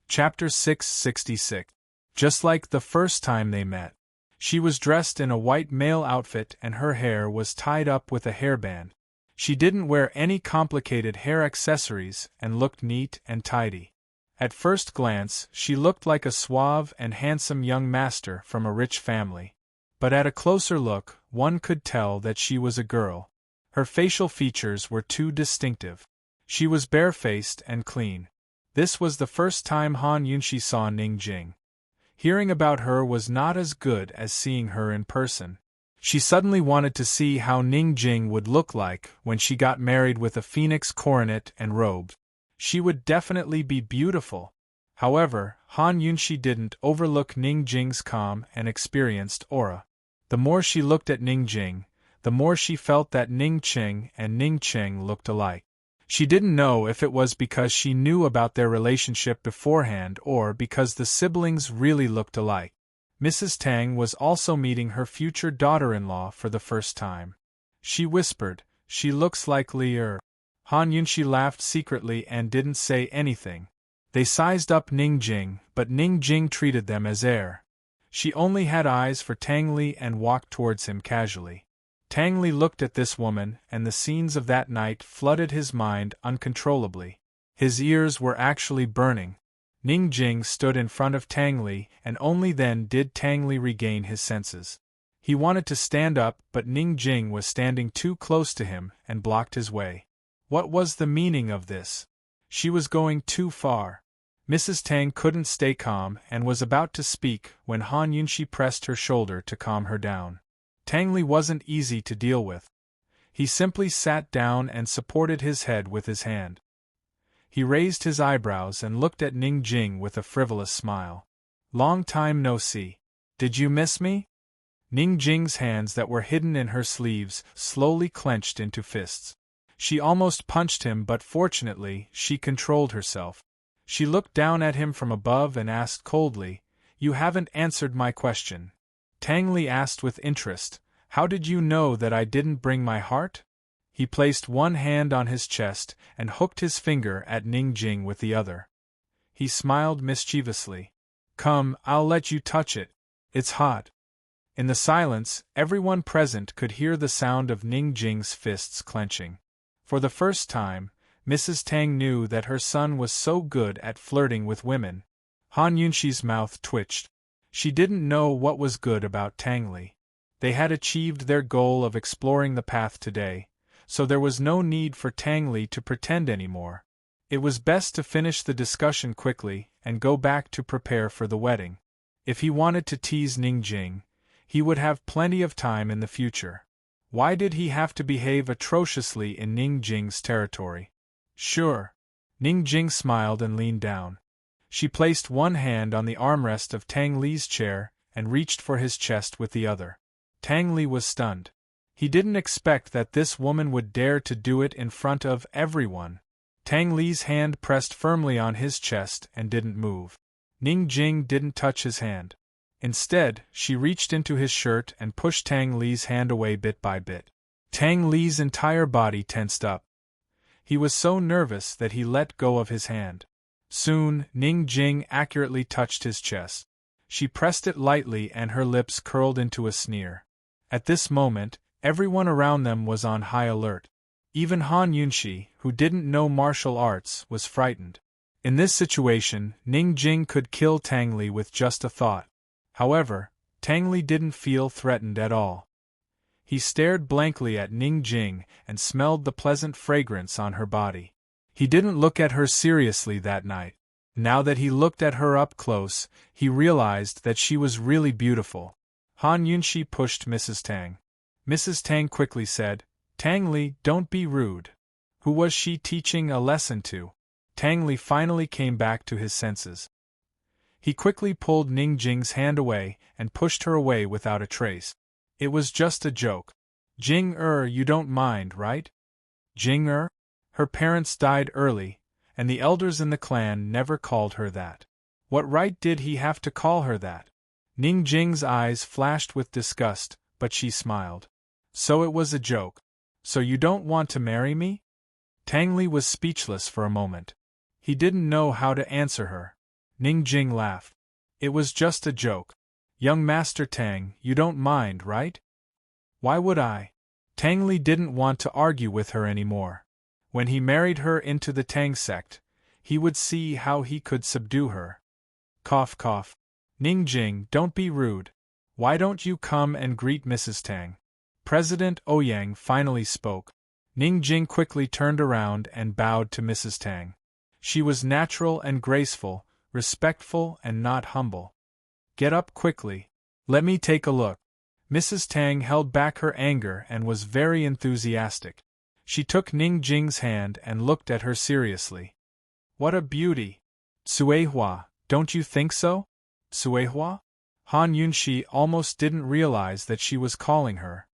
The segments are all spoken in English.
Chapter 666. Just like the first time they met. She was dressed in a white male outfit and her hair was tied up with a hairband. She didn't wear any complicated hair accessories and looked neat and tidy. At first glance, she looked like a suave and handsome young master from a rich family. But at a closer look, one could tell that she was a girl. Her facial features were too distinctive. She was barefaced and clean. This was the first time Han Yunxi saw Ning Jing. Hearing about her was not as good as seeing her in person. She suddenly wanted to see how Ning Jing would look like when she got married with a phoenix coronet and robe. She would definitely be beautiful. However, Han Yunxi didn't overlook Ning Jing's calm and experienced aura. The more she looked at Ning Jing, the more she felt that Ning Qing and Ning Cheng looked alike. She didn't know if it was because she knew about their relationship beforehand or because the siblings really looked alike. Mrs. Tang was also meeting her future daughter-in-law for the first time. She whispered, "She looks like Li. Han Yunxi laughed secretly and didn't say anything. They sized up Ning Jing, but Ning Jing treated them as air. She only had eyes for Tang Li and walked towards him casually. Tang Li looked at this woman, and the scenes of that night flooded his mind uncontrollably. His ears were actually burning. Ning Jing stood in front of Tang Li, and only then did Tang Li regain his senses. He wanted to stand up, but Ning Jing was standing too close to him and blocked his way. What was the meaning of this? She was going too far. Mrs. Tang couldn't stay calm and was about to speak when Han Yunxi pressed her shoulder to calm her down. Tang Li wasn't easy to deal with. He simply sat down and supported his head with his hand. He raised his eyebrows and looked at Ning Jing with a frivolous smile. "Long time no see. Did you miss me?" Ning Jing's hands that were hidden in her sleeves slowly clenched into fists. She almost punched him, but fortunately, she controlled herself. She looked down at him from above and asked coldly, "You haven't answered my question." Tang Li asked with interest, "How did you know that I didn't bring my heart?" He placed one hand on his chest and hooked his finger at Ning Jing with the other. He smiled mischievously. "Come, I'll let you touch it. It's hot." In the silence, everyone present could hear the sound of Ning Jing's fists clenching. For the first time, Mrs. Tang knew that her son was so good at flirting with women. Han Yunxi's mouth twitched. She didn't know what was good about Tang Li. They had achieved their goal of exploring the path today, so there was no need for Tang Li to pretend anymore. It was best to finish the discussion quickly and go back to prepare for the wedding. If he wanted to tease Ning Jing, he would have plenty of time in the future. Why did he have to behave atrociously in Ning Jing's territory? "Sure." Ning Jing smiled and leaned down. She placed one hand on the armrest of Tang Li's chair and reached for his chest with the other. Tang Li was stunned. He didn't expect that this woman would dare to do it in front of everyone. Tang Li's hand pressed firmly on his chest and didn't move. Ning Jing didn't touch his hand. Instead, she reached into his shirt and pushed Tang Li's hand away bit by bit. Tang Li's entire body tensed up. He was so nervous that he let go of his hand. Soon, Ning Jing accurately touched his chest. She pressed it lightly and her lips curled into a sneer. At this moment, everyone around them was on high alert. Even Han Yunxi, who didn't know martial arts, was frightened. In this situation, Ning Jing could kill Tang Li with just a thought. However, Tang Li didn't feel threatened at all. He stared blankly at Ning Jing and smelled the pleasant fragrance on her body. He didn't look at her seriously that night. Now that he looked at her up close, he realized that she was really beautiful. Han Yunxi pushed Mrs. Tang. Mrs. Tang quickly said, "Tang Li, don't be rude." Who was she teaching a lesson to? Tang Li finally came back to his senses. He quickly pulled Ning Jing's hand away and pushed her away without a trace. "It was just a joke. Jing you don't mind, right?" Jing Her parents died early, and the elders in the clan never called her that. What right did he have to call her that? Ning Jing's eyes flashed with disgust, but she smiled. "So it was a joke. So you don't want to marry me?" Tang Li was speechless for a moment. He didn't know how to answer her. Ning Jing laughed. It was just a joke. Young Master Tang, you don't mind, right? Why would I? Tang Li didn't want to argue with her anymore. When he married her into the Tang sect, he would see how he could subdue her. Cough cough. Ning Jing, don't be rude. Why don't you come and greet Mrs. Tang? President Ouyang finally spoke. Ning Jing quickly turned around and bowed to Mrs. Tang. She was natural and graceful, respectful and not humble. Get up quickly. Let me take a look. Mrs. Tang held back her anger and was very enthusiastic. She took Ning Jing's hand and looked at her seriously. What a beauty! Suehua, don't you think so? Suehua? Han Yunshi almost didn't realize that she was calling her.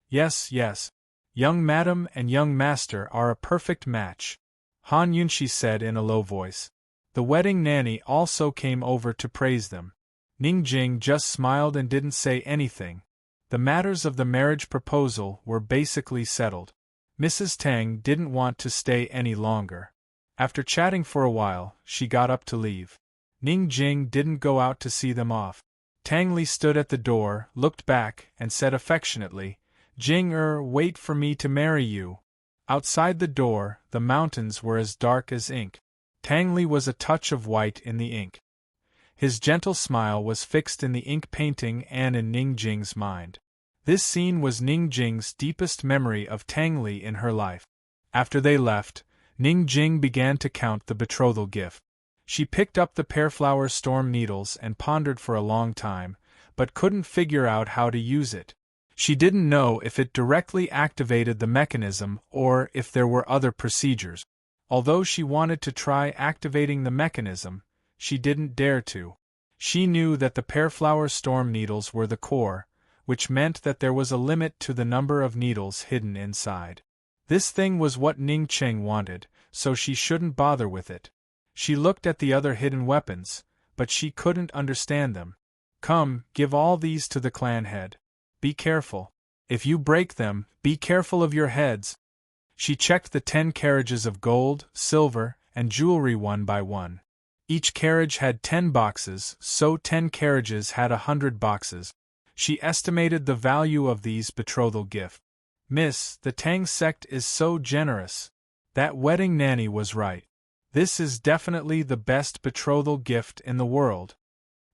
Yes, yes. Young madam and young master are a perfect match, Han Yunshi said in a low voice. The wedding nanny also came over to praise them. Ning Jing just smiled and didn't say anything. The matters of the marriage proposal were basically settled. Mrs. Tang didn't want to stay any longer. After chatting for a while, she got up to leave. Ning Jing didn't go out to see them off. Tang Li stood at the door, looked back, and said affectionately, Jing wait for me to marry you. Outside the door, the mountains were as dark as ink. Tang Li was a touch of white in the ink. His gentle smile was fixed in the ink painting and in Ning Jing's mind. This scene was Ning Jing's deepest memory of Tang Li in her life. After they left, Ning Jing began to count the betrothal gift. She picked up the pearflower storm needles and pondered for a long time, but couldn't figure out how to use it. She didn't know if it directly activated the mechanism or if there were other procedures. Although she wanted to try activating the mechanism, she didn't dare to. She knew that the pearflower storm needles were the core, which meant that there was a limit to the number of needles hidden inside. This thing was what Ning Cheng wanted, so she shouldn't bother with it. She looked at the other hidden weapons, but she couldn't understand them. Come, give all these to the clan head. Be careful. If you break them, be careful of your heads. She checked the 10 carriages of gold, silver, and jewelry one by one. Each carriage had 10 boxes, so 10 carriages had 100 boxes. She estimated the value of these betrothal gifts. Miss, the Tang sect is so generous. That wedding nanny was right. This is definitely the best betrothal gift in the world.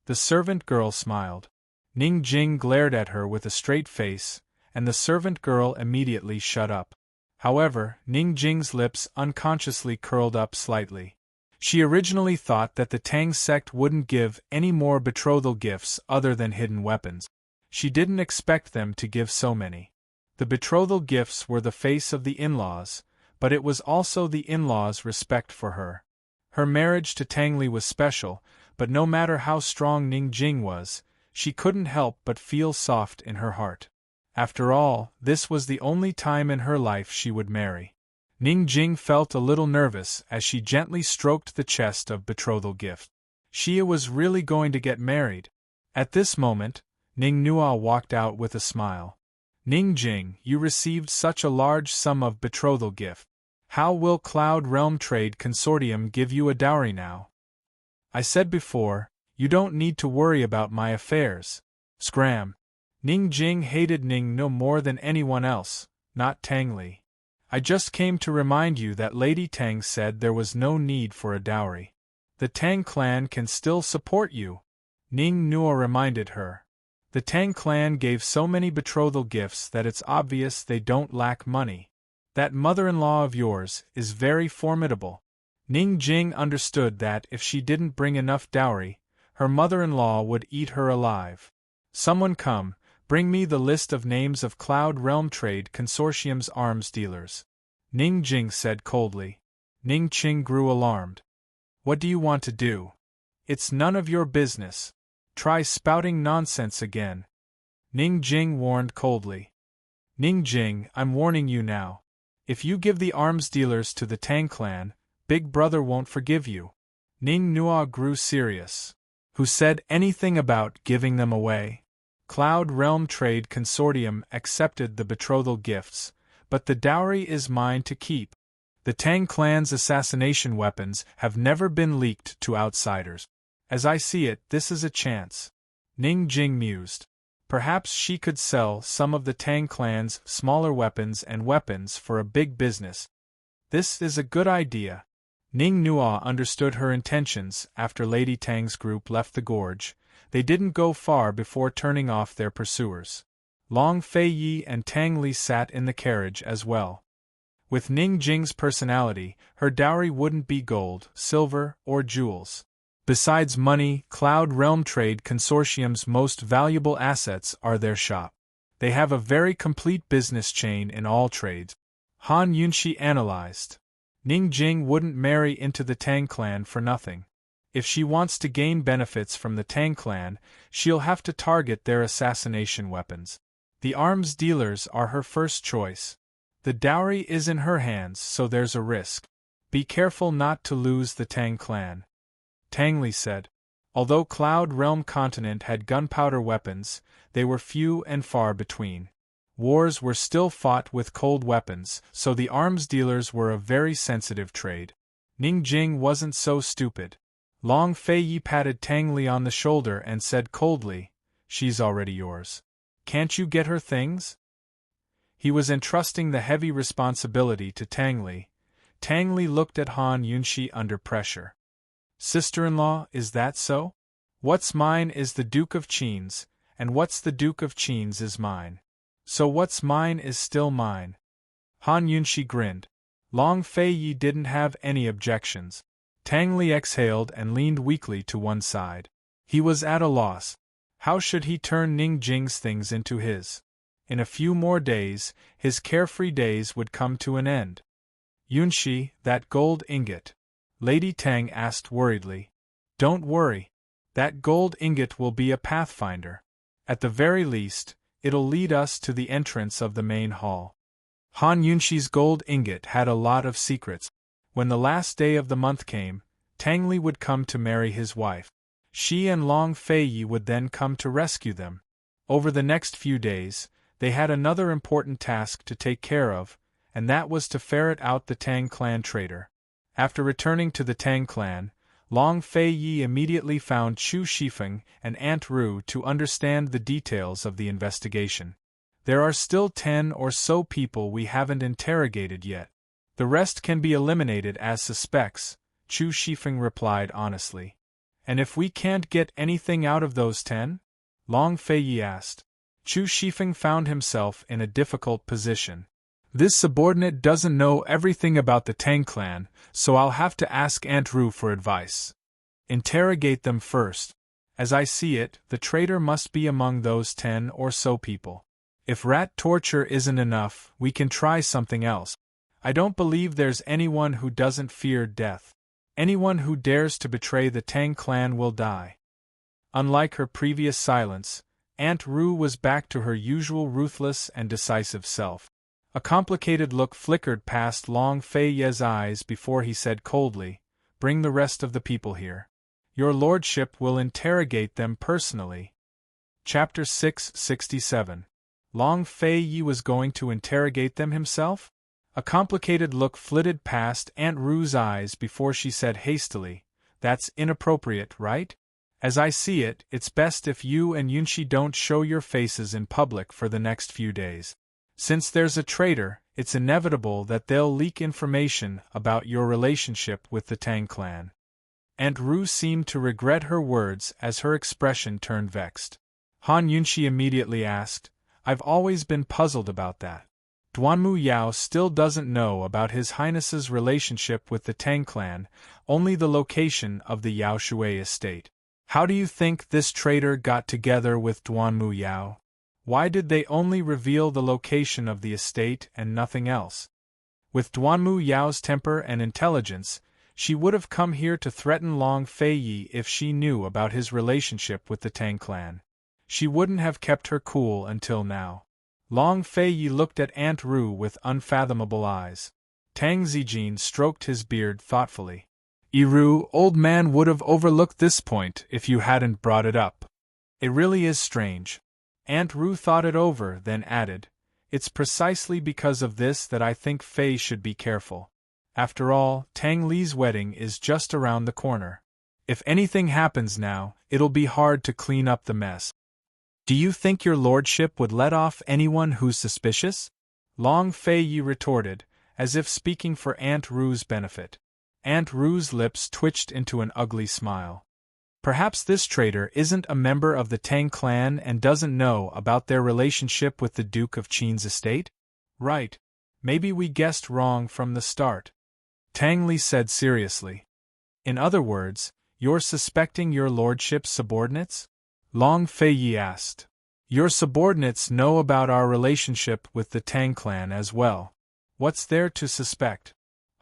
The servant girl smiled. Ning Jing glared at her with a straight face, and the servant girl immediately shut up. However, Ning Jing's lips unconsciously curled up slightly. She originally thought that the Tang sect wouldn't give any more betrothal gifts other than hidden weapons. She didn't expect them to give so many. The betrothal gifts were the face of the in-laws, but it was also the in-laws' respect for her. Her marriage to Tang Li was special, but no matter how strong Ning Jing was, she couldn't help but feel soft in her heart. After all, this was the only time in her life she would marry. Ning Jing felt a little nervous as she gently stroked the chest of betrothal gift. She was really going to get married. At this moment, Ning Nua walked out with a smile. Ning Jing, you received such a large sum of betrothal gift. How will Cloud Realm Trade Consortium give you a dowry now? I said before, you don't need to worry about my affairs. Scram. Ning Jing hated Ning no more than anyone else, not Tang Li. I just came to remind you that Lady Tang said there was no need for a dowry. The Tang clan can still support you, Ning Nua reminded her. The Tang clan gave so many betrothal gifts that it's obvious they don't lack money. That mother-in-law of yours is very formidable. Ning Jing understood that if she didn't bring enough dowry, her mother-in-law would eat her alive. Someone come, bring me the list of names of Cloud Realm Trade Consortium's arms dealers. Ning Jing said coldly. Ning Qing grew alarmed. What do you want to do? It's none of your business. Try spouting nonsense again. Ning Jing warned coldly. Ning Jing, I'm warning you now. If you give the arms dealers to the Tang clan, Big Brother won't forgive you. Ning Nua grew serious. Who said anything about giving them away? Cloud Realm Trade Consortium accepted the betrothal gifts, but the dowry is mine to keep. The Tang clan's assassination weapons have never been leaked to outsiders. As I see it, this is a chance. Ning Jing mused. Perhaps she could sell some of the Tang clan's smaller weapons and weapons for a big business. This is a good idea. Ning Nua understood her intentions. After Lady Tang's group left the gorge, they didn't go far before turning off their pursuers. Long Fei Yi and Tang Li sat in the carriage as well. With Ning Jing's personality, her dowry wouldn't be gold, silver, or jewels. Besides money, Cloud Realm Trade Consortium's most valuable assets are their shop. They have a very complete business chain in all trades. Han Yunxi analyzed. Ning Jing wouldn't marry into the Tang clan for nothing. If she wants to gain benefits from the Tang clan, she'll have to target their assassination weapons. The arms dealers are her first choice. The dowry is in her hands, so there's a risk. Be careful not to lose the Tang clan. Tang Li said. Although Cloud Realm Continent had gunpowder weapons, they were few and far between. Wars were still fought with cold weapons, so the arms dealers were a very sensitive trade. Ning Jing wasn't so stupid. Long Fei Yi patted Tang Li on the shoulder and said coldly, "She's already yours. Can't you get her things?" He was entrusting the heavy responsibility to Tang Li. Tang Li looked at Han Yunxi under pressure. "Sister-in-law, is that so? What's mine is the Duke of Qin's, and what's the Duke of Qin's is mine. So what's mine is still mine." Han Yunxi grinned. Long Fei Yi didn't have any objections. Tang Li exhaled and leaned weakly to one side. He was at a loss. How should he turn Ning Jing's things into his? In a few more days, his carefree days would come to an end. "Yunxi, that gold ingot?" Lady Tang asked worriedly. "Don't worry. That gold ingot will be a pathfinder. At the very least, it'll lead us to the entrance of the main hall." Han Yunxi's gold ingot had a lot of secrets. When the last day of the month came, Tang Li would come to marry his wife. She and Long Fei Yi would then come to rescue them. Over the next few days, they had another important task to take care of, and that was to ferret out the Tang clan traitor. After returning to the Tang clan, Long Fei Yi immediately found Chu Shifeng and Aunt Ru to understand the details of the investigation. "There are still 10 or so people we haven't interrogated yet. The rest can be eliminated as suspects," Chu Shifeng replied honestly. "And if we can't get anything out of those 10? Long Fei Yi asked. Chu Shifeng found himself in a difficult position. This subordinate doesn't know everything about the Tang clan, so I'll have to ask Aunt Ru for advice. Interrogate them first. As I see it, the traitor must be among those 10 or so people. If rat torture isn't enough, we can try something else. I don't believe there's anyone who doesn't fear death. Anyone who dares to betray the Tang clan will die." Unlike her previous silence, Aunt Ru was back to her usual ruthless and decisive self. A complicated look flickered past Long Fei Ye's eyes before he said coldly, "Bring the rest of the people here. Your lordship will interrogate them personally." Chapter 667. Long Fei Yi was going to interrogate them himself? A complicated look flitted past Aunt Ru's eyes before she said hastily, "That's inappropriate, right? As I see it, it's best if you and Yunxi don't show your faces in public for the next few days. Since there's a traitor, it's inevitable that they'll leak information about your relationship with the Tang clan." Aunt Ru seemed to regret her words as her expression turned vexed. Han Yunxi immediately asked, "I've always been puzzled about that. Duanmu Yao still doesn't know about His Highness's relationship with the Tang clan, only the location of the Yao Shui estate. How do you think this traitor got together with Duanmu Yao? Why did they only reveal the location of the estate and nothing else? With Duanmu Yao's temper and intelligence, she would have come here to threaten Long Fei Yi if she knew about his relationship with the Tang clan. She wouldn't have kept her cool until now." Long Fei Yi looked at Aunt Ru with unfathomable eyes. Tang Zijin stroked his beard thoughtfully. "Ru, old man would have overlooked this point if you hadn't brought it up. It really is strange." Aunt Ru thought it over, then added, "It's precisely because of this that I think Fei should be careful. After all, Tang Li's wedding is just around the corner. If anything happens now, it'll be hard to clean up the mess. Do you think your lordship would let off anyone who's suspicious? Long Fei Yi retorted, as if speaking for Aunt Ru's benefit. Aunt Ru's lips twitched into an ugly smile. Perhaps this traitor isn't a member of the Tang clan and doesn't know about their relationship with the Duke of Qin's estate? Right. Maybe we guessed wrong from the start. Tang Li said seriously. In other words, you're suspecting your lordship's subordinates? Long Fei Yi asked. Your subordinates know about our relationship with the Tang clan as well. What's there to suspect?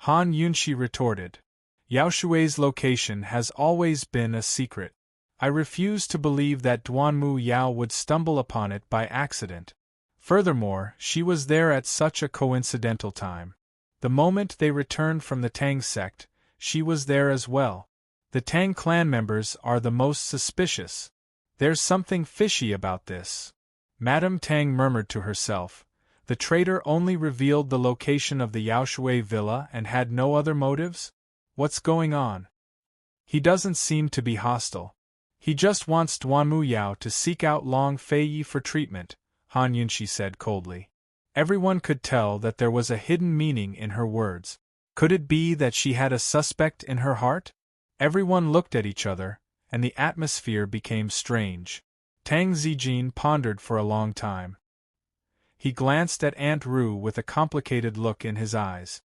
Han Yunxi retorted. Yao Shui's location has always been a secret. I refuse to believe that Duanmu Yao would stumble upon it by accident. Furthermore, she was there at such a coincidental time. The moment they returned from the Tang sect, she was there as well. The Tang clan members are the most suspicious. There's something fishy about this. Madame Tang murmured to herself. The traitor only revealed the location of the Yao Shui villa and had no other motives? What's going on? He doesn't seem to be hostile. He just wants Duanmu Yao to seek out Long Fei Yi for treatment, Han Yunxi said coldly. Everyone could tell that there was a hidden meaning in her words. Could it be that she had a suspect in her heart? Everyone looked at each other, and the atmosphere became strange. Tang Zijin pondered for a long time. He glanced at Aunt Ru with a complicated look in his eyes.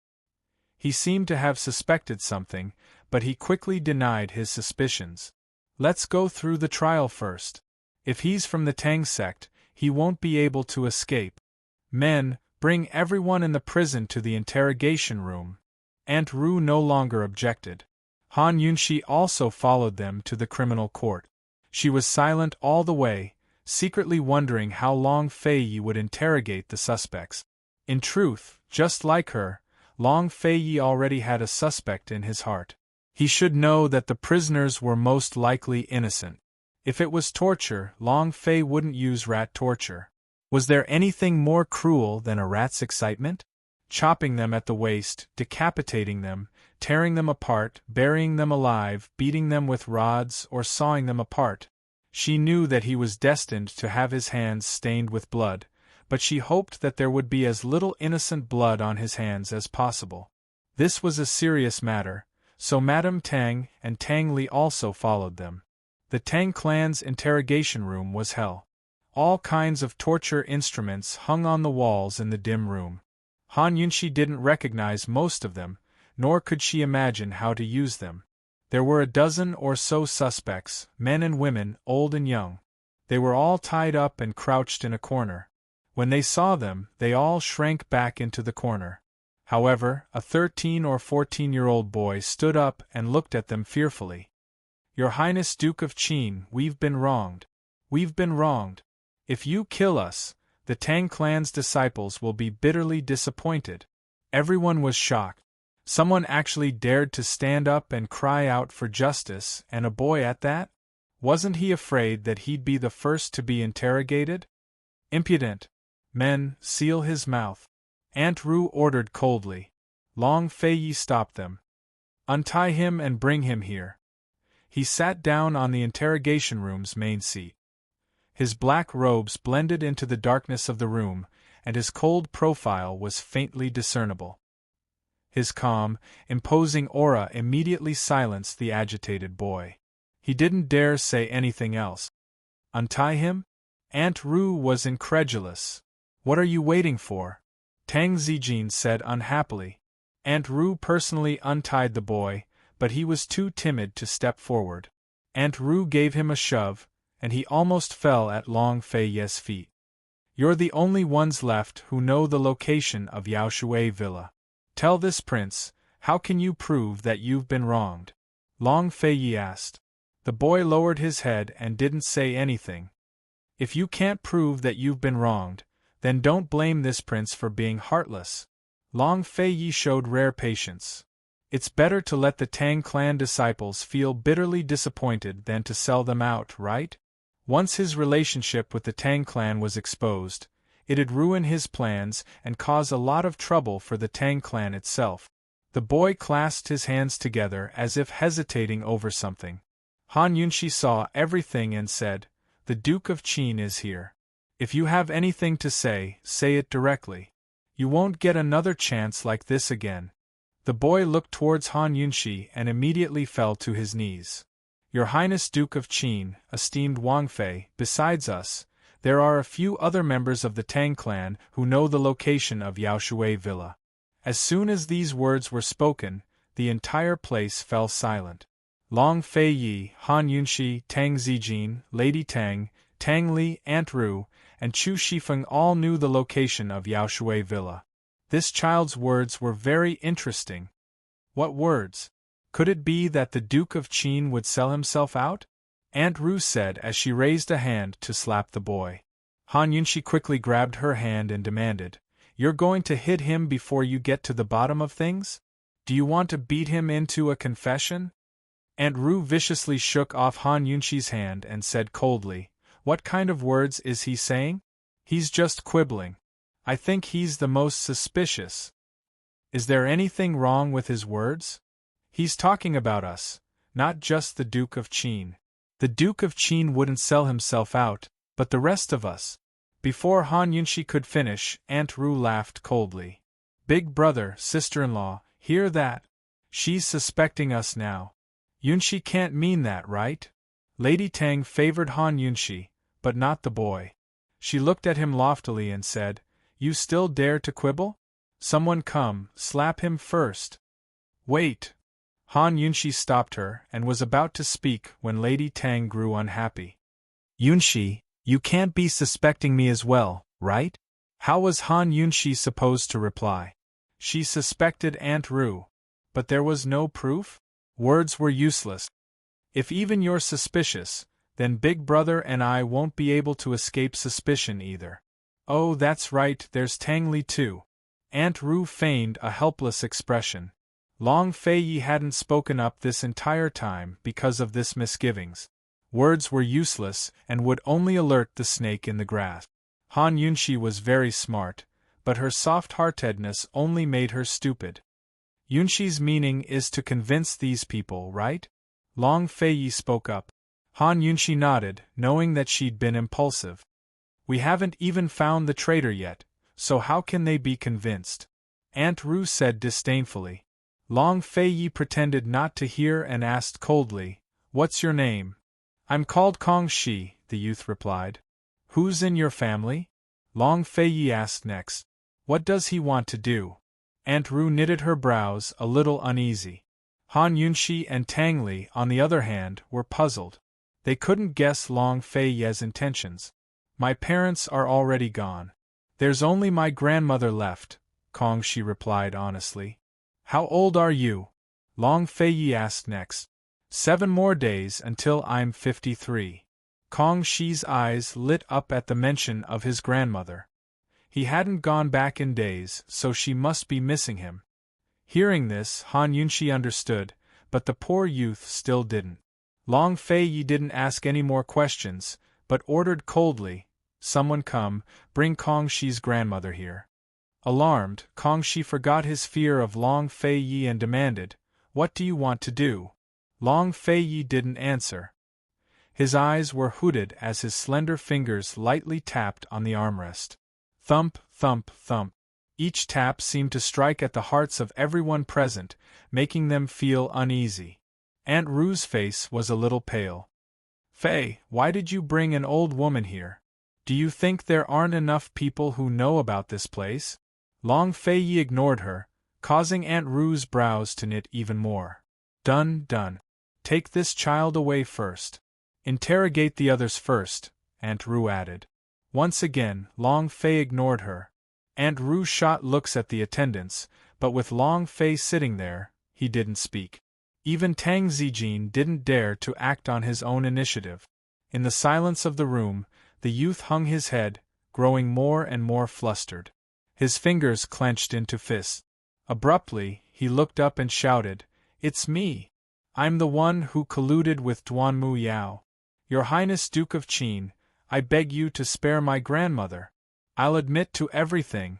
He seemed to have suspected something, but he quickly denied his suspicions. Let's go through the trial first. If he's from the Tang sect, he won't be able to escape. Men, bring everyone in the prison to the interrogation room. Aunt Ru no longer objected. Han Yunxi also followed them to the criminal court. She was silent all the way, secretly wondering how Long Fei Yi would interrogate the suspects. In truth, just like her, Long Fei Yi already had a suspect in his heart. He should know that the prisoners were most likely innocent. If it was torture, Long Fei wouldn't use rat torture. Was there anything more cruel than a rat's excitement? Chopping them at the waist, decapitating them, tearing them apart, burying them alive, beating them with rods, or sawing them apart. She knew that he was destined to have his hands stained with blood, but she hoped that there would be as little innocent blood on his hands as possible. This was a serious matter, so Madame Tang and Tang Li also followed them. The Tang clan's interrogation room was hell. All kinds of torture instruments hung on the walls in the dim room. Han Yunxi didn't recognize most of them, nor could she imagine how to use them. There were a dozen or so suspects, men and women, old and young. They were all tied up and crouched in a corner. When they saw them, they all shrank back into the corner. However, a 13 or 14-year-old boy stood up and looked at them fearfully. Your Highness Duke of Qin, we've been wronged. We've been wronged. If you kill us, the Tang clan's disciples will be bitterly disappointed. Everyone was shocked. Someone actually dared to stand up and cry out for justice, and a boy at that? Wasn't he afraid that he'd be the first to be interrogated? Impudent. Men, seal his mouth. Aunt Ru ordered coldly. Long Fei Yi stopped them. Untie him and bring him here. He sat down on the interrogation room's main seat. His black robes blended into the darkness of the room, and his cold profile was faintly discernible. His calm, imposing aura immediately silenced the agitated boy. He didn't dare say anything else. Untie him? Aunt Ru was incredulous. What are you waiting for? Tang Zijin said unhappily. Aunt Ru personally untied the boy, but he was too timid to step forward. Aunt Ru gave him a shove, and he almost fell at Long Fei Yi's feet. You're the only ones left who know the location of Yao Shui Villa. Tell this prince, how can you prove that you've been wronged? Long Fei Yi asked. The boy lowered his head and didn't say anything. If you can't prove that you've been wronged, then don't blame this prince for being heartless. Long Fei Yi showed rare patience. It's better to let the Tang clan disciples feel bitterly disappointed than to sell them out, right? Once his relationship with the Tang clan was exposed, it'd ruin his plans and cause a lot of trouble for the Tang clan itself. The boy clasped his hands together as if hesitating over something. Han Yunshi saw everything and said, "The Duke of Qin is here. If you have anything to say, say it directly. You won't get another chance like this again." The boy looked towards Han Yunshi and immediately fell to his knees. "Your Highness Duke of Qin, esteemed Wang Fei, besides us, there are a few other members of the Tang clan who know the location of Yaoshui Villa." As soon as these words were spoken, the entire place fell silent. Long Fei Yi, Han Yunshi, Tang Zijin, Lady Tang, Tang Li, Aunt Ru, and Chu Shifeng all knew the location of Yaoshui Villa. This child's words were very interesting. What words? Could it be that the Duke of Qin would sell himself out? Aunt Ru said as she raised a hand to slap the boy. Han Yunshi quickly grabbed her hand and demanded, "You're going to hit him before you get to the bottom of things? Do you want to beat him into a confession?" Aunt Ru viciously shook off Han Yunshi's hand and said coldly, "What kind of words is he saying? He's just quibbling. I think he's the most suspicious. Is there anything wrong with his words? He's talking about us, not just the Duke of Qin. The Duke of Qin wouldn't sell himself out, but the rest of us." Before Han Yunshi could finish, Aunt Ru laughed coldly. "Big brother, sister-in-law, hear that? She's suspecting us now. Yunshi can't mean that, right?" Lady Tang favored Han Yunshi, but not the boy. She looked at him loftily and said, "You still dare to quibble? Someone come, slap him first." "Wait!" Han Yunshi stopped her and was about to speak when Lady Tang grew unhappy. "Yunshi, you can't be suspecting me as well, right?" How was Han Yunshi supposed to reply? She suspected Aunt Ru, but there was no proof? Words were useless. "If even you're suspicious, then Big Brother and I won't be able to escape suspicion either." "Oh, that's right, there's Tang Li too." Aunt Ru feigned a helpless expression. Long Fei Yi hadn't spoken up this entire time because of this misgivings. Words were useless and would only alert the snake in the grass. Han Yunshi was very smart, but her soft-heartedness only made her stupid. "Yunshi's meaning is to convince these people, right?" Long Fei Yi spoke up. Han Yunshi nodded, knowing that she'd been impulsive. "We haven't even found the traitor yet, so how can they be convinced?" Aunt Ru said disdainfully. Long Fei Yi pretended not to hear and asked coldly, "What's your name?" "I'm called Kong Shi," the youth replied. "Who's in your family?" Long Fei Yi asked next. "What does he want to do?" Aunt Ru knitted her brows, a little uneasy. Han Yunshi and Tang Li, on the other hand, were puzzled. They couldn't guess Long Fei Yi's intentions. "My parents are already gone. There's only my grandmother left," Kong Shi replied honestly. "How old are you?" Long Fei Yi asked next. 7 more days until I'm 53. Kong Shi's eyes lit up at the mention of his grandmother. He hadn't gone back in days, so she must be missing him. Hearing this, Han Yunshi understood, but the poor youth still didn't. Long Fei Yi didn't ask any more questions, but ordered coldly, "Someone come, bring Kong Shi's grandmother here." Alarmed, Kong Shi forgot his fear of Long Fei Yi and demanded, "What do you want to do?" Long Fei Yi didn't answer. His eyes were hooded as his slender fingers lightly tapped on the armrest. Thump, thump, thump. Each tap seemed to strike at the hearts of everyone present, making them feel uneasy. Aunt Ru's face was a little pale. "Fei, why did you bring an old woman here? Do you think there aren't enough people who know about this place?" Long Fei Yi ignored her, causing Aunt Ru's brows to knit even more. "Done, done. Take this child away first. Interrogate the others first," Aunt Ru added. Once again, Long Fei ignored her. Aunt Ru shot looks at the attendants, but with Long Fei sitting there, he didn't speak. Even Tang Zijin didn't dare to act on his own initiative. In the silence of the room, the youth hung his head, growing more and more flustered. His fingers clenched into fists. Abruptly, he looked up and shouted, "It's me! I'm the one who colluded with Duanmu Yao. Your Highness Duke of Qin, I beg you to spare my grandmother. I'll admit to everything.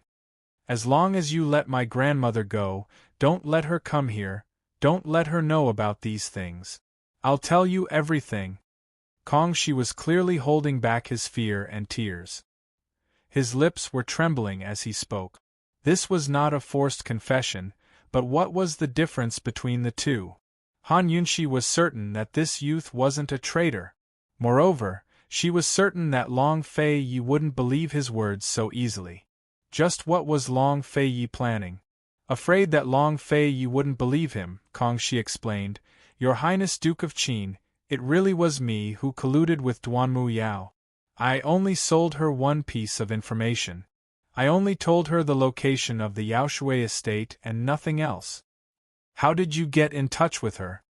As long as you let my grandmother go, don't let her come here, don't let her know about these things." I'll tell you everything. Kongshi was clearly holding back his fear and tears. His lips were trembling as he spoke. This was not a forced confession, but what was the difference between the two? Han Yunshi was certain that this youth wasn't a traitor. Moreover, she was certain that Long Fei Yi wouldn't believe his words so easily. Just what was Long Fei Yi planning? Afraid that Long Fei Yi wouldn't believe him, Kongshi explained, "Your Highness Duke of Qin, it really was me who colluded with Duanmu Yao. I only sold her one piece of information. I only told her the location of the Yaoshui estate and nothing else." "How did you get in touch with her?"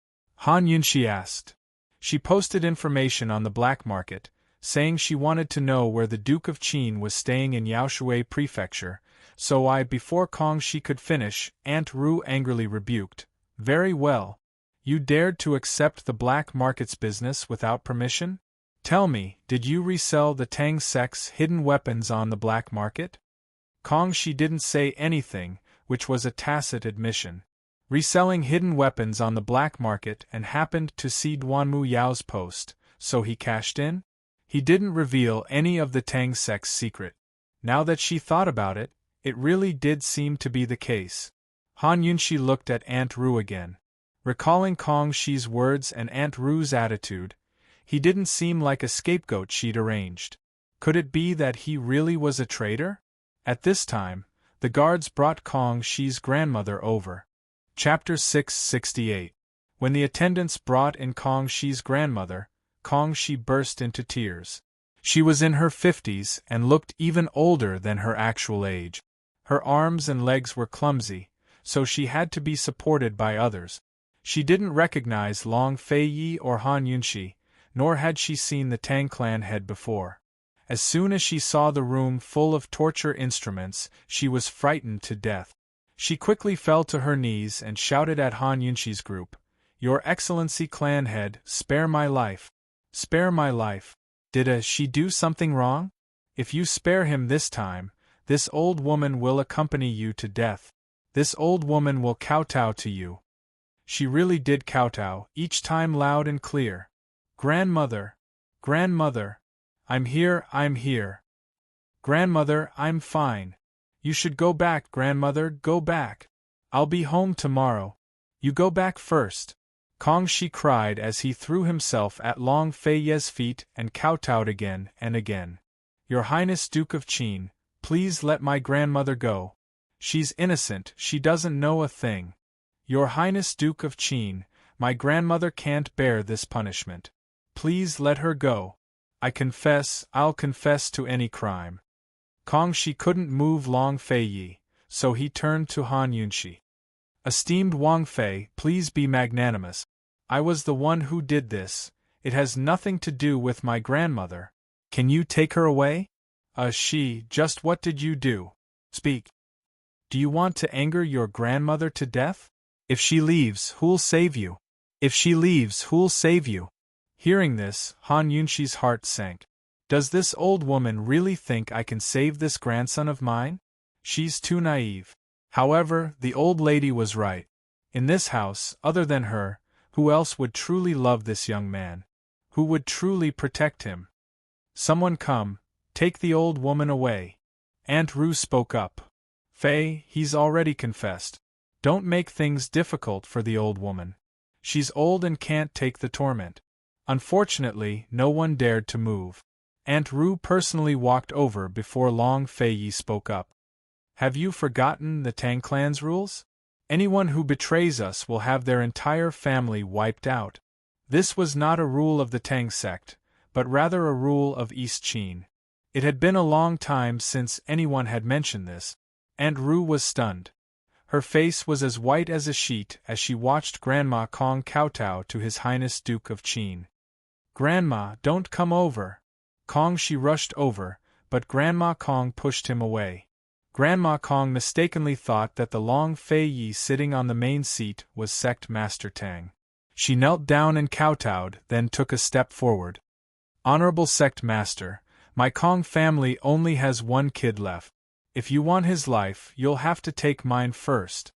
Han Yunshi asked. "She posted information on the black market, saying she wanted to know where the Duke of Qin was staying in Yaoshui Prefecture, so before Kongshi could finish, Aunt Ru angrily rebuked, 'Very well. You dared to accept the black market's business without permission? Tell me, did you resell the Tang sect's hidden weapons on the black market?' Kongshi didn't say anything, which was a tacit admission. Reselling hidden weapons on the black market and happened to see Duanmu Yao's post, so he cashed in? He didn't reveal any of the Tang sect's secret. Now that she thought about it, it really did seem to be the case. Han Yunshi looked at Aunt Ru again. Recalling Kongshi's words and Aunt Ru's attitude, he didn't seem like a scapegoat she'd arranged. Could it be that he really was a traitor? At this time, the guards brought Kongshi's grandmother over. Chapter 668. When the attendants brought in Kongshi's grandmother, Kongshi burst into tears. She was in her 50s and looked even older than her actual age. Her arms and legs were clumsy, so she had to be supported by others. She didn't recognize Long Fei Yi or Han Yunshi, nor had she seen the Tang clan head before. As soon as she saw the room full of torture instruments, she was frightened to death. She quickly fell to her knees and shouted at Han Yunshi's group, "Your Excellency clan head, spare my life. Spare my life. Did she do something wrong? If you spare him this time, this old woman will accompany you to death. This old woman will kowtow to you." She really did kowtow, each time loud and clear. "Grandmother! Grandmother! I'm here, I'm here. Grandmother, I'm fine. You should go back, grandmother, go back. I'll be home tomorrow. You go back first." Kongshi cried as he threw himself at Long Fei Yi's feet and kowtowed again and again. "Your Highness Duke of Qin, please let my grandmother go. She's innocent, she doesn't know a thing. Your Highness Duke of Qin, my grandmother can't bear this punishment. Please let her go. I'll confess to any crime." Kongshi couldn't move Long Fei Yi, so he turned to Han Yunshi. "Esteemed Wang Fei, please be magnanimous. I was the one who did this. It has nothing to do with my grandmother. Can you take her away?" Just what did you do? Speak. Do you want to anger your grandmother to death? If she leaves, who'll save you? If she leaves, who'll save you?" Hearing this, Han Yunshi's heart sank. Does this old woman really think I can save this grandson of mine? She's too naive. However, the old lady was right. In this house, other than her, who else would truly love this young man? Who would truly protect him? "Someone come, take the old woman away." Aunt Ru spoke up. "Fei, he's already confessed. Don't make things difficult for the old woman. She's old and can't take the torment." Unfortunately, no one dared to move. Aunt Ru personally walked over before Long Fei Yi spoke up. "Have you forgotten the Tang clan's rules? Anyone who betrays us will have their entire family wiped out." This was not a rule of the Tang sect, but rather a rule of East Qin. It had been a long time since anyone had mentioned this. Aunt Ru was stunned. Her face was as white as a sheet as she watched Grandma Kong kowtow to His Highness Duke of Qin. "Grandma, don't come over." Kongshi rushed over, but Grandma Kong pushed him away. Grandma Kong mistakenly thought that the Long Fei Yi sitting on the main seat was Sect Master Tang. She knelt down and kowtowed, then took a step forward. "Honorable Sect Master, my Kong family only has one kid left. If you want his life, you'll have to take mine first.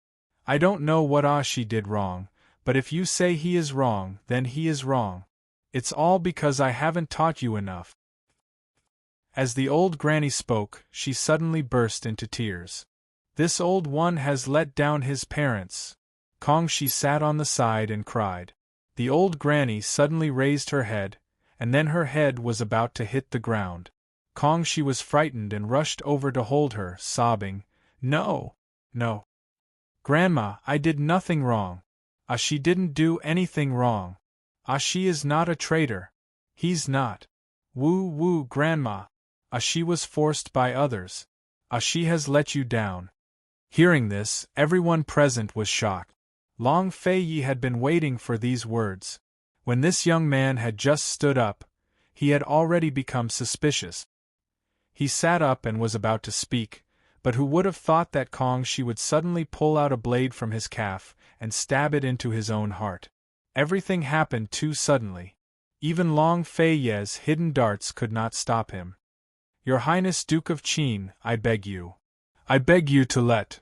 I don't know what she did wrong, But if you say he is wrong, then he is wrong. It's all because I haven't taught you enough." As the old granny spoke, she suddenly burst into tears. "This old one has let down his parents." She sat on the side and cried. The old granny suddenly raised her head, and then her head was about to hit the ground. She was frightened and rushed over to hold her, sobbing, "No, no. Grandma, I did nothing wrong. She didn't do anything wrong. She is not a traitor. He's not. Woo woo, Grandma. She was forced by others. She has let you down." Hearing this, everyone present was shocked. Long Fei had been waiting for these words. When this young man had just stood up, he had already become suspicious. He sat up and was about to speak, but who would have thought that she would suddenly pull out a blade from his calf and stab it into his own heart. Everything happened too suddenly. Even Long Fei's hidden darts could not stop him. "Your Highness Duke of Qin, I beg you. I beg you to let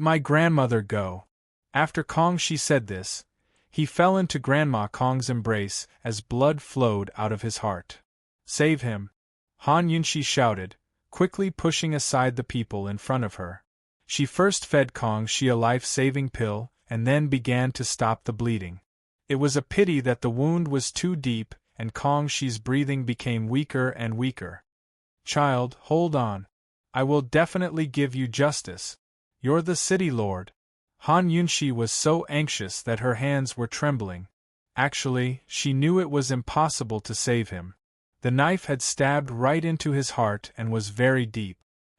my grandmother go." After she said this, he fell into Grandma Kong's embrace as blood flowed out of his heart. "Save him!" Han Yunxi shouted, quickly pushing aside the people in front of her. She first fed Shi a life-saving pill, and then began to stop the bleeding. It was a pity that the wound was too deep, and Shi's breathing became weaker and weaker. "Child, hold on. I will definitely give you justice. You're the city lord." Han Yunxi was so anxious that her hands were trembling. Actually, she knew it was impossible to save him. The knife had stabbed right into his heart and was very deep.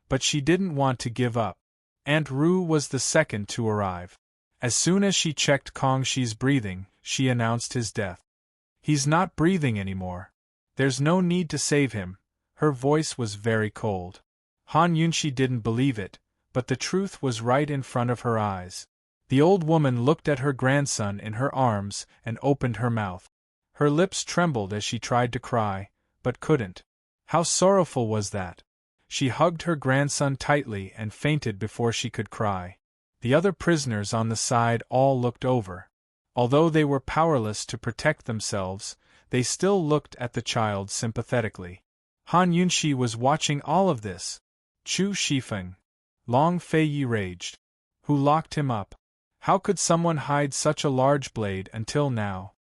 But she didn't want to give up. Aunt Ru was the second to arrive. As soon as she checked Shi's breathing, she announced his death. "He's not breathing anymore. There's no need to save him." Her voice was very cold. Han Yunxi didn't believe it, but the truth was right in front of her eyes. The old woman looked at her grandson in her arms and opened her mouth. Her lips trembled as she tried to cry, but couldn't. How sorrowful was that! She hugged her grandson tightly and fainted before she could cry. The other prisoners on the side all looked over. Although they were powerless to protect themselves, they still looked at the child sympathetically. Han Yunxi was watching all of this. Chu Shifeng. Long Fei raged. Who locked him up? How could someone hide such a large blade until now?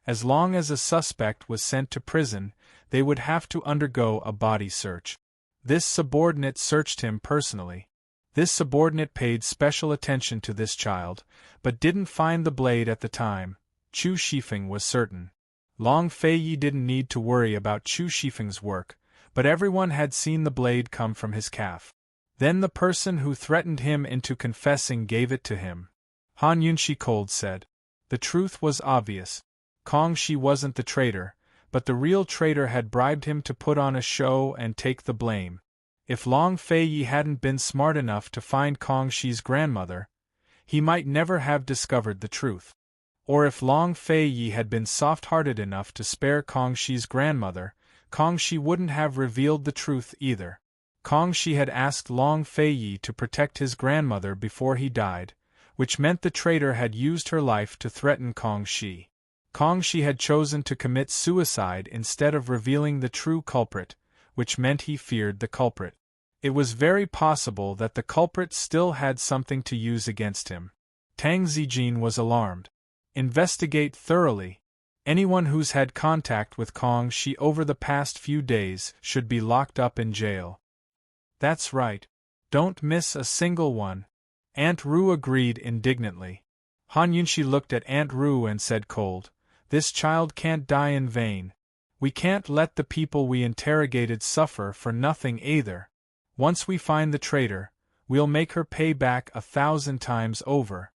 As long as a suspect was sent to prison, they would have to undergo a body search. This subordinate searched him personally. This subordinate paid special attention to this child, but didn't find the blade at the time. Chu Shifeng was certain. Long Fei didn't need to worry about Chu Shifeng's work, but everyone had seen the blade come from his calf. Then the person who threatened him into confessing gave it to him. Han Yunxi cold said. The truth was obvious. Shi wasn't the traitor, but the real traitor had bribed him to put on a show and take the blame. If Long Fei hadn't been smart enough to find Shi's grandmother, he might never have discovered the truth. Or if Long Fei had been soft-hearted enough to spare Shi's grandmother, Shi wouldn't have revealed the truth either. Shi had asked Long Fei to protect his grandmother before he died, which meant the traitor had used her life to threaten Shi. Shi had chosen to commit suicide instead of revealing the true culprit, which meant he feared the culprit. It was very possible that the culprit still had something to use against him. Tang Zijin was alarmed. Investigate thoroughly. Anyone who's had contact with Shi over the past few days should be locked up in jail. That's right. Don't miss a single one. Aunt Ru agreed indignantly. Han Yunxi looked at Aunt Ru and said cold, "This child can't die in vain. We can't let the people we interrogated suffer for nothing either. Once we find the traitor, we'll make her pay back 1,000 times over."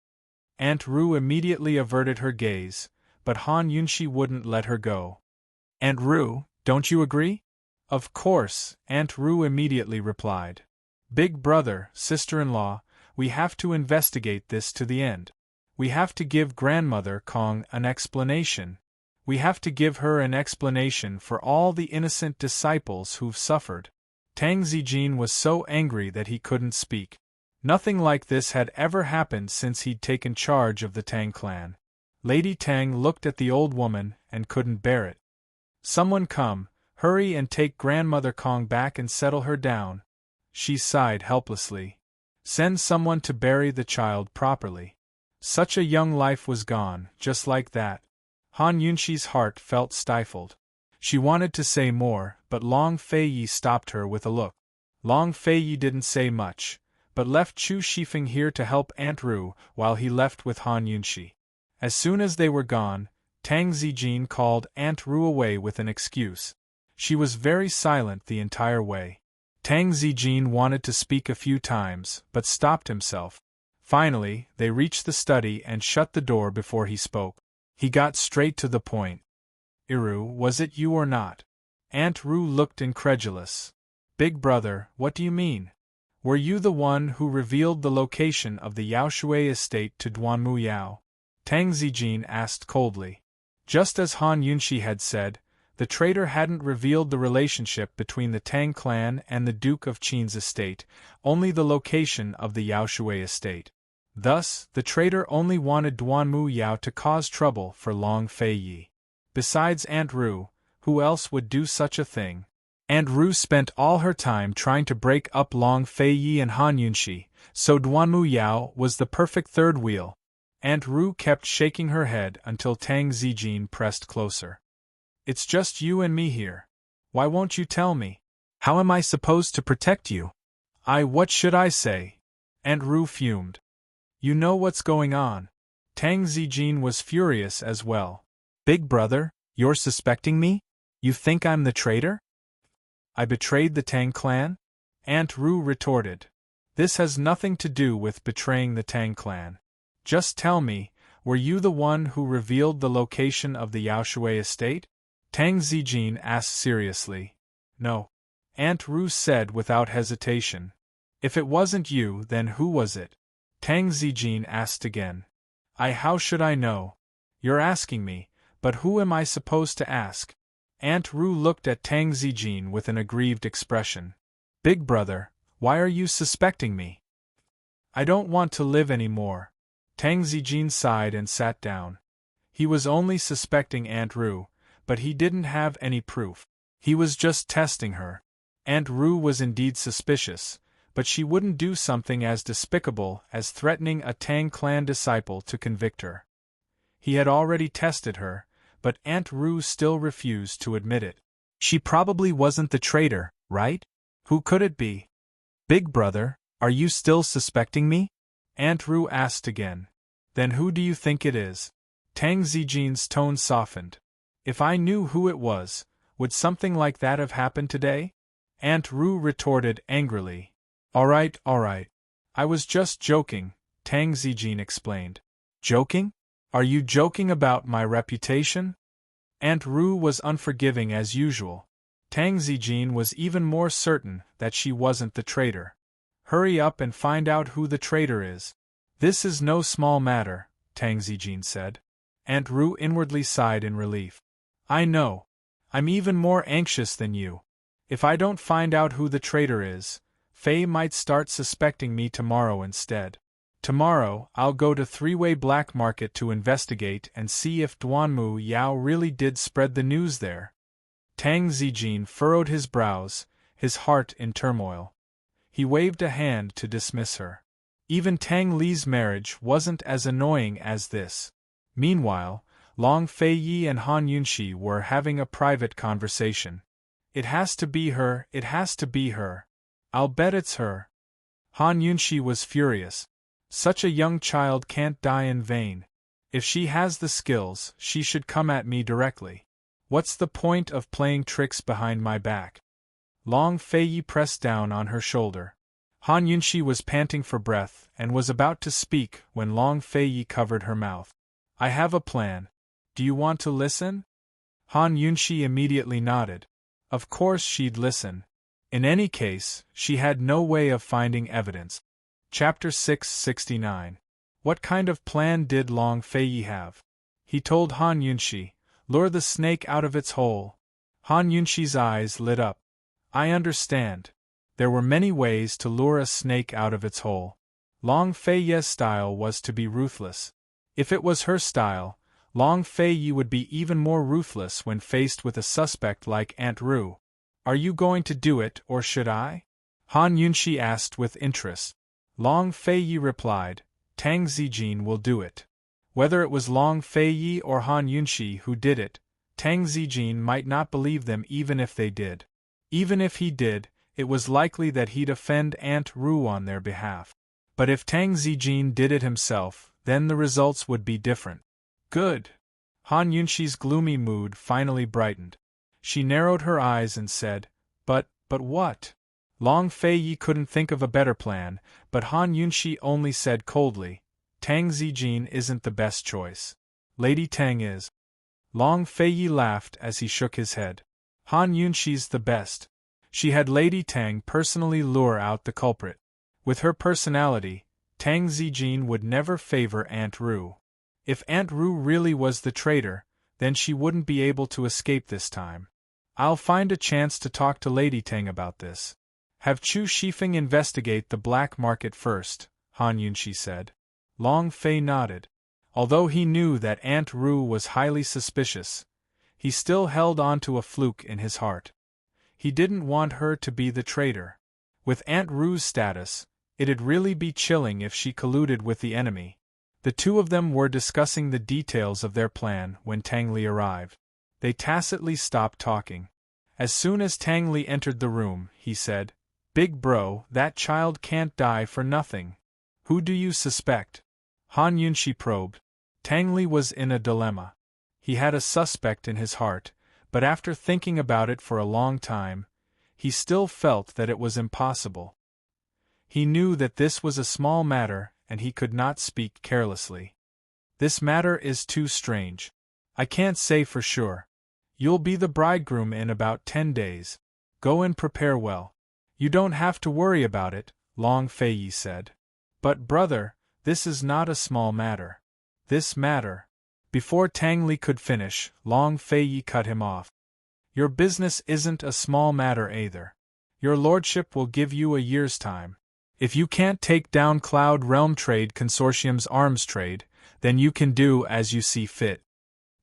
Aunt Ru immediately averted her gaze, but Han Yunxi wouldn't let her go. "Aunt Ru, don't you agree?" "Of course," Aunt Ru immediately replied. "Big brother, sister-in-law, we have to investigate this to the end. We have to give Grandmother Kong an explanation. We have to give her an explanation for all the innocent disciples who've suffered." Tang Zijin was so angry that he couldn't speak. Nothing like this had ever happened since he'd taken charge of the Tang clan. Lady Tang looked at the old woman and couldn't bear it. Someone come, hurry and take Grandmother Kong back and settle her down. She sighed helplessly. Send someone to bury the child properly. Such a young life was gone, just like that. Han Yunxi's heart felt stifled. She wanted to say more, but Long Feiyi stopped her with a look. Long Feiyi didn't say much, but left Chu Shifeng here to help Aunt Ru while he left with Han Yunxi. As soon as they were gone, Tang Zijin called Aunt Ru away with an excuse. She was very silent the entire way. Tang Zijin wanted to speak a few times, but stopped himself. Finally, they reached the study and shut the door before he spoke. He got straight to the point. Iru, was it you or not? Aunt Ru looked incredulous. Big brother, what do you mean? Were you the one who revealed the location of the Yaoshui estate to Duanmu Yao? Tang Zijin asked coldly. Just as Han Yunxi had said, the traitor hadn't revealed the relationship between the Tang clan and the Duke of Qin's estate, only the location of the Yaoshui estate. Thus, the traitor only wanted Duanmu Yao to cause trouble for Long Feiyi. Besides Aunt Ru, who else would do such a thing? Aunt Ru spent all her time trying to break up Long Feiyi and Han Yunxi, so Duanmu Yao was the perfect third wheel. Aunt Ru kept shaking her head until Tang Zijin pressed closer. It's just you and me here. Why won't you tell me? How am I supposed to protect you? What should I say? Aunt Ru fumed. You know what's going on. Tang Zijin was furious as well. Big brother, you're suspecting me? You think I'm the traitor? I betrayed the Tang clan? Aunt Ru retorted. This has nothing to do with betraying the Tang clan. Just tell me, were you the one who revealed the location of the Yaoshui estate? Tang Zijin asked seriously. No. Aunt Ru said without hesitation. If it wasn't you, then who was it? Tang Zijin asked again. How should I know? You're asking me, but who am I supposed to ask? Aunt Ru looked at Tang Zijin with an aggrieved expression. Big brother, why are you suspecting me? I don't want to live anymore. Tang Zijin sighed and sat down. He was only suspecting Aunt Ru, but he didn't have any proof. He was just testing her. Aunt Ru was indeed suspicious, but she wouldn't do something as despicable as threatening a Tang clan disciple to convict her. He had already tested her, but Aunt Ru still refused to admit it. She probably wasn't the traitor, right? Who could it be? Big brother, are you still suspecting me? Aunt Ru asked again. Then who do you think it is? Tang Zijin's tone softened. If I knew who it was, would something like that have happened today? Aunt Ru retorted angrily. All right. I was just joking, Tang Zijin explained. Joking? Are you joking about my reputation? Aunt Ru was unforgiving as usual. Tang Zijin was even more certain that she wasn't the traitor. Hurry up and find out who the traitor is. This is no small matter, Tang Zijin said. Aunt Ru inwardly sighed in relief. I know. I'm even more anxious than you. If I don't find out who the traitor is, Fei might start suspecting me tomorrow instead. Tomorrow, I'll go to Three-Way Black Market to investigate and see if Duanmu Yao really did spread the news there. Tang Zijin furrowed his brows, his heart in turmoil. He waved a hand to dismiss her. Even Tang Li's marriage wasn't as annoying as this. Meanwhile, Long Feiyi and Han Yunxi were having a private conversation. It has to be her, it has to be her. I'll bet it's her. Han Yunxi was furious. Such a young child can't die in vain. If she has the skills, she should come at me directly. What's the point of playing tricks behind my back? Long Feiyi pressed down on her shoulder. Han Yunxi was panting for breath and was about to speak when Long Feiyi covered her mouth. I have a plan. Do you want to listen? Han Yunxi immediately nodded. Of course she'd listen. In any case, she had no way of finding evidence. Chapter 669. What kind of plan did Long Feiyi have? He told Han Yunxi, lure the snake out of its hole. Han Yunxi's eyes lit up. I understand. There were many ways to lure a snake out of its hole. Long Feiyi's style was to be ruthless. If it was her style, Long Fei Yi would be even more ruthless when faced with a suspect like Aunt Ru. Are you going to do it, or should I? Han Yunxi asked with interest. Long Fei Yi replied, Tang Zijin will do it. Whether it was Long Fei Yi or Han Yunxi who did it, Tang Zijin might not believe them even if they did. Even if he did, it was likely that he'd offend Aunt Ru on their behalf. But if Tang Zijin did it himself, then the results would be different. Good. Han Yunxi's gloomy mood finally brightened. She narrowed her eyes and said, But what? Long Fei Yi couldn't think of a better plan, but Han Yunxi only said coldly, Tang Zijin isn't the best choice. Lady Tang is. Long Fei Yi laughed as he shook his head. Han Yunxi's the best. She had Lady Tang personally lure out the culprit. With her personality, Tang Zijin would never favor Aunt Ru. If Aunt Ru really was the traitor, then she wouldn't be able to escape this time. I'll find a chance to talk to Lady Tang about this. Have Chu Shifeng investigate the black market first, Han Yunxi said. Long Fei nodded. Although he knew that Aunt Ru was highly suspicious, he still held on to a fluke in his heart. He didn't want her to be the traitor. With Aunt Ru's status, it'd really be chilling if she colluded with the enemy. The two of them were discussing the details of their plan when Tang Li arrived. They tacitly stopped talking. As soon as Tang Li entered the room, he said, Big bro, that child can't die for nothing. Who do you suspect? Han Yunxi probed. Tang Li was in a dilemma. He had a suspect in his heart, but after thinking about it for a long time, he still felt that it was impossible. He knew that this was a small matter and he could not speak carelessly. This matter is too strange. I can't say for sure. You'll be the bridegroom in about 10 days. Go and prepare well. You don't have to worry about it, Long Fei Yi said. But brother, this is not a small matter. This matter. Before Tang Li could finish, Long Fei Yi cut him off. Your business isn't a small matter either. Your lordship will give you a year's time. If you can't take down Cloud Realm Trade Consortium's arms trade, then you can do as you see fit.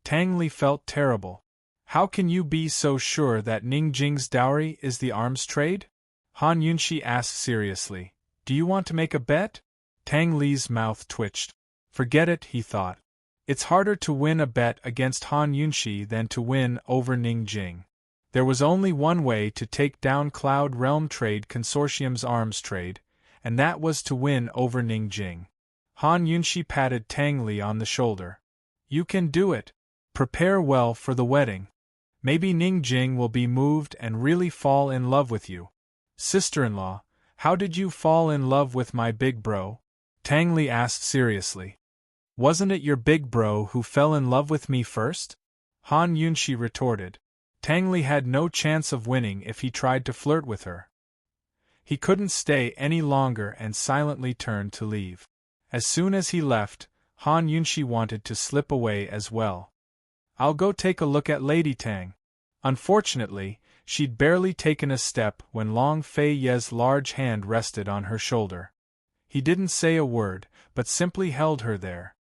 Tang Li felt terrible. How can you be so sure that Ningjing's dowry is the arms trade? Han Yunxi asked seriously. Do you want to make a bet? Tang Li's mouth twitched. Forget it, he thought. It's harder to win a bet against Han Yunxi than to win over Ningjing. There was only one way to take down Cloud Realm Trade Consortium's arms trade, and that was to win over Ningjing. Han Yunxi patted Tang Li on the shoulder. You can do it. Prepare well for the wedding. Maybe Ningjing will be moved and really fall in love with you. Sister-in-law, how did you fall in love with my big bro? Tang Li asked seriously. Wasn't it your big bro who fell in love with me first? Han Yunxi retorted. Tang Li had no chance of winning if he tried to flirt with her. He couldn't stay any longer and silently turned to leave. As soon as he left, Han Yunxi wanted to slip away as well. I'll go take a look at Lady Tang. Unfortunately, she'd barely taken a step when Long Fei Ye's large hand rested on her shoulder. He didn't say a word, but simply held her there.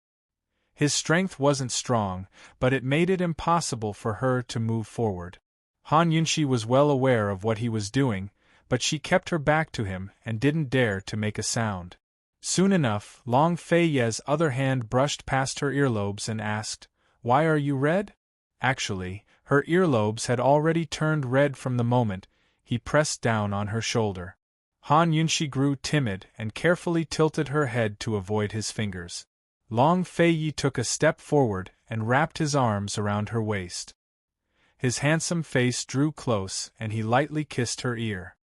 His strength wasn't strong, but it made it impossible for her to move forward. Han Yunxi was well aware of what he was doing, but she kept her back to him and didn't dare to make a sound. Soon enough, Long Fei Ye's other hand brushed past her earlobes and asked, Why are you red? Actually, her earlobes had already turned red from the moment he pressed down on her shoulder. Han Yunxi grew timid and carefully tilted her head to avoid his fingers. Long Fei Yi took a step forward and wrapped his arms around her waist. His handsome face drew close and he lightly kissed her ear.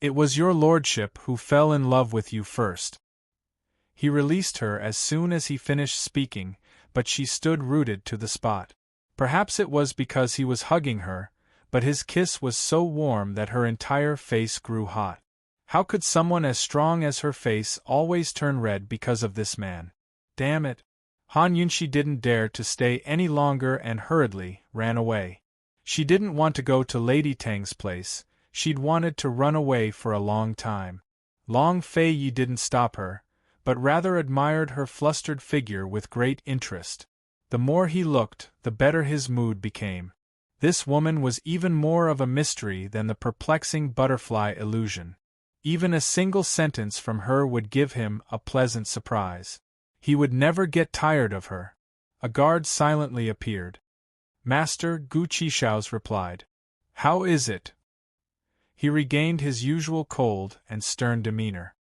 It was your lordship who fell in love with you first. He released her as soon as he finished speaking, but she stood rooted to the spot. Perhaps it was because he was hugging her, but his kiss was so warm that her entire face grew hot. How could someone as strong as her face always turn red because of this man? Damn it! Han Yunxi didn't dare to stay any longer and hurriedly ran away. She didn't want to go to Lady Tang's place. She'd wanted to run away for a long time. Long Fei Yi didn't stop her, but rather admired her flustered figure with great interest. The more he looked, the better his mood became. This woman was even more of a mystery than the perplexing butterfly illusion. Even a single sentence from her would give him a pleasant surprise. He would never get tired of her. A guard silently appeared. "Master," Gu Chishao's replied. "How is it?" He regained his usual cold and stern demeanor.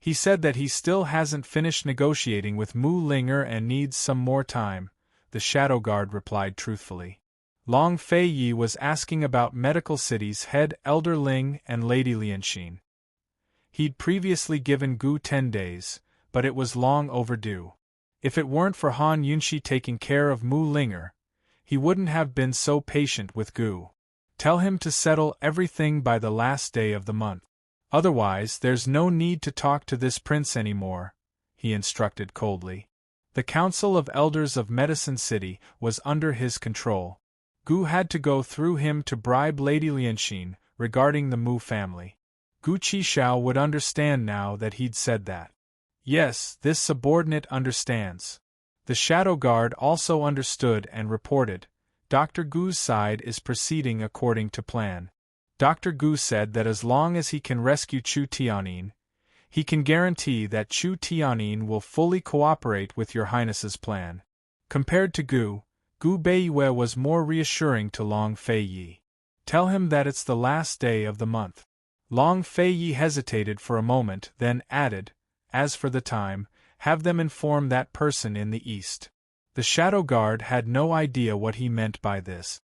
"He said that he still hasn't finished negotiating with Mu Linger and needs some more time," the shadow guard replied truthfully. Long Fei Yi was asking about Medical City's head Elder Ling and Lady Lianxin. He'd previously given Gu 10 days, but it was long overdue. If it weren't for Han Yunxi taking care of Mu Linger, he wouldn't have been so patient with Gu. "Tell him to settle everything by the last day of the month. Otherwise, there's no need to talk to this prince anymore," he instructed coldly. The Council of Elders of Medicine City was under his control. Gu had to go through him to bribe Lady Lianxin regarding the Mu family. Gu Qishao would understand now that he'd said that. Yes, this subordinate understands. The Shadow Guard also understood and reported. Dr. Gu's side is proceeding according to plan. Dr. Gu said that as long as he can rescue Chu Tianyin, he can guarantee that Chu Tianyin will fully cooperate with Your Highness's plan. Compared to Gu Beiyue was more reassuring to Long Fei Yi. "Tell him that it's the last day of the month." Long Fei Yi hesitated for a moment, then added, "As for the time, have them inform that person in the east." The Shadow Guard had no idea what he meant by this.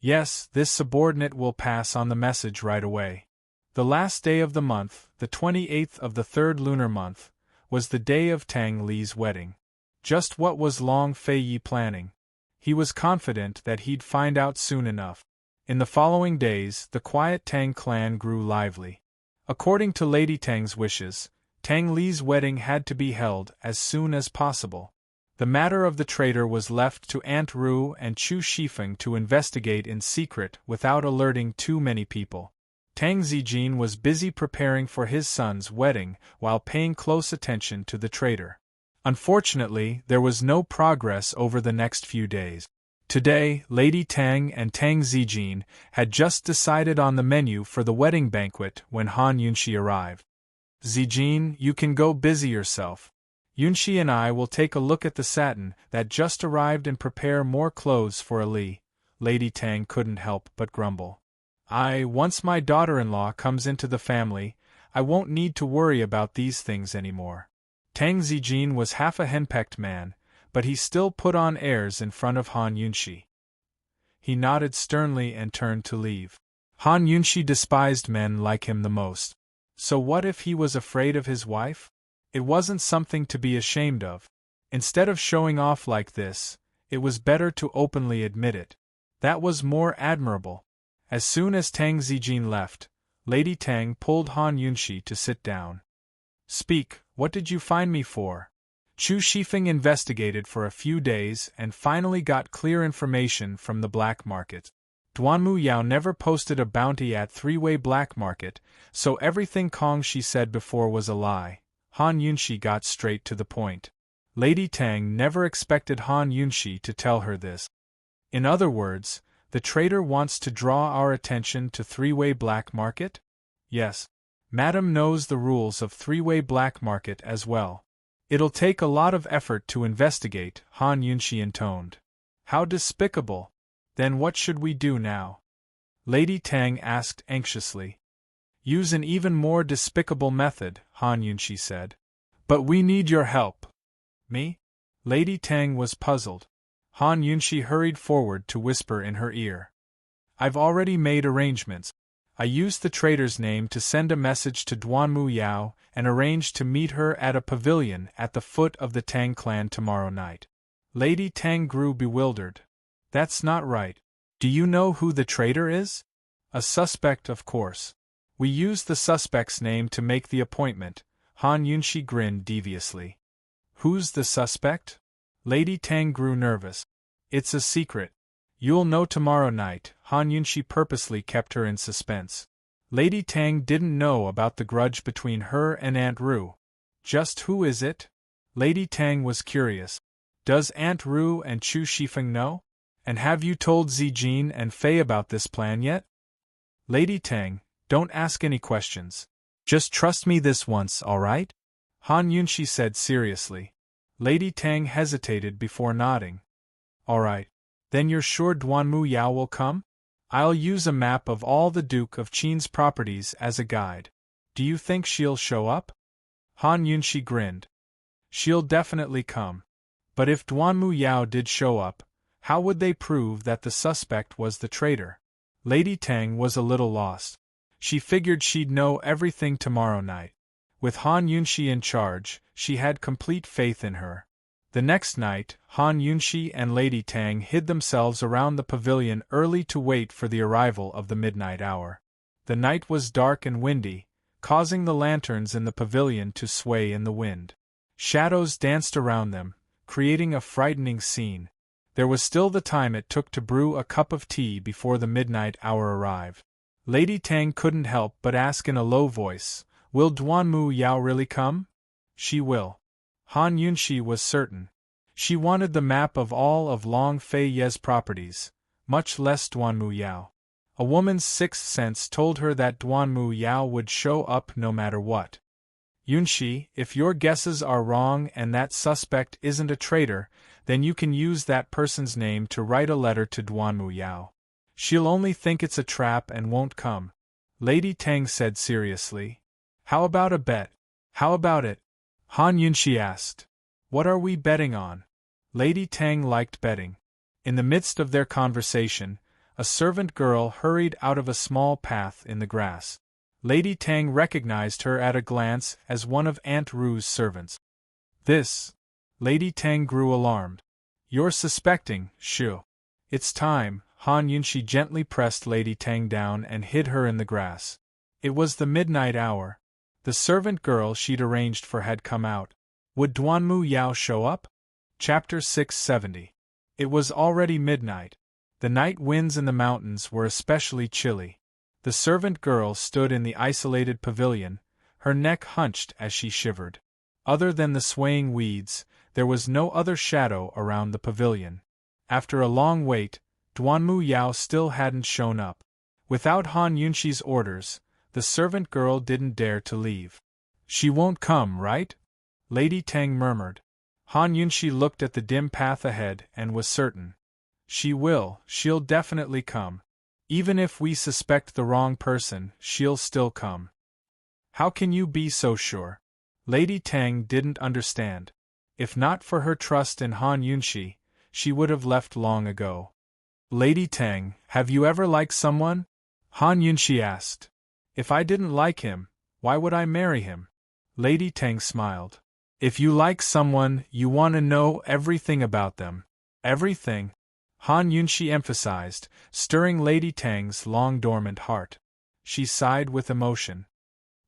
Yes, this subordinate will pass on the message right away. The last day of the month, the 28th of the 3rd lunar month, was the day of Tang Li's wedding. Just what was Long Fei Yi planning? He was confident that he'd find out soon enough. In the following days, the quiet Tang clan grew lively. According to Lady Tang's wishes, Tang Li's wedding had to be held as soon as possible. The matter of the traitor was left to Aunt Ru and Chu Shifeng to investigate in secret without alerting too many people. Tang Zijin was busy preparing for his son's wedding while paying close attention to the traitor. Unfortunately, there was no progress over the next few days. Today, Lady Tang and Tang Zijin had just decided on the menu for the wedding banquet when Han Yunxi arrived. "Zijin, you can go busy yourself. Yunxi and I will take a look at the satin that just arrived and prepare more clothes for Ali," Lady Tang couldn't help but grumble. Once my daughter-in-law comes into the family, I won't need to worry about these things anymore." Tang Zijin was half a henpecked man, but he still put on airs in front of Han Yunxi. He nodded sternly and turned to leave. Han Yunxi despised men like him the most. So what if he was afraid of his wife? It wasn't something to be ashamed of. Instead of showing off like this, it was better to openly admit it. That was more admirable. As soon as Tang Zijin left, Lady Tang pulled Han Yunxi to sit down. "Speak, what did you find me for?" Chu Shifeng investigated for a few days and finally got clear information from the black market. Duanmu Yao never posted a bounty at three-way black market, so everything Kong Shi said before was a lie. Han Yunxi got straight to the point. Lady Tang never expected Han Yunxi to tell her this. "In other words, the traitor wants to draw our attention to three-way black market?" "Yes. Madam knows the rules of three-way black market as well. It'll take a lot of effort to investigate," Han Yunxi intoned. "How despicable! Then what should we do now?" Lady Tang asked anxiously. "Use an even more despicable method," Han Yunxi said. "But we need your help." "Me?" Lady Tang was puzzled. Han Yunxi hurried forward to whisper in her ear. "I've already made arrangements. I used the traitor's name to send a message to Duanmu Yao and arranged to meet her at a pavilion at the foot of the Tang clan tomorrow night." Lady Tang grew bewildered. "That's not right. Do you know who the traitor is?" "A suspect, of course. We used the suspect's name to make the appointment." Han Yunxi grinned deviously. "Who's the suspect?" Lady Tang grew nervous. "It's a secret. You'll know tomorrow night." Han Yunxi purposely kept her in suspense. Lady Tang didn't know about the grudge between her and Aunt Ru. "Just who is it?" Lady Tang was curious. Does Aunt Ru and Chu Shifeng know? And have you told Zijin and Fei about this plan yet? Lady Tang, don't ask any questions. Just trust me this once, alright? Han Yunshi said seriously. Lady Tang hesitated before nodding. Alright. Then you're sure Duanmu Yao will come? I'll use a map of all the Duke of Qin's properties as a guide. Do you think she'll show up? Han Yunshi grinned. She'll definitely come. But if Duanmu Yao did show up, how would they prove that the suspect was the traitor? Lady Tang was a little lost. She figured she'd know everything tomorrow night. With Han Yunshi in charge, she had complete faith in her. The next night, Han Yunshi and Lady Tang hid themselves around the pavilion early to wait for the arrival of the midnight hour. The night was dark and windy, causing the lanterns in the pavilion to sway in the wind. Shadows danced around them, creating a frightening scene. There was still the time it took to brew a cup of tea before the midnight hour arrived. Lady Tang couldn't help but ask in a low voice, "Will Duanmu Yao really come?" "She will." Han Yunshi was certain. She wanted the map of all of Long Fei Ye's properties, much less Duanmu Yao. A woman's sixth sense told her that Duanmu Yao would show up no matter what. "Yunshi, if your guesses are wrong and that suspect isn't a traitor, then you can use that person's name to write a letter to Duanmu Yao. She'll only think it's a trap and won't come," Lady Tang said seriously. "How about a bet?" "How about it?" Han Yunshi asked. "What are we betting on?" Lady Tang liked betting. In the midst of their conversation, a servant girl hurried out of a small path in the grass. Lady Tang recognized her at a glance as one of Aunt Ru's servants. "This..." Lady Tang grew alarmed. "You're suspecting, Shu." "It's time." Han Yunshi gently pressed Lady Tang down and hid her in the grass. It was the midnight hour. The servant girl she'd arranged for had come out. Would Duanmu Yao show up? Chapter 670. It was already midnight. The night winds in the mountains were especially chilly. The servant girl stood in the isolated pavilion, her neck hunched as she shivered. Other than the swaying weeds, there was no other shadow around the pavilion. After a long wait, Duanmu Yao still hadn't shown up. Without Han Yunshi's orders, the servant girl didn't dare to leave. "She won't come, right?" Lady Tang murmured. Han Yunshi looked at the dim path ahead and was certain. "She will, she'll definitely come. Even if we suspect the wrong person, she'll still come." "How can you be so sure?" Lady Tang didn't understand. If not for her trust in Han Yunshi, she would have left long ago. "Lady Tang, have you ever liked someone?" Han Yunshi asked. "If I didn't like him, why would I marry him?" Lady Tang smiled. "If you like someone, you want to know everything about them." "Everything?" Han Yunshi emphasized, stirring Lady Tang's long-dormant heart. She sighed with emotion.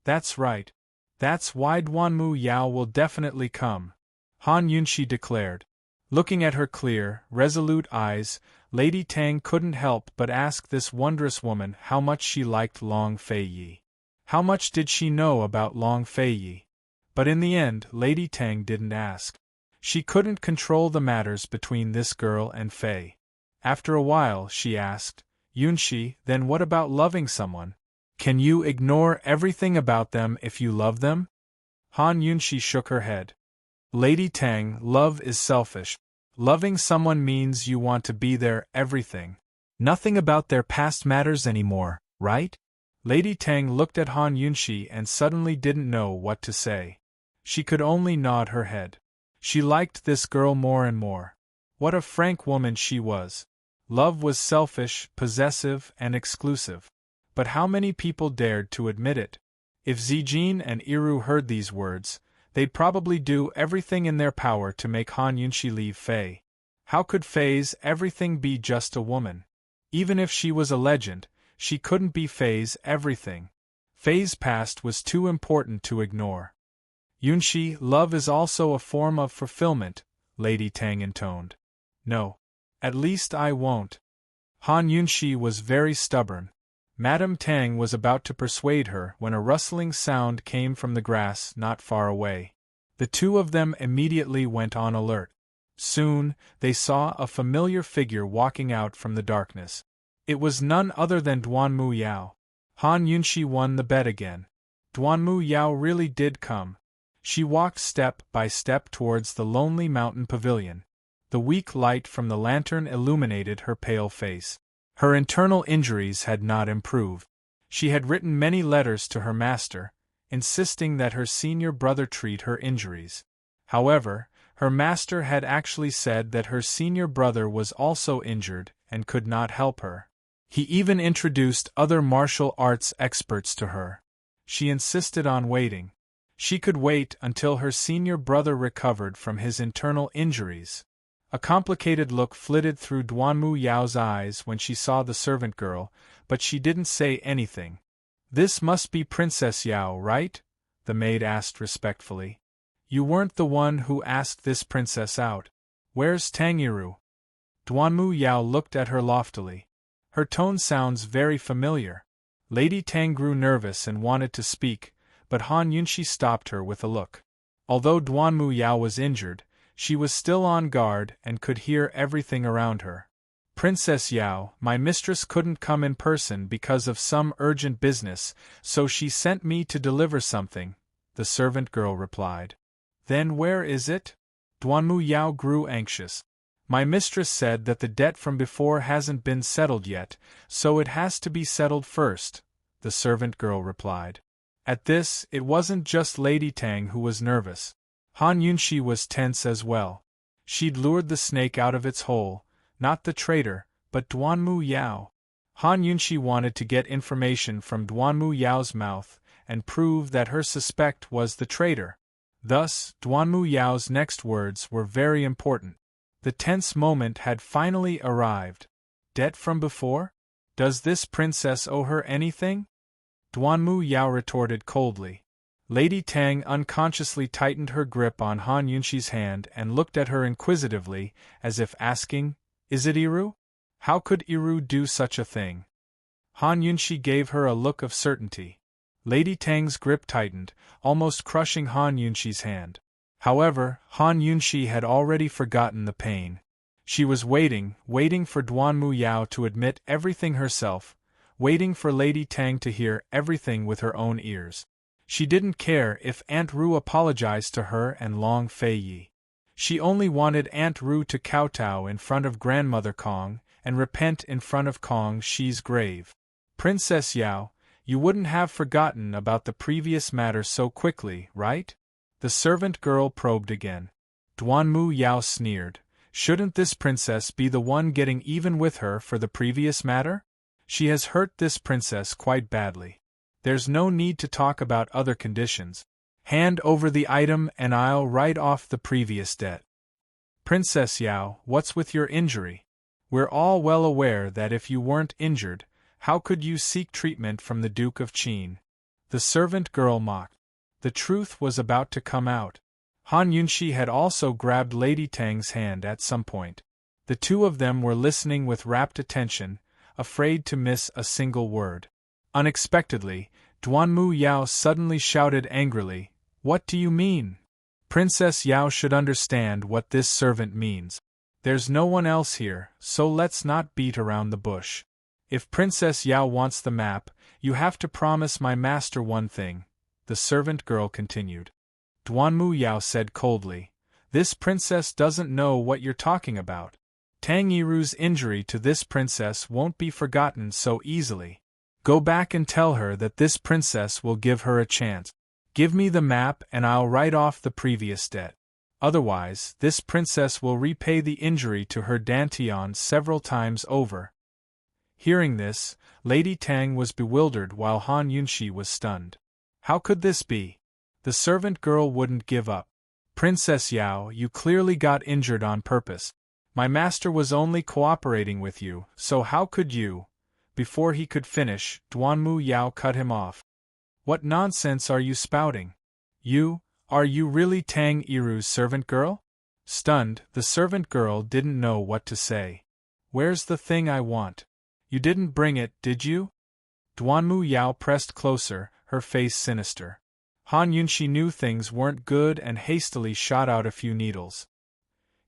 "That's right. That's why Duanmu Yao will definitely come," Han Yunshi declared. Looking at her clear, resolute eyes, Lady Tang couldn't help but ask this wondrous woman how much she liked Long Fei Yi. How much did she know about Long Fei Yi? But in the end, Lady Tang didn't ask. She couldn't control the matters between this girl and Fei. After a while, she asked, "Yunshi, then what about loving someone? Can you ignore everything about them if you love them?" Han Yunshi shook her head. "Lady Tang, love is selfish. Loving someone means you want to be their everything. Nothing about their past matters anymore, right?" Lady Tang looked at Han Yunshi and suddenly didn't know what to say. She could only nod her head. She liked this girl more and more. What a frank woman she was. Love was selfish, possessive, and exclusive. But how many people dared to admit it? If Zijin and Iru heard these words, they'd probably do everything in their power to make Han Yunshi leave Fei. How could Fei's everything be just a woman? Even if she was a legend, she couldn't be Fei's everything. Fei's past was too important to ignore. "Yunshi, love is also a form of fulfillment," Lady Tang intoned. "No. At least I won't." Han Yunshi was very stubborn. Madame Tang was about to persuade her when a rustling sound came from the grass not far away. The two of them immediately went on alert. Soon, they saw a familiar figure walking out from the darkness. It was none other than Duanmu Yao. Han Yunshi won the bet again. Duanmu Yao really did come. She walked step by step towards the lonely mountain pavilion. The weak light from the lantern illuminated her pale face. Her internal injuries had not improved. She had written many letters to her master, insisting that her senior brother treat her injuries. However, her master had actually said that her senior brother was also injured and could not help her. He even introduced other martial arts experts to her. She insisted on waiting. She could wait until her senior brother recovered from his internal injuries. A complicated look flitted through Duanmu Yao's eyes when she saw the servant girl, but she didn't say anything. "This must be Princess Yao, right?" the maid asked respectfully. "You weren't the one who asked this princess out. Where's Tang Yiru?" Duanmu Yao looked at her loftily. "Her tone sounds very familiar." Lady Tang grew nervous and wanted to speak, but Han Yunshi stopped her with a look. Although Duanmu Yao was injured, she was still on guard and could hear everything around her. "Princess Yao, my mistress couldn't come in person because of some urgent business, so she sent me to deliver something," the servant girl replied. "Then where is it?" Duanmu Yao grew anxious. "My mistress said that the debt from before hasn't been settled yet, so it has to be settled first," the servant girl replied. At this, it wasn't just Lady Tang who was nervous. Han Yunshi was tense as well. She'd lured the snake out of its hole, not the traitor, but Duanmu Yao. Han Yunshi wanted to get information from Duanmu Yao's mouth and prove that her suspect was the traitor. Thus, Duanmu Yao's next words were very important. The tense moment had finally arrived. Debt from before? Does this princess owe her anything? Duanmu Yao retorted coldly. Lady Tang unconsciously tightened her grip on Han Yunshi's hand and looked at her inquisitively, as if asking, "Is it Iru? How could Iru do such a thing?" Han Yunshi gave her a look of certainty. Lady Tang's grip tightened, almost crushing Han Yunshi's hand. However, Han Yunshi had already forgotten the pain. She was waiting for Duanmu Yao to admit everything herself, waiting for Lady Tang to hear everything with her own ears. She didn't care if Aunt Ru apologized to her and Long Fei Yi. She only wanted Aunt Ru to kowtow in front of Grandmother Kong and repent in front of Kong Shi's grave. "Princess Yao, you wouldn't have forgotten about the previous matter so quickly, right?" The servant girl probed again. Duanmu Yao sneered. "Shouldn't this princess be the one getting even with her for the previous matter? She has hurt this princess quite badly. There's no need to talk about other conditions. Hand over the item and I'll write off the previous debt." "Princess Yao, what's with your injury? We're all well aware that if you weren't injured, how could you seek treatment from the Duke of Qin?" the servant girl mocked. The truth was about to come out. Han Yunshi had also grabbed Lady Tang's hand at some point. The two of them were listening with rapt attention, afraid to miss a single word. Unexpectedly, Duanmu Yao suddenly shouted angrily, "What do you mean? Princess Yao should understand what this servant means. There's no one else here, so let's not beat around the bush. If Princess Yao wants the map, you have to promise my master one thing," the servant girl continued. Duanmu Yao said coldly, "This princess doesn't know what you're talking about. Tang Yiru's injury to this princess won't be forgotten so easily. Go back and tell her that this princess will give her a chance. Give me the map and I'll write off the previous debt. Otherwise, this princess will repay the injury to her Dantian several times over." Hearing this, Lady Tang was bewildered while Han Yunshi was stunned. How could this be? The servant girl wouldn't give up. "Princess Yao, you clearly got injured on purpose. My master was only cooperating with you, so how could you?" Before he could finish, Duanmu Yao cut him off. "What nonsense are you spouting? Are you really Tang Yiru's servant girl?" Stunned, the servant girl didn't know what to say. "Where's the thing I want? You didn't bring it, did you?" Duanmu Yao pressed closer, her face sinister. Han Yunshi knew things weren't good and hastily shot out a few needles.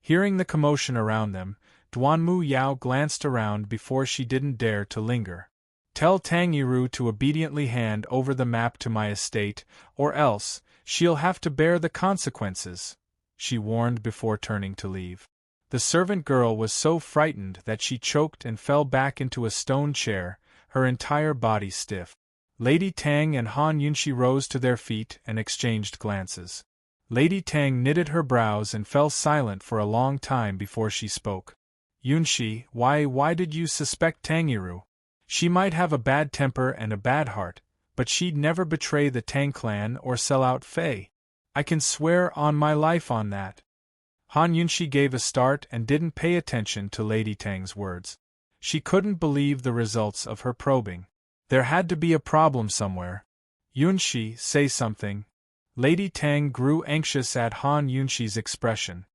Hearing the commotion around them, Duanmu Yao glanced around before she didn't dare to linger. Tell Tang Yiru to obediently hand over the map to my estate, or else, she'll have to bear the consequences, she warned before turning to leave. The servant girl was so frightened that she choked and fell back into a stone chair, her entire body stiff. Lady Tang and Han Yunshi rose to their feet and exchanged glances. Lady Tang knitted her brows and fell silent for a long time before she spoke. Yunshi, why did you suspect Tang Yiru? She might have a bad temper and a bad heart, but she'd never betray the Tang clan or sell out Fei. I can swear on my life on that. Han Yunshi gave a start and didn't pay attention to Lady Tang's words. She couldn't believe the results of her probing. There had to be a problem somewhere. Yunshi, say something. Lady Tang grew anxious at Han Yunshi's expression.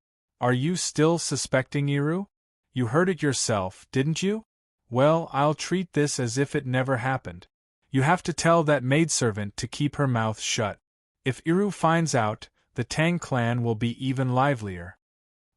Are you still suspecting Yiru? You heard it yourself, didn't you? Well, I'll treat this as if it never happened. You have to tell that maidservant to keep her mouth shut. If Yiru finds out, the Tang clan will be even livelier.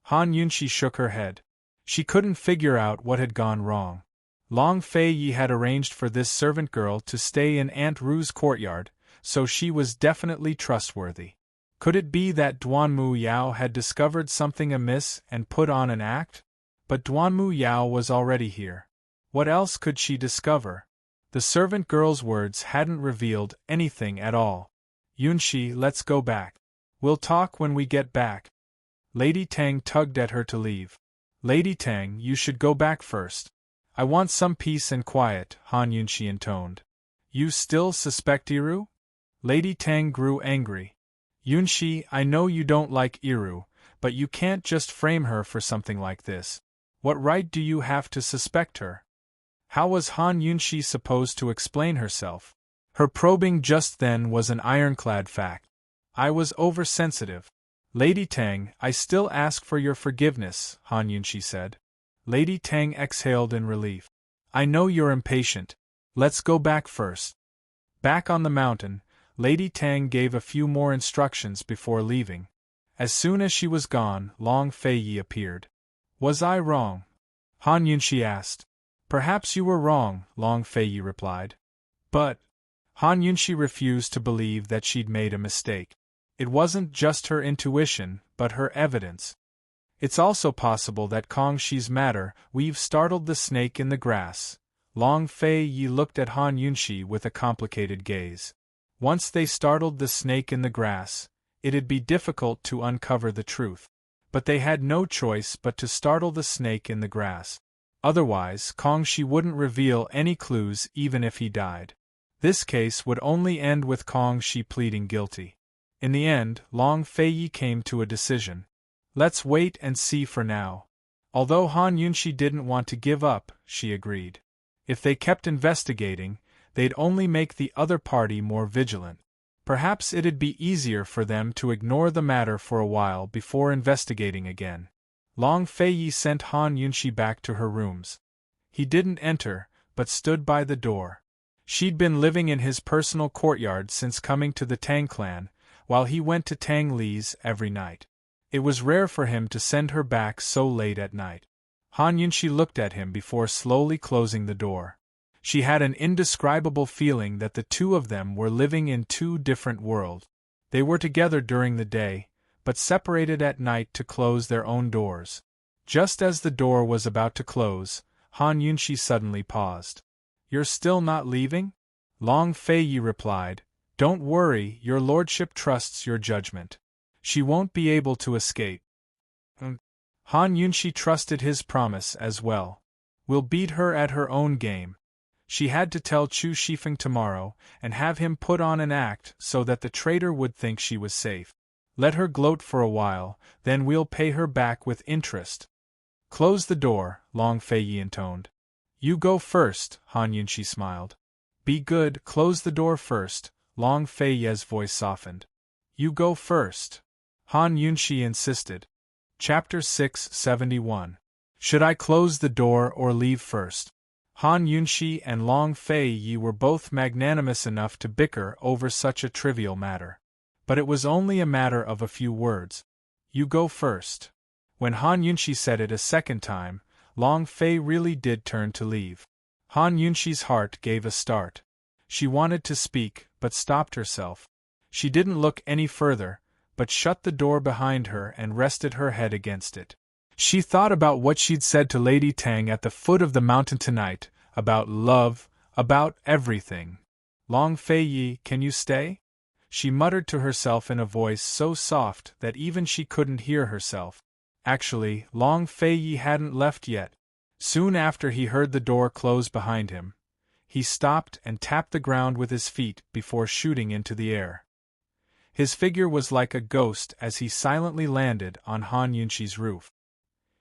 Han Yunshi shook her head. She couldn't figure out what had gone wrong. Long Fei Yi had arranged for this servant girl to stay in Aunt Ru's courtyard, so she was definitely trustworthy. Could it be that Duanmu Yao had discovered something amiss and put on an act? But Duanmu Yao was already here. What else could she discover? The servant girl's words hadn't revealed anything at all. Yunshi, let's go back. We'll talk when we get back. Lady Tang tugged at her to leave. Lady Tang, you should go back first. I want some peace and quiet, Han Yunshi intoned. You still suspect Yiru? Lady Tang grew angry. Yunshi, I know you don't like Yiru, but you can't just frame her for something like this. What right do you have to suspect her? How was Han Yunshi supposed to explain herself? Her probing just then was an ironclad fact. I was oversensitive. Lady Tang, I still ask for your forgiveness, Han Yunshi said. Lady Tang exhaled in relief. I know you're impatient. Let's go back first. Back on the mountain, Lady Tang gave a few more instructions before leaving. As soon as she was gone, Long Fei Yi appeared. Was I wrong? Han Yunshi asked. Perhaps you were wrong, Long Fei Yi replied. But Han Yunshi refused to believe that she'd made a mistake. It wasn't just her intuition, but her evidence. It's also possible that Kong Shi's matter we've startled the snake in the grass. Long Fei Yi looked at Han Yunshi with a complicated gaze. Once they startled the snake in the grass, it'd be difficult to uncover the truth. But they had no choice but to startle the snake in the grass. Otherwise, Kong Shi wouldn't reveal any clues even if he died. This case would only end with Kong Shi pleading guilty. In the end, Long Fei Yi came to a decision. Let's wait and see for now. Although Han Yunshi didn't want to give up, she agreed. If they kept investigating, they'd only make the other party more vigilant. Perhaps it'd be easier for them to ignore the matter for a while before investigating again. Long Fei Yi sent Han Yunshi back to her rooms. He didn't enter, but stood by the door. She'd been living in his personal courtyard since coming to the Tang clan, while he went to Tang Li's every night. It was rare for him to send her back so late at night. Han Yunshi looked at him before slowly closing the door. She had an indescribable feeling that the two of them were living in two different worlds. They were together during the day, but separated at night to close their own doors. Just as the door was about to close, Han Yunshi suddenly paused. You're still not leaving? Long Fei Yi replied, Don't worry, your lordship trusts your judgment. She won't be able to escape. Han Yunshi trusted his promise as well. We'll beat her at her own game. She had to tell Chu Shifeng tomorrow, and have him put on an act so that the traitor would think she was safe. Let her gloat for a while, then we'll pay her back with interest. Close the door, Long Fei Yi intoned. You go first, Han Yunshi smiled. Be good, close the door first, Long Fei Yi's voice softened. You go first. Han Yunshi insisted. Chapter 671. Should I close the door or leave first? Han Yunshi and Long Fei Yi were both magnanimous enough to bicker over such a trivial matter. But it was only a matter of a few words. You go first. When Han Yunxi said it a second time, Long Fei really did turn to leave. Han Yunxi's heart gave a start. She wanted to speak, but stopped herself. She didn't look any further, but shut the door behind her and rested her head against it. She thought about what she'd said to Lady Tang at the foot of the mountain tonight, about love, about everything. Long Fei Yi, can you stay? She muttered to herself in a voice so soft that even she couldn't hear herself. Actually, Long Fei Yi hadn't left yet. Soon after he heard the door close behind him, he stopped and tapped the ground with his feet before shooting into the air. His figure was like a ghost as he silently landed on Han Yunxi's roof.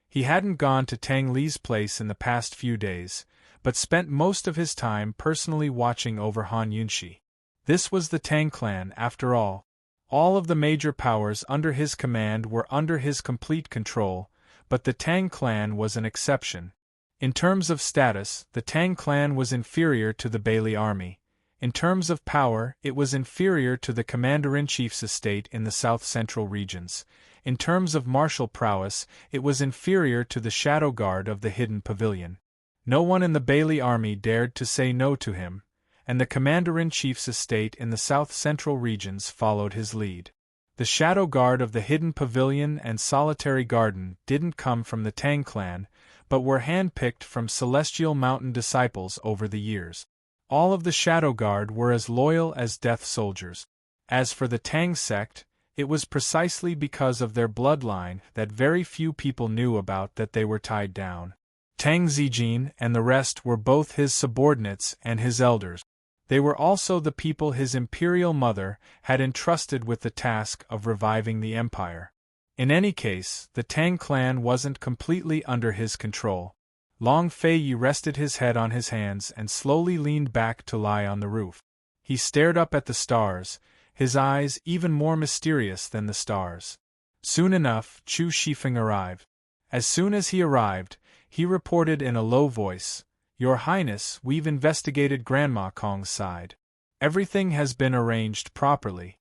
He hadn't gone to Tang Li's place in the past few days, but spent most of his time personally watching over Han Yunxi. This was the Tang clan, after all. All of the major powers under his command were under his complete control, but the Tang clan was an exception. In terms of status, the Tang clan was inferior to the Bailey army. In terms of power, it was inferior to the commander-in-chief's estate in the south-central regions. In terms of martial prowess, it was inferior to the shadow guard of the hidden pavilion. No one in the Bailey army dared to say no to him, and the commander-in-chief's estate in the south-central regions followed his lead. The shadow guard of the hidden pavilion and solitary garden didn't come from the Tang clan, but were handpicked from Celestial Mountain disciples over the years. All of the shadow guard were as loyal as death soldiers. As for the Tang sect, it was precisely because of their bloodline that very few people knew about that they were tied down. Tang Zijin and the rest were both his subordinates and his elders. They were also the people his imperial mother had entrusted with the task of reviving the empire. In any case, the Tang clan wasn't completely under his control. Long Fei Yi rested his head on his hands and slowly leaned back to lie on the roof. He stared up at the stars, his eyes even more mysterious than the stars. Soon enough, Chu Shifeng arrived. As soon as he arrived, he reported in a low voice, "Your Highness, we've investigated Grandma Kong's side. Everything has been arranged properly.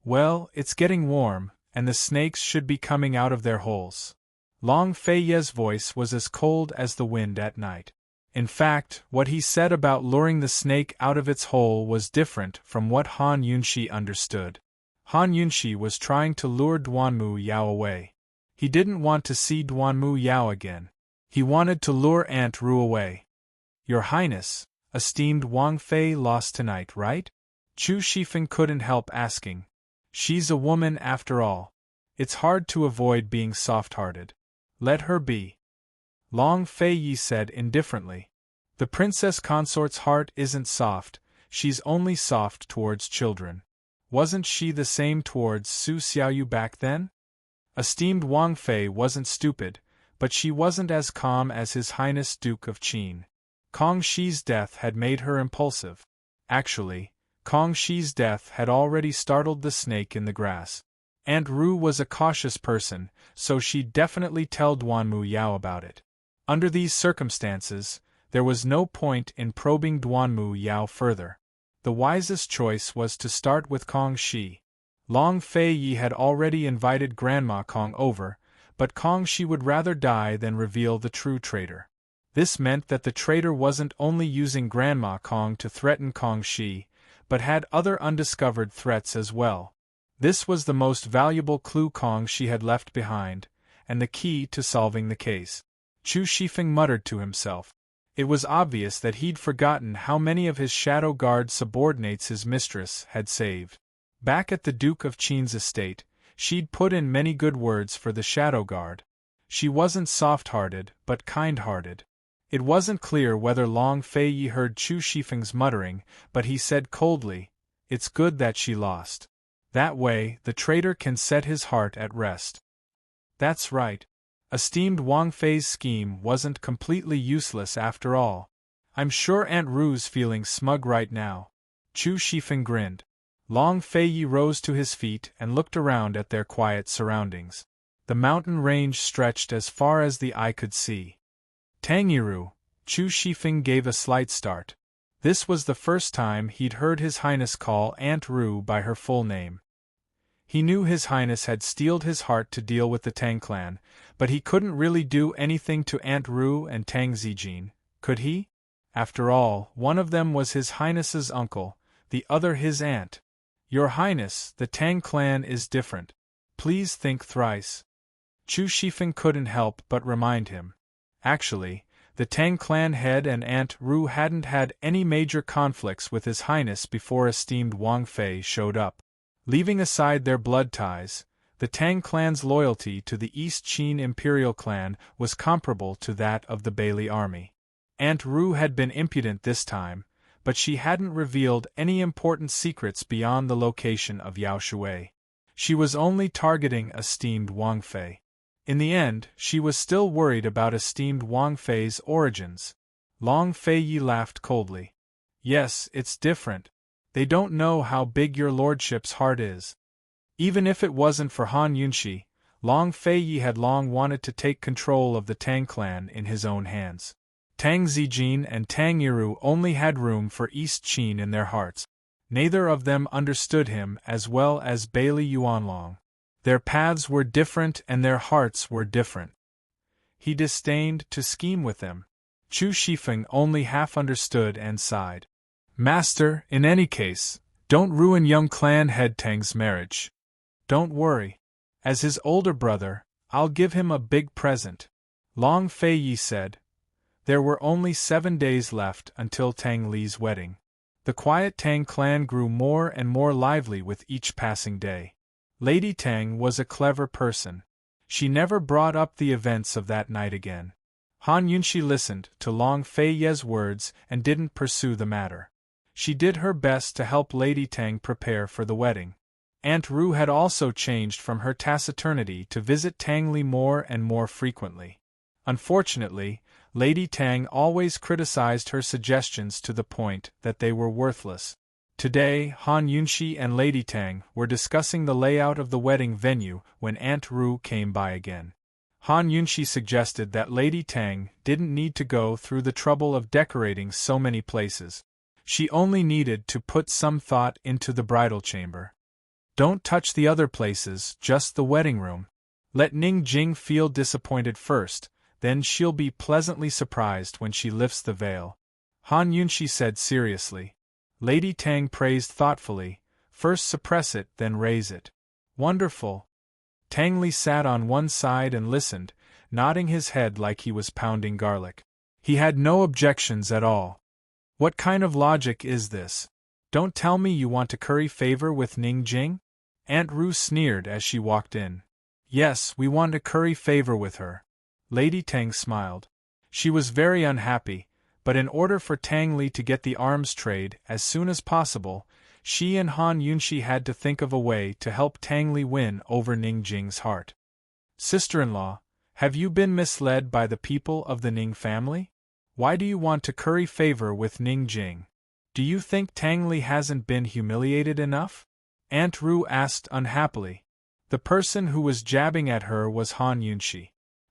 Well, it's getting warm, and the snakes should be coming out of their holes." Long Fei Ye's voice was as cold as the wind at night. In fact, what he said about luring the snake out of its hole was different from what Han Yunxi understood. Han Yunxi was trying to lure Duanmu Yao away. He didn't want to see Duanmu Yao again. He wanted to lure Aunt Ru away. "Your Highness, esteemed Wang Fei lost tonight, right?" Chu Shifeng couldn't help asking. She's a woman after all. It's hard to avoid being soft-hearted. Let her be. Long Fei Yi said indifferently. The Princess Consort's heart isn't soft, she's only soft towards children. Wasn't she the same towards Su Xiaoyu back then? Esteemed Wang Fei wasn't stupid, but she wasn't as calm as His Highness Duke of Qin. Kong Shi's death had made her impulsive. Actually, Kong Shi's death had already startled the snake in the grass. Aunt Ru was a cautious person, so she'd definitely tell Duanmu Yao about it. Under these circumstances, there was no point in probing Duanmu Yao further. The wisest choice was to start with Kong Shi. Long Fei Yi had already invited Grandma Kong over, but Kong Shi would rather die than reveal the true traitor. This meant that the traitor wasn't only using Grandma Kong to threaten Kong Shi, but had other undiscovered threats as well. This was the most valuable clue Kong Shi had left behind, and the key to solving the case. Chu Shifeng muttered to himself. It was obvious that he'd forgotten how many of his shadow guard subordinates his mistress had saved. Back at the Duke of Qin's estate, she'd put in many good words for the shadow guard. She wasn't soft-hearted, but kind-hearted. It wasn't clear whether Long Fei Yi heard Chu Shifeng's muttering, but he said coldly, "It's good that she lost. That way, the traitor can set his heart at rest." That's right. Esteemed Wang Fei's scheme wasn't completely useless after all. I'm sure Aunt Ru's feeling smug right now. Chu Shifeng grinned. Long Fei Yi rose to his feet and looked around at their quiet surroundings. The mountain range stretched as far as the eye could see. Tangyiru, Chu Shifeng gave a slight start. This was the first time he'd heard His Highness call Aunt Ru by her full name. He knew His Highness had steeled his heart to deal with the Tang clan, but he couldn't really do anything to Aunt Ru and Tang Zijin, could he? After all, one of them was His Highness's uncle, the other his aunt. Your Highness, the Tang clan is different. Please think thrice. Chu Shifeng couldn't help but remind him. Actually, the Tang clan head and Aunt Ru hadn't had any major conflicts with His Highness before esteemed Wang Fei showed up. Leaving aside their blood ties, the Tang clan's loyalty to the East Qin imperial clan was comparable to that of the Bailey army. Aunt Ru had been impudent this time, but she hadn't revealed any important secrets beyond the location of Yao Shui. She was only targeting esteemed Wang Fei. In the end, she was still worried about esteemed Wang Fei's origins. Long Fei Yi laughed coldly. Yes, it's different. They don't know how big your lordship's heart is. Even if it wasn't for Han Yunxi, Long Fei Yi had long wanted to take control of the Tang clan in his own hands. Tang Zijin and Tang Yiru only had room for East Qin in their hearts. Neither of them understood him as well as Bailey Yuanlong. Their paths were different and their hearts were different. He disdained to scheme with them. Chu Shifeng only half understood and sighed. Master, in any case, don't ruin young clan head Tang's marriage. Don't worry. As his older brother, I'll give him a big present. Long Fei Yi said. There were only 7 days left until Tang Li's wedding. The quiet Tang clan grew more and more lively with each passing day. Lady Tang was a clever person. She never brought up the events of that night again. Han Yunxi listened to Long Fei Ye's words and didn't pursue the matter. She did her best to help Lady Tang prepare for the wedding. Aunt Ru had also changed from her taciturnity to visit Tang Li more and more frequently. Unfortunately, Lady Tang always criticized her suggestions to the point that they were worthless. Today, Han Yunxi and Lady Tang were discussing the layout of the wedding venue when Aunt Ru came by again. Han Yunxi suggested that Lady Tang didn't need to go through the trouble of decorating so many places. She only needed to put some thought into the bridal chamber. Don't touch the other places, just the wedding room. Let Ning Jing feel disappointed first, then she'll be pleasantly surprised when she lifts the veil. Han Yunxi said seriously. Lady Tang praised thoughtfully, first suppress it then raise it. Wonderful. Tang Li sat on one side and listened, nodding his head like he was pounding garlic. He had no objections at all. What kind of logic is this? Don't tell me you want to curry favor with Ning Jing? Aunt Ru sneered as she walked in. Yes, we want to curry favor with her. Lady Tang smiled. She was very unhappy, but in order for Tang Li to get the arms trade as soon as possible, she and Han Yunxi had to think of a way to help Tang Li win over Ning Jing's heart. Sister-in-law, have you been misled by the people of the Ning family? Why do you want to curry favor with Ning Jing? Do you think Tang Li hasn't been humiliated enough? Aunt Ru asked unhappily. The person who was jabbing at her was Han Yunxi.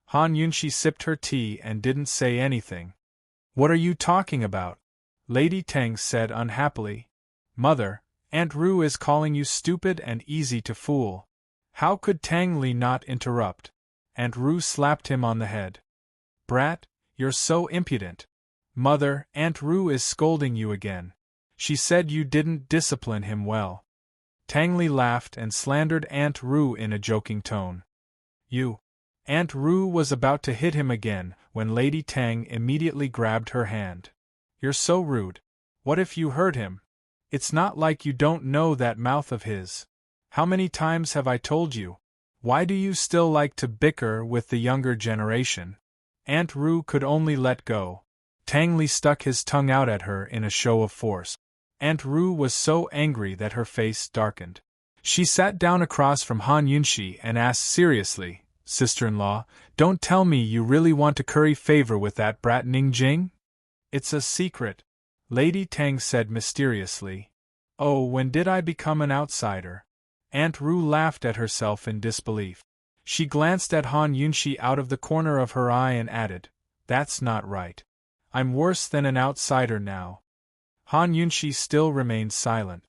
Han Yunxi sipped her tea and didn't say anything. What are you talking about? Lady Tang said unhappily. Mother, Aunt Ru is calling you stupid and easy to fool. How could Tang Li not interrupt? Aunt Ru slapped him on the head. Brat, you're so impudent. Mother, Aunt Ru is scolding you again. She said you didn't discipline him well. Tang Li laughed and slandered Aunt Ru in a joking tone. You. Aunt Ru was about to hit him again when Lady Tang immediately grabbed her hand. You're so rude. What if you hurt him? It's not like you don't know that mouth of his. How many times have I told you? Why do you still like to bicker with the younger generation? Aunt Ru could only let go. Tang Li stuck his tongue out at her in a show of force. Aunt Ru was so angry that her face darkened. She sat down across from Han Yunxi and asked seriously, Sister-in-law, don't tell me you really want to curry favor with that brat Ning Jing? It's a secret, Lady Tang said mysteriously. Oh, when did I become an outsider? Aunt Ru laughed at herself in disbelief. She glanced at Han Yunxi out of the corner of her eye and added, That's not right. I'm worse than an outsider now. Han Yunxi still remained silent.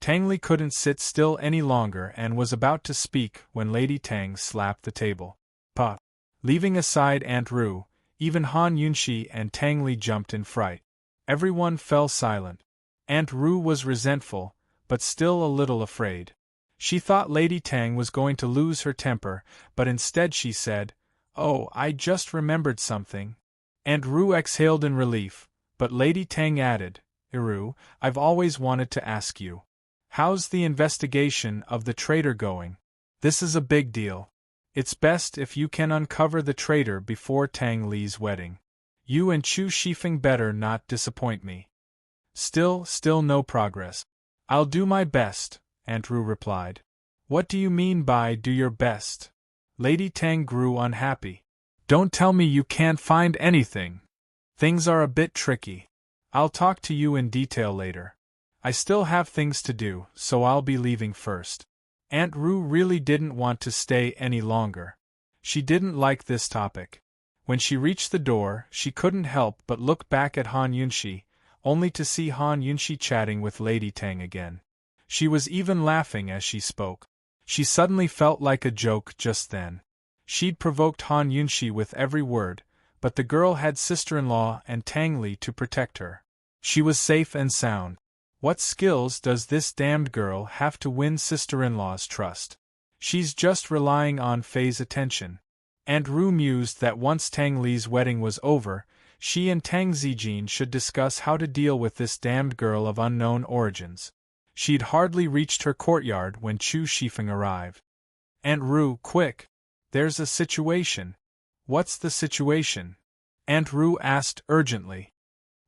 Tang Li couldn't sit still any longer and was about to speak when Lady Tang slapped the table. Pa! Leaving aside Aunt Ru, even Han Yunxi and Tang Li jumped in fright. Everyone fell silent. Aunt Ru was resentful, but still a little afraid. She thought Lady Tang was going to lose her temper, but instead she said, "Oh, I just remembered something." Aunt Ru exhaled in relief, but Lady Tang added, "Iru, I've always wanted to ask you. How's the investigation of the traitor going? This is a big deal. It's best if you can uncover the traitor before Tang Li's wedding. You and Chu Shifeng better not disappoint me." Still no progress. "I'll do my best," Aunt Ru replied. "What do you mean by do your best?" Lady Tang grew unhappy. "Don't tell me you can't find anything. Things are a bit tricky. I'll talk to you in detail later. I still have things to do, so I'll be leaving first." Aunt Ru really didn't want to stay any longer. She didn't like this topic. When she reached the door, she couldn't help but look back at Han Yunxi, only to see Han Yunxi chatting with Lady Tang again. She was even laughing as she spoke. She suddenly felt like a joke just then. She'd provoked Han Yunxi with every word, but the girl had sister-in-law and Tang Li to protect her. She was safe and sound. What skills does this damned girl have to win sister-in-law's trust? She's just relying on Fei's attention. Aunt Ru mused that once Tang Li's wedding was over, she and Tang Zijin should discuss how to deal with this damned girl of unknown origins. She'd hardly reached her courtyard when Chu Shifeng arrived. "Aunt Ru, quick! There's a situation." "What's the situation?" Aunt Ru asked urgently.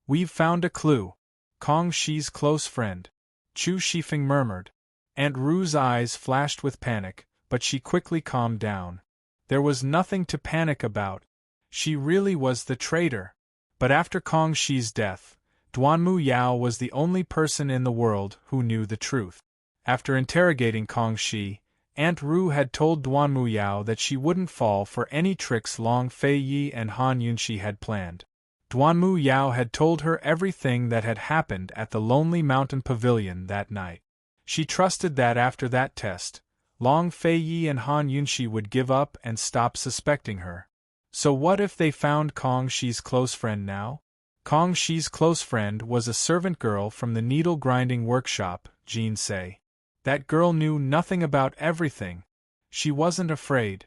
"We've found a clue. Kong Shi's close friend." Chu Shifeng murmured. Aunt Ru's eyes flashed with panic, but she quickly calmed down. There was nothing to panic about. She really was the traitor. But after Kong Shi's death, Duanmu Yao was the only person in the world who knew the truth. After interrogating Kong Shi, Aunt Ru had told Duanmu Yao that she wouldn't fall for any tricks Long Fei Yi and Han Yunxi had planned. Duanmu Yao had told her everything that had happened at the Lonely Mountain Pavilion that night. She trusted that after that test, Long Fei Yi and Han Yunxi would give up and stop suspecting her. So what if they found Kong Shi's close friend now? Kong Shi's close friend was a servant girl from the needle-grinding workshop, Jin Se. That girl knew nothing about everything. She wasn't afraid.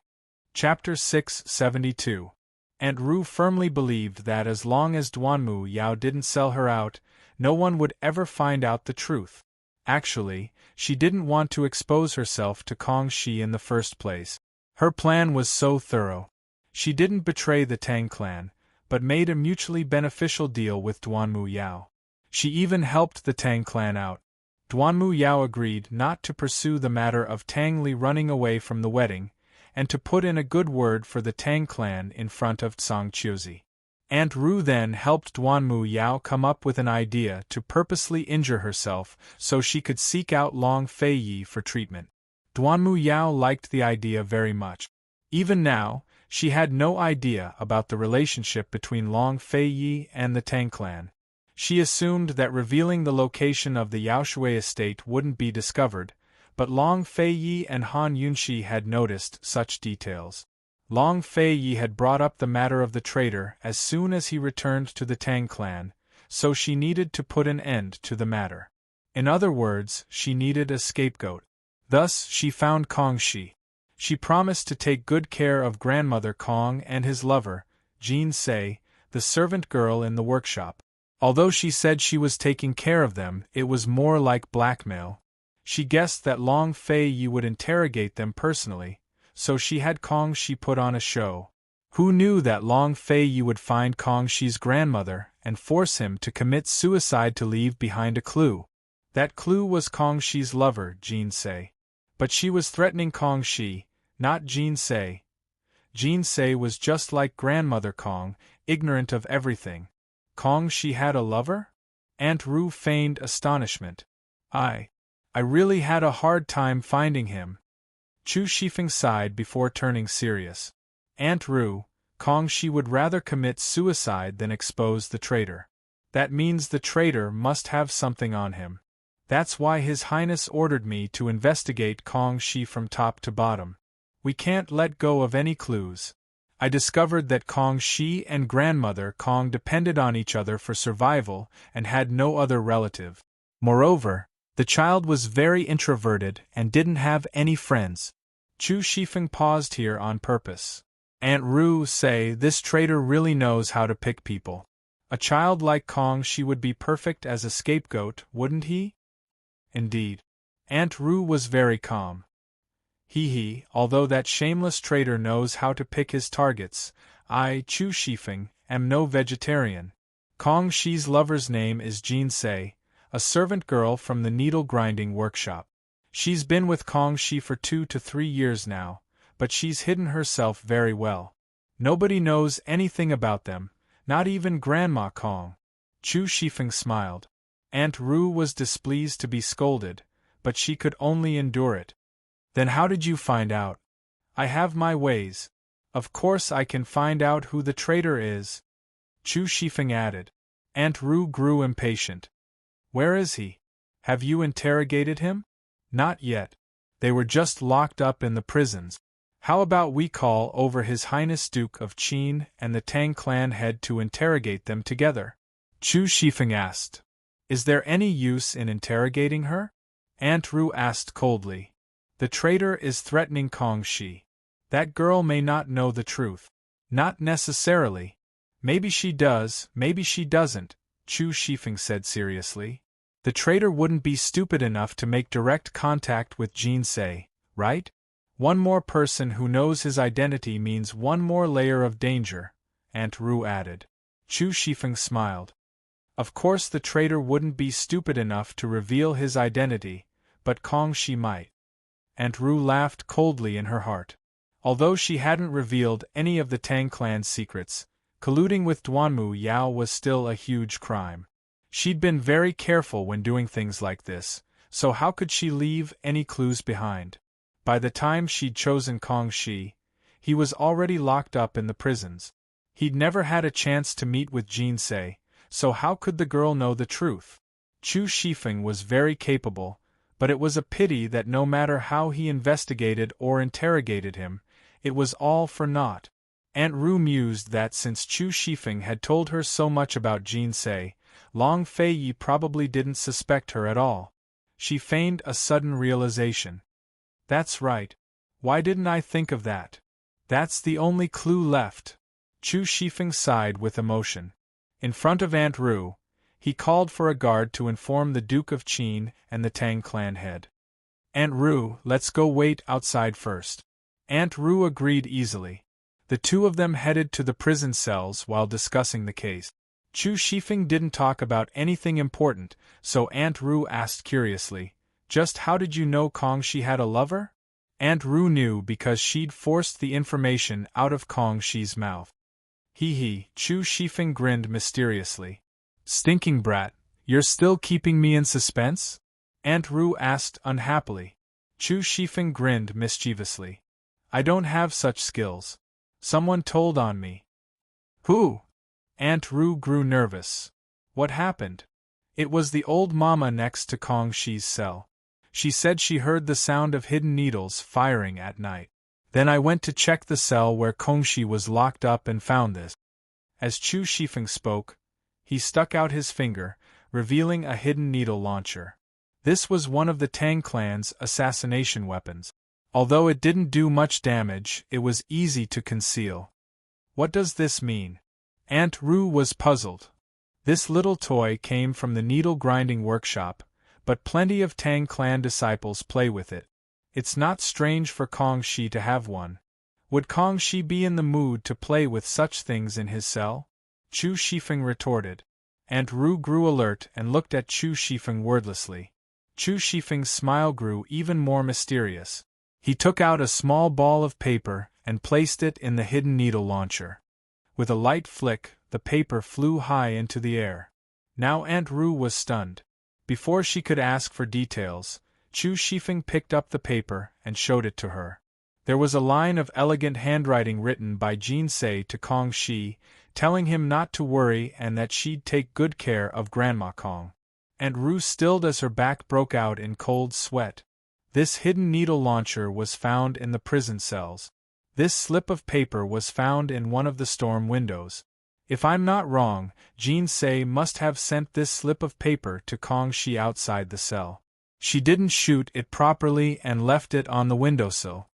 Chapter 672. Aunt Ru firmly believed that as long as Duanmu Yao didn't sell her out, no one would ever find out the truth. Actually, she didn't want to expose herself to Kong Shi in the first place. Her plan was so thorough. She didn't betray the Tang clan, but made a mutually beneficial deal with Duanmu Yao. She even helped the Tang clan out. Duanmu Yao agreed not to pursue the matter of Tang Li running away from the wedding, and to put in a good word for the Tang clan in front of Tsang Qiuzi. Aunt Ru then helped Duanmu Yao come up with an idea to purposely injure herself so she could seek out Long Fei Yi for treatment. Duanmu Yao liked the idea very much. Even now, she had no idea about the relationship between Long Fei Yi and the Tang clan. She assumed that revealing the location of the Yaoshui estate wouldn't be discovered, but Long Fei Yi and Han Yunxi had noticed such details. Long Fei Yi had brought up the matter of the traitor as soon as he returned to the Tang clan, so she needed to put an end to the matter. In other words, she needed a scapegoat. Thus, she found Kong Shi. She promised to take good care of grandmother Kong and his lover, Jin Se, the servant girl in the workshop. Although she said she was taking care of them, it was more like blackmail. She guessed that Long Fei Yi would interrogate them personally, so she had Kong Shi put on a show. Who knew that Long Fei Yi would find Kong Shi's grandmother and force him to commit suicide to leave behind a clue? That clue was Kong Shi's lover, Jin Se. But she was threatening Kong Shi, not Jin Se. Jin Se was just like grandmother Kong, ignorant of everything. Kong Shi had a lover? Aunt Ru feigned astonishment. I really had a hard time finding him. Chu Shifeng sighed before turning serious. Aunt Ru, Kong Shi would rather commit suicide than expose the traitor. That means the traitor must have something on him. That's why His Highness ordered me to investigate Kong Shi from top to bottom. We can't let go of any clues. I discovered that Kong Shi and grandmother Kong depended on each other for survival and had no other relative. Moreover, the child was very introverted and didn't have any friends. Chu Shifeng paused here on purpose. Aunt Ru say this traitor really knows how to pick people. A child like Kong Shi would be perfect as a scapegoat, wouldn't he? Indeed. Aunt Ru was very calm. Although that shameless traitor knows how to pick his targets, I, Chu Shifeng, am no vegetarian. Kong Shi's lover's name is Jin Se, a servant girl from the needle-grinding workshop. She's been with Kong Shi for 2 to 3 years now, but she's hidden herself very well. Nobody knows anything about them, not even Grandma Kong. Chu Shifeng smiled. Aunt Ru was displeased to be scolded, but she could only endure it. Then how did you find out? I have my ways. Of course I can find out who the traitor is. Chu Shifeng added. Aunt Ru grew impatient. Where is he? Have you interrogated him? Not yet. They were just locked up in the prisons. How about we call over His Highness Duke of Qin and the Tang clan head to interrogate them together? Chu Shifeng asked. Is there any use in interrogating her? Aunt Ru asked coldly. The traitor is threatening Kong Shi. That girl may not know the truth. Not necessarily. Maybe she does, maybe she doesn't, Chu Shifeng said seriously. The traitor wouldn't be stupid enough to make direct contact with Jin Se, right? One more person who knows his identity means one more layer of danger, Aunt Ru added. Chu Shifeng smiled. Of course the traitor wouldn't be stupid enough to reveal his identity, but Kong Shi might. Aunt Ru laughed coldly in her heart. Although she hadn't revealed any of the Tang clan's secrets, colluding with Duanmu Yao was still a huge crime. She'd been very careful when doing things like this, so how could she leave any clues behind? By the time she'd chosen Kong Shi, he was already locked up in the prisons. He'd never had a chance to meet with Jin Se, so how could the girl know the truth? Chu Shifeng was very capable, but it was a pity that no matter how he investigated or interrogated him, it was all for naught. Aunt Ru mused that since Chu Shifeng had told her so much about Jin Se, Long Fei Yi probably didn't suspect her at all. She feigned a sudden realization. That's right. Why didn't I think of that? That's the only clue left. Chu Shifeng sighed with emotion. In front of Aunt Ru, he called for a guard to inform the Duke of Qin and the Tang clan head. Aunt Ru, let's go wait outside first. Aunt Ru agreed easily. The two of them headed to the prison cells while discussing the case. Chu Shifeng didn't talk about anything important, so Aunt Ru asked curiously, just how did you know Kong Shi had a lover? Aunt Ru knew because she'd forced the information out of Kong Shi's mouth. Chu Shifeng grinned mysteriously. Stinking brat, you're still keeping me in suspense? Aunt Ru asked unhappily. Chu Shifeng grinned mischievously. I don't have such skills. Someone told on me. Who? Aunt Ru grew nervous. What happened? It was the old mama next to Kong Shi's cell. She said she heard the sound of hidden needles firing at night. Then I went to check the cell where Kong Shi was locked up and found this. As Chu Shifeng spoke, he stuck out his finger, revealing a hidden needle launcher. This was one of the Tang clan's assassination weapons. Although it didn't do much damage, it was easy to conceal. What does this mean? Aunt Ru was puzzled. This little toy came from the needle-grinding workshop, but plenty of Tang clan disciples play with it. It's not strange for Kong Shi to have one. Would Kong Shi be in the mood to play with such things in his cell? Chu Shifeng retorted. Aunt Ru grew alert and looked at Chu Shifeng wordlessly. Chu Shifeng's smile grew even more mysterious. He took out a small ball of paper and placed it in the hidden needle launcher. With a light flick, the paper flew high into the air. Now Aunt Ru was stunned. Before she could ask for details, Chu Shifeng picked up the paper and showed it to her. There was a line of elegant handwriting written by Jin Se to Kong Shi, telling him not to worry and that she'd take good care of Grandma Kong. Aunt Rue stilled as her back broke out in cold sweat. This hidden needle launcher was found in the prison cells. This slip of paper was found in one of the storm windows. If I'm not wrong, Jean Say must have sent this slip of paper to Kong Shi outside the cell. She didn't shoot it properly and left it on the windowsill.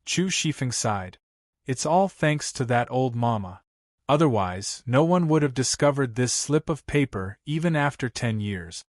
Chu Shifeng sighed. It's all thanks to that old mama. Otherwise, no one would have discovered this slip of paper even after 10 years.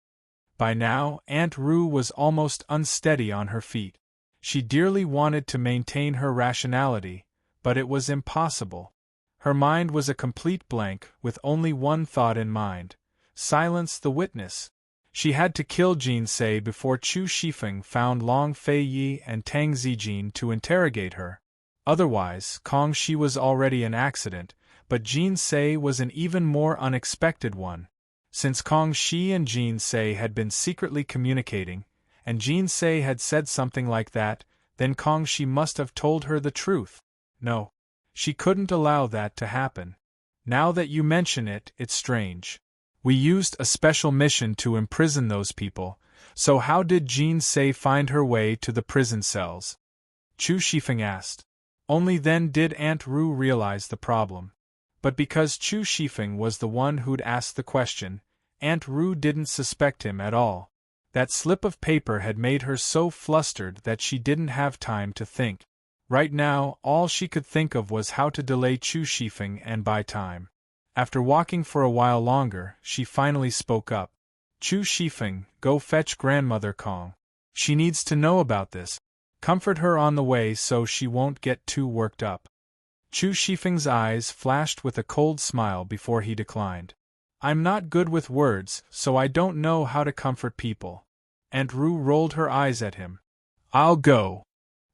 By now, Aunt Rue was almost unsteady on her feet. She dearly wanted to maintain her rationality, but it was impossible. Her mind was a complete blank, with only one thought in mind: silence the witness. She had to kill Jean Say before Chu Shifeng found Long Fei Yi and Tang Zijin to interrogate her. Otherwise, Kong Shi was already an accident, but Jean Say was an even more unexpected one. Since Kong Shi and Jean Say had been secretly communicating, and Jean Say had said something like that, then Kong Shi must have told her the truth. No, she couldn't allow that to happen. Now that you mention it, it's strange. We used a special mission to imprison those people, so how did Jean Say find her way to the prison cells? Chu Shifeng asked. Only then did Aunt Rue realize the problem. But because Chu Shifeng was the one who'd asked the question, Aunt Rue didn't suspect him at all. That slip of paper had made her so flustered that she didn't have time to think. Right now, all she could think of was how to delay Chu Shifeng and buy time. After walking for a while longer, she finally spoke up. Chu Shifeng, go fetch grandmother Kong. She needs to know about this. Comfort her on the way so she won't get too worked up. Chu Shifeng's eyes flashed with a cold smile before he declined. I'm not good with words, so I don't know how to comfort people. Aunt Rue rolled her eyes at him. I'll go.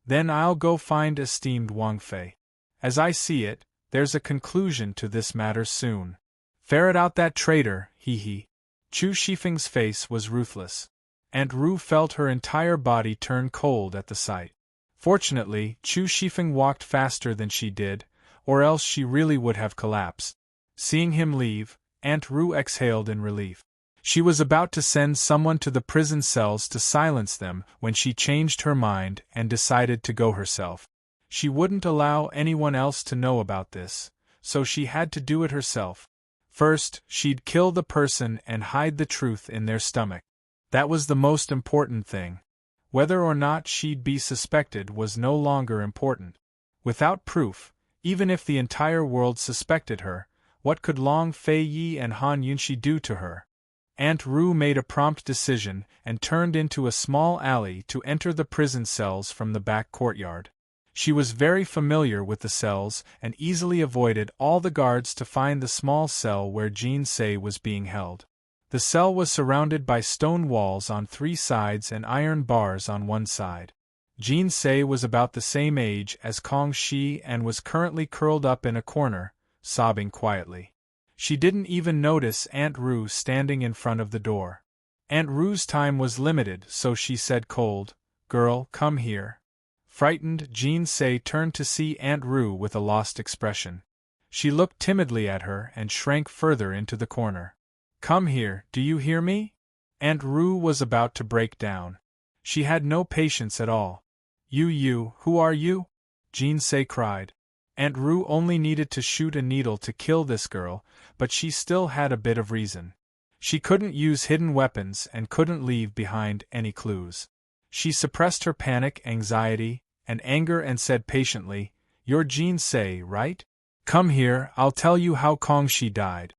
Then I'll go find esteemed Wang Fei. As I see it, there's a conclusion to this matter soon. Ferret out that traitor, he. Chu Shifeng's face was ruthless. Aunt Rue felt her entire body turn cold at the sight. Fortunately, Chu Shifeng walked faster than she did, or else she really would have collapsed. Seeing him leave, Aunt Rue exhaled in relief. She was about to send someone to the prison cells to silence them when she changed her mind and decided to go herself. She wouldn't allow anyone else to know about this, so she had to do it herself. First, she'd kill the person and hide the truth in their stomach. That was the most important thing. Whether or not she'd be suspected was no longer important. Without proof, even if the entire world suspected her, what could Long Fei Yi and Han Yunxi do to her? Aunt Rue made a prompt decision and turned into a small alley to enter the prison cells from the back courtyard. She was very familiar with the cells and easily avoided all the guards to find the small cell where Jean Say was being held. The cell was surrounded by stone walls on 3 sides and iron bars on one side. Jean Say was about the same age as Kong Shi and was currently curled up in a corner, sobbing quietly. She didn't even notice Aunt Rue standing in front of the door. Aunt Rue's time was limited, so she said cold, "Girl, come here." Frightened, Jean Say turned to see Aunt Rue with a lost expression. She looked timidly at her and shrank further into the corner. "Come here, do you hear me?" Aunt Rue was about to break down. She had no patience at all. You, who are you?" Jean Say cried. Aunt Rue only needed to shoot a needle to kill this girl, but she still had a bit of reason. She couldn't use hidden weapons and couldn't leave behind any clues. She suppressed her panic, anxiety, and anger and said patiently, "You're Jean Say, right? Come here, I'll tell you how Kong Shi died."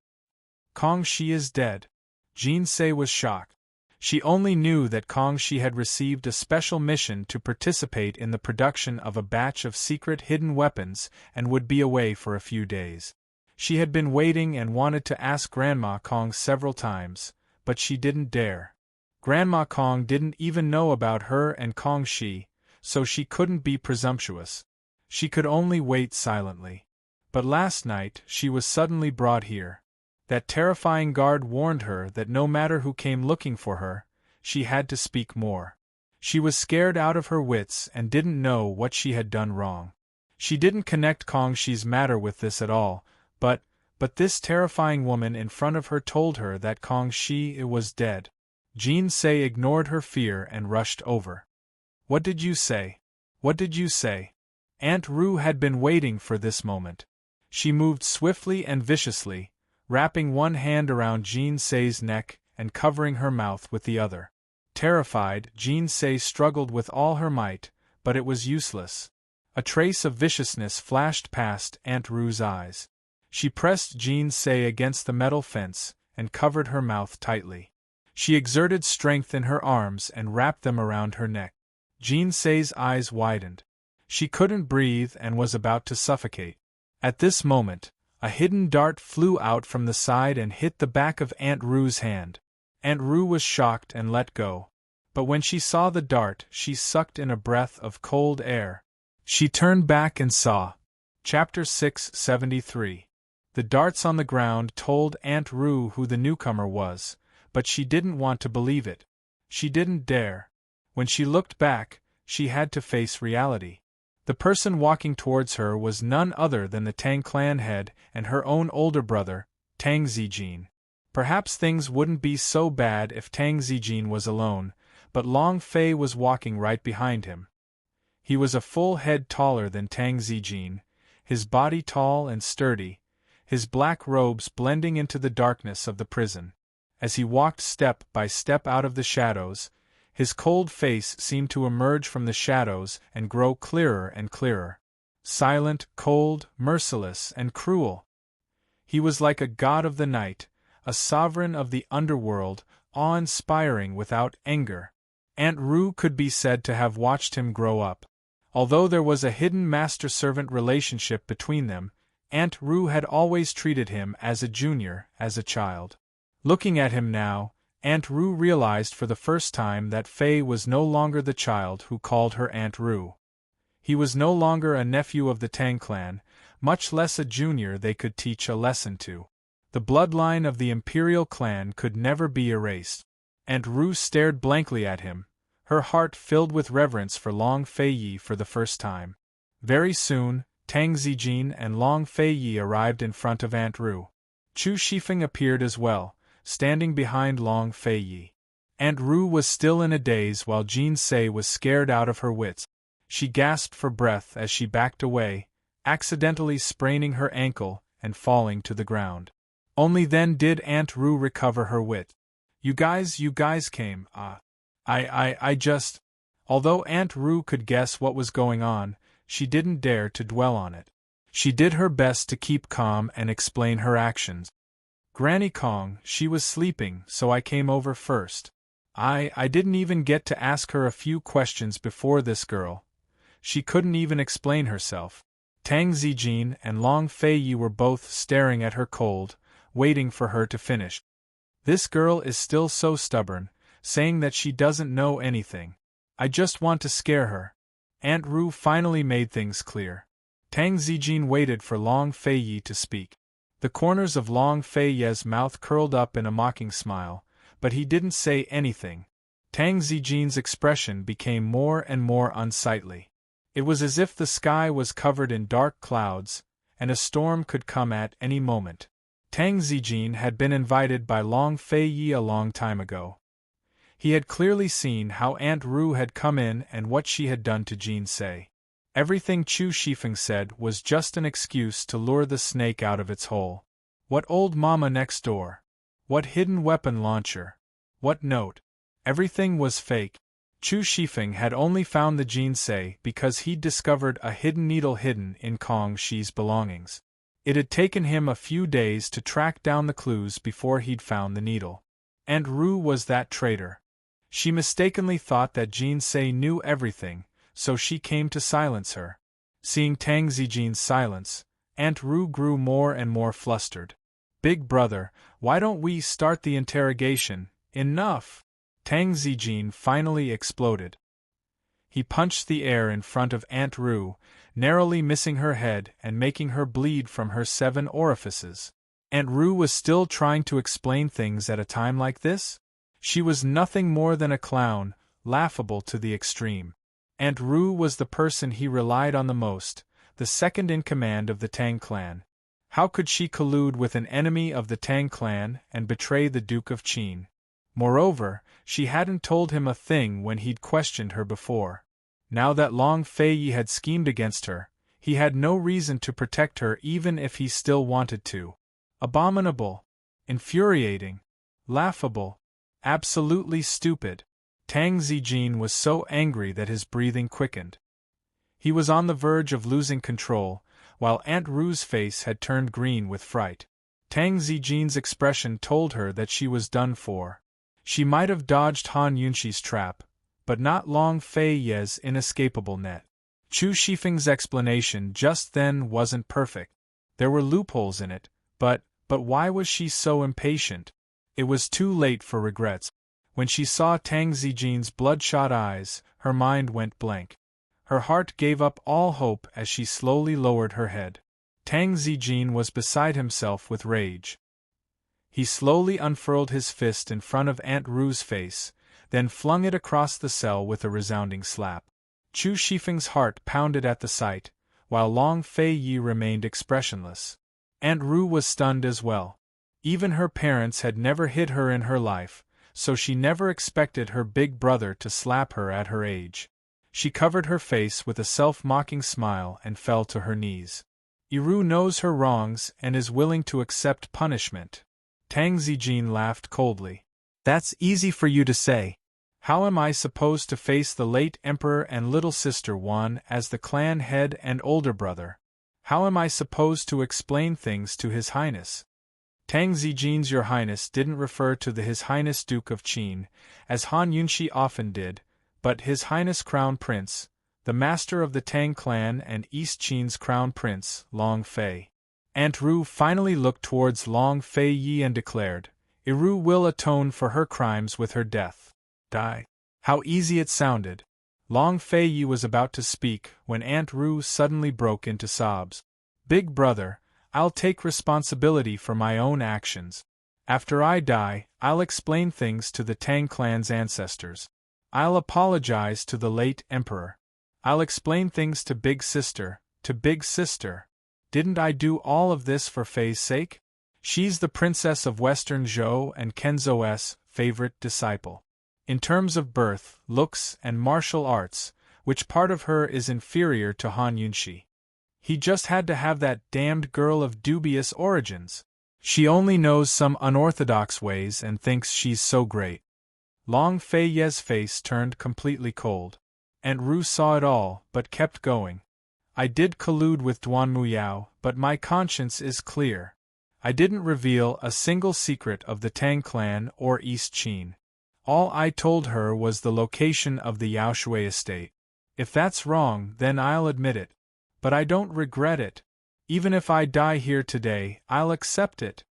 "Kong Shi is dead." Jean Say was shocked. She only knew that Kong Shi had received a special mission to participate in the production of a batch of secret hidden weapons and would be away for a few days. She had been waiting and wanted to ask Grandma Kong several times, but she didn't dare. Grandma Kong didn't even know about her and Kong Shi, so she couldn't be presumptuous. She could only wait silently. But last night she was suddenly brought here. That terrifying guard warned her that no matter who came looking for her, she had to speak more. She was scared out of her wits and didn't know what she had done wrong. She didn't connect Kong Shi's matter with this at all, but this terrifying woman in front of her told her that Kong Shi was dead. Jean Say ignored her fear and rushed over. What did you say? What did you say? Aunt Rue had been waiting for this moment. She moved swiftly and viciously, wrapping one hand around Jean Say's neck and covering her mouth with the other. Terrified, Jean Say struggled with all her might, but it was useless. A trace of viciousness flashed past Aunt Rue's eyes. She pressed Jean Say against the metal fence and covered her mouth tightly. She exerted strength in her arms and wrapped them around her neck. Jean Say's eyes widened. She couldn't breathe and was about to suffocate. At this moment, a hidden dart flew out from the side and hit the back of Aunt Rue's hand. Aunt Rue was shocked and let go. But when she saw the dart, she sucked in a breath of cold air. She turned back and saw. Chapter 673. The darts on the ground told Aunt Rue who the newcomer was, but she didn't want to believe it. She didn't dare. When she looked back, she had to face reality. The person walking towards her was none other than the Tang clan head and her own older brother, Tang Zijin. Perhaps things wouldn't be so bad if Tang Zijin was alone, but Long Fei was walking right behind him. He was a full head taller than Tang Zijin, his body tall and sturdy, his black robes blending into the darkness of the prison. As he walked step by step out of the shadows, his cold face seemed to emerge from the shadows and grow clearer and clearer. Silent, cold, merciless, and cruel. He was like a god of the night, a sovereign of the underworld, awe-inspiring without anger. Aunt Rue could be said to have watched him grow up. Although there was a hidden master-servant relationship between them, Aunt Rue had always treated him as a junior, as a child. Looking at him now, Aunt Rue realized for the first time that Fei was no longer the child who called her Aunt Rue. He was no longer a nephew of the Tang clan, much less a junior they could teach a lesson to. The bloodline of the imperial clan could never be erased. Aunt Rue stared blankly at him, her heart filled with reverence for Long Fei Yi for the first time. Very soon, Tang Zijin and Long Fei Yi arrived in front of Aunt Rue. Chu Shifeng appeared as well, standing behind Long Fei Yi. Aunt Rue was still in a daze while Jean Say was scared out of her wits. She gasped for breath as she backed away, accidentally spraining her ankle and falling to the ground. Only then did Aunt Rue recover her wit. You guys came, I just... Although Aunt Rue could guess what was going on, she didn't dare to dwell on it. She did her best to keep calm and explain her actions. Granny Kong, she was sleeping, so I came over first. I didn't even get to ask her a few questions before this girl. She couldn't even explain herself. Tang Zijin and Long Fei Yi were both staring at her cold, waiting for her to finish. This girl is still so stubborn, saying that she doesn't know anything. I just want to scare her. Aunt Rue finally made things clear. Tang Zijin waited for Long Fei Yi to speak. The corners of Long Fei Yi's mouth curled up in a mocking smile, but he didn't say anything. Tang Zijin's expression became more and more unsightly. It was as if the sky was covered in dark clouds, and a storm could come at any moment. Tang Zijin had been invited by Long Fei Yi a long time ago. He had clearly seen how Aunt Rue had come in and what she had done to Jean Say. Everything Chu Shifeng said was just an excuse to lure the snake out of its hole. What old mama next door? What hidden weapon launcher? What note? Everything was fake. Chu Shifeng had only found the Jean Say because he'd discovered a hidden needle hidden in Kong Shi's belongings. It had taken him a few days to track down the clues before he'd found the needle. Aunt Rue was that traitor. She mistakenly thought that Jean Say knew everything, so she came to silence her. Seeing Tang Zijin's silence, Aunt Rue grew more and more flustered. Big brother, why don't we start the interrogation? Enough! Tang Zijin finally exploded. He punched the air in front of Aunt Rue, narrowly missing her head and making her bleed from her 7 orifices. Aunt Rue was still trying to explain things at a time like this? She was nothing more than a clown, laughable to the extreme. Aunt Rue was the person he relied on the most, the second in command of the Tang clan. How could she collude with an enemy of the Tang clan and betray the Duke of Qin? Moreover, she hadn't told him a thing when he'd questioned her before. Now that Long Fei Yi had schemed against her, he had no reason to protect her even if he still wanted to. Abominable. Infuriating. Laughable. Absolutely stupid. Tang Zijin was so angry that his breathing quickened. He was on the verge of losing control, while Aunt Ru's face had turned green with fright. Tang Zijin's expression told her that she was done for. She might have dodged Han Yunxi's trap, but not Long Fei Yi's inescapable net. Chu Shifeng's explanation just then wasn't perfect. There were loopholes in it, but why was she so impatient? It was too late for regrets. When she saw Tang Zijin's bloodshot eyes, her mind went blank. Her heart gave up all hope as she slowly lowered her head. Tang Zijin was beside himself with rage. He slowly unfurled his fist in front of Aunt Ru's face, then flung it across the cell with a resounding slap. Chu Shifeng's heart pounded at the sight, while Long Fei Yi remained expressionless. Aunt Ru was stunned as well. Even her parents had never hit her in her life, so she never expected her big brother to slap her at her age. She covered her face with a self-mocking smile and fell to her knees. Iru knows her wrongs and is willing to accept punishment. Tang Zijin laughed coldly. That's easy for you to say. How am I supposed to face the late emperor and little sister Wan as the clan head and older brother? How am I supposed to explain things to His Highness? Tang Zijin's Your Highness didn't refer to the His Highness Duke of Qin, as Han Yunxi often did, but His Highness Crown Prince, the master of the Tang clan and East Qin's Crown Prince, Long Fei. Aunt Ru finally looked towards Long Fei Yi and declared, Iru will atone for her crimes with her death. Die. How easy it sounded. Long Fei Yi was about to speak when Aunt Ru suddenly broke into sobs. Big brother, I'll take responsibility for my own actions. After I die, I'll explain things to the Tang clan's ancestors. I'll apologize to the late emperor. I'll explain things to Big Sister, Didn't I do all of this for Fei's sake? She's the princess of Western Zhou and Kenzo's favorite disciple. In terms of birth, looks, and martial arts, which part of her is inferior to Han Yunxi? He just had to have that damned girl of dubious origins. She only knows some unorthodox ways and thinks she's so great. Long Fei Yi's face turned completely cold. Aunt Ru saw it all, but kept going. I did collude with Duan Muyao, but my conscience is clear. I didn't reveal a single secret of the Tang clan or East Qin. All I told her was the location of the Yao Shui estate. If that's wrong, then I'll admit it. But I don't regret it. Even if I die here today, I'll accept it.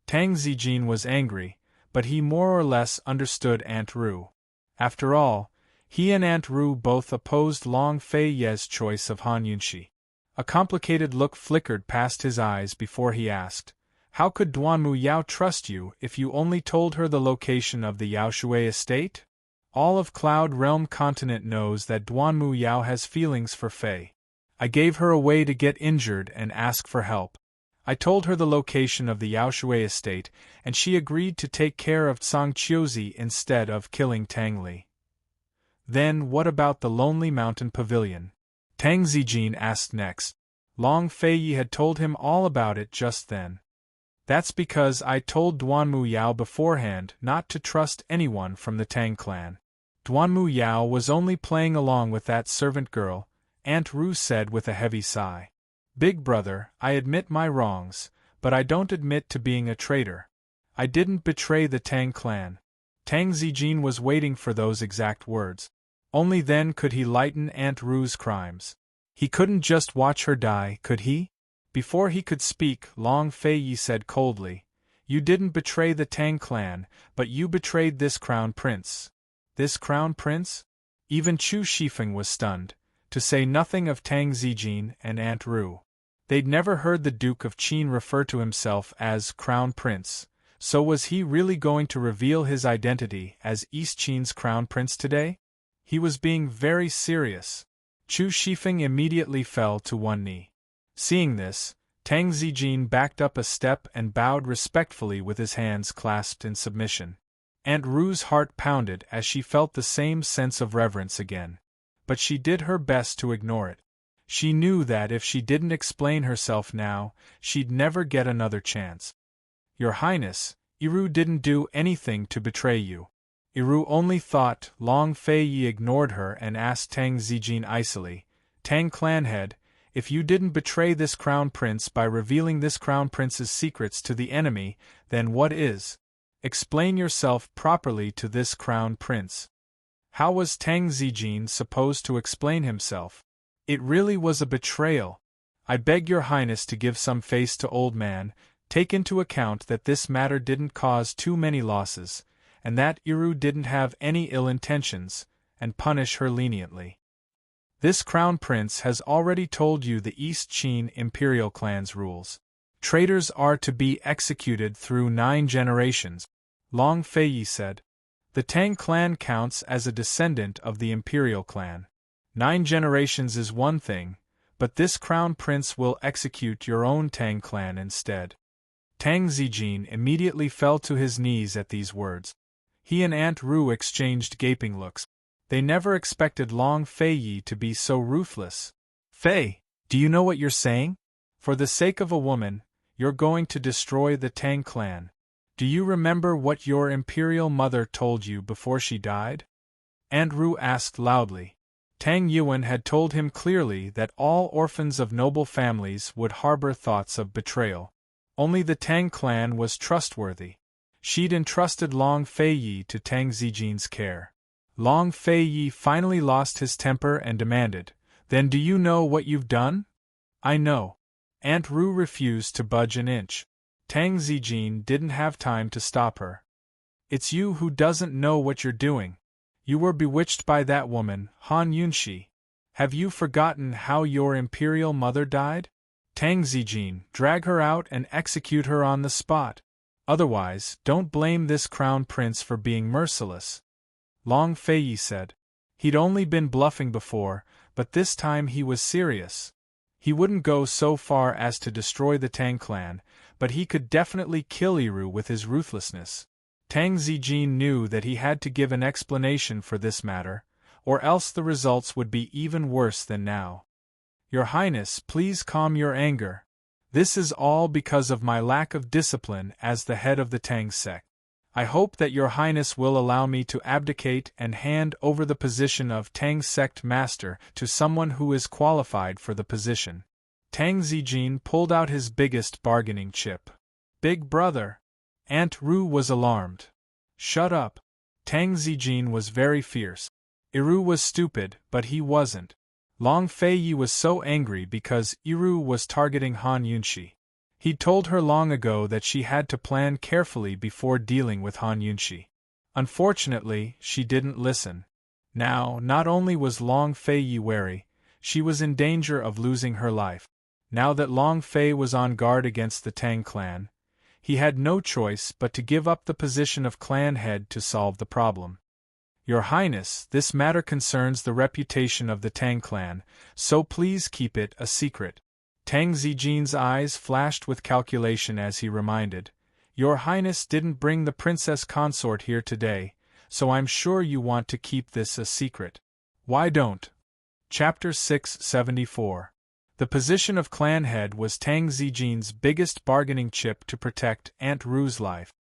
Tang Zijin was angry, but he more or less understood Aunt Ru. After all, he and Aunt Ru both opposed Long Fei Yi's choice of Han Yunxi. A complicated look flickered past his eyes before he asked, How could Duan Muyao trust you if you only told her the location of the Yao Shui estate? All of Cloud Realm Continent knows that Duan Muyao has feelings for Fei. I gave her a way to get injured and ask for help. I told her the location of the Yao Shui estate, and she agreed to take care of Tsang Qiuzi instead of killing Tang Li. Then what about the Lonely Mountain Pavilion? Tang Zijin asked next. Long Fei Yi had told him all about it just then. That's because I told Duan Muyao beforehand not to trust anyone from the Tang clan. Duan Muyao was only playing along with that servant girl, Aunt Ru said with a heavy sigh. Big brother, I admit my wrongs, but I don't admit to being a traitor. I didn't betray the Tang clan. Tang Zijin was waiting for those exact words. Only then could he lighten Aunt Ru's crimes. He couldn't just watch her die, could he? Before he could speak, Long Fei Yi said coldly, You didn't betray the Tang clan, but you betrayed this crown prince. This crown prince? Even Chu Shifeng was stunned, to say nothing of Tang Zijin and Aunt Ru. They'd never heard the Duke of Qin refer to himself as Crown Prince, so was he really going to reveal his identity as East Qin's Crown Prince today? He was being very serious. Chu Shifeng immediately fell to one knee. Seeing this, Tang Zijin backed up a step and bowed respectfully with his hands clasped in submission. Aunt Ru's heart pounded as she felt the same sense of reverence again. But she did her best to ignore it. She knew that if she didn't explain herself now, she'd never get another chance. Your Highness, Iru didn't do anything to betray you. Iru only thought. Long Fei Yi ignored her and asked Tang Zijin icily, Tang Clanhead, if you didn't betray this crown prince by revealing this crown prince's secrets to the enemy, then what is? Explain yourself properly to this crown prince. How was Tang Zijin supposed to explain himself? It really was a betrayal. I beg your Highness to give some face to old man, take into account that this matter didn't cause too many losses, and that Iru didn't have any ill intentions, and punish her leniently. This crown prince has already told you the East Qin imperial clan's rules. Traitors are to be executed through 9 generations, Long Fei Yi said. The Tang clan counts as a descendant of the imperial clan. 9 generations is one thing, but this crown prince will execute your own Tang clan instead. Tang Zijin immediately fell to his knees at these words. He and Aunt Ru exchanged gaping looks. They never expected Long Fei Yi to be so ruthless. Fei, do you know what you're saying? For the sake of a woman, you're going to destroy the Tang clan. Do you remember what your imperial mother told you before she died? Aunt Ru asked loudly. Tang Yuan had told him clearly that all orphans of noble families would harbor thoughts of betrayal. Only the Tang clan was trustworthy. She'd entrusted Long Fei Yi to Tang Zijin's care. Long Fei Yi finally lost his temper and demanded, Then do you know what you've done? I know. Aunt Ru refused to budge an inch. Tang Zijin didn't have time to stop her. It's you who doesn't know what you're doing. You were bewitched by that woman, Han Yunxi. Have you forgotten how your imperial mother died? Tang Zijin, drag her out and execute her on the spot. Otherwise, don't blame this crown prince for being merciless. Long Fei Yi said. He'd only been bluffing before, but this time he was serious. He wouldn't go so far as to destroy the Tang clan, but he could definitely kill Iru with his ruthlessness. Tang Zijin knew that he had to give an explanation for this matter, or else the results would be even worse than now. Your Highness, please calm your anger. This is all because of my lack of discipline as the head of the Tang sect. I hope that your Highness will allow me to abdicate and hand over the position of Tang sect master to someone who is qualified for the position. Tang Zijin pulled out his biggest bargaining chip. Big brother. Aunt Ru was alarmed. Shut up. Tang Zijin was very fierce. Iru was stupid, but he wasn't. Long Fei Yi was so angry because Iru was targeting Han Yunxi. He'd told her long ago that she had to plan carefully before dealing with Han Yunxi. Unfortunately, she didn't listen. Now, not only was Long Fei Yi wary, she was in danger of losing her life. Now that Long Fei was on guard against the Tang clan, he had no choice but to give up the position of clan head to solve the problem. Your Highness, this matter concerns the reputation of the Tang clan, so please keep it a secret. Tang Zijin's eyes flashed with calculation as he reminded, Your Highness didn't bring the Princess Consort here today, so I'm sure you want to keep this a secret. Why don't? Chapter 674. The position of clan head was Tang Zijin's biggest bargaining chip to protect Aunt Ru's life.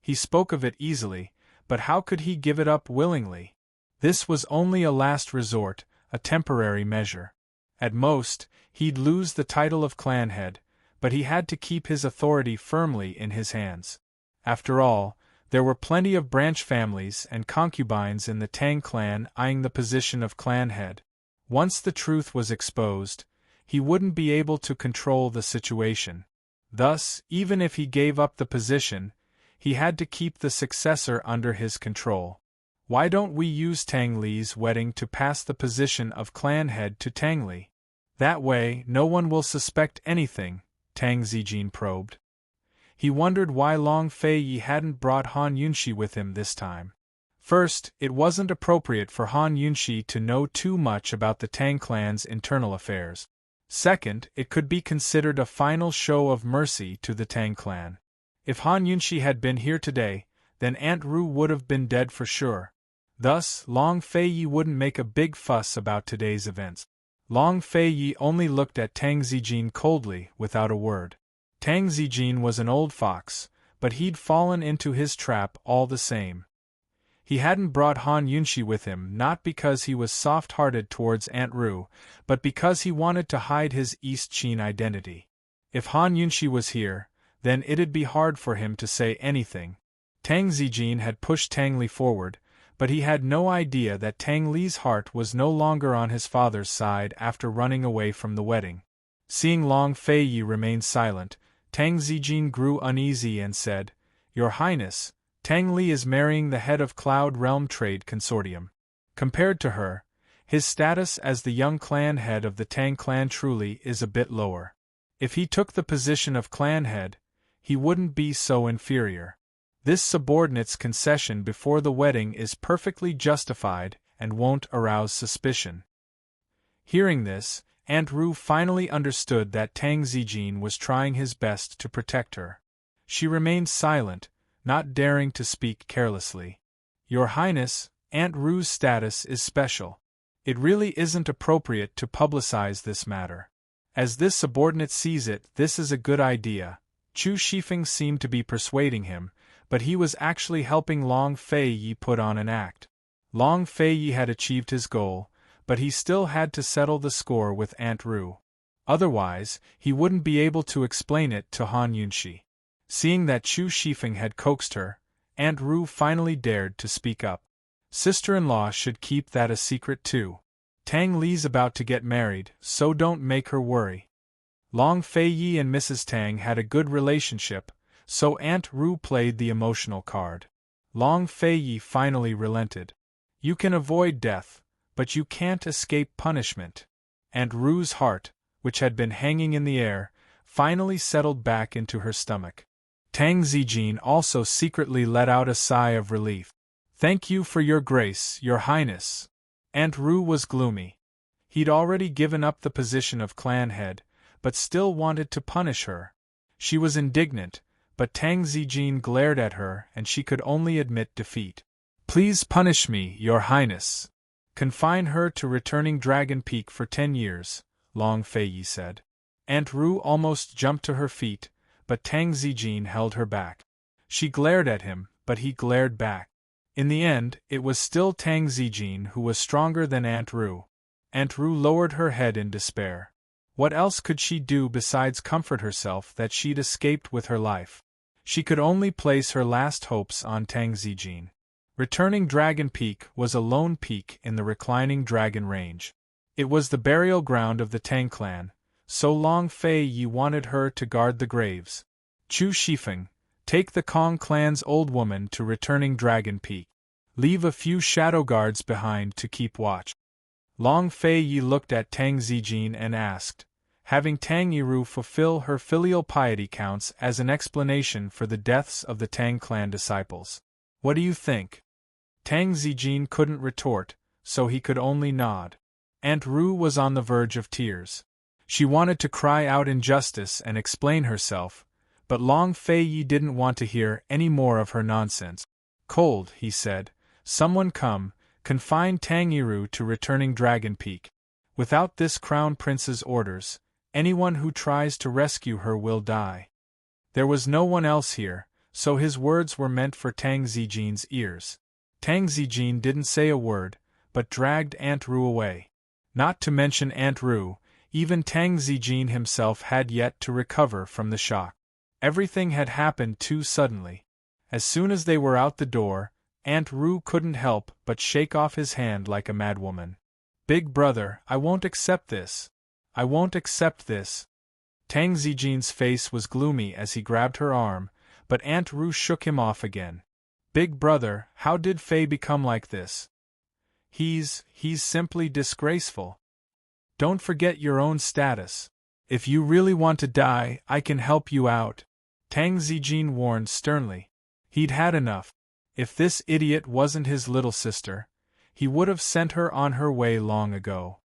He spoke of it easily, but how could he give it up willingly? This was only a last resort, a temporary measure. At most, he'd lose the title of clan head, but he had to keep his authority firmly in his hands. After all, there were plenty of branch families and concubines in the Tang clan eyeing the position of clan head. Once the truth was exposed, he wouldn't be able to control the situation. Thus, even if he gave up the position, he had to keep the successor under his control. Why don't we use Tang Li's wedding to pass the position of clan head to Tang Li? That way, no one will suspect anything, Tang Zijin probed. He wondered why Long Fei Yi hadn't brought Han Yunxi with him this time. First, it wasn't appropriate for Han Yunxi to know too much about the Tang clan's internal affairs. Second, it could be considered a final show of mercy to the Tang clan. If Han Yunxi had been here today, then Aunt Roo would have been dead for sure. Thus, Long Fei-yi wouldn't make a big fuss about today's events. Long Fei-yi only looked at Tang Zijin coldly, without a word. Tang Zijin was an old fox, but he'd fallen into his trap all the same. He hadn't brought Han Yunxi with him not because he was soft-hearted towards Aunt Roo, but because he wanted to hide his East Qin identity. If Han Yunxi was here, then it'd be hard for him to say anything. Tang Zijin had pushed Tang Li forward, but he had no idea that Tang Li's heart was no longer on his father's side after running away from the wedding. Seeing Long Fei-yi remain silent, Tang Zijin grew uneasy and said, "Your Highness, Tang Li is marrying the head of Cloud Realm Trade Consortium. Compared to her, his status as the young clan head of the Tang clan truly is a bit lower. If he took the position of clan head, he wouldn't be so inferior. This subordinate's concession before the wedding is perfectly justified and won't arouse suspicion." Hearing this, Aunt Roo finally understood that Tang Zijin was trying his best to protect her. She remained silent, not daring to speak carelessly. "Your Highness, Aunt Roo's status is special. It really isn't appropriate to publicize this matter. As this subordinate sees it, this is a good idea." Chu Shifeng seemed to be persuading him, but he was actually helping Long Fei-yi put on an act. Long Fei-yi had achieved his goal, but he still had to settle the score with Aunt Roo. Otherwise, he wouldn't be able to explain it to Han Yunxi. Seeing that Chu Shifeng had coaxed her, Aunt Roo finally dared to speak up. "Sister-in-law should keep that a secret too. Tang Li's about to get married, so don't make her worry." Long Fei-yi and Mrs. Tang had a good relationship, so Aunt Roo played the emotional card. Long Fei-yi finally relented. "You can avoid death, but you can't escape punishment." Aunt Roo's heart, which had been hanging in the air, finally settled back into her stomach. Tang Zijin also secretly let out a sigh of relief. "Thank you for your grace, Your Highness." Aunt Roo was gloomy. He'd already given up the position of clan head, but still wanted to punish her. She was indignant, but Tang Zijin glared at her and she could only admit defeat. "Please punish me, Your Highness. Confine her to returning Dragon Peak for 10 years, Long Fei-yi said. Aunt Roo almost jumped to her feet, but Tang Zijin held her back. She glared at him, but he glared back. In the end, it was still Tang Zijin who was stronger than Aunt Roo. Aunt Roo lowered her head in despair. What else could she do besides comfort herself that she'd escaped with her life? She could only place her last hopes on Tang Zijin. Returning Dragon Peak was a lone peak in the reclining Dragon Range. It was the burial ground of the Tang clan, so Long Fei-yi wanted her to guard the graves. Chu Shifeng, take the Kong clan's old woman to returning Dragon Peak. Leave a few shadow guards behind to keep watch. Long Fei-yi looked at Tang Zijin and asked, "Having Tang Yiru fulfill her filial piety counts as an explanation for the deaths of the Tang clan disciples. What do you think?" Tang Zijin couldn't retort, so he could only nod. Aunt Roo was on the verge of tears. She wanted to cry out injustice and explain herself, but Long Fei-yi didn't want to hear any more of her nonsense. "Cold," he said. "Someone come, confine Tang Yiru to returning Dragon Peak. Without this Crown Prince's orders, anyone who tries to rescue her will die." There was no one else here, so his words were meant for Tang Zijin's ears. Tang Zijin didn't say a word, but dragged Aunt Roo away. Not to mention Aunt Roo, even Tang Zijin himself had yet to recover from the shock. Everything had happened too suddenly. As soon as they were out the door, Aunt Roo couldn't help but shake off his hand like a madwoman. "Big brother, I won't accept this. I won't accept this." Tang Zijin's face was gloomy as he grabbed her arm, but Aunt Roo shook him off again. "Big brother, how did Fei become like this? He's simply disgraceful. Don't forget your own status. If you really want to die, I can help you out," Tang Zijin warned sternly. He'd had enough. If this idiot wasn't his little sister, he would have sent her on her way long ago.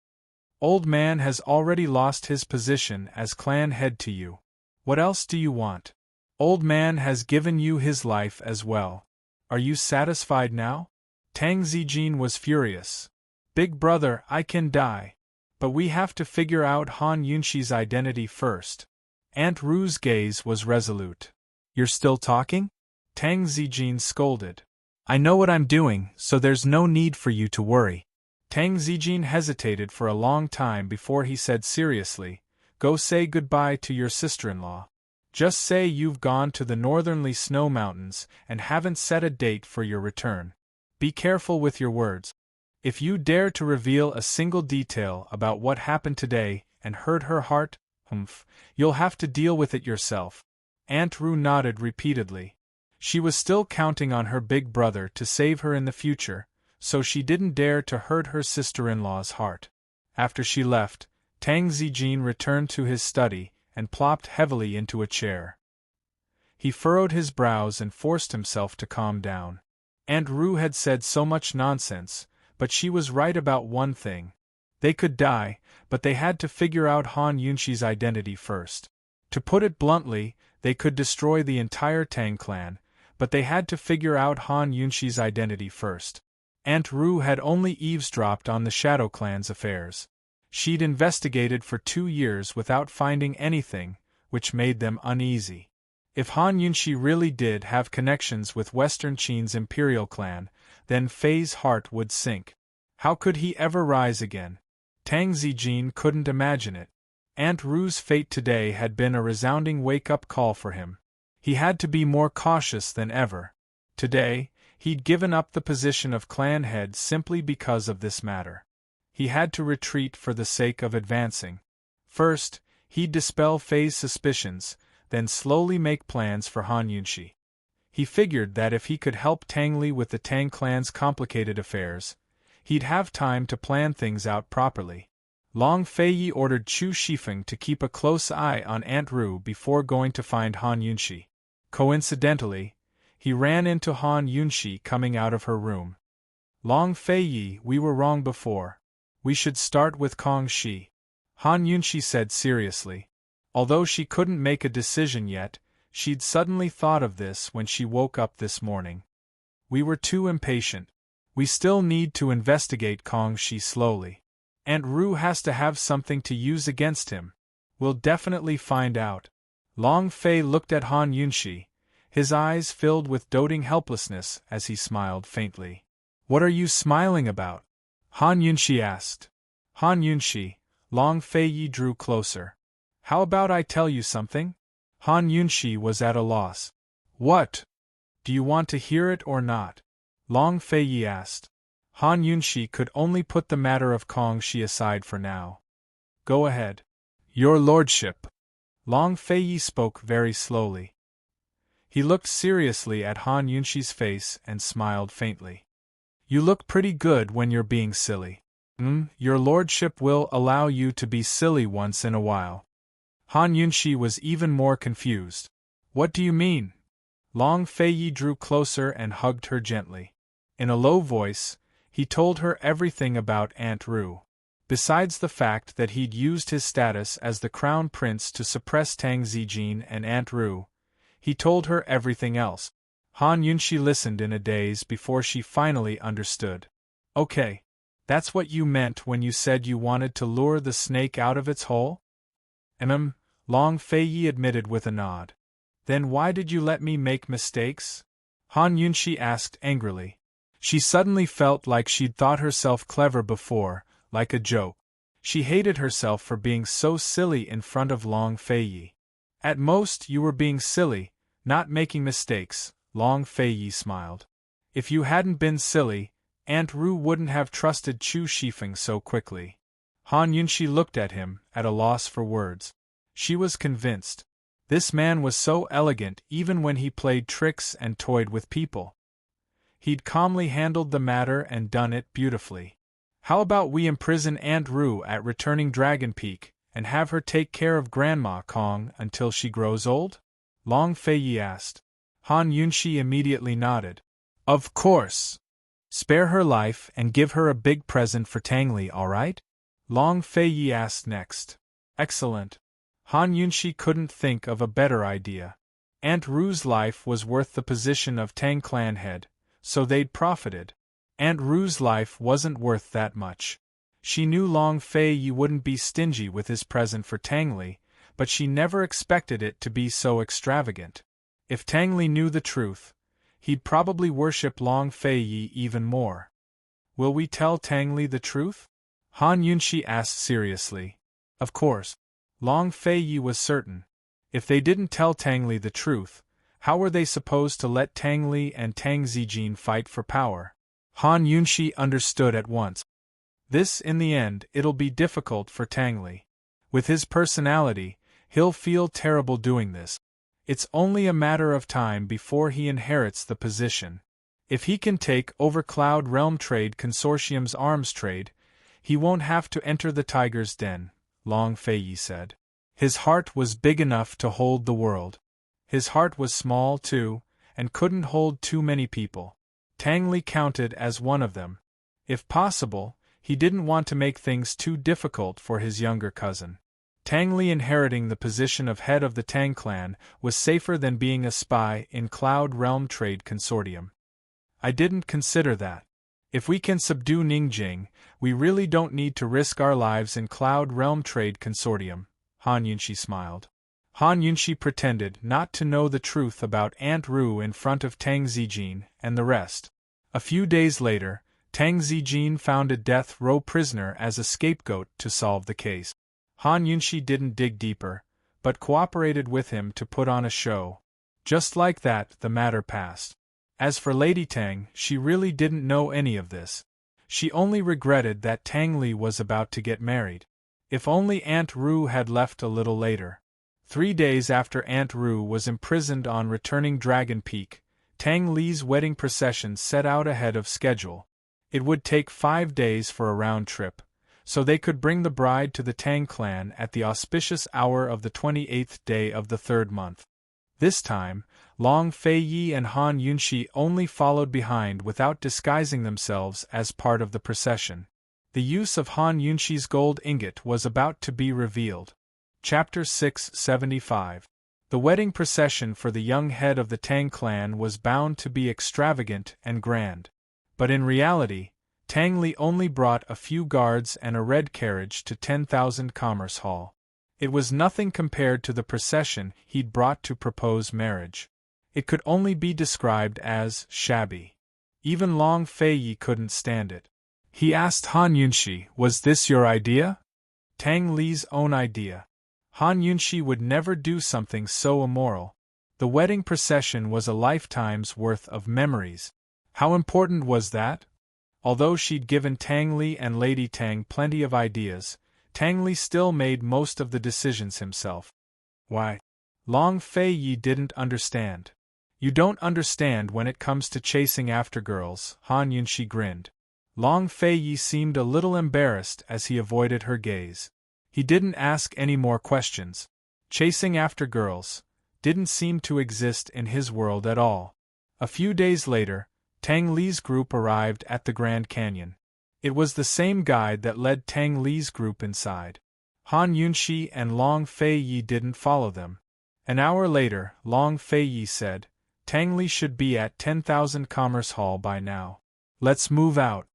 "Old man has already lost his position as clan head to you. What else do you want? Old man has given you his life as well. Are you satisfied now? Tang Zijin was furious. Big brother, I can die. But we have to figure out Han Yunshi's identity first. Aunt Ru's gaze was resolute. You're still talking? Tang Zijin scolded. I know what I'm doing, so there's no need for you to worry. Tang Zijin hesitated for a long time before he said seriously, Go say goodbye to your sister-in-law. Just say you've gone to the northernly snow mountains and haven't set a date for your return. Be careful with your words. If you dare to reveal a single detail about what happened today and hurt her heart, you'll have to deal with it yourself. Aunt Ru nodded repeatedly. She was still counting on her big brother to save her in the future, so she didn't dare to hurt her sister-in-law's heart. After she left, Tang Zijin returned to his study and plopped heavily into a chair. He furrowed his brows and forced himself to calm down. Aunt Ru had said so much nonsense, but she was right about one thing. They could die, but they had to figure out Han Yunshi's identity first. To put it bluntly, they could destroy the entire Tang clan, but they had to figure out Han Yunshi's identity first. Aunt Ru had only eavesdropped on the Shadow Clan's affairs. She'd investigated for 2 years without finding anything, which made them uneasy. If Han Yunshi really did have connections with Western Qin's imperial clan, then Fei's heart would sink. How could he ever rise again? Tang Zijin couldn't imagine it. Aunt Ru's fate today had been a resounding wake-up call for him. He had to be more cautious than ever. Today, he'd given up the position of clan head simply because of this matter. He had to retreat for the sake of advancing. First, he'd dispel Fei's suspicions, then slowly make plans for Han Yunshi. He figured that if he could help Tang Li with the Tang clan's complicated affairs, he'd have time to plan things out properly. Long Feiyi ordered Chu Shifeng to keep a close eye on Aunt Ru before going to find Han Yunshi. Coincidentally, he ran into Han Yunshi coming out of her room. Long Feiyi, we were wrong before. We should start with Kong Shi. Han Yunshi said seriously. Although she couldn't make a decision yet, she'd suddenly thought of this when she woke up this morning. We were too impatient. We still need to investigate Kong Shi slowly. Aunt Ru has to have something to use against him. We'll definitely find out. Long Fei looked at Han Yunshi, his eyes filled with doting helplessness as he smiled faintly. What are you smiling about? Han Yunshi asked. Han Yunshi, Long Feiyi drew closer. How about I tell you something? Han Yunshi was at a loss. What? Do you want to hear it or not? Long Feiyi asked. Han Yunshi could only put the matter of Kong Shi aside for now. Go ahead. Your lordship. Long Feiyi spoke very slowly. He looked seriously at Han Yunshi's face and smiled faintly. You look pretty good when you're being silly. Your lordship will allow you to be silly once in a while. Han Yunshi was even more confused. What do you mean? Long Feiyi drew closer and hugged her gently. In a low voice, he told her everything about Aunt Ru. Besides the fact that he'd used his status as the crown prince to suppress Tang Zijin and Aunt Ru, he told her everything else. Han Yunshi listened in a daze before she finally understood. Okay, that's what you meant when you said you wanted to lure the snake out of its hole? Long Feiyi admitted with a nod. Then why did you let me make mistakes? Han Yunshi asked angrily. She suddenly felt like she'd thought herself clever before, like a joke. She hated herself for being so silly in front of Long Feiyi. At most you were being silly, not making mistakes, Long Feiyi smiled. If you hadn't been silly, Aunt Ru wouldn't have trusted Chu Shifeng so quickly. Han Yunshi looked at him, at a loss for words. She was convinced. This man was so elegant even when he played tricks and toyed with people. He'd calmly handled the matter and done it beautifully. How about we imprison Aunt Ru at Returning Dragon Peak, and have her take care of Grandma Kong until she grows old? Long Feiyi asked. Han Yunshi immediately nodded. Of course. Spare her life and give her a big present for Tang Li, all right? Long Feiyi asked next. Excellent. Han Yunshi couldn't think of a better idea. Aunt Ru's life was worth the position of Tang clan head, so they'd profited. Aunt Ru's life wasn't worth that much. She knew Long Fei Yi wouldn't be stingy with his present for Tang Li, but she never expected it to be so extravagant. If Tang Li knew the truth, he'd probably worship Long Fei Yi even more. Will we tell Tang Li the truth? Han Yunxi asked seriously. Of course. Long Fei Yi was certain. If they didn't tell Tang Li the truth, how were they supposed to let Tang Li and Tang Zijin fight for power? Han Yunxi understood at once. In the end, it'll be difficult for Tang Li. With his personality, he'll feel terrible doing this. It's only a matter of time before he inherits the position. If he can take over Cloud Realm Trade Consortium's arms trade, he won't have to enter the tiger's den, Long Fei Yi said. His heart was big enough to hold the world. His heart was small, too, and couldn't hold too many people. Tang Li counted as one of them. If possible, he didn't want to make things too difficult for his younger cousin. Tang Li inheriting the position of head of the Tang clan was safer than being a spy in Cloud Realm Trade Consortium. I didn't consider that. If we can subdue Ningjing, we really don't need to risk our lives in Cloud Realm Trade Consortium, Han Yunxi smiled. Han Yunxi pretended not to know the truth about Aunt Ru in front of Tang Zijin and the rest. A few days later, Tang Zijin found a death row prisoner as a scapegoat to solve the case. Han Yunxi didn't dig deeper, but cooperated with him to put on a show. Just like that, the matter passed. As for Lady Tang, she really didn't know any of this. She only regretted that Tang Li was about to get married. If only Aunt Ru had left a little later. 3 days after Aunt Ru was imprisoned on returning Dragon Peak, Tang Li's wedding procession set out ahead of schedule. It would take 5 days for a round trip, so they could bring the bride to the Tang clan at the auspicious hour of the 28th day of the 3rd month. This time, Long Fei Yi and Han Yunxi only followed behind without disguising themselves as part of the procession. The use of Han Yunxi's gold ingot was about to be revealed. Chapter 675. The wedding procession for the young head of the Tang clan was bound to be extravagant and grand. But in reality, Tang Li only brought a few guards and a red carriage to 10,000 Commerce Hall. It was nothing compared to the procession he'd brought to propose marriage. It could only be described as shabby. Even Long Fei Yi couldn't stand it. He asked Han Yunxi, "Was this your idea?" Tang Li's own idea. Han Yunxi would never do something so immoral. The wedding procession was a lifetime's worth of memories. How important was that? Although she'd given Tang Li and Lady Tang plenty of ideas, Tang Li still made most of the decisions himself. Why? Long Fei Yi didn't understand. You don't understand when it comes to chasing after girls, Han Yunxi grinned. Long Fei Yi seemed a little embarrassed as he avoided her gaze. He didn't ask any more questions. Chasing after girls didn't seem to exist in his world at all. A few days later, Tang Li's group arrived at the Grand Canyon. It was the same guide that led Tang Li's group inside. Han Yunxi and Long Fei Yi didn't follow them. An hour later, Long Fei Yi said, "Tang Li should be at 10,000 Commerce Hall by now. Let's move out."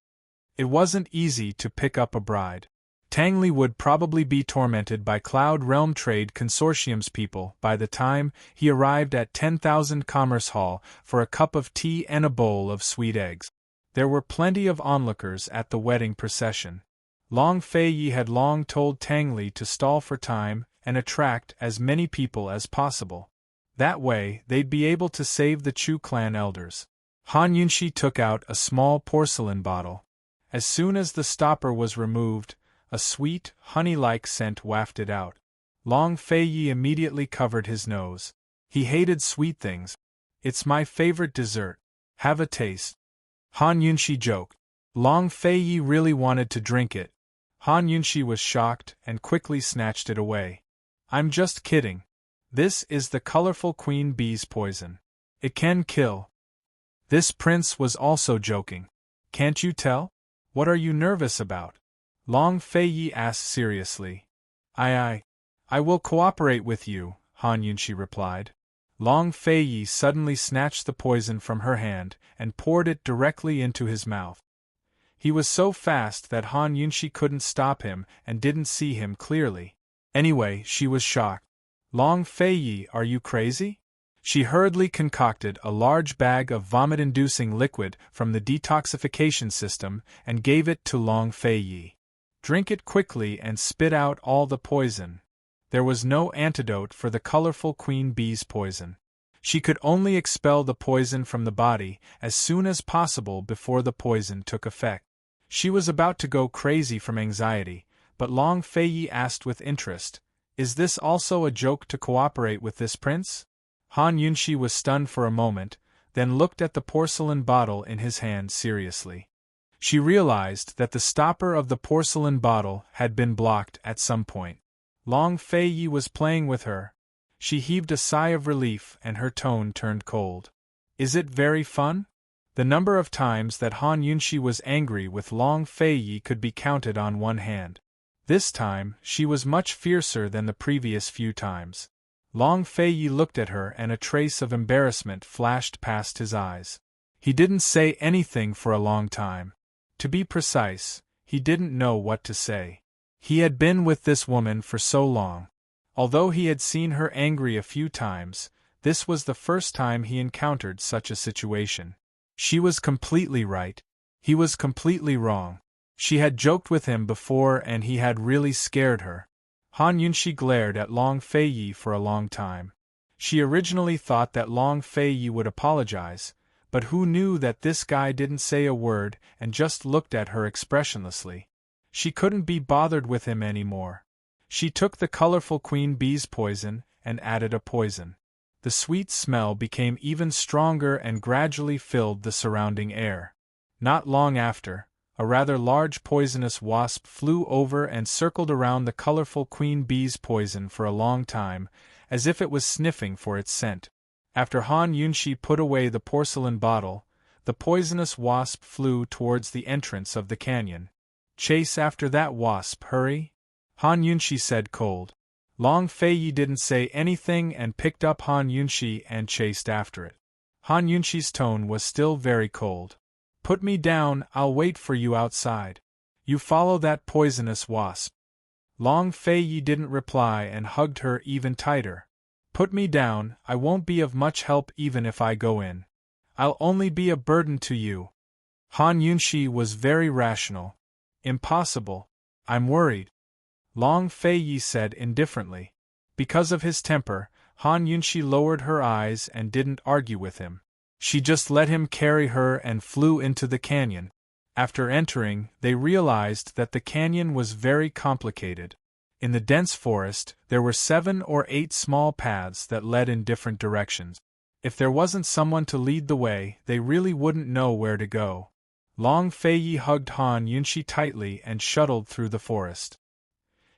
It wasn't easy to pick up a bride. Tang Li would probably be tormented by Cloud Realm Trade Consortium's people by the time he arrived at 10,000 Commerce Hall for a cup of tea and a bowl of sweet eggs. There were plenty of onlookers at the wedding procession. Long Fei Yi had long told Tang Li to stall for time and attract as many people as possible. That way, they'd be able to save the Chu clan elders. Han Yunxi took out a small porcelain bottle. As soon as the stopper was removed, a sweet, honey-like scent wafted out. Long Fei Yi immediately covered his nose. He hated sweet things. "It's my favorite dessert. Have a taste." Han Yunxi joked. Long Fei Yi really wanted to drink it. Han Yunxi was shocked and quickly snatched it away. "I'm just kidding. This is the colorful queen bee's poison. It can kill." This prince was also joking. "Can't you tell? What are you nervous about?" Long Fei Yi asked seriously. I will cooperate with you," Han Yunxi replied. Long Fei suddenly snatched the poison from her hand and poured it directly into his mouth. He was so fast that Han Yunshi couldn't stop him and didn't see him clearly. Anyway, she was shocked. Long Fei, are you crazy? She hurriedly concocted a large bag of vomit-inducing liquid from the detoxification system and gave it to Long Fei. Drink it quickly and spit out all the poison. There was no antidote for the colorful queen bee's poison. She could only expel the poison from the body as soon as possible before the poison took effect. She was about to go crazy from anxiety, but Long Fei asked with interest, "Is this also a joke to cooperate with this prince?" Han Yunshi was stunned for a moment, then looked at the porcelain bottle in his hand seriously. She realized that the stopper of the porcelain bottle had been blocked at some point. Long Fei was playing with her. She heaved a sigh of relief and her tone turned cold. "Is it very fun?" The number of times that Han Yunshi was angry with Long Fei could be counted on one hand. This time, she was much fiercer than the previous few times. Long Fei looked at her and a trace of embarrassment flashed past his eyes. He didn't say anything for a long time. To be precise, he didn't know what to say. He had been with this woman for so long. Although he had seen her angry a few times, this was the first time he encountered such a situation. She was completely right. He was completely wrong. She had joked with him before and he had really scared her. Han Yunshi glared at Long Fei for a long time. She originally thought that Long Fei would apologize, but who knew that this guy didn't say a word and just looked at her expressionlessly. She couldn't be bothered with him anymore. She took the colorful queen bee's poison and added a poison. The sweet smell became even stronger and gradually filled the surrounding air. Not long after, a rather large poisonous wasp flew over and circled around the colorful queen bee's poison for a long time, as if it was sniffing for its scent. After Han Yunshi put away the porcelain bottle, the poisonous wasp flew towards the entrance of the canyon. "Chase after that wasp, hurry," Han Yunshi said cold. Long Fei didn't say anything and picked up Han Yunshi and chased after it. Han Yunshi's tone was still very cold. "Put me down, I'll wait for you outside. You follow that poisonous wasp." Long Fei didn't reply and hugged her even tighter. "Put me down, I won't be of much help even if I go in. I'll only be a burden to you." Han Yunshi was very rational. "Impossible. I'm worried," Long Fei said indifferently. Because of his temper, Han Yunshi lowered her eyes and didn't argue with him. She just let him carry her and flew into the canyon. After entering, they realized that the canyon was very complicated. In the dense forest, there were 7 or 8 small paths that led in different directions. If there wasn't someone to lead the way, they really wouldn't know where to go. Long Fei hugged Han Yunshi tightly and shuttled through the forest.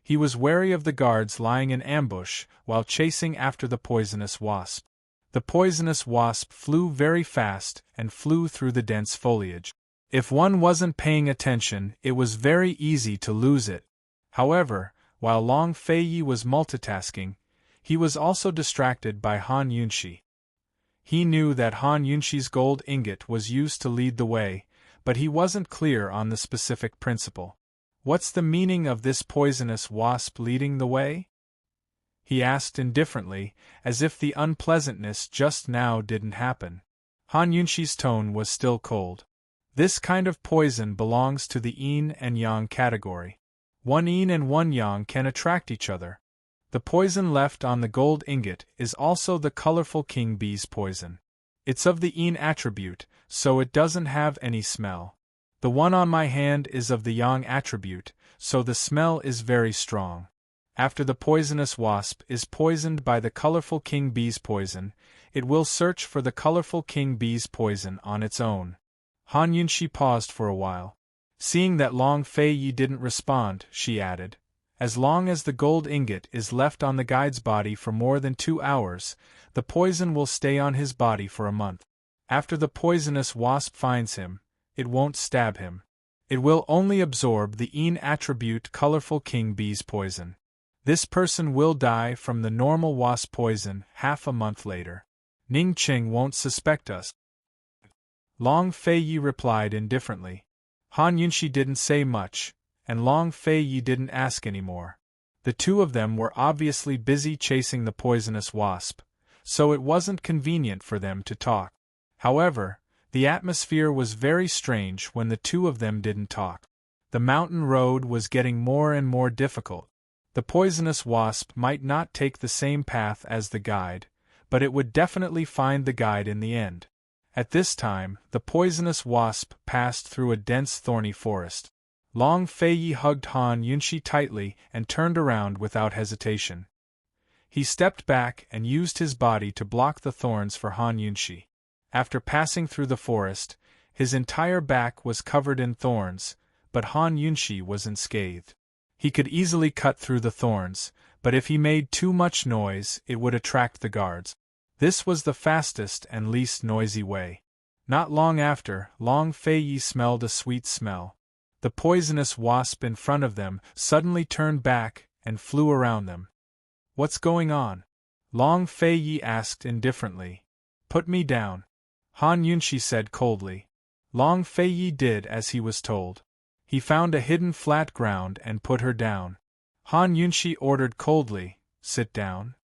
He was wary of the guards lying in ambush while chasing after the poisonous wasp. The poisonous wasp flew very fast and flew through the dense foliage. If one wasn't paying attention, it was very easy to lose it. However, while Long Fei was multitasking, he was also distracted by Han Yunshi. He knew that Han Yunshi's gold ingot was used to lead the way, but he wasn't clear on the specific principle. "What's the meaning of this poisonous wasp leading the way?" he asked indifferently, as if the unpleasantness just now didn't happen. Han Yunshi's tone was still cold. "This kind of poison belongs to the yin and yang category. One yin and one yang can attract each other. The poison left on the gold ingot is also the colorful king bee's poison. It's of the yin attribute, so it doesn't have any smell. The one on my hand is of the yang attribute, so the smell is very strong. After the poisonous wasp is poisoned by the colorful king bee's poison, it will search for the colorful king bee's poison on its own." Han Yunshi paused for a while. Seeing that Long Fei didn't respond, she added, "As long as the gold ingot is left on the guide's body for more than 2 hours, the poison will stay on his body for a month. After the poisonous wasp finds him, it won't stab him. It will only absorb the yin attribute colorful king bee's poison. This person will die from the normal wasp poison half a month later." Ning Qing won't suspect us. Long Feiyi replied indifferently. Han Yunshi didn't say much, and Long Feiyi didn't ask any more. The two of them were obviously busy chasing the poisonous wasp, so it wasn't convenient for them to talk. However, the atmosphere was very strange when the two of them didn't talk. The mountain road was getting more and more difficult. The poisonous wasp might not take the same path as the guide, but it would definitely find the guide in the end. At this time, the poisonous wasp passed through a dense thorny forest. Long Feiyi hugged Han Yunshi tightly and turned around without hesitation. He stepped back and used his body to block the thorns for Han Yunshi. After passing through the forest, his entire back was covered in thorns, but Han Yunshi was unscathed. He could easily cut through the thorns, but if he made too much noise, it would attract the guards. This was the fastest and least noisy way. Not long after, Long Feiyi smelled a sweet smell. The poisonous wasp in front of them suddenly turned back and flew around them. "What's going on?" Long Feiyi asked indifferently. "Put me down," Han Yunshi said coldly. Long Feiyi did as he was told. He found a hidden flat ground and put her down. Han Yunshi ordered coldly, "Sit down."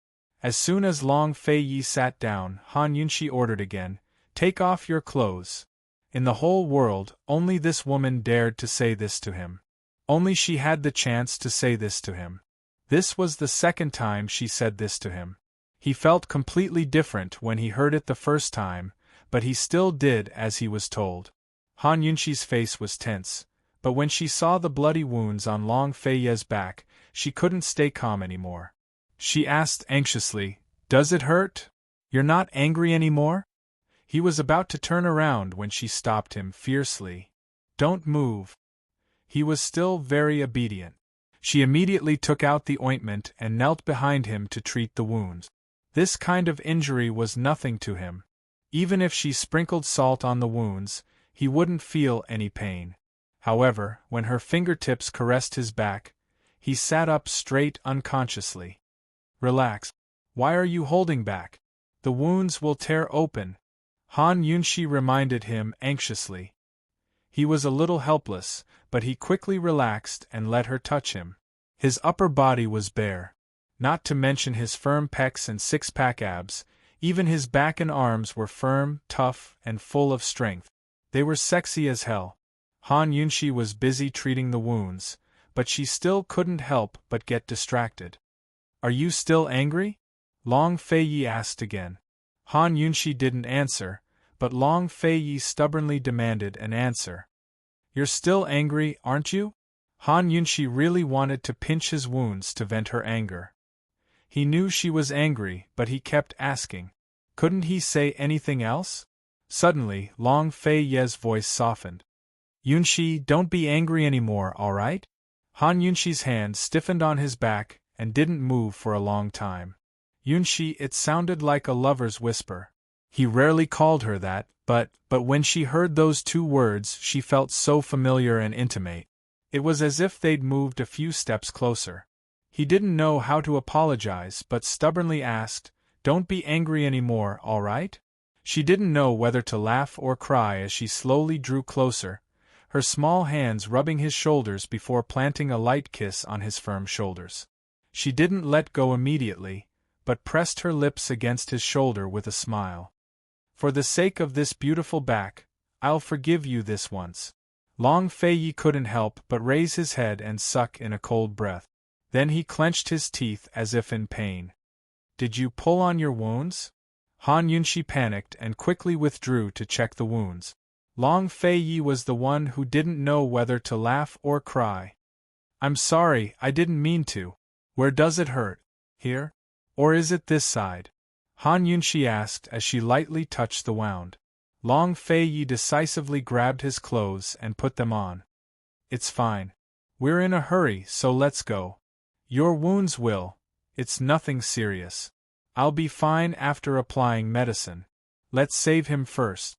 As soon as Long Feiyi sat down, Han Yunshi ordered again, "Take off your clothes." In the whole world, only this woman dared to say this to him. Only she had the chance to say this to him. This was the second time she said this to him. He felt completely different when he heard it the first time, but he still did as he was told. Han Yunshi's face was tense, but when she saw the bloody wounds on Long Feiyi's back, she couldn't stay calm anymore. She asked anxiously, "Does it hurt? You're not angry anymore?" He was about to turn around when she stopped him fiercely. "Don't move." He was still very obedient. She immediately took out the ointment and knelt behind him to treat the wounds. This kind of injury was nothing to him. Even if she sprinkled salt on the wounds, he wouldn't feel any pain. However, when her fingertips caressed his back, he sat up straight unconsciously. "Relax. Why are you holding back? The wounds will tear open," Han Yunshi reminded him anxiously. He was a little helpless, but he quickly relaxed and let her touch him. His upper body was bare. Not to mention his firm pecs and six-pack abs, even his back and arms were firm, tough, and full of strength. They were sexy as hell. Han Yunshi was busy treating the wounds, but she still couldn't help but get distracted. "Are you still angry?" Long Feiyi asked again. Han Yunshi didn't answer, but Long Feiyi stubbornly demanded an answer. "You're still angry, aren't you?" Han Yunshi really wanted to pinch his wounds to vent her anger. He knew she was angry, but he kept asking. Couldn't he say anything else? Suddenly, Long Feiyi's voice softened. "Yunshi, don't be angry anymore, all right?" Han Yunshi's hand stiffened on his back and didn't move for a long time. "Yunshi," it sounded like a lover's whisper. He rarely called her that, but when she heard those two words she felt so familiar and intimate. It was as if they'd moved a few steps closer. He didn't know how to apologize but stubbornly asked, "Don't be angry anymore, all right?" She didn't know whether to laugh or cry as she slowly drew closer, her small hands rubbing his shoulders before planting a light kiss on his firm shoulders. She didn't let go immediately, but pressed her lips against his shoulder with a smile. "For the sake of this beautiful back, I'll forgive you this once." Long Feiyi couldn't help but raise his head and suck in a cold breath. Then he clenched his teeth as if in pain. "Did you pull on your wounds?" Han Yunshi panicked and quickly withdrew to check the wounds. Long Feiyi was the one who didn't know whether to laugh or cry. "I'm sorry, I didn't mean to. Where does it hurt? Here? Or is it this side?" Han Yunshi asked as she lightly touched the wound. Long Feiyi decisively grabbed his clothes and put them on. "It's fine. We're in a hurry, so let's go. Your wounds will. It's nothing serious. I'll be fine after applying medicine. Let's save him first."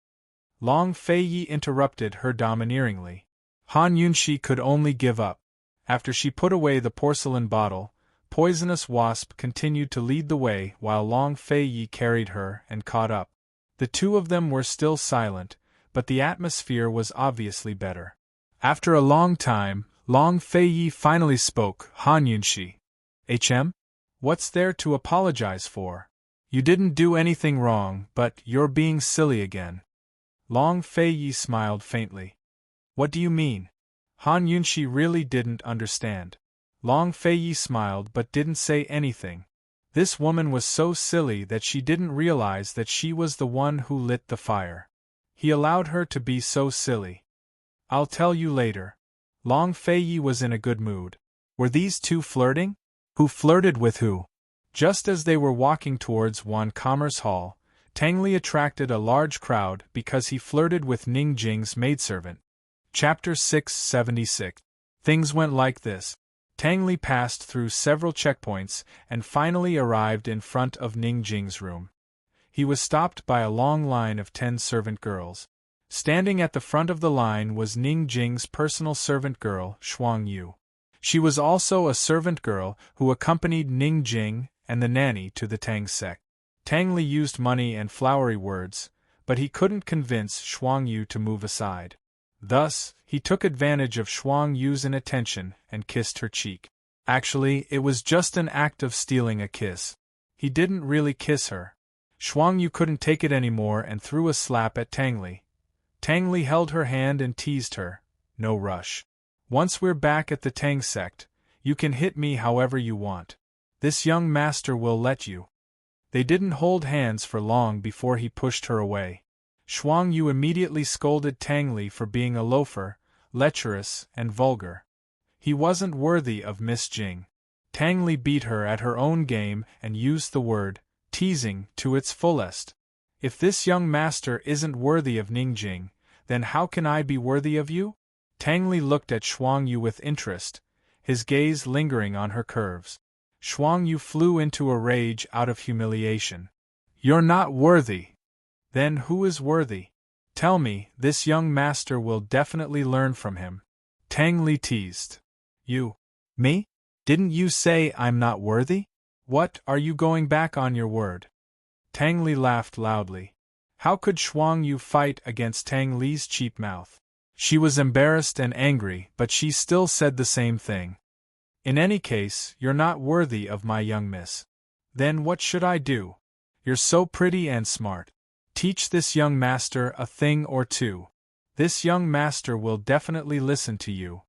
Long Feiyi interrupted her domineeringly. Han Yunshi could only give up. After she put away the porcelain bottle, Poisonous Wasp continued to lead the way while Long Fei Yi carried her and caught up. The two of them were still silent, but the atmosphere was obviously better. After a long time, Long Fei Yi finally spoke. Han Yunxi. What's there to apologize for? You didn't do anything wrong, but you're being silly again. Long Fei Yi smiled faintly. What do you mean? Han Yunxi really didn't understand. Long Fei Yi smiled but didn't say anything. This woman was so silly that she didn't realize that she was the one who lit the fire. He allowed her to be so silly. I'll tell you later. Long Fei Yi was in a good mood. Were these two flirting? Who flirted with who? Just as they were walking towards Wan Commerce Hall, Tang Li attracted a large crowd because he flirted with Ning Jing's maidservant. Chapter 676. Things went like this. Tang Li passed through several checkpoints and finally arrived in front of Ning Jing's room. He was stopped by a long line of 10 servant girls. Standing at the front of the line was Ning Jing's personal servant girl, Shuang Yu. She was also a servant girl who accompanied Ning Jing and the nanny to the Tang sect. Tang Li used money and flowery words, but he couldn't convince Shuang Yu to move aside. Thus, he took advantage of Shuang Yu's inattention and kissed her cheek. Actually, it was just an act of stealing a kiss. He didn't really kiss her. Shuang Yu couldn't take it anymore and threw a slap at Tang Li. Tang Li held her hand and teased her. No rush. Once we're back at the Tang sect, you can hit me however you want. This young master will let you. They didn't hold hands for long before he pushed her away. Shuang Yu immediately scolded Tang Li for being a loafer, lecherous, and vulgar. He wasn't worthy of Miss Jing. Tang Li beat her at her own game and used the word, teasing, to its fullest. If this young master isn't worthy of Ning Jing, then how can I be worthy of you? Tang Li looked at Shuang Yu with interest, his gaze lingering on her curves. Shuang Yu flew into a rage out of humiliation. You're not worthy. Then who is worthy? Tell me, this young master will definitely learn from him. Tang Li teased. You? Me? Didn't you say I'm not worthy? What, are you going back on your word? Tang Li laughed loudly. How could Shuang Yu fight against Tang Li's cheap mouth? She was embarrassed and angry, but she still said the same thing. In any case, you're not worthy of my young miss. Then what should I do? You're so pretty and smart. Teach this young master a thing or two. This young master will definitely listen to you.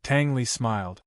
Tang Li smiled.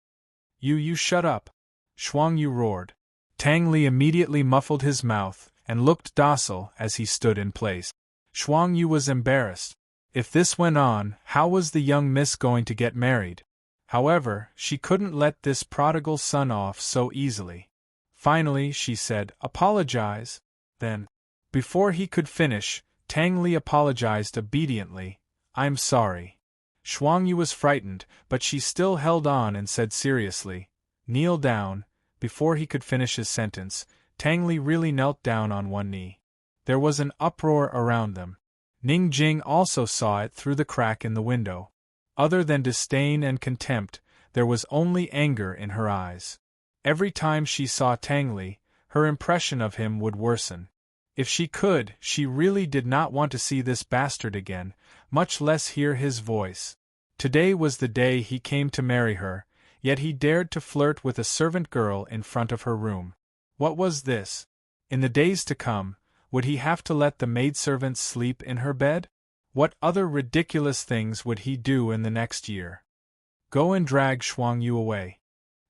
You shut up. Shuang Yu roared. Tang Li immediately muffled his mouth and looked docile as he stood in place. Shuang Yu was embarrassed. If this went on, how was the young miss going to get married? However, she couldn't let this prodigal son off so easily. Finally, she said, apologize. Then, before he could finish, Tang Li apologized obediently. I'm sorry. Shuang Yu was frightened, but she still held on and said seriously, kneel down. Before he could finish his sentence, Tang Li really knelt down on one knee. There was an uproar around them. Ning Jing also saw it through the crack in the window. Other than disdain and contempt, there was only anger in her eyes. Every time she saw Tang Li, her impression of him would worsen. If she could, she really did not want to see this bastard again, much less hear his voice. Today was the day he came to marry her, yet he dared to flirt with a servant girl in front of her room. What was this? In the days to come, would he have to let the maidservant sleep in her bed? What other ridiculous things would he do in the next year? Go and drag Shuang Yu away.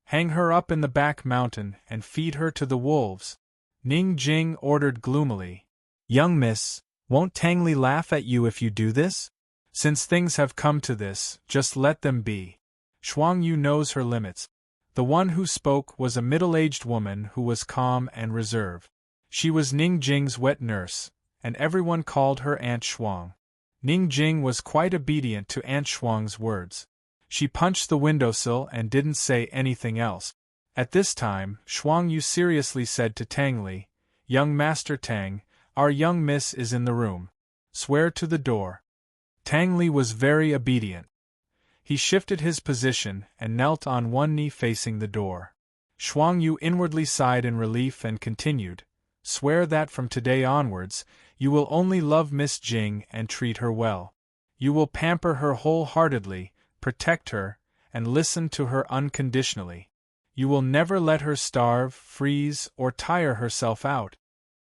Hang her up in the back mountain and feed her to the wolves. Ning Jing ordered gloomily. Young miss, won't Tang Li laugh at you if you do this? Since things have come to this, just let them be. Shuang Yu knows her limits. The one who spoke was a middle-aged woman who was calm and reserved. She was Ning Jing's wet nurse, and everyone called her Aunt Shuang. Ning Jing was quite obedient to Aunt Shuang's words. She punched the windowsill and didn't say anything else. At this time, Shuang Yu seriously said to Tang Li, Young Master Tang, our young miss is in the room. Swear to the door. Tang Li was very obedient. He shifted his position and knelt on one knee facing the door. Shuang Yu inwardly sighed in relief and continued, "Swear that from today onwards, you will only love Miss Jing and treat her well. You will pamper her wholeheartedly, protect her, and listen to her unconditionally. You will never let her starve, freeze, or tire herself out."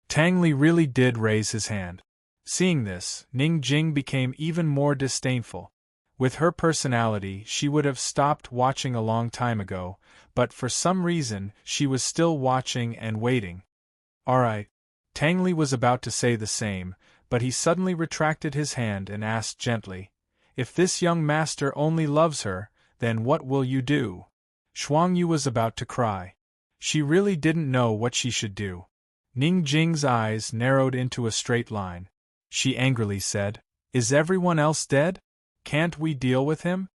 Tang Li really did raise his hand. Seeing this, Ning Jing became even more disdainful. With her personality, she would have stopped watching a long time ago, but for some reason, she was still watching and waiting. "All right." Tang Li was about to say the same, but he suddenly retracted his hand and asked gently, "If this young master only loves her, then what will you do?" Shuang Yu was about to cry. She really didn't know what she should do. Ning Jing's eyes narrowed into a straight line. She angrily said, "Is everyone else dead? Can't we deal with him?"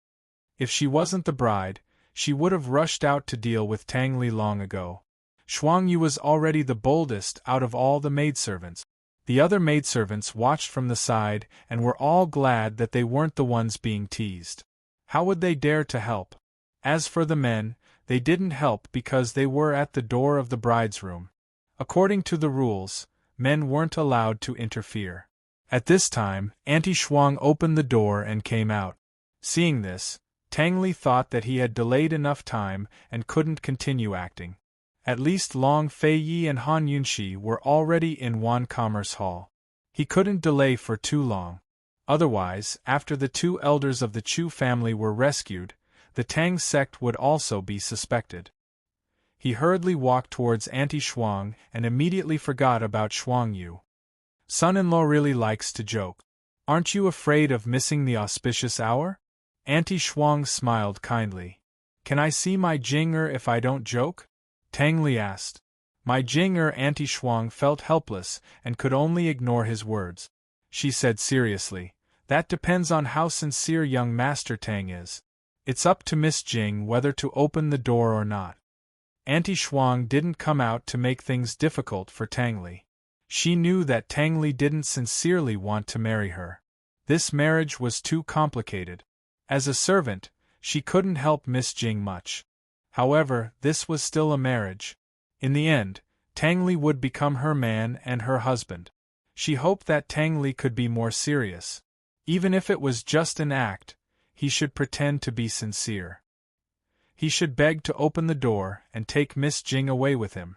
If she wasn't the bride, she would have rushed out to deal with Tang Li long ago. Shuang Yu was already the boldest out of all the maidservants. The other maidservants watched from the side and were all glad that they weren't the ones being teased. How would they dare to help? As for the men, they didn't help because they were at the door of the bride's room. According to the rules, men weren't allowed to interfere. At this time, Auntie Shuang opened the door and came out. Seeing this, Tang Li thought that he had delayed enough time and couldn't continue acting. At least Long Fei Yi and Han Yunxi were already in Wan Commerce Hall. He couldn't delay for too long. Otherwise, after the two elders of the Chu family were rescued, the Tang sect would also be suspected. He hurriedly walked towards Auntie Shuang and immediately forgot about Shuang Yu. "Son-in-law really likes to joke. Aren't you afraid of missing the auspicious hour?" Auntie Shuang smiled kindly. "Can I see my Jing-er if I don't joke?" Tang Li asked. My Jing-er. Auntie Shuang felt helpless and could only ignore his words. She said seriously, "That depends on how sincere young Master Tang is. It's up to Miss Jing whether to open the door or not." Auntie Shuang didn't come out to make things difficult for Tang Li. She knew that Tang Li didn't sincerely want to marry her. This marriage was too complicated. As a servant, she couldn't help Miss Jing much. However, this was still a marriage. In the end, Tang Li would become her man and her husband. She hoped that Tang Li could be more serious. Even if it was just an act, he should pretend to be sincere. He should beg to open the door and take Miss Jing away with him.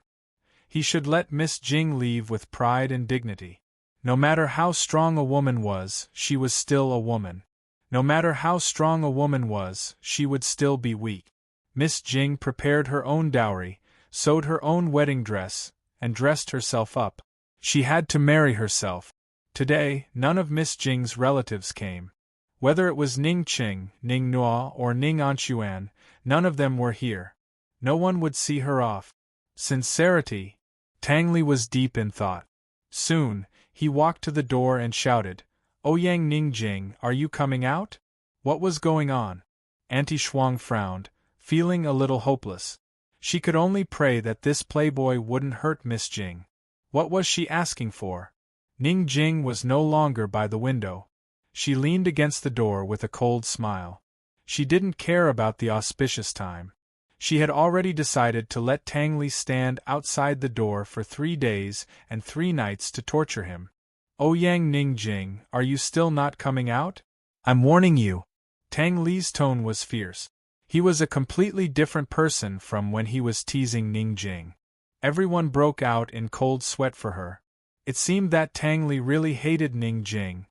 He should let Miss Jing leave with pride and dignity. No matter how strong a woman was, she was still a woman. No matter how strong a woman was, she would still be weak. Miss Jing prepared her own dowry, sewed her own wedding dress, and dressed herself up. She had to marry herself. Today, none of Miss Jing's relatives came. Whether it was Ning Qing, Ning Nua, or Ning Anxuan, none of them were here. No one would see her off. Sincerity. Tang Li was deep in thought. Soon, he walked to the door and shouted, "Oh Yang Ning Jing, are you coming out?" What was going on? Auntie Shuang frowned, feeling a little hopeless. She could only pray that this playboy wouldn't hurt Miss Jing. What was she asking for? Ning Jing was no longer by the window. She leaned against the door with a cold smile. She didn't care about the auspicious time. She had already decided to let Tang Li stand outside the door for 3 days and 3 nights to torture him. "Oh Yang Ning Jing, are you still not coming out? I'm warning you." Tang Li's tone was fierce. He was a completely different person from when he was teasing Ning Jing. Everyone broke out in cold sweat for her. It seemed that Tang Li really hated Ning Jing.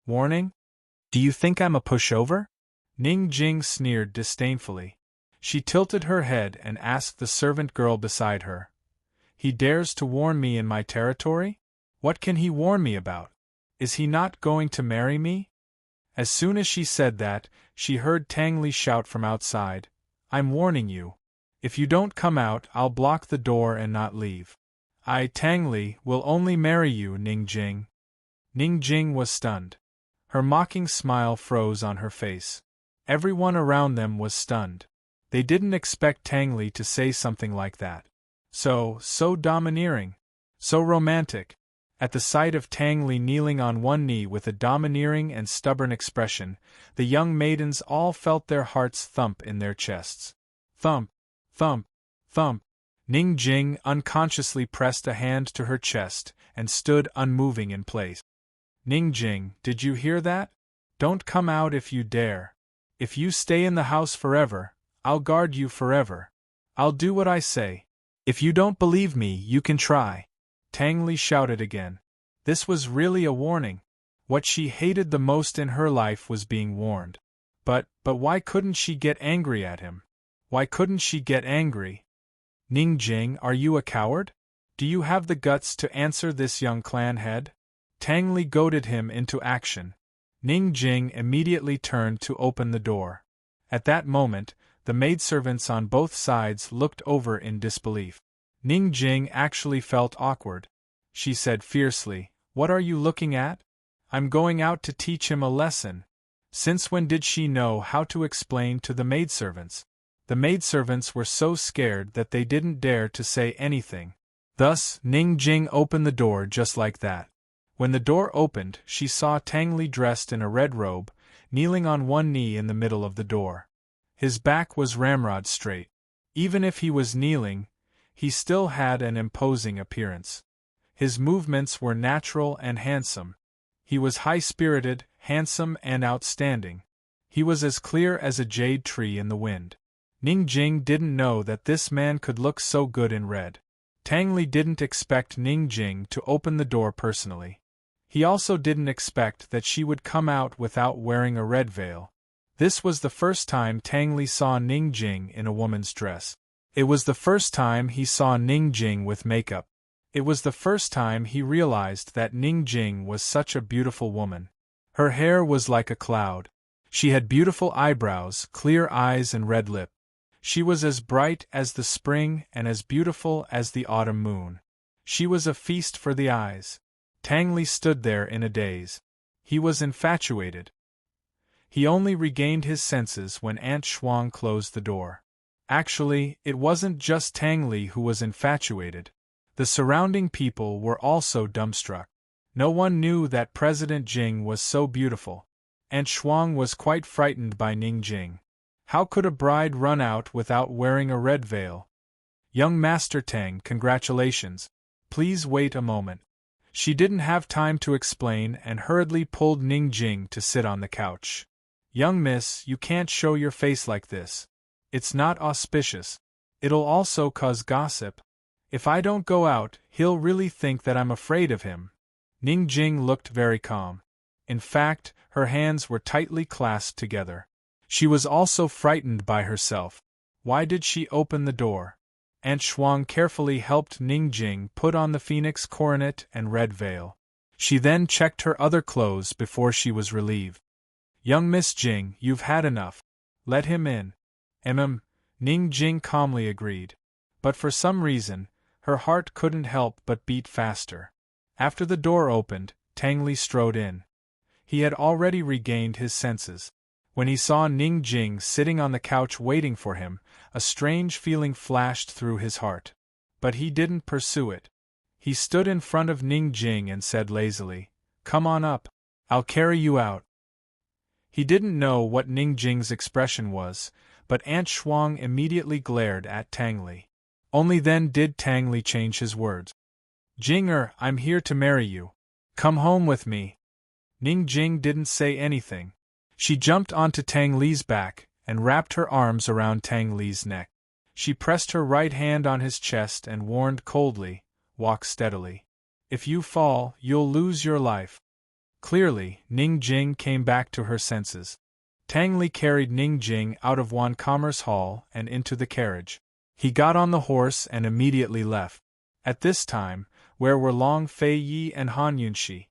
"Warning? Do you think I'm a pushover?" Ning Jing sneered disdainfully. She tilted her head and asked the servant girl beside her, "He dares to warn me in my territory? What can he warn me about? Is he not going to marry me?" As soon as she said that, she heard Tang Li shout from outside, "I'm warning you. If you don't come out, I'll block the door and not leave. I, Tang Li, will only marry you, Ning Jing." Ning Jing was stunned. Her mocking smile froze on her face. Everyone around them was stunned. They didn't expect Tang Li to say something like that. So domineering. So romantic. At the sight of Tang Li kneeling on one knee with a domineering and stubborn expression, the young maidens all felt their hearts thump in their chests. Thump, thump, Thump! Ning Jing unconsciously pressed a hand to her chest and stood unmoving in place. Ning Jing, did you hear that? Don't come out if you dare. If you stay in the house forever, I'll guard you forever. I'll do what I say. If you don't believe me, you can try. Tang Li shouted again. This was really a warning. What she hated the most in her life was being warned. But why couldn't she get angry at him? Why couldn't she get angry? Ning Jing, are you a coward? Do you have the guts to answer this young clan head? Tang Li goaded him into action. Ning Jing immediately turned to open the door. At that moment, the maidservants on both sides looked over in disbelief. Ning Jing actually felt awkward. She said fiercely, "What are you looking at? I'm going out to teach him a lesson." Since when did she know how to explain to the maidservants? The maidservants were so scared that they didn't dare to say anything. Thus, Ning Jing opened the door just like that. When the door opened, she saw Tang Li dressed in a red robe, kneeling on one knee in the middle of the door. His back was ramrod straight. Even if he was kneeling, he still had an imposing appearance. His movements were natural and handsome. He was high-spirited, handsome and outstanding. He was as clear as a jade tree in the wind. Ning Jing didn't know that this man could look so good in red. Tang Li didn't expect Ning Jing to open the door personally. He also didn't expect that she would come out without wearing a red veil. This was the first time Tang Li saw Ning Jing in a woman's dress. It was the first time he saw Ning Jing with makeup. It was the first time he realized that Ning Jing was such a beautiful woman. Her hair was like a cloud. She had beautiful eyebrows, clear eyes and red lip. She was as bright as the spring and as beautiful as the autumn moon. She was a feast for the eyes. Tang Li stood there in a daze. He was infatuated. He only regained his senses when Aunt Shuang closed the door. Actually, it wasn't just Tang Li who was infatuated. The surrounding people were also dumbstruck. No one knew that President Jing was so beautiful. Aunt Shuang was quite frightened by Ning Jing. How could a bride run out without wearing a red veil? Young Master Tang, congratulations. Please wait a moment. She didn't have time to explain and hurriedly pulled Ning Jing to sit on the couch. Young miss, you can't show your face like this. It's not auspicious. It'll also cause gossip. If I don't go out, he'll really think that I'm afraid of him. Ning Jing looked very calm. In fact, her hands were tightly clasped together. She was also frightened by herself. Why did she open the door? Aunt Shuang carefully helped Ning Jing put on the phoenix coronet and red veil. She then checked her other clothes before she was relieved. Young Miss Jing, you've had enough. Let him in. Ning Jing calmly agreed. But for some reason, her heart couldn't help but beat faster. After the door opened, Tang Li strode in. He had already regained his senses. When he saw Ning Jing sitting on the couch waiting for him, a strange feeling flashed through his heart. But he didn't pursue it. He stood in front of Ning Jing and said lazily, "Come on up. I'll carry you out." He didn't know what Ning Jing's expression was, but Aunt Shuang immediately glared at Tang Li. Only then did Tang Li change his words. "Jinger, I'm here to marry you. Come home with me." Ning Jing didn't say anything. She jumped onto Tang Li's back and wrapped her arms around Tang Li's neck. She pressed her right hand on his chest and warned coldly, "Walk steadily. If you fall, you'll lose your life." Clearly, Ning Jing came back to her senses. Tang Li carried Ning Jing out of Wan Commerce Hall and into the carriage. He got on the horse and immediately left. At this time, where were Long Fei Yi and Han Yunxi?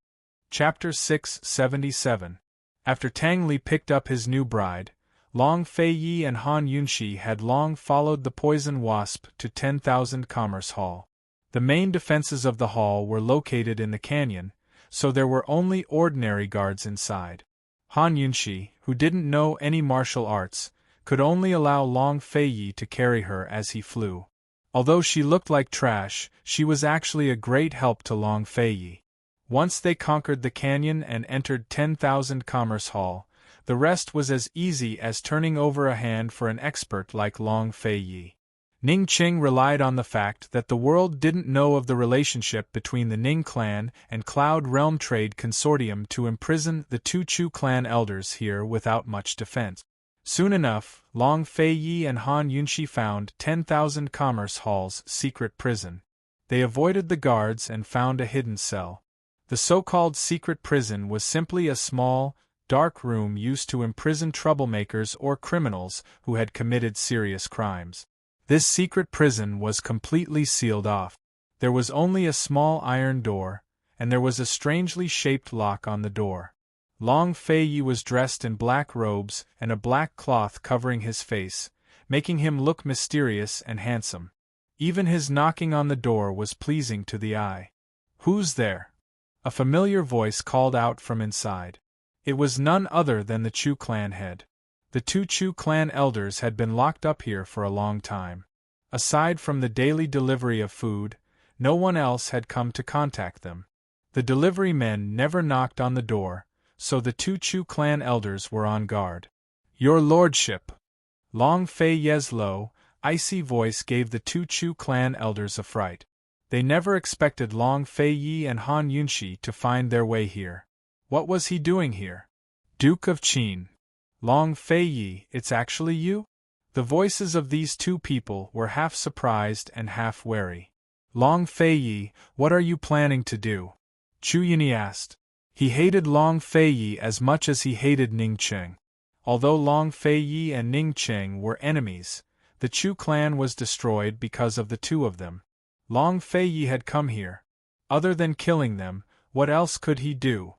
Chapter 677. After Tang Li picked up his new bride, Long Fei Yi and Han Yunxi had long followed the poison wasp to 10,000 Commerce Hall. The main defenses of the hall were located in the canyon, so there were only ordinary guards inside. Han Yunxi, who didn't know any martial arts, could only allow Long Fei Yi to carry her as he flew. Although she looked like trash, she was actually a great help to Long Fei Yi. Once they conquered the canyon and entered 10,000 Commerce Hall, the rest was as easy as turning over a hand for an expert like Long Fei Yi. Ning Qing relied on the fact that the world didn't know of the relationship between the Ning clan and Cloud Realm Trade Consortium to imprison the two Chu clan elders here without much defense. Soon enough, Long Feiyi and Han Yunxi found 10,000 Commerce Hall's secret prison. They avoided the guards and found a hidden cell. The so-called secret prison was simply a small, dark room used to imprison troublemakers or criminals who had committed serious crimes. This secret prison was completely sealed off. There was only a small iron door, and there was a strangely shaped lock on the door. Long Feiyi was dressed in black robes and a black cloth covering his face, making him look mysterious and handsome. Even his knocking on the door was pleasing to the eye. "Who's there?" A familiar voice called out from inside. It was none other than the Chu clan head. The two Chu clan elders had been locked up here for a long time. Aside from the daily delivery of food, no one else had come to contact them. The delivery men never knocked on the door, so the two Chu clan elders were on guard. "Your lordship!" Long Feiyi's low, icy voice gave the two Chu clan elders a fright. They never expected Long Feiyi and Han Yunxi to find their way here. What was he doing here? "Duke of Qin." "Long Feiyi, it's actually you?" The voices of these two people were half surprised and half wary. "Long Feiyi, what are you planning to do?" Chu Yunyi asked. He hated Long Feiyi as much as he hated Ning Qing. Although Long Feiyi and Ning Qing were enemies, the Chu clan was destroyed because of the two of them. Long Feiyi had come here. Other than killing them, what else could he do?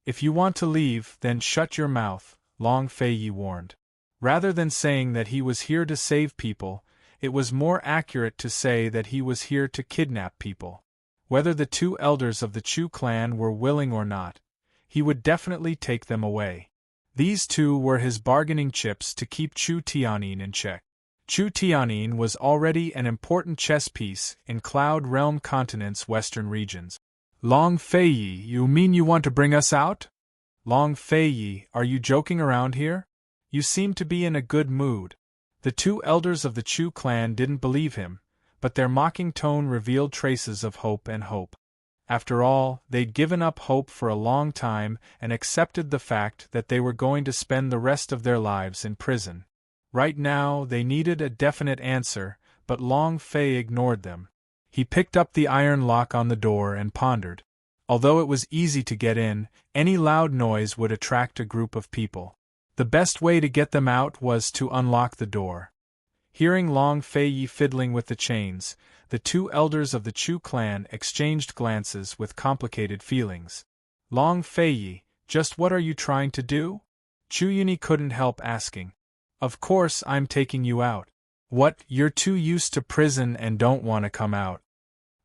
"If you want to leave, then shut your mouth," Long Feiyi warned. Rather than saying that he was here to save people, it was more accurate to say that he was here to kidnap people. Whether the two elders of the Chu clan were willing or not, he would definitely take them away. These two were his bargaining chips to keep Chu Tianyin in check. Chu Tianyin was already an important chess piece in Cloud Realm Continent's western regions. "Long Feiyi, you mean you want to bring us out?" "Long Feiyi, are you joking around here? You seem to be in a good mood." The two elders of the Chu clan didn't believe him, but their mocking tone revealed traces of hope and hope. After all, they'd given up hope for a long time and accepted the fact that they were going to spend the rest of their lives in prison. Right now, they needed a definite answer, but Long Fei ignored them. He picked up the iron lock on the door and pondered. Although it was easy to get in, any loud noise would attract a group of people. The best way to get them out was to unlock the door. Hearing Long Feiyi fiddling with the chains, the two elders of the Chu clan exchanged glances with complicated feelings. "Long Feiyi, just what are you trying to do?" Chu Yunyi couldn't help asking. "Of course I'm taking you out." "What, you're too used to prison and don't want to come out?"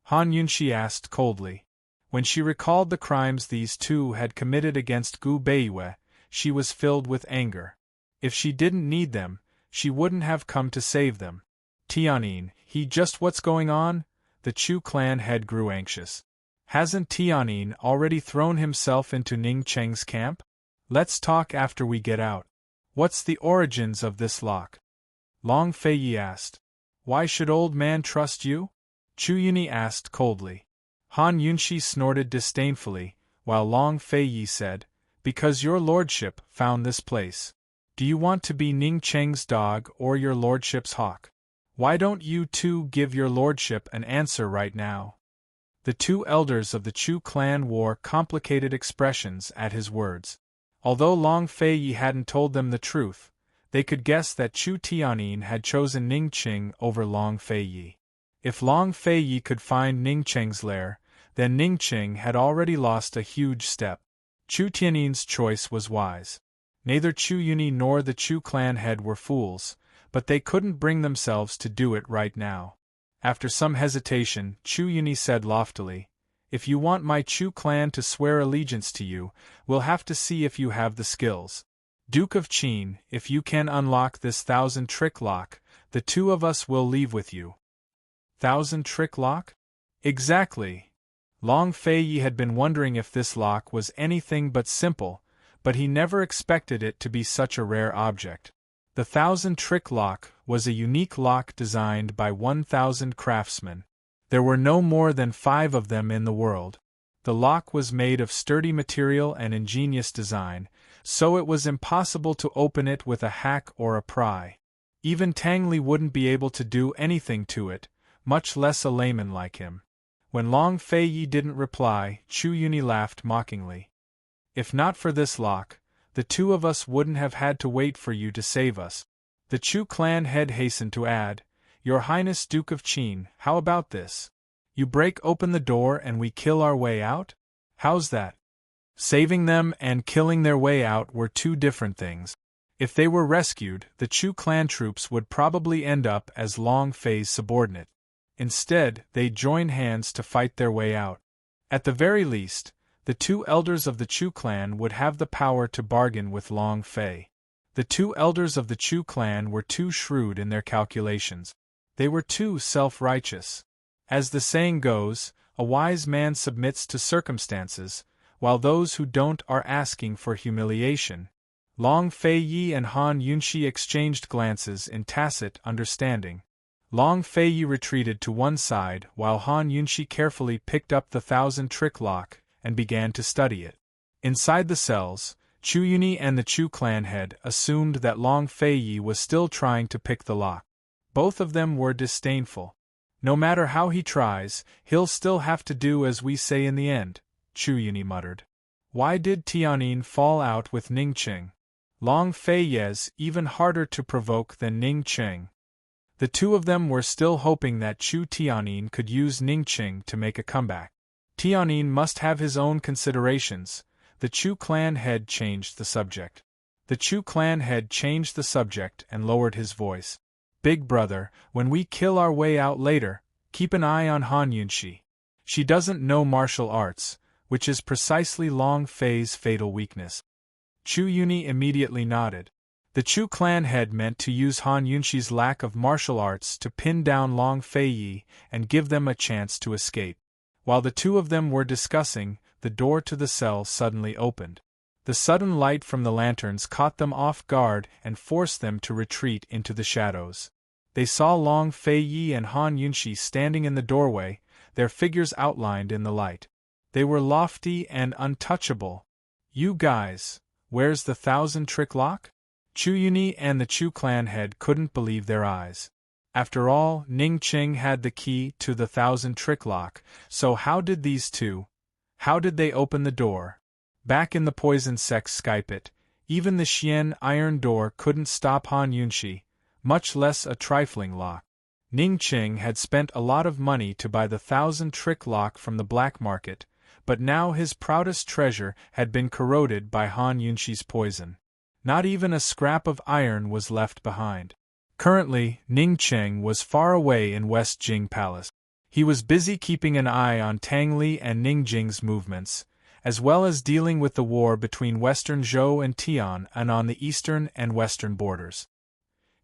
Han Yunxi asked coldly. When she recalled the crimes these two had committed against Gu Beiyue, she was filled with anger. If she didn't need them, she wouldn't have come to save them. "Tianyin, just what's going on?" The Chu clan head grew anxious. "Hasn't Tianyin already thrown himself into Ning Cheng's camp? Let's talk after we get out. What's the origins of this lock?" Long Feiyi asked. "Why should old man trust you?" Chu Yunyi asked coldly. Han Yunxi snorted disdainfully, while Long Feiyi said, "Because your lordship found this place. Do you want to be Ning Cheng's dog or your lordship's hawk? Why don't you two give your lordship an answer right now?" The two elders of the Chu clan wore complicated expressions at his words. Although Long Feiyi hadn't told them the truth, they could guess that Chu Tianyin had chosen Ning Qing over Long Feiyi. If Long Feiyi could find Ning Cheng's lair, then Ning Qing had already lost a huge step. Chu Tianyin's choice was wise. Neither Chu Yunyi nor the Chu clan head were fools, but they couldn't bring themselves to do it right now. After some hesitation, Chu Yunyi said loftily, "If you want my Chu clan to swear allegiance to you, we'll have to see if you have the skills. Duke of Qin, if you can unlock this 1,000-trick lock, the two of us will leave with you." 1,000-trick lock? Exactly. Long Feiyi had been wondering if this lock was anything but simple, but he never expected it to be such a rare object. The 1,000-trick lock was a unique lock designed by 1,000 craftsmen. There were no more than 5 of them in the world. The lock was made of sturdy material and ingenious design, so it was impossible to open it with a hack or a pry. Even Tang Li wouldn't be able to do anything to it, much less a layman like him. When Long Fei Yi didn't reply, Chu Yuni laughed mockingly. If not for this lock, the 2 of us wouldn't have had to wait for you to save us. The Chu clan head hastened to add, Your Highness Duke of Qin, how about this? You break open the door and we kill our way out? How's that? Saving them and killing their way out were 2 different things. If they were rescued, the Chu clan troops would probably end up as Long Fei's subordinate. Instead, they'd join hands to fight their way out. At the very least, the 2 elders of the Chu clan would have the power to bargain with Long Fei. The 2 elders of the Chu clan were too shrewd in their calculations. They were too self-righteous. As the saying goes, a wise man submits to circumstances, while those who don't are asking for humiliation. Long Fei Yi and Han Yunxi exchanged glances in tacit understanding. Long Fei Yi retreated to one side while Han Yunxi carefully picked up the 1,000-trick lock and began to study it. Inside the cells, Chu Yuni and the Chu clan head assumed that Long Fei Yi was still trying to pick the lock. Both of them were disdainful. No matter how he tries, he'll still have to do as we say in the end, Chu Yuni muttered. Why did Tianyin fall out with Ning Qing? Long Fei Yi's even harder to provoke than Ning Qing. The 2 of them were still hoping that Chu Tianyin could use Ning Qing to make a comeback. Tianyin must have his own considerations. The Chu clan head changed the subject. The Chu clan head changed the subject and lowered his voice. Big brother, when we kill our way out later, keep an eye on Han Yunxi. She doesn't know martial arts, which is precisely Long Fei's fatal weakness. Chu Yuni immediately nodded. The Chu clan head meant to use Han Yunxi's lack of martial arts to pin down Long Fei Yi and give them a chance to escape. While the 2 of them were discussing, the door to the cell suddenly opened. The sudden light from the lanterns caught them off guard and forced them to retreat into the shadows. They saw Long Fei Yi and Han Yunxi standing in the doorway, their figures outlined in the light. They were lofty and untouchable. You guys, where's the 1,000-trick lock? Chu Yuni and the Chu clan head couldn't believe their eyes. After all, Ning Qing had the key to the 1,000-trick lock, so how did these 2? How did they open the door? Back in the poison sex Skype it, even the Xian iron door couldn't stop Han Yunxi, much less a trifling lock. Ning Qing had spent a lot of money to buy the 1,000-trick lock from the black market, but now his proudest treasure had been corroded by Han Yunxi's poison. Not even a scrap of iron was left behind. Currently, Ning Qing was far away in West Jing Palace. He was busy keeping an eye on Tang Li and Ning Jing's movements, as well as dealing with the war between Western Zhou and Tian and on the eastern and western borders.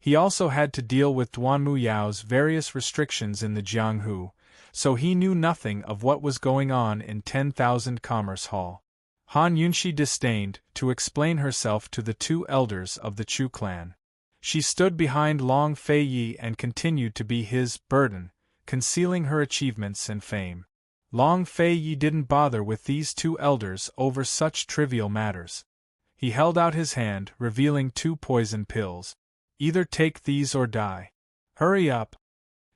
He also had to deal with Duanmu Yao's various restrictions in the Jianghu, so he knew nothing of what was going on in 10,000 Commerce Hall. Han Yunxi disdained to explain herself to the 2 elders of the Chu clan. She stood behind Long Fei Yi and continued to be his burden, concealing her achievements and fame. Long Fei Yi didn't bother with these 2 elders over such trivial matters. He held out his hand, revealing 2 poison pills. Either take these or die. Hurry up.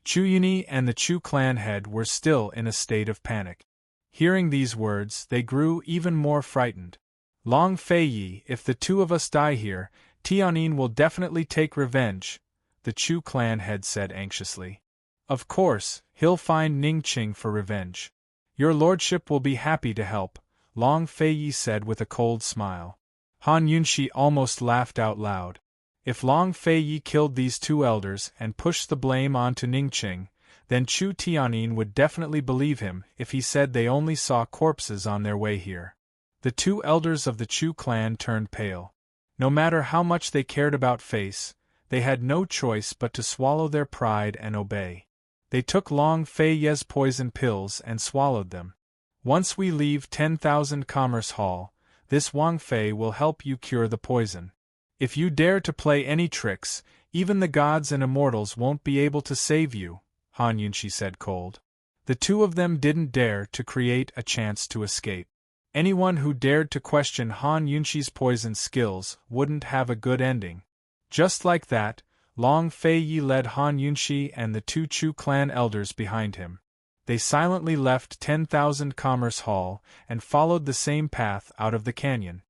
Chu Yuni and the Chu clan head were still in a state of panic. Hearing these words, they grew even more frightened. Long Fei Yi, if the 2 of us die here, Tianyin will definitely take revenge, the Chu clan head said anxiously. Of course, he'll find Ning Qing for revenge. Your lordship will be happy to help, Long Fei Yi said with a cold smile. Han Yunxi almost laughed out loud. If Long Fei Yi killed these 2 elders and pushed the blame onto Ning Qing, then Chu Tianyin would definitely believe him if he said they only saw corpses on their way here. The 2 elders of the Chu clan turned pale. No matter how much they cared about face, they had no choice but to swallow their pride and obey. They took Long Fei Yi's poison pills and swallowed them. Once we leave 10,000 Commerce Hall, this Wang Fei will help you cure the poison. If you dare to play any tricks, even the gods and immortals won't be able to save you, Han Yunshi said cold. The two of them didn't dare to create a chance to escape. Anyone who dared to question Han Yunshi's poison skills wouldn't have a good ending. Just like that, Long Feiyi led Han Yunshi and the two Chu clan elders behind him. They silently left 10,000 Commerce Hall and followed the same path out of the canyon.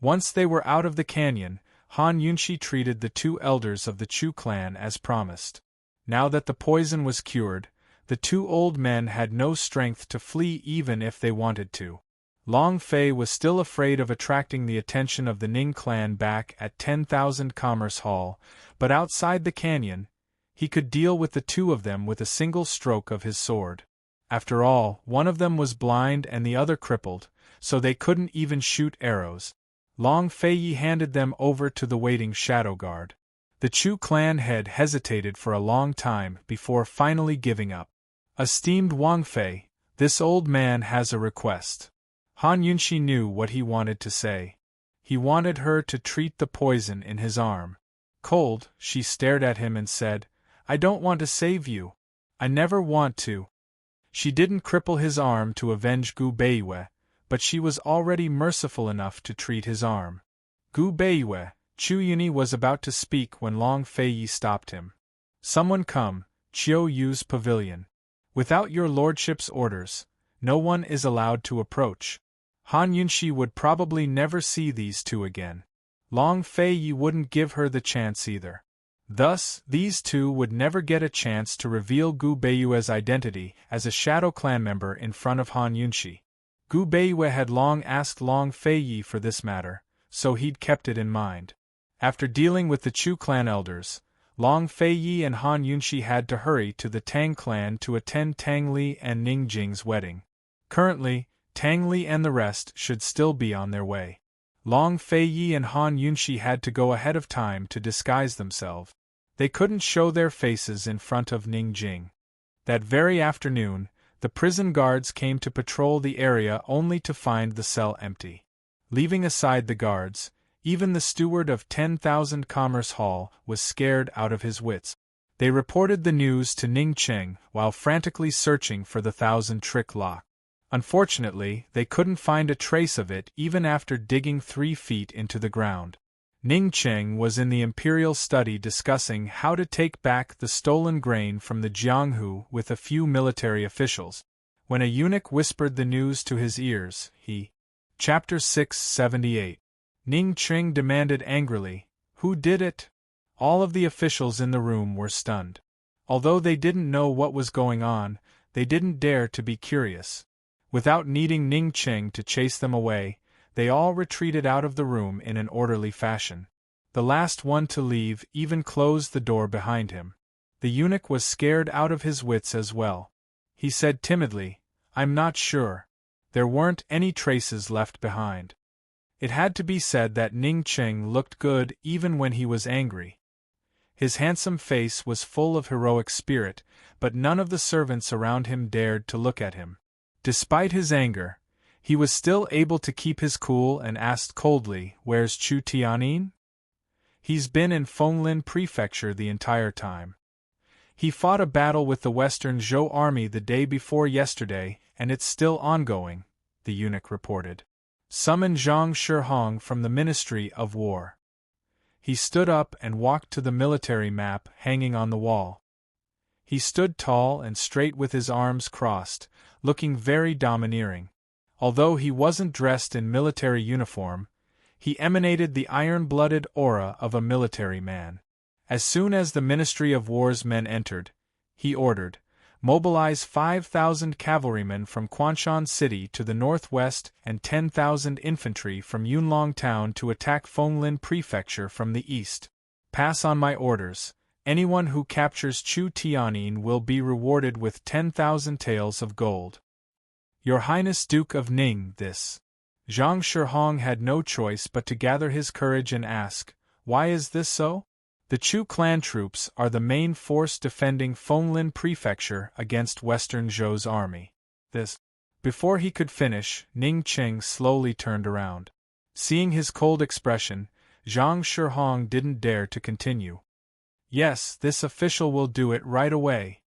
Once they were out of the canyon, Han Yunshi treated the two elders of the Chu clan as promised. Now that the poison was cured, the two old men had no strength to flee even if they wanted to. Long Fei was still afraid of attracting the attention of the Ning clan back at 10,000 Commerce Hall, but outside the canyon, he could deal with the two of them with a single stroke of his sword. After all, one of them was blind and the other crippled, so they couldn't even shoot arrows. Long Feiyi handed them over to the waiting Shadow Guard. The Chu clan head hesitated for a long time before finally giving up. Esteemed Wang Fei, this old man has a request. Han Yunshi knew what he wanted to say. He wanted her to treat the poison in his arm. Cold, she stared at him and said, I don't want to save you. I never want to. She didn't cripple his arm to avenge Gu Beiwei, but she was already merciful enough to treat his arm. Gu Beiwei, Chu Yuni was about to speak when Long Feiyi stopped him. Someone come, Chiu Yu's pavilion. Without your lordship's orders, no one is allowed to approach. Han Yunshi would probably never see these two again. Long Feiyi wouldn't give her the chance either. Thus, these two would never get a chance to reveal Gu Beiwei's identity as a Shadow Clan member in front of Han Yunshi. Gu Beiwei had long asked Long Feiyi for this matter, so he'd kept it in mind. After dealing with the Chu clan elders, Long Feiyi and Han Yunshi had to hurry to the Tang clan to attend Tang Li and Ning Jing's wedding. Currently, Tang Li and the rest should still be on their way. Long Feiyi and Han Yunshi had to go ahead of time to disguise themselves. They couldn't show their faces in front of Ning Jing. That very afternoon, the prison guards came to patrol the area only to find the cell empty. Leaving aside the guards, even the steward of 10,000 Commerce Hall was scared out of his wits. They reported the news to Ning Cheng while frantically searching for the 1,000-trick lock. Unfortunately, they couldn't find a trace of it even after digging 3 feet into the ground. Ning Cheng was in the imperial study discussing how to take back the stolen grain from the Jianghu with a few military officials. When a eunuch whispered the news to his ears, he... Chapter 678. Ning Cheng demanded angrily, "Who did it?" All of the officials in the room were stunned. Although they didn't know what was going on, they didn't dare to be curious. Without needing Ning Cheng to chase them away, they all retreated out of the room in an orderly fashion. The last one to leave even closed the door behind him. The eunuch was scared out of his wits as well. He said timidly, "I'm not sure. There weren't any traces left behind." It had to be said that Ning Cheng looked good even when he was angry. His handsome face was full of heroic spirit, but none of the servants around him dared to look at him. Despite his anger, he was still able to keep his cool and asked coldly, "Where's Chu Tianyin?" "He's been in Fenglin Prefecture the entire time. He fought a battle with the Western Zhou army the day before yesterday, and it's still ongoing," the eunuch reported. "Summon Zhang Shihong from the Ministry of War." He stood up and walked to the military map hanging on the wall. He stood tall and straight with his arms crossed, looking very domineering. Although he wasn't dressed in military uniform, he emanated the iron-blooded aura of a military man. As soon as the Ministry of War's men entered, he ordered, "Mobilize 5,000 cavalrymen from Quanshan City to the northwest and 10,000 infantry from Yunlong Town to attack Fenglin Prefecture from the east. Pass on my orders. Anyone who captures Chu Tianyin will be rewarded with 10,000 taels of gold." "Your Highness Duke of Ning, this." Zhang Shihong had no choice but to gather his courage and ask, "Why is this so?" "The Chu clan troops are the main force defending Fenglin Prefecture against Western Zhou's army. This." Before he could finish, Ning Cheng slowly turned around. Seeing his cold expression, Zhang Shihong didn't dare to continue. Yes, this official will do it right away.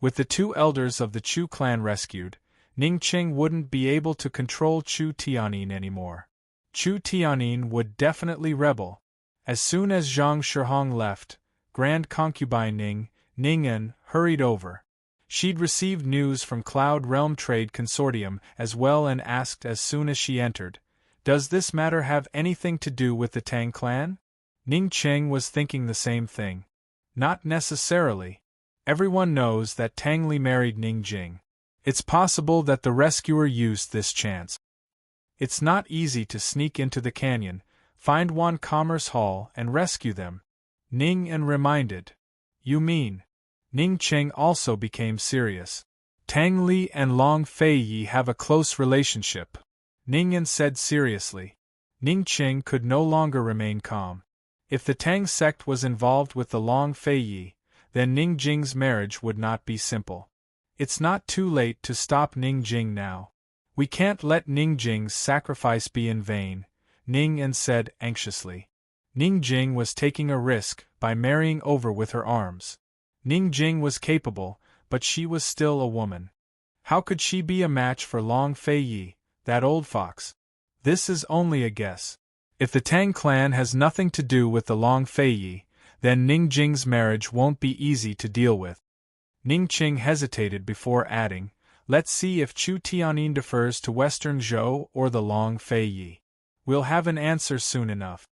With the two elders of the Chu clan rescued, Ning Qing wouldn't be able to control Chu Tianyin anymore. Chu Tianyin would definitely rebel. As soon as Zhang Shihong left, Grand Concubine Ningen, hurried over. She'd received news from Cloud Realm Trade Consortium as well and asked as soon as she entered, "Does this matter have anything to do with the Tang clan?" Ning Qing was thinking the same thing. Not necessarily. Everyone knows that Tang Li married Ning Jing. It's possible that the rescuer used this chance. It's not easy to sneak into the canyon, find one commerce hall and rescue them. Ning reminded. You mean? Ning Qing also became serious. Tang Li and Long Fei Yi have a close relationship, Ning said seriously. Ning Qing could no longer remain calm. If the Tang sect was involved with the Long Fei Yi, then Ning Jing's marriage would not be simple. It's not too late to stop Ning Jing now. We can't let Ning Jing's sacrifice be in vain, Ning said anxiously. Ning Jing was taking a risk by marrying over with her arms. Ning Jing was capable, but she was still a woman. How could she be a match for Long Fei Yi, that old fox? This is only a guess. If the Tang clan has nothing to do with the Long Fei Yi, then Ning Jing's marriage won't be easy to deal with. Ning Qing hesitated before adding, let's see if Chu Tianyin defers to Western Zhou or the Long Fei Yi. We'll have an answer soon enough.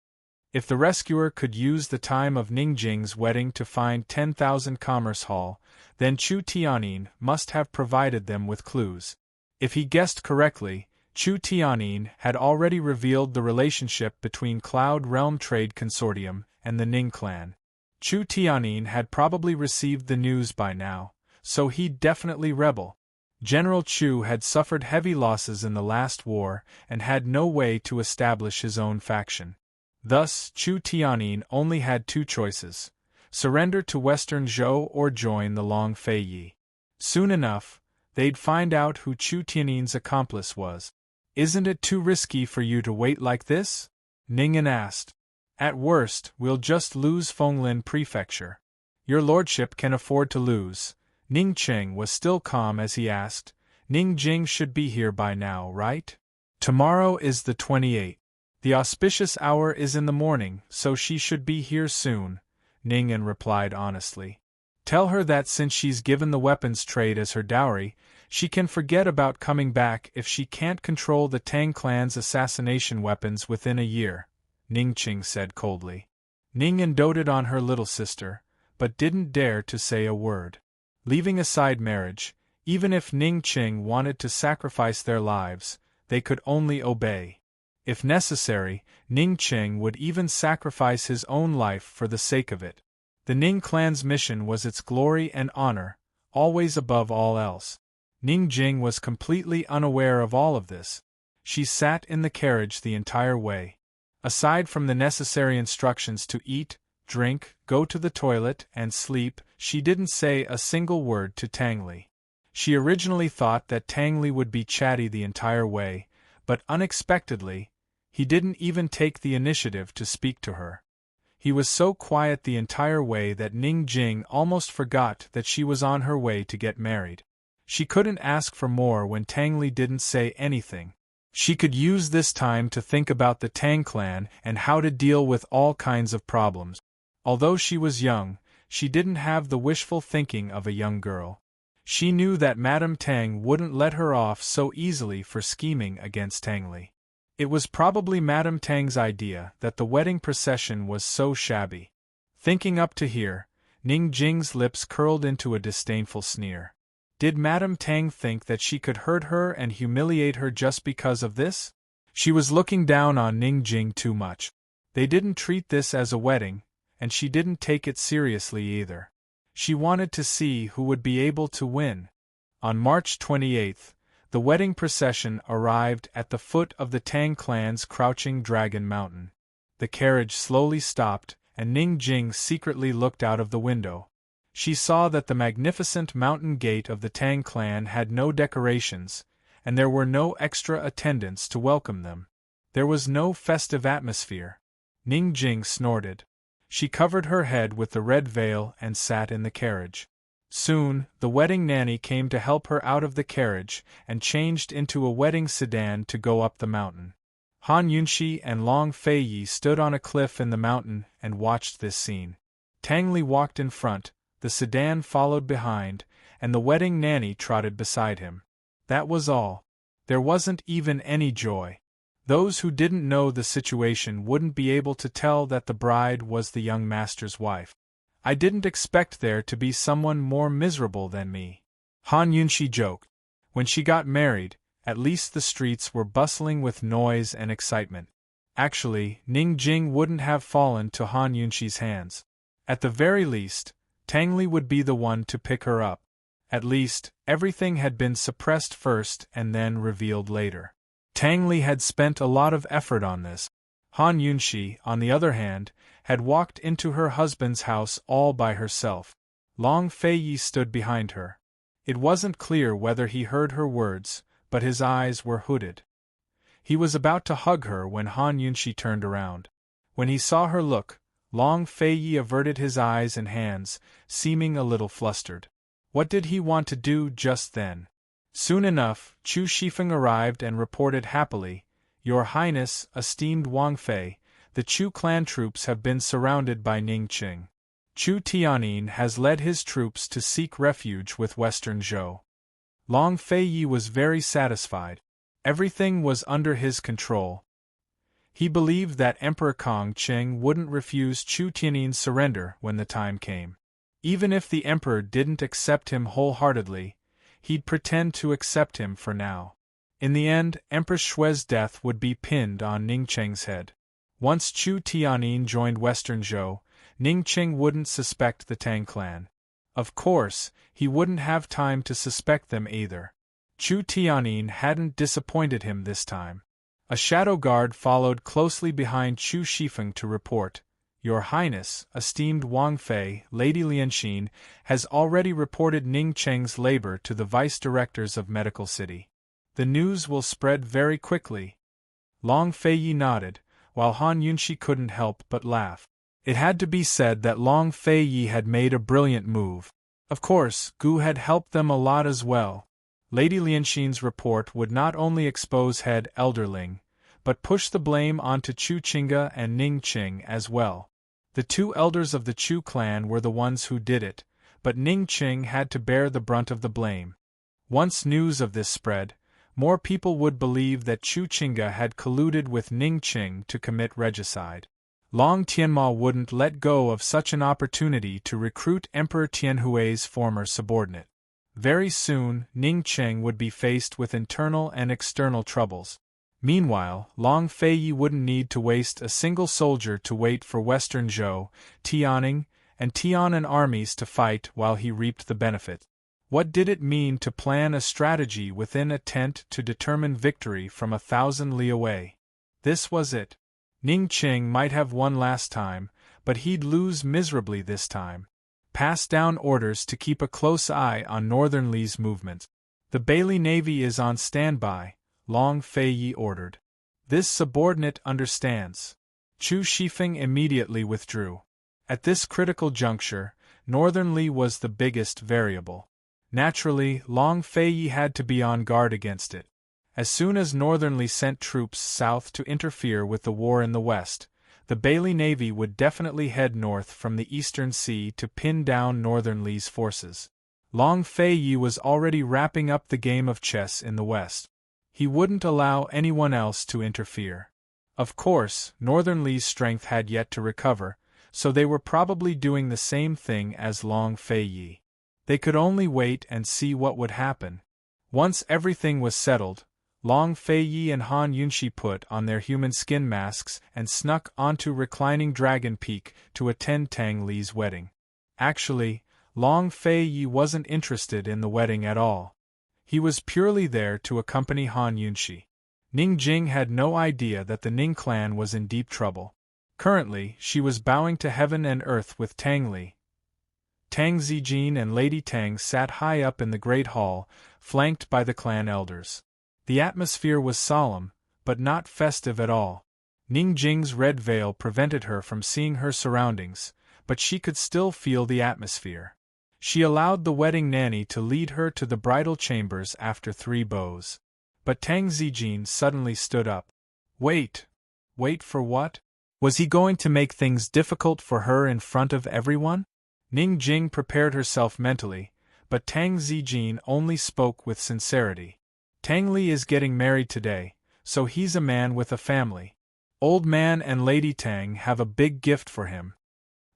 If the rescuer could use the time of Ning Jing's wedding to find 10,000 Commerce Hall, then Chu Tianyin must have provided them with clues. If he guessed correctly, Chu Tianyin had already revealed the relationship between Cloud Realm Trade Consortium and the Ning clan. Chu Tianyin had probably received the news by now, so he'd definitely rebel. General Chu had suffered heavy losses in the last war and had no way to establish his own faction. Thus, Chu Tianyin only had two choices: surrender to Western Zhou or join the Long Fei Yi. Soon enough, they'd find out who Chu Tianyin's accomplice was. Isn't it too risky for you to wait like this? Ningen asked. At worst, we'll just lose Fenglin Prefecture. Your lordship can afford to lose. Ning Qing was still calm as he asked, Ning Jing should be here by now, right? Tomorrow is the 28th. The auspicious hour is in the morning, so she should be here soon, Ningen replied honestly. Tell her that since she's given the weapons trade as her dowry, she can forget about coming back if she can't control the Tang clan's assassination weapons within a year, Ning Qing said coldly. Ningen doted on her little sister, but didn't dare to say a word. Leaving aside marriage, even if Ning Qing wanted to sacrifice their lives, they could only obey. If necessary, Ning Qing would even sacrifice his own life for the sake of it. The Ning clan's mission was its glory and honor, always above all else. Ning Jing was completely unaware of all of this. She sat in the carriage the entire way. Aside from the necessary instructions to eat, drink, go to the toilet, and sleep, she didn't say a single word to Tang Li. She originally thought that Tang Li would be chatty the entire way, but unexpectedly, he didn't even take the initiative to speak to her. He was so quiet the entire way that Ning Jing almost forgot that she was on her way to get married. She couldn't ask for more when Tang Li didn't say anything. She could use this time to think about the Tang clan and how to deal with all kinds of problems. Although she was young, she didn't have the wishful thinking of a young girl. She knew that Madame Tang wouldn't let her off so easily for scheming against Tang Li. It was probably Madame Tang's idea that the wedding procession was so shabby. Thinking up to here, Ning Jing's lips curled into a disdainful sneer. Did Madame Tang think that she could hurt her and humiliate her just because of this? She was looking down on Ning Jing too much. They didn't treat this as a wedding, and she didn't take it seriously either. She wanted to see who would be able to win. On March 28th, the wedding procession arrived at the foot of the Tang clan's Crouching Dragon Mountain. The carriage slowly stopped, and Ning Jing secretly looked out of the window. She saw that the magnificent mountain gate of the Tang clan had no decorations, and there were no extra attendants to welcome them. There was no festive atmosphere. Ning Jing snorted. She covered her head with the red veil and sat in the carriage. Soon, the wedding nanny came to help her out of the carriage and changed into a wedding sedan to go up the mountain. Han Yunxi and Long Feiyi stood on a cliff in the mountain and watched this scene. Tang Li walked in front, the sedan followed behind, and the wedding nanny trotted beside him. That was all. There wasn't even any joy. Those who didn't know the situation wouldn't be able to tell that the bride was the young master's wife. I didn't expect there to be someone more miserable than me, Han Yunxi joked. When she got married, at least the streets were bustling with noise and excitement. Actually, Ning Jing wouldn't have fallen to Han Yunxi's hands. At the very least, Tang Li would be the one to pick her up. At least, everything had been suppressed first and then revealed later. Tang Li had spent a lot of effort on this. Han Yunxi, on the other hand, had walked into her husband's house all by herself. Long Feiyi stood behind her. It wasn't clear whether he heard her words, but his eyes were hooded. He was about to hug her when Han Yunxi turned around. When he saw her look, Long Feiyi averted his eyes and hands, seeming a little flustered. What did he want to do just then? Soon enough, Chu Shifeng arrived and reported happily, "Your Highness, esteemed Wang Fei, the Chu clan troops have been surrounded by Ning Qing. Chu Tianyin has led his troops to seek refuge with Western Zhou." Long Feiyi was very satisfied. Everything was under his control. He believed that Emperor Kong Qing wouldn't refuse Chu Tianyin's surrender when the time came. Even if the emperor didn't accept him wholeheartedly, he'd pretend to accept him for now. In the end, Empress Shui's death would be pinned on Ning Qing's head. Once Chu Tianyin joined Western Zhou, Ning Qing wouldn't suspect the Tang clan. Of course, he wouldn't have time to suspect them either. Chu Tianyin hadn't disappointed him this time. A shadow guard followed closely behind Chu Shifeng to report, "Your Highness, esteemed Wang Fei, Lady Lianxin, has already reported Ning Cheng's labor to the vice-directors of Medical City. The news will spread very quickly." Long Feiyi nodded, while Han Yunxi couldn't help but laugh. It had to be said that Long Feiyi had made a brilliant move. Of course, Gu had helped them a lot as well. Lady Lianxin's report would not only expose head elderling, but push the blame onto Chu Qingge and Ning Qing as well. The two elders of the Chu clan were the ones who did it, but Ning Qing had to bear the brunt of the blame. Once news of this spread, more people would believe that Chu Qingge had colluded with Ning Qing to commit regicide. Long Tianma wouldn't let go of such an opportunity to recruit Emperor Tianhui's former subordinate. Very soon, Ning Qing would be faced with internal and external troubles. Meanwhile, Long Feiyi wouldn't need to waste a single soldier to wait for Western Zhou, Tianning, and Tianan armies to fight while he reaped the benefit. What did it mean to plan a strategy within a tent to determine victory from 1,000 li away? This was it. Ning Qing might have won last time, but he'd lose miserably this time. Pass down orders to keep a close eye on Northern Li's movement. The Bailey Navy is on standby, Long Feiyi ordered. This subordinate understands. Chu Shifeng immediately withdrew. At this critical juncture, Northern Li was the biggest variable. Naturally, Long Feiyi had to be on guard against it. As soon as Northern Li sent troops south to interfere with the war in the west, the Bailey Navy would definitely head north from the Eastern Sea to pin down Northern Li's forces. Long Feiyi was already wrapping up the game of chess in the west. He wouldn't allow anyone else to interfere. Of course, Northern Li's strength had yet to recover, so they were probably doing the same thing as Long Feiyi. They could only wait and see what would happen. Once everything was settled, Long Feiyi and Han Yunxi put on their human skin masks and snuck onto Reclining Dragon Peak to attend Tang Li's wedding. Actually, Long Feiyi wasn't interested in the wedding at all. He was purely there to accompany Han Yunxi. Ning Jing had no idea that the Ning clan was in deep trouble. Currently, she was bowing to heaven and earth with Tang Li. Tang Zijin and Lady Tang sat high up in the great hall, flanked by the clan elders. The atmosphere was solemn, but not festive at all. Ning Jing's red veil prevented her from seeing her surroundings, but she could still feel the atmosphere. She allowed the wedding nanny to lead her to the bridal chambers after 3 bows. But Tang Zijin suddenly stood up. Wait! Wait for what? Was he going to make things difficult for her in front of everyone? Ning Jing prepared herself mentally, but Tang Zijin only spoke with sincerity. Tang Li is getting married today, so he's a man with a family. Old Man and Lady Tang have a big gift for him.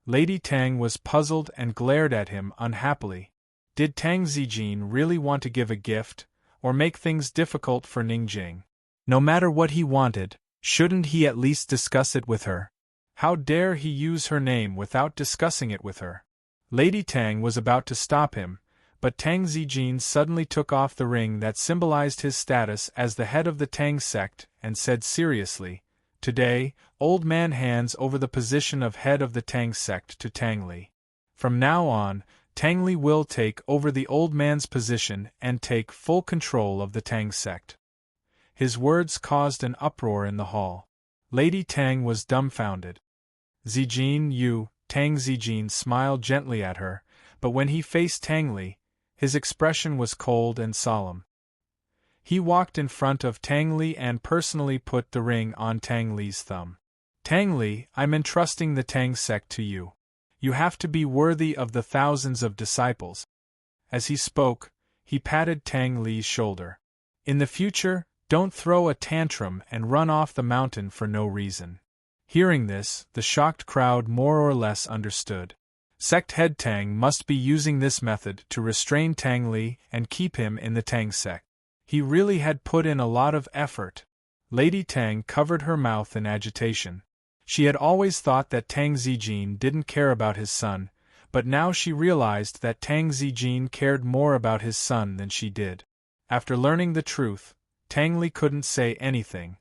Lady Tang was puzzled and glared at him unhappily. Did Tang Zijin really want to give a gift, or make things difficult for Ning Jing? No matter what he wanted, shouldn't he at least discuss it with her? How dare he use her name without discussing it with her? Lady Tang was about to stop him, but Tang Zijin suddenly took off the ring that symbolized his status as the head of the Tang sect and said seriously, "Today, Old Man hands over the position of head of the Tang sect to Tang Li. From now on, Tang Li will take over the Old Man's position and take full control of the Tang sect." His words caused an uproar in the hall. Lady Tang was dumbfounded. "Zijin, you," Tang Zijin smiled gently at her, but when he faced Tang Li, his expression was cold and solemn. He walked in front of Tang Li and personally put the ring on Tang Li's thumb. "Tang Li, I'm entrusting the Tang sect to you. You have to be worthy of the thousands of disciples." As he spoke, he patted Tang Li's shoulder. "In the future, don't throw a tantrum and run off the mountain for no reason." Hearing this, the shocked crowd more or less understood. Sect head Tang must be using this method to restrain Tang Li and keep him in the Tang sect. He really had put in a lot of effort. Lady Tang covered her mouth in agitation. She had always thought that Tang Zijin didn't care about his son, but now she realized that Tang Zijin cared more about his son than she did. After learning the truth, Tang Li couldn't say anything.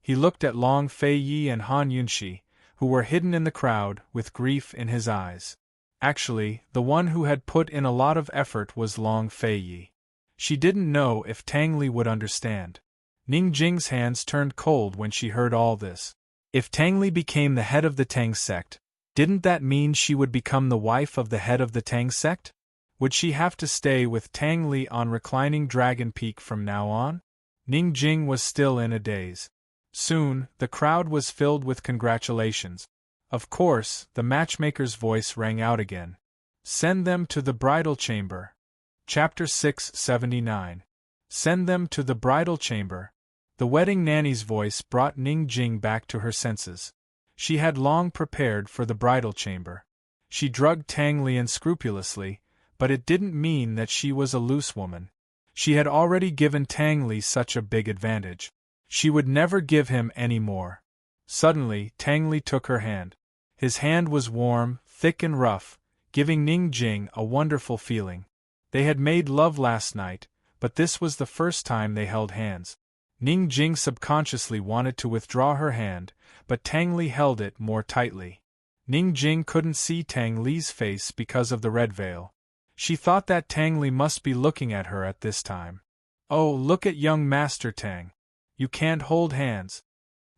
He looked at Long Fei Yi and Han Yunxi, who were hidden in the crowd, with grief in his eyes. Actually, the one who had put in a lot of effort was Long Fei Yi. She didn't know if Tang Li would understand. Ning Jing's hands turned cold when she heard all this. If Tang Li became the head of the Tang sect, didn't that mean she would become the wife of the head of the Tang sect? Would she have to stay with Tang Li on reclining Dragon Peak from now on? Ning Jing was still in a daze. Soon, the crowd was filled with congratulations. Of course, the matchmaker's voice rang out again. "Send them to the bridal chamber." Chapter 679. Send them to the bridal chamber. The wedding nanny's voice brought Ning Jing back to her senses. She had long prepared for the bridal chamber. She drugged Tang Li unscrupulously, but it didn't mean that she was a loose woman. She had already given Tang Li such a big advantage. She would never give him any more. Suddenly, Tang Li took her hand. His hand was warm, thick and rough, giving Ning Jing a wonderful feeling. They had made love last night, but this was the first time they held hands. Ning Jing subconsciously wanted to withdraw her hand, but Tang Li held it more tightly. Ning Jing couldn't see Tang Li's face because of the red veil. She thought that Tang Li must be looking at her at this time. "Oh, look at young Master Tang. You can't hold hands."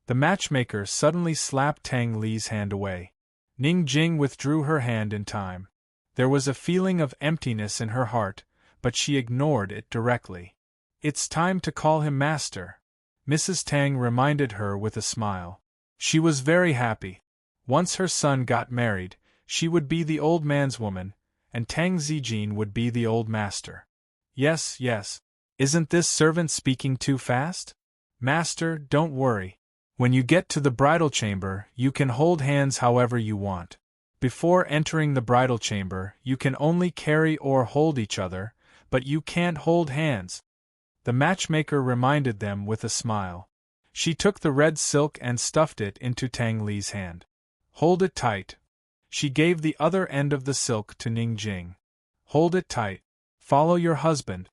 The matchmaker suddenly slapped Tang Li's hand away. Ning Jing withdrew her hand in time. There was a feeling of emptiness in her heart, but she ignored it directly. "It's time to call him master," Mrs. Tang reminded her with a smile. She was very happy. Once her son got married, she would be the old man's woman, and Tang Zijin would be the old master. Yes, yes. Isn't this servant speaking too fast? "Master, don't worry. When you get to the bridal chamber, you can hold hands however you want. Before entering the bridal chamber, you can only carry or hold each other, but you can't hold hands," the matchmaker reminded them with a smile. She took the red silk and stuffed it into Tang Li's hand. "Hold it tight." She gave the other end of the silk to Ning Jing. "Hold it tight. Follow your husband."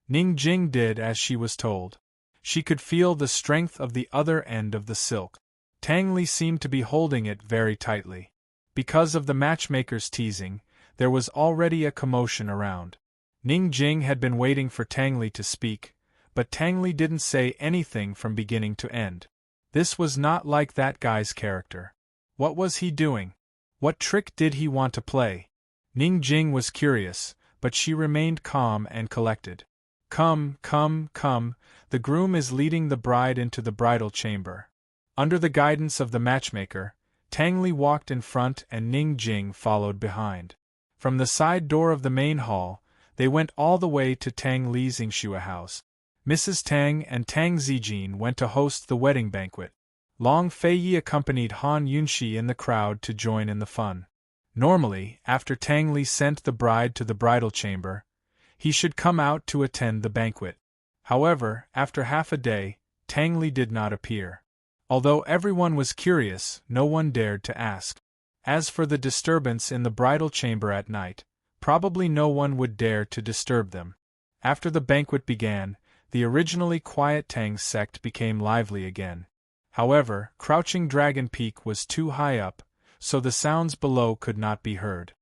Ning Jing did as she was told. She could feel the strength of the other end of the silk. Tang Li seemed to be holding it very tightly. Because of the matchmaker's teasing, there was already a commotion around. Ning Jing had been waiting for Tang Li to speak, but Tang Li didn't say anything from beginning to end. This was not like that guy's character. What was he doing? What trick did he want to play? Ning Jing was curious, but she remained calm and collected. Come, come, come, the groom is leading the bride into the bridal chamber. Under the guidance of the matchmaker, Tang Li walked in front and Ning Jing followed behind. From the side door of the main hall, they went all the way to Tang Li's Yingxue house. Mrs. Tang and Tang Zijin went to host the wedding banquet. Long Feiyi accompanied Han Yunxi in the crowd to join in the fun. Normally, after Tang Li sent the bride to the bridal chamber, he should come out to attend the banquet. However, after half a day, Tang Li did not appear. Although everyone was curious, no one dared to ask. As for the disturbance in the bridal chamber at night, probably no one would dare to disturb them. After the banquet began, the originally quiet Tang sect became lively again. However, Crouching Dragon Peak was too high up, so the sounds below could not be heard.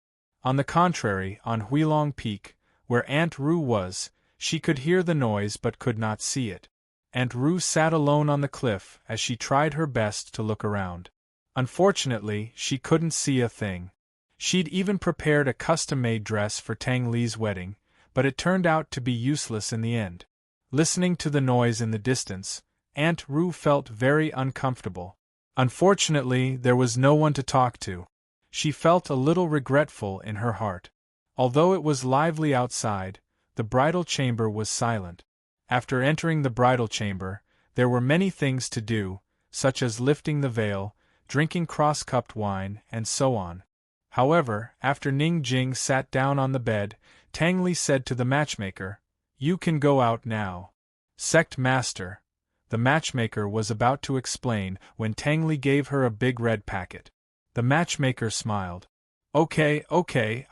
On the contrary, on Huilong Peak, where Aunt Ru was, she could hear the noise but could not see it. Aunt Ru sat alone on the cliff as she tried her best to look around. Unfortunately, she couldn't see a thing. She'd even prepared a custom-made dress for Tang Li's wedding, but it turned out to be useless in the end. Listening to the noise in the distance, Aunt Ru felt very uncomfortable. Unfortunately, there was no one to talk to. She felt a little regretful in her heart. Although it was lively outside, the bridal chamber was silent. After entering the bridal chamber, there were many things to do, such as lifting the veil, drinking cross-cupped wine, and so on. However, after Ning Jing sat down on the bed, Tang Li said to the matchmaker, "You can go out now." Sect Master. The matchmaker was about to explain when Tang Li gave her a big red packet. The matchmaker smiled. Okay,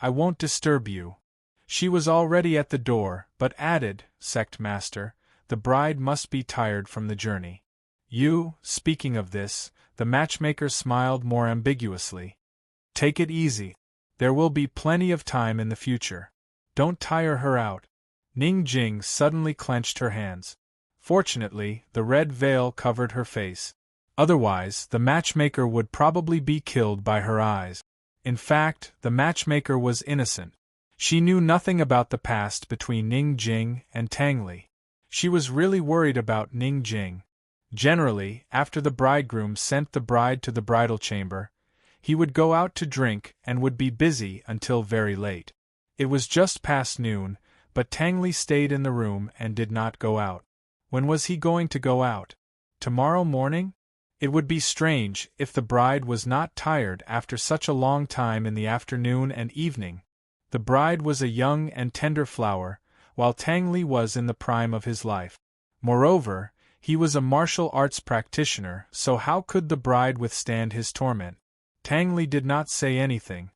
I won't disturb you." She was already at the door, but added, "Sect Master, the bride must be tired from the journey." Speaking of this, the matchmaker smiled more ambiguously. "Take it easy. There will be plenty of time in the future. Don't tire her out." Ning Jing suddenly clenched her hands. Fortunately, the red veil covered her face. Otherwise, the matchmaker would probably be killed by her eyes. In fact, the matchmaker was innocent. She knew nothing about the past between Ning Jing and Tang Li. She was really worried about Ning Jing. Generally, after the bridegroom sent the bride to the bridal chamber, he would go out to drink and would be busy until very late. It was just past noon, but Tang Li stayed in the room and did not go out. When was he going to go out? Tomorrow morning? It would be strange if the bride was not tired after such a long time in the afternoon and evening. The bride was a young and tender flower, while Tang Li was in the prime of his life. Moreover, he was a martial arts practitioner, so how could the bride withstand his torment? Tang Li did not say anything.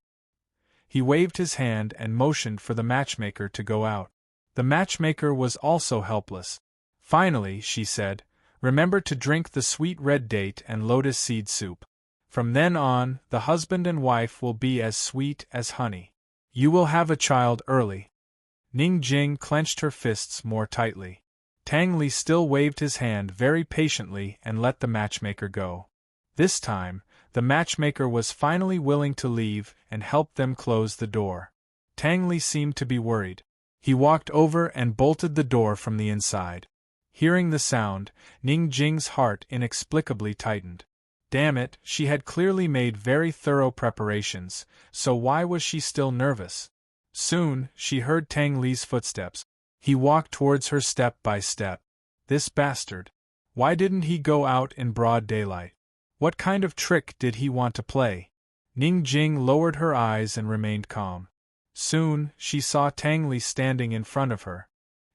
He waved his hand and motioned for the matchmaker to go out. The matchmaker was also helpless. Finally, she said, "Remember to drink the sweet red date and lotus seed soup. From then on, the husband and wife will be as sweet as honey. You will have a child early." Ning Jing clenched her fists more tightly. Tang Li still waved his hand very patiently and let the matchmaker go. This time, the matchmaker was finally willing to leave and help them close the door. Tang Li seemed to be worried. He walked over and bolted the door from the inside. Hearing the sound, Ning Jing's heart inexplicably tightened. Damn it, she had clearly made very thorough preparations, so why was she still nervous? Soon, she heard Tang Li's footsteps. He walked towards her step by step. This bastard. Why didn't he go out in broad daylight? What kind of trick did he want to play? Ning Jing lowered her eyes and remained calm. Soon, she saw Tang Li standing in front of her.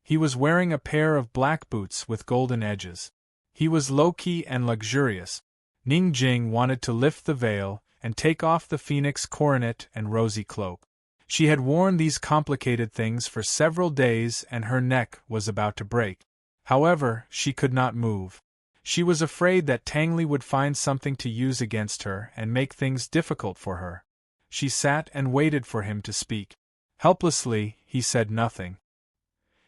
He was wearing a pair of black boots with golden edges. He was low-key and luxurious. Ning Jing wanted to lift the veil and take off the phoenix coronet and rosy cloak. She had worn these complicated things for several days and her neck was about to break. However, she could not move. She was afraid that Tang Li would find something to use against her and make things difficult for her. She sat and waited for him to speak. Helplessly, he said nothing.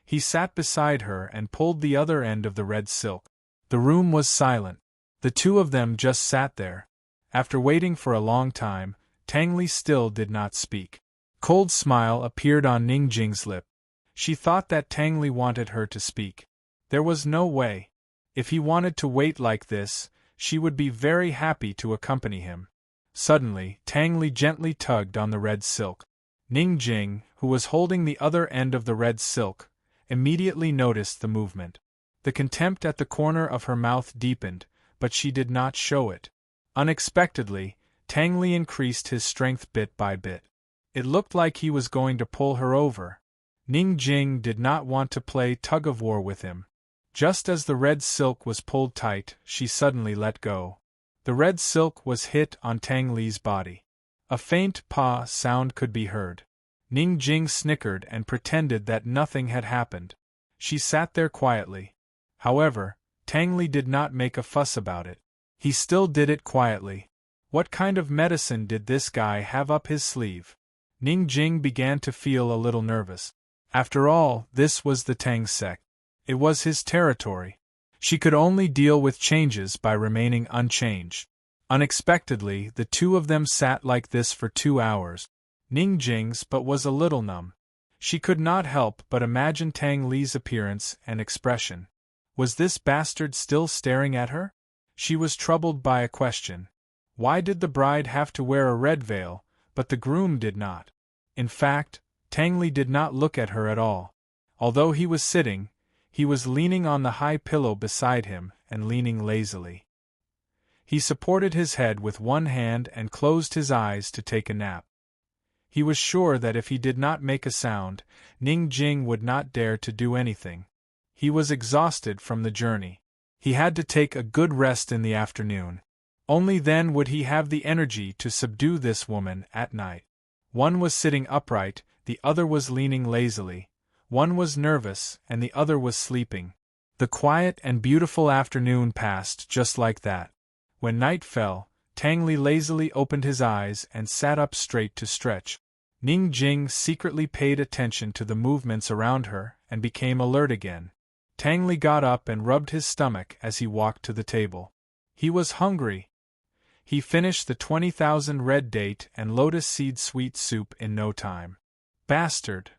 He sat beside her and pulled the other end of the red silk. The room was silent. The two of them just sat there. After waiting for a long time, Tang Li still did not speak. Cold smile appeared on Ning Jing's lip. She thought that Tang Li wanted her to speak. There was no way. If he wanted to wait like this, she would be very happy to accompany him. Suddenly, Tang Li gently tugged on the red silk. Ning Jing, who was holding the other end of the red silk, immediately noticed the movement. The contempt at the corner of her mouth deepened, but she did not show it. Unexpectedly, Tang Li increased his strength bit by bit. It looked like he was going to pull her over. Ning Jing did not want to play tug-of-war with him. Just as the red silk was pulled tight, she suddenly let go. The red silk was hit on Tang Li's body. A faint "pa" sound could be heard. Ning Jing snickered and pretended that nothing had happened. She sat there quietly. However, Tang Li did not make a fuss about it. He still did it quietly. What kind of medicine did this guy have up his sleeve? Ning Jing began to feel a little nervous. After all, this was the Tang sect. It was his territory. She could only deal with changes by remaining unchanged. Unexpectedly, the two of them sat like this for 2 hours. Ning Jing's but was a little numb. She could not help but imagine Tang Li's appearance and expression. Was this bastard still staring at her? She was troubled by a question. Why did the bride have to wear a red veil, but the groom did not? In fact, Tang Li did not look at her at all. Although he was sitting, he was leaning on the high pillow beside him and leaning lazily. He supported his head with one hand and closed his eyes to take a nap. He was sure that if he did not make a sound, Ning Jing would not dare to do anything. He was exhausted from the journey. He had to take a good rest in the afternoon. Only then would he have the energy to subdue this woman at night. One was sitting upright, the other was leaning lazily. One was nervous, and the other was sleeping. The quiet and beautiful afternoon passed just like that. When night fell, Tang Li lazily opened his eyes and sat up straight to stretch. Ning Jing secretly paid attention to the movements around her and became alert again. Tang Li got up and rubbed his stomach as he walked to the table. He was hungry. He finished the 20,000 red date and lotus seed sweet soup in no time. Bastard!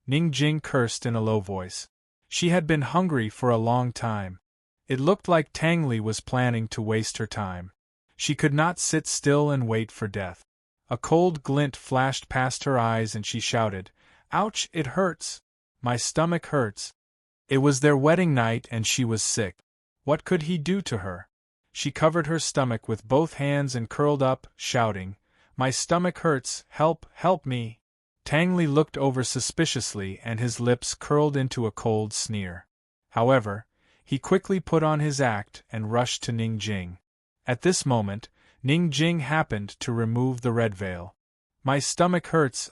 Ning Jing cursed in a low voice. She had been hungry for a long time. It looked like Tang Li was planning to waste her time. She could not sit still and wait for death. A cold glint flashed past her eyes and she shouted, "Ouch, it hurts! My stomach hurts!" It was their wedding night and she was sick. What could he do to her? She covered her stomach with both hands and curled up, shouting, "My stomach hurts, help, help me!" Tang Li looked over suspiciously and his lips curled into a cold sneer. However, he quickly put on his act and rushed to Ning Jing. At this moment, Ning Jing happened to remove the red veil. "My stomach hurts,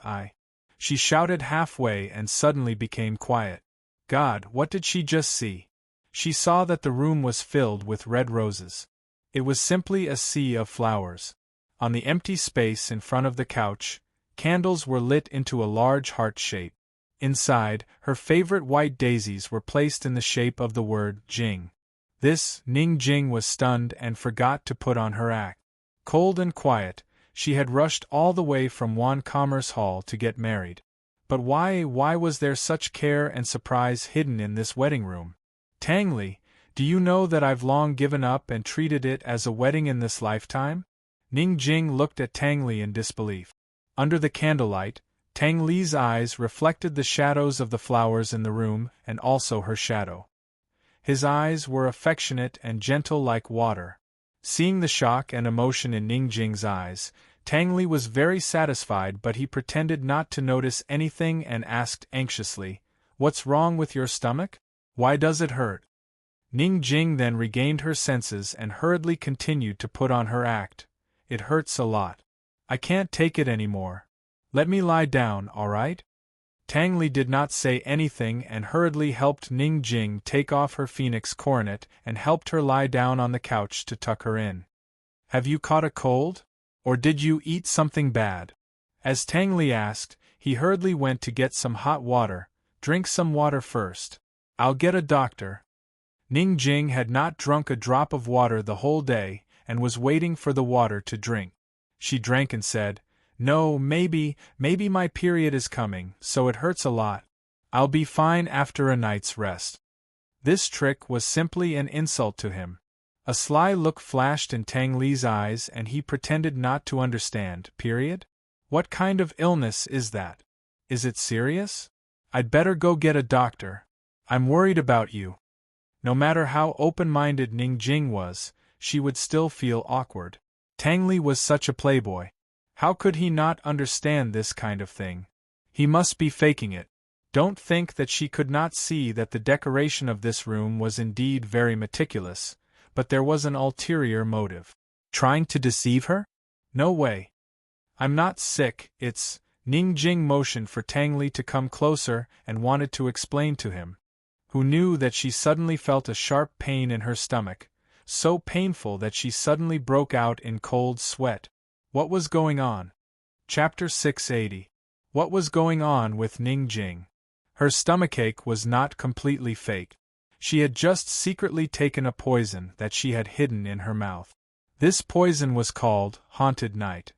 She shouted halfway and suddenly became quiet. God, what did she just see? She saw that the room was filled with red roses. It was simply a sea of flowers. On the empty space in front of the couch, candles were lit into a large heart shape. Inside, her favorite white daisies were placed in the shape of the word Jing. This, Ning Jing was stunned and forgot to put on her act. Cold and quiet, she had rushed all the way from Wan Commerce Hall to get married. But why was there such care and surprise hidden in this wedding room? Tang Li, do you know that I've long given up and treated it as a wedding in this lifetime? Ning Jing looked at Tang Li in disbelief. Under the candlelight, Tang Li's eyes reflected the shadows of the flowers in the room and also her shadow. His eyes were affectionate and gentle like water. Seeing the shock and emotion in Ning Jing's eyes, Tang Li was very satisfied, but he pretended not to notice anything and asked anxiously, "What's wrong with your stomach? Why does it hurt?" Ning Jing then regained her senses and hurriedly continued to put on her act. "It hurts a lot. I can't take it anymore. Let me lie down, all right?" Tang Li did not say anything and hurriedly helped Ning Jing take off her phoenix coronet and helped her lie down on the couch to tuck her in. "Have you caught a cold? Or did you eat something bad?" As Tang Li asked, he hurriedly went to get some hot water. "Drink some water first. I'll get a doctor." Ning Jing had not drunk a drop of water the whole day, and was waiting for the water to drink. She drank and said, "No, maybe my period is coming, so it hurts a lot. I'll be fine after a night's rest." This trick was simply an insult to him. A sly look flashed in Tang Li's eyes and he pretended not to understand. Period? What kind of illness is that? Is it serious? I'd better go get a doctor. I'm worried about you. No matter how open-minded Ning Jing was, she would still feel awkward. Tang Li was such a playboy. How could he not understand this kind of thing? He must be faking it. Don't think that she could not see that the decoration of this room was indeed very meticulous, but there was an ulterior motive. Trying to deceive her? No way. I'm not sick, it's… Ning Jing motioned for Tang Li to come closer and wanted to explain to him, who knew that she suddenly felt a sharp pain in her stomach, so painful that she suddenly broke out in cold sweat. What was going on? Chapter 680. What was going on with Ning Jing? Her stomachache was not completely fake. She had just secretly taken a poison that she had hidden in her mouth. This poison was called Haunted Night.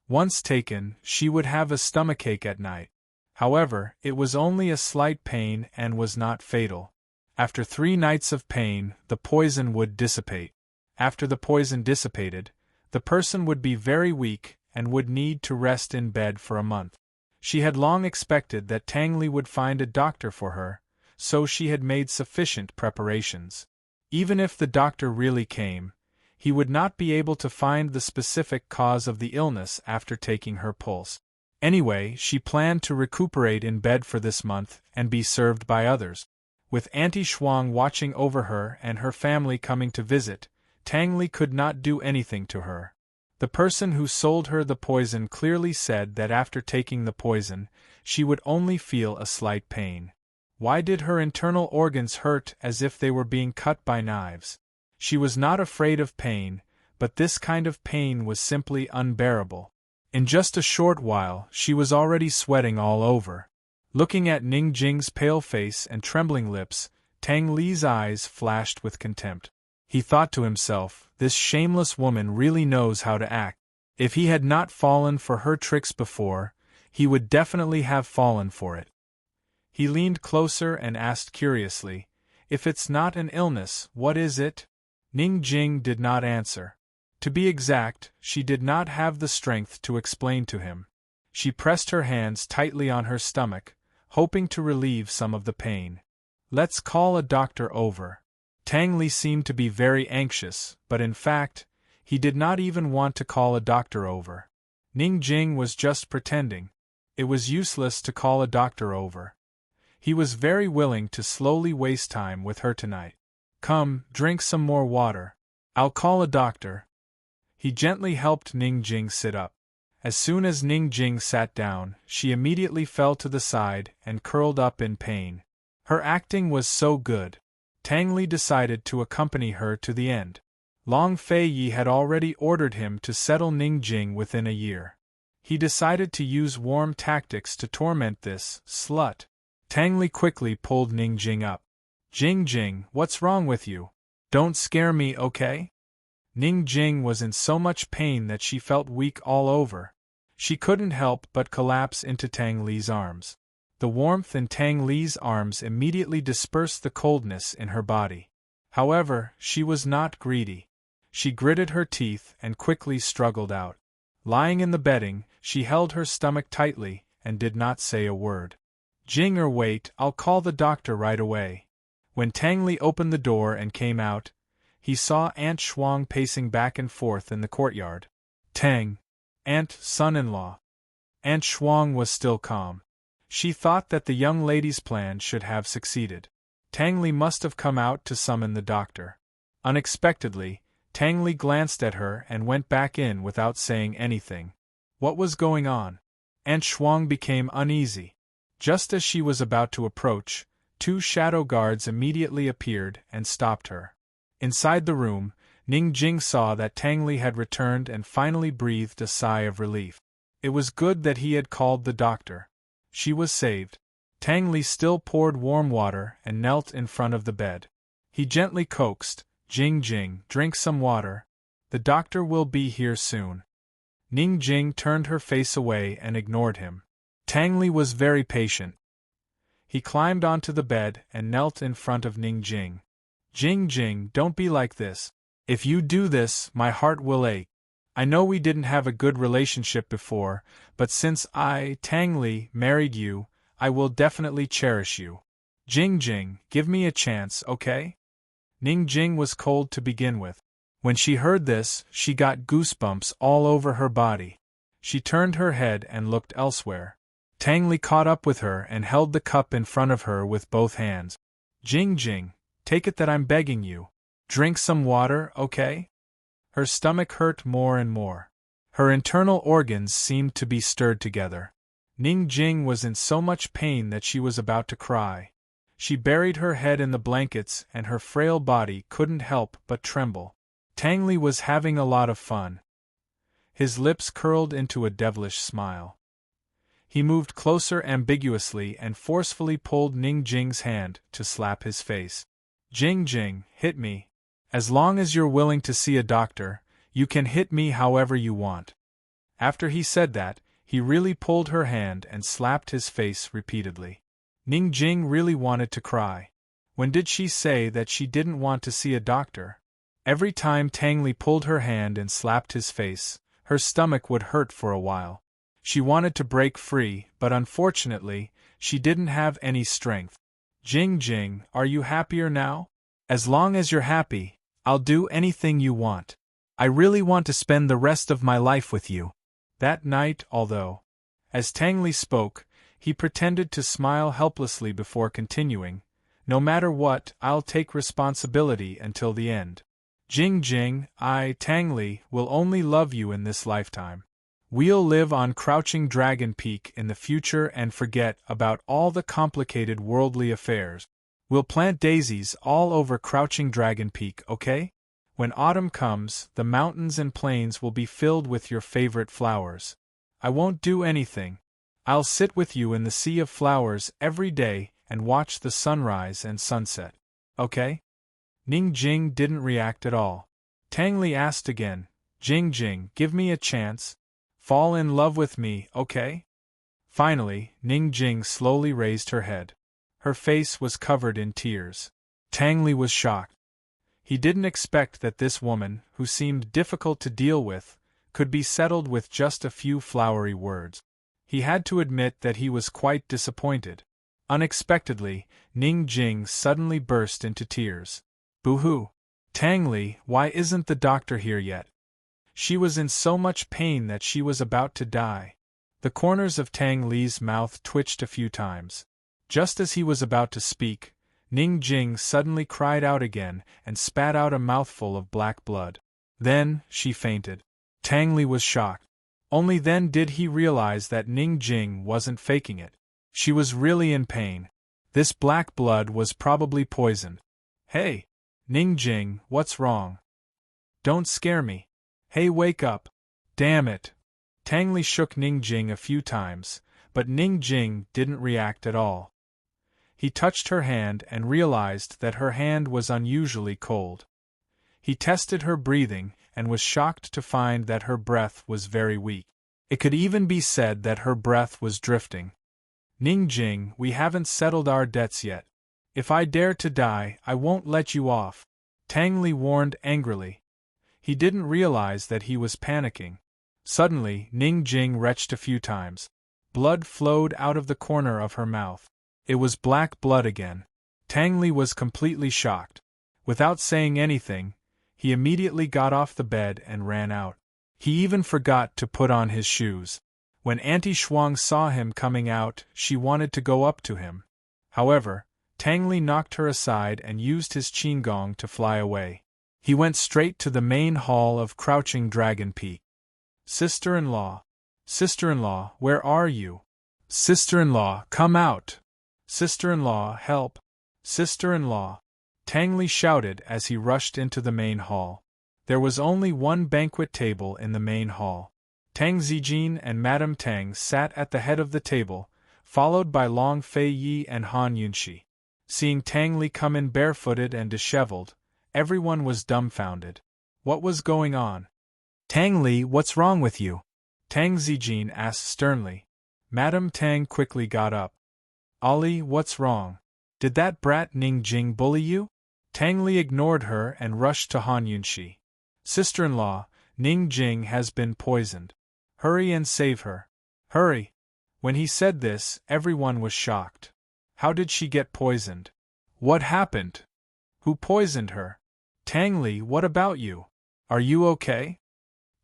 Once taken, she would have a stomachache at night. However, it was only a slight pain and was not fatal. After 3 nights of pain, the poison would dissipate. After the poison dissipated, the person would be very weak and would need to rest in bed for a month. She had long expected that Tang Li would find a doctor for her, so she had made sufficient preparations. Even if the doctor really came, he would not be able to find the specific cause of the illness after taking her pulse. Anyway, she planned to recuperate in bed for this month and be served by others. With Auntie Shuang watching over her and her family coming to visit, Tang Li could not do anything to her. The person who sold her the poison clearly said that after taking the poison, she would only feel a slight pain. Why did her internal organs hurt as if they were being cut by knives? She was not afraid of pain, but this kind of pain was simply unbearable. In just a short while, she was already sweating all over. Looking at Ning Jing's pale face and trembling lips, Tang Li's eyes flashed with contempt. He thought to himself, this shameless woman really knows how to act. If he had not fallen for her tricks before, he would definitely have fallen for it. He leaned closer and asked curiously, "If it's not an illness, what is it?" Ning Jing did not answer. To be exact, she did not have the strength to explain to him. She pressed her hands tightly on her stomach, hoping to relieve some of the pain. "Let's call a doctor over." Tang Li seemed to be very anxious, but in fact, he did not even want to call a doctor over. Ning Jing was just pretending. It was useless to call a doctor over. He was very willing to slowly waste time with her tonight. "Come, drink some more water. I'll call a doctor." He gently helped Ning Jing sit up. As soon as Ning Jing sat down, she immediately fell to the side and curled up in pain. Her acting was so good. Tang Li decided to accompany her to the end. Long Fei Yi had already ordered him to settle Ning Jing within a year. He decided to use warm tactics to torment this slut. Tang Li quickly pulled Ning Jing up. Jing, what's wrong with you? Don't scare me, okay?" Ning Jing was in so much pain that she felt weak all over. She couldn't help but collapse into Tang Li's arms. The warmth in Tang Li's arms immediately dispersed the coldness in her body. However, she was not greedy. She gritted her teeth and quickly struggled out. Lying in the bedding, she held her stomach tightly and did not say a word. "Jing, wait, I'll call the doctor right away." When Tang Li opened the door and came out, he saw Aunt Shuang pacing back and forth in the courtyard. "Tang, Aunt, son-in-law." Aunt Shuang was still calm. She thought that the young lady's plan should have succeeded. Tang Li must have come out to summon the doctor. Unexpectedly, Tang Li glanced at her and went back in without saying anything. What was going on? Aunt Shuang became uneasy. Just as she was about to approach, 2 shadow guards immediately appeared and stopped her. Inside the room, Ning Jing saw that Tang Li had returned and finally breathed a sigh of relief. It was good that he had called the doctor. She was saved. Tang Li still poured warm water and knelt in front of the bed. He gently coaxed, Jing Jing, drink some water. The doctor will be here soon. Ning Jing turned her face away and ignored him. Tang Li was very patient. He climbed onto the bed and knelt in front of Ning Jing. Jing Jing, don't be like this. If you do this, my heart will ache. I know we didn't have a good relationship before, but since I, Tang Li, married you, I will definitely cherish you. Jing Jing, give me a chance, okay? Ning Jing was cold to begin with. When she heard this, she got goosebumps all over her body. She turned her head and looked elsewhere. Tang Li caught up with her and held the cup in front of her with both hands. Jing Jing, take it that I'm begging you. Drink some water, okay? Her stomach hurt more and more. Her internal organs seemed to be stirred together. Ning Jing was in so much pain that she was about to cry. She buried her head in the blankets and her frail body couldn't help but tremble. Tang Li was having a lot of fun. His lips curled into a devilish smile. He moved closer ambiguously and forcefully pulled Ning Jing's hand to slap his face. Jing Jing, hit me. As long as you're willing to see a doctor, you can hit me however you want. After he said that, he really pulled her hand and slapped his face repeatedly. Ning Jing really wanted to cry. When did she say that she didn't want to see a doctor? Every time Tang Li pulled her hand and slapped his face, her stomach would hurt for a while. She wanted to break free, but unfortunately, she didn't have any strength. Jing Jing, are you happier now? As long as you're happy, I'll do anything you want. I really want to spend the rest of my life with you. That night, although, as Tang Li spoke, he pretended to smile helplessly before continuing, no matter what, I'll take responsibility until the end. Jing Jing, I, Tang Li, will only love you in this lifetime. We'll live on Crouching Dragon Peak in the future and forget about all the complicated worldly affairs. We'll plant daisies all over Crouching Dragon Peak, okay? When autumn comes, the mountains and plains will be filled with your favorite flowers. I won't do anything. I'll sit with you in the sea of flowers every day and watch the sunrise and sunset. Okay? Ning Jing didn't react at all. Tang Li asked again, Jing Jing, give me a chance. Fall in love with me, okay? Finally, Ning Jing slowly raised her head. Her face was covered in tears. Tang Li was shocked. He didn't expect that this woman, who seemed difficult to deal with, could be settled with just a few flowery words. He had to admit that he was quite disappointed. Unexpectedly, Ning Jing suddenly burst into tears. Boo-hoo! Tang Li, why isn't the doctor here yet? She was in so much pain that she was about to die. The corners of Tang Li's mouth twitched a few times. Just as he was about to speak, Ning Jing suddenly cried out again and spat out a mouthful of black blood. Then, she fainted. Tang Li was shocked. Only then did he realize that Ning Jing wasn't faking it. She was really in pain. This black blood was probably poison. Hey! Ning Jing, what's wrong? Don't scare me. Hey, wake up. Damn it. Tang Li shook Ning Jing a few times, but Ning Jing didn't react at all. He touched her hand and realized that her hand was unusually cold. He tested her breathing and was shocked to find that her breath was very weak. It could even be said that her breath was drifting. Ning Jing, we haven't settled our debts yet. If I dare to die, I won't let you off. Tang Li warned angrily. He didn't realize that he was panicking. Suddenly, Ning Jing retched a few times. Blood flowed out of the corner of her mouth. It was black blood again. Tang Li was completely shocked. Without saying anything, he immediately got off the bed and ran out. He even forgot to put on his shoes. When Auntie Shuang saw him coming out, she wanted to go up to him. However, Tang Li knocked her aside and used his qigong to fly away. He went straight to the main hall of Crouching Dragon Peak. Sister-in-law. Sister-in-law, where are you? Sister-in-law, come out! Sister-in-law, help! Sister-in-law! Tang Li shouted as he rushed into the main hall. There was only one banquet table in the main hall. Tang Zijin and Madame Tang sat at the head of the table, followed by Long Fei Yi and Han Yunxi. Seeing Tang Li come in barefooted and disheveled, everyone was dumbfounded. What was going on? Tang Li, what's wrong with you? Tang Zijin asked sternly. Madame Tang quickly got up. Ali, what's wrong? Did that brat Ning Jing bully you? Tang Li ignored her and rushed to Han Yunxi. Sister-in-law, Ning Jing has been poisoned. Hurry and save her. Hurry! When he said this, everyone was shocked. How did she get poisoned? What happened? Who poisoned her? Tang Li, what about you? Are you okay?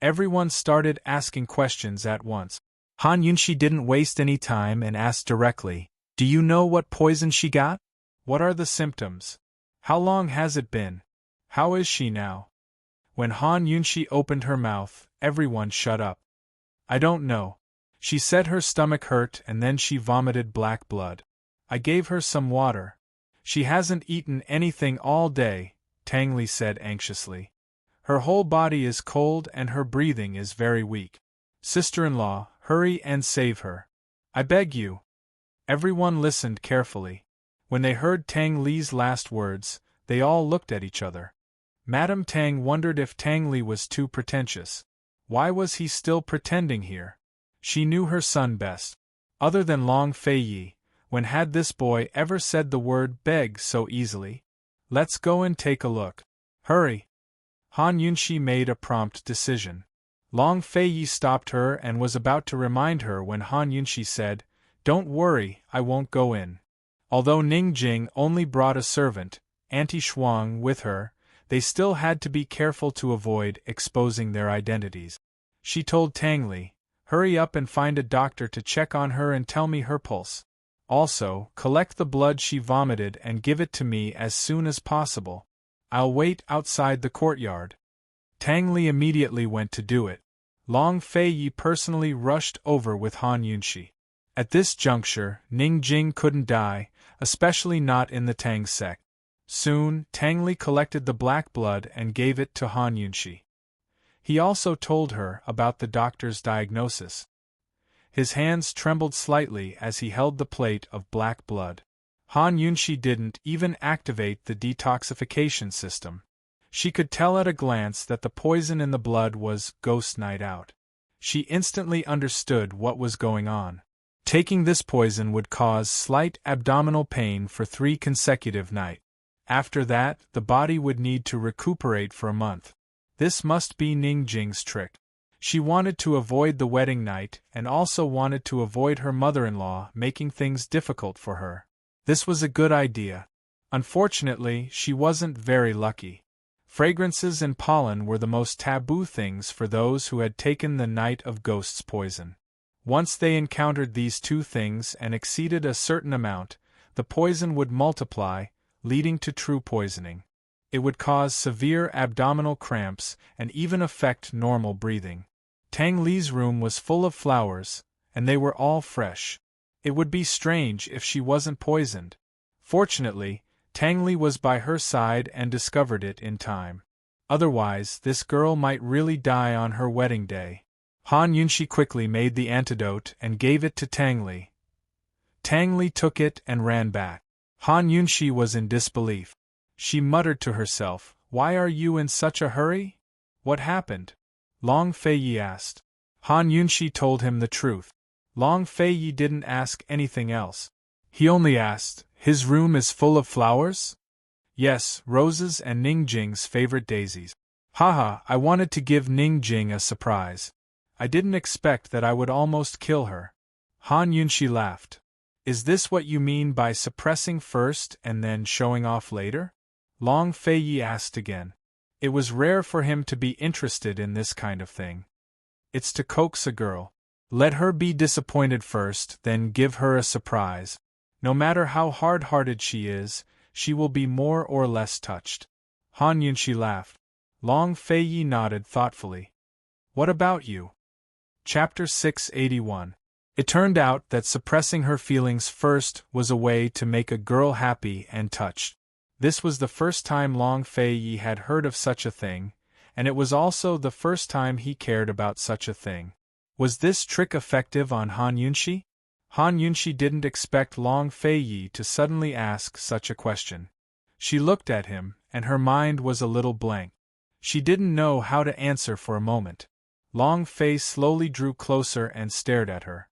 Everyone started asking questions at once. Han Yunxi didn't waste any time and asked directly, do you know what poison she got? What are the symptoms? How long has it been? How is she now? When Han Yunxi opened her mouth, everyone shut up. I don't know. She said her stomach hurt and then she vomited black blood. I gave her some water. She hasn't eaten anything all day, Tang Li said anxiously. Her whole body is cold and her breathing is very weak. Sister-in-law, hurry and save her. I beg you. Everyone listened carefully. When they heard Tang Li's last words, they all looked at each other. Madame Tang wondered if Tang Li was too pretentious. Why was he still pretending here? She knew her son best. Other than Long Fei Yi, when had this boy ever said the word beg so easily? Let's go and take a look. Hurry! Han Yunxi made a prompt decision. Long Fei Yi stopped her and was about to remind her when Han Yunxi said, Don't worry, I won't go in. Although Ning Jing only brought a servant, Auntie Shuang, with her, they still had to be careful to avoid exposing their identities. She told Tang Li, hurry up and find a doctor to check on her and tell me her pulse. Also, collect the blood she vomited and give it to me as soon as possible. I'll wait outside the courtyard. Tang Li immediately went to do it. Long Fei Yi personally rushed over with Han Yunxi. At this juncture, Ning Jing couldn't die, especially not in the Tang sect. Soon, Tang Li collected the black blood and gave it to Han Yunxi. He also told her about the doctor's diagnosis. His hands trembled slightly as he held the plate of black blood. Han Yunxi didn't even activate the detoxification system. She could tell at a glance that the poison in the blood was Ghost Night Out. She instantly understood what was going on. Taking this poison would cause slight abdominal pain for 3 consecutive nights. After that, the body would need to recuperate for a month. This must be Ning Jing's trick. She wanted to avoid the wedding night and also wanted to avoid her mother-in-law making things difficult for her. This was a good idea. Unfortunately, she wasn't very lucky. Fragrances and pollen were the most taboo things for those who had taken the Night of Ghosts poison. Once they encountered these 2 things and exceeded a certain amount, the poison would multiply, leading to true poisoning. It would cause severe abdominal cramps and even affect normal breathing. Tang Li's room was full of flowers, and they were all fresh. It would be strange if she wasn't poisoned. Fortunately, Tang Li was by her side and discovered it in time. Otherwise, this girl might really die on her wedding day. Han Yunxi quickly made the antidote and gave it to Tang Li. Tang Li took it and ran back. Han Yunxi was in disbelief. She muttered to herself, Why are you in such a hurry? What happened? Long Fei Yi asked. Han Yunxi told him the truth. Long Fei Yi didn't ask anything else. He only asked, His room is full of flowers? Yes, roses and Ning Jing's favorite daisies. Haha, I wanted to give Ning Jing a surprise. I didn't expect that I would almost kill her. Han Yunxi laughed. Is this what you mean by suppressing first and then showing off later? Long Fei Yi asked again. It was rare for him to be interested in this kind of thing. It's to coax a girl. Let her be disappointed first, then give her a surprise. No matter how hard-hearted she is, she will be more or less touched. Han Yunxi laughed. Long Fei Yi nodded thoughtfully. What about you? Chapter 681. It turned out that suppressing her feelings first was a way to make a girl happy and touched. This was the first time Long Fei Yi had heard of such a thing, and it was also the first time he cared about such a thing. Was this trick effective on Han Yunxi? Han Yunshi didn't expect Long Feiyi to suddenly ask such a question. She looked at him, and her mind was a little blank. She didn't know how to answer for a moment. Long Fei slowly drew closer and stared at her.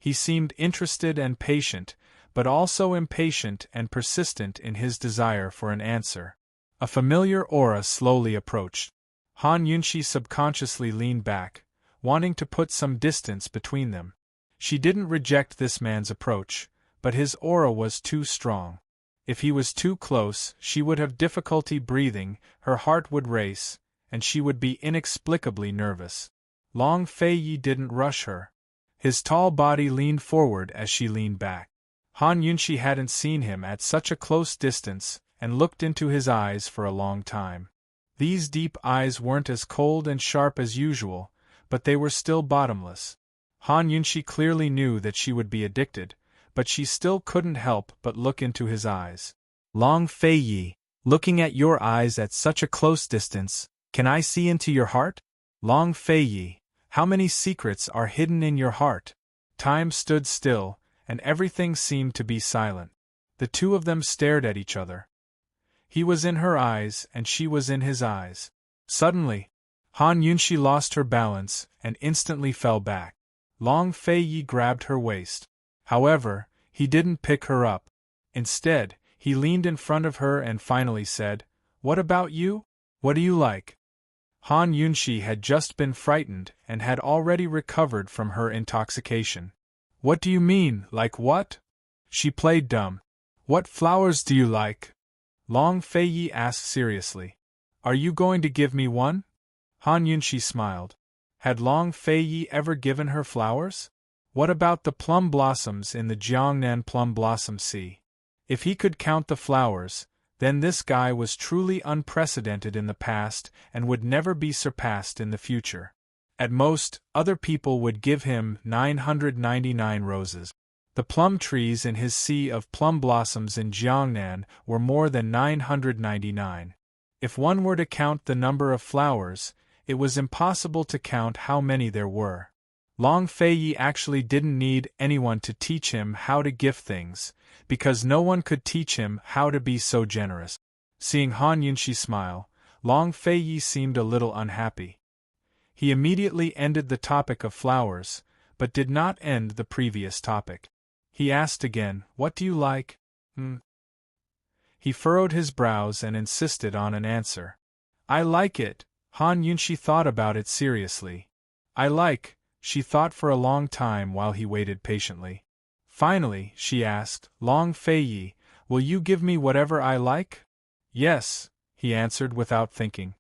He seemed interested and patient, but also impatient and persistent in his desire for an answer. A familiar aura slowly approached. Han Yunshi subconsciously leaned back, wanting to put some distance between them. She didn't reject this man's approach, but his aura was too strong. If he was too close, she would have difficulty breathing, her heart would race, and she would be inexplicably nervous. Long Feiyi didn't rush her. His tall body leaned forward as she leaned back. Han Yunshi hadn't seen him at such a close distance, and looked into his eyes for a long time. These deep eyes weren't as cold and sharp as usual, but they were still bottomless. Han Yunshi clearly knew that she would be addicted, but she still couldn't help but look into his eyes. Long Feiyi, looking at your eyes at such a close distance, can I see into your heart? Long Feiyi, how many secrets are hidden in your heart? Time stood still, and everything seemed to be silent. The two of them stared at each other. He was in her eyes, and she was in his eyes. Suddenly, Han Yunshi lost her balance and instantly fell back. Long Feiyi grabbed her waist. However, he didn't pick her up. Instead, he leaned in front of her and finally said, "What about you? What do you like?" Han Yunshi had just been frightened and had already recovered from her intoxication. "What do you mean, like what?" She played dumb. "What flowers do you like?" Long Feiyi asked seriously. "Are you going to give me one?" Han Yunshi smiled. Had Long Feiyi ever given her flowers? What about the plum blossoms in the Jiangnan Plum Blossom Sea? If he could count the flowers, then this guy was truly unprecedented in the past and would never be surpassed in the future. At most, other people would give him 999 roses. The plum trees in his sea of plum blossoms in Jiangnan were more than 999. If one were to count the number of flowers, it was impossible to count how many there were. Long Feiyi actually didn't need anyone to teach him how to gift things, because no one could teach him how to be so generous. Seeing Han Yunshi smile, Long Feiyi seemed a little unhappy. He immediately ended the topic of flowers, but did not end the previous topic. He asked again, "What do you like?" He furrowed his brows and insisted on an answer. "I like it." Han Yunshi thought about it seriously. "I like." She thought for a long time while he waited patiently. Finally, she asked, "Long Feiyi, will you give me whatever I like?" "Yes," he answered without thinking.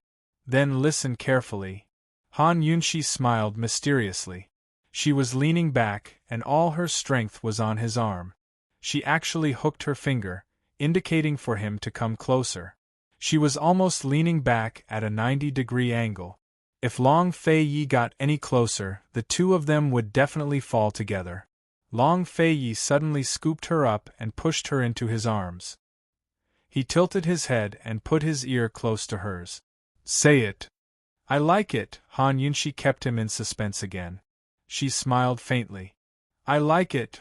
"Then listen carefully." Han Yunshi smiled mysteriously. She was leaning back, and all her strength was on his arm. She actually hooked her finger, indicating for him to come closer. She was almost leaning back at a 90-degree angle. If Long Feiyi got any closer, the two of them would definitely fall together. Long Feiyi suddenly scooped her up and pushed her into his arms. He tilted his head and put his ear close to hers. "Say it." "I like it." Han Yunshi kept him in suspense again. She smiled faintly. "I like it,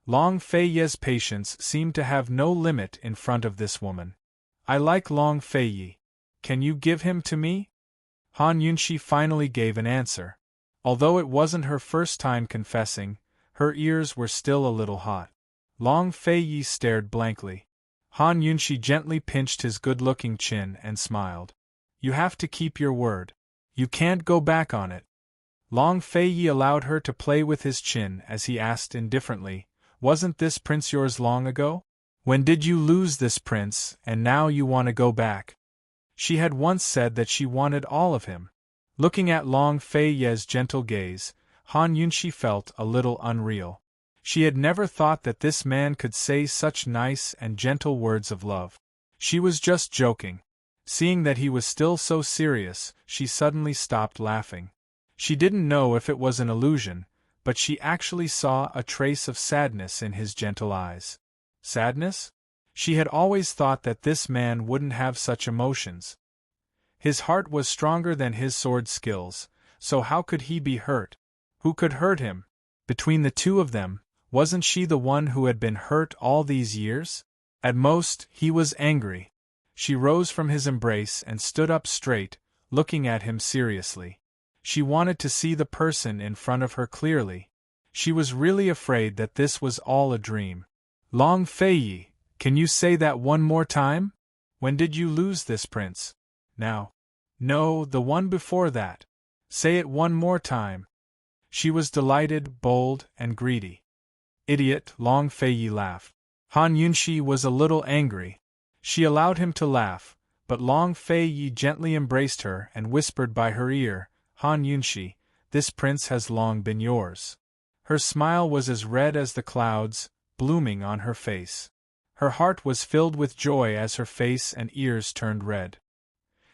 Long Feiyi's patience seemed to have no limit in front of this woman. "I like Long Feiyi. Can you give him to me?" Han Yunshi finally gave an answer. Although it wasn't her first time confessing, her ears were still a little hot. Long Feiyi stared blankly. Han Yunshi gently pinched his good-looking chin and smiled. "You have to keep your word. You can't go back on it." Long Feiyi allowed her to play with his chin as he asked indifferently, "Wasn't this prince yours long ago? When did you lose this prince, and now you want to go back?" She had once said that she wanted all of him. Looking at Long Feiyi's gentle gaze, Han Yunshi felt a little unreal. She had never thought that this man could say such nice and gentle words of love. She was just joking. Seeing that he was still so serious, she suddenly stopped laughing. She didn't know if it was an illusion, but she actually saw a trace of sadness in his gentle eyes. Sadness? She had always thought that this man wouldn't have such emotions. His heart was stronger than his sword skills, so how could he be hurt? Who could hurt him? Between the two of them, wasn't she the one who had been hurt all these years? At most, he was angry. She rose from his embrace and stood up straight, looking at him seriously. She wanted to see the person in front of her clearly. She was really afraid that this was all a dream. Long Fei, can you say that one more time? When did you lose this prince? Now. No, the one before that. Say it one more time. She was delighted, bold, and greedy. Idiot, Long Fei laughed. Han Yunxi was a little angry. She allowed him to laugh, but Long Fei gently embraced her and whispered by her ear, Han Yunxi, this prince has long been yours. Her smile was as red as the clouds, blooming on her face. Her heart was filled with joy as her face and ears turned red.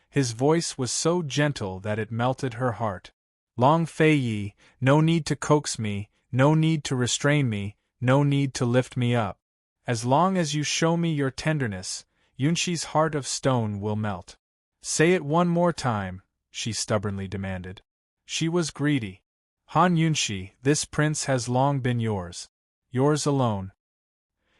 His voice was so gentle that it melted her heart. Long Fei, no need to coax me, no need to restrain me, no need to lift me up. As long as you show me your tenderness, Yunxi's heart of stone will melt. Say it one more time, she stubbornly demanded. She was greedy. Han Yunxi, this prince has long been yours. Yours alone.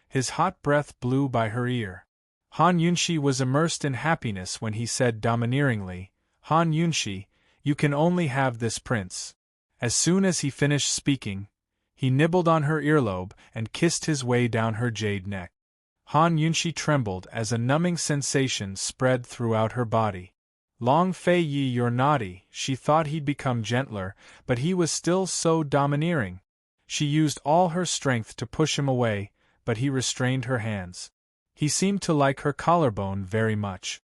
His hot breath blew by her ear. Han Yunxi was immersed in happiness when he said domineeringly, Han Yunxi, you can only have this prince. As soon as he finished speaking, he nibbled on her earlobe and kissed his way down her jade neck. Han Yunxi trembled as a numbing sensation spread throughout her body. Long Fei, you're naughty, she thought he'd become gentler, but he was still so domineering. She used all her strength to push him away, but he restrained her hands. He seemed to like her collarbone very much.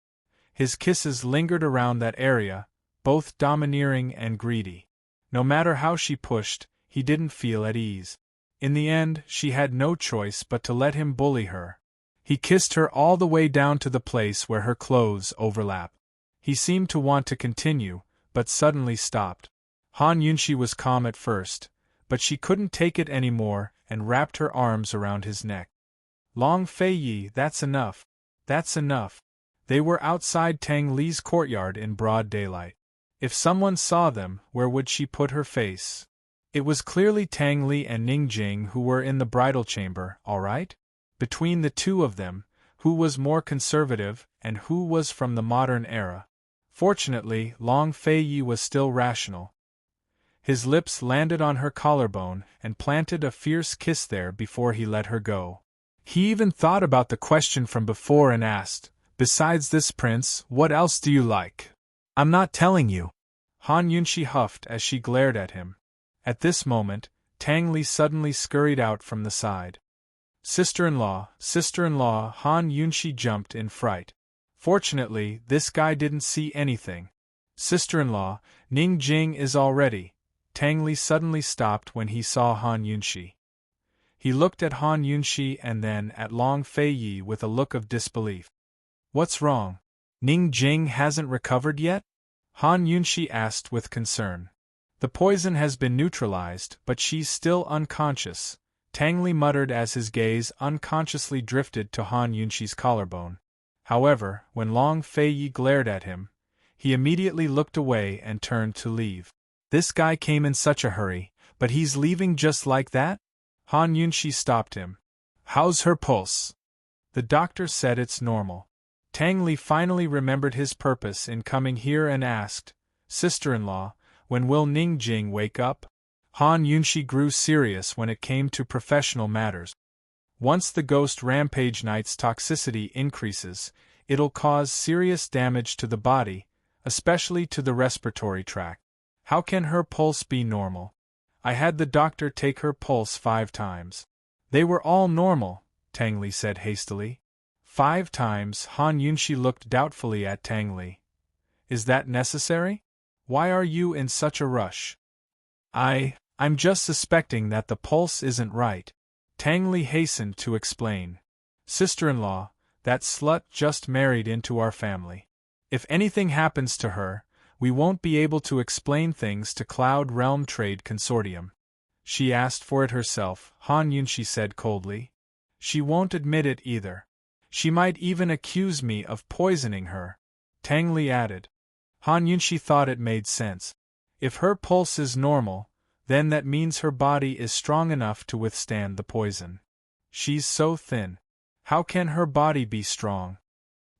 His kisses lingered around that area, both domineering and greedy. No matter how she pushed, he didn't feel at ease. In the end, she had no choice but to let him bully her. He kissed her all the way down to the place where her clothes overlap. He seemed to want to continue, but suddenly stopped. Han Yunxi was calm at first, but she couldn't take it anymore and wrapped her arms around his neck. Long Fei, that's enough. That's enough. They were outside Tang Li's courtyard in broad daylight. If someone saw them, where would she put her face? It was clearly Tang Li and Ning Jing who were in the bridal chamber, all right? Between the two of them, who was more conservative and who was from the modern era? Fortunately, Long Fei was still rational. His lips landed on her collarbone and planted a fierce kiss there before he let her go. He even thought about the question from before and asked, besides this prince, what else do you like? I'm not telling you. Han Yunxi huffed as she glared at him. At this moment, Tang Li suddenly scurried out from the side. Sister-in-law, Han Yunxi jumped in fright. Fortunately, this guy didn't see anything. Sister-in-law, Ning Jing is all ready. Tang Li suddenly stopped when he saw Han Yunxi. He looked at Han Yunxi and then at Long Fei with a look of disbelief. What's wrong? Ning Jing hasn't recovered yet? Han Yunxi asked with concern. The poison has been neutralized, but she's still unconscious, Tang Li muttered as his gaze unconsciously drifted to Han Yunxi's collarbone. However, when Long Fei glared at him, he immediately looked away and turned to leave. This guy came in such a hurry, but he's leaving just like that? Han Yunxi stopped him. How's her pulse? The doctor said it's normal. Tang Li finally remembered his purpose in coming here and asked, Sister-in-law, when will Ning Jing wake up? Han Yunxi grew serious when it came to professional matters. Once the Ghost Rampage Knight's toxicity increases, it'll cause serious damage to the body, especially to the respiratory tract. How can her pulse be normal? I had the doctor take her pulse 5 times. They were all normal, Tang Li said hastily. 5 times? Han Yunxi looked doubtfully at Tang Li. Is that necessary? Why are you in such a rush? I'm just suspecting that the pulse isn't right. Tang Li hastened to explain. Sister-in-law, that slut just married into our family. If anything happens to her, we won't be able to explain things to Cloud Realm Trade Consortium. She asked for it herself, Han Yunxi said coldly. She won't admit it either. She might even accuse me of poisoning her, Tang Li added. Han Yunxi thought it made sense. If her pulse is normal, then that means her body is strong enough to withstand the poison. She's so thin. How can her body be strong?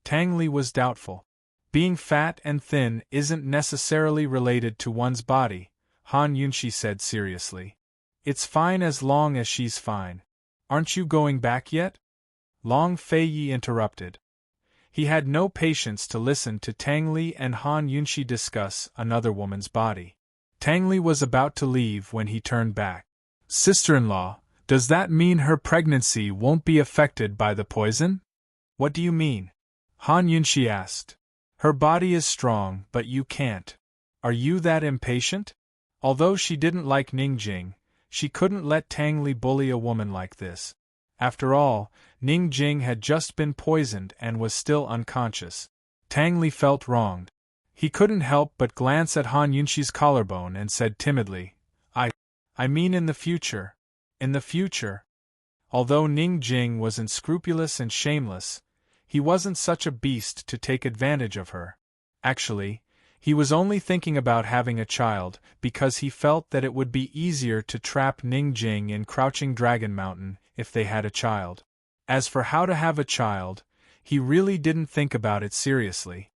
Tang Li was doubtful. Being fat and thin isn't necessarily related to one's body, Han Yunshi said seriously. It's fine as long as she's fine. Aren't you going back yet? Long Feiyi interrupted. He had no patience to listen to Tang Li and Han Yunshi discuss another woman's body. Tang Li was about to leave when he turned back. Sister-in-law, does that mean her pregnancy won't be affected by the poison? What do you mean? Han Yunshi asked. Her body is strong, but you can't. Are you that impatient? Although she didn't like Ningjing, she couldn't let Tang Li bully a woman like this. After all, Ningjing had just been poisoned and was still unconscious. Tang Li felt wronged. He couldn't help but glance at Han Yunshi's collarbone and said timidly, I mean in the future. In the future. Although Ningjing was unscrupulous and shameless, he wasn't such a beast to take advantage of her. Actually, he was only thinking about having a child because he felt that it would be easier to trap Ningjing in Crouching Dragon Mountain if they had a child. As for how to have a child, he really didn't think about it seriously.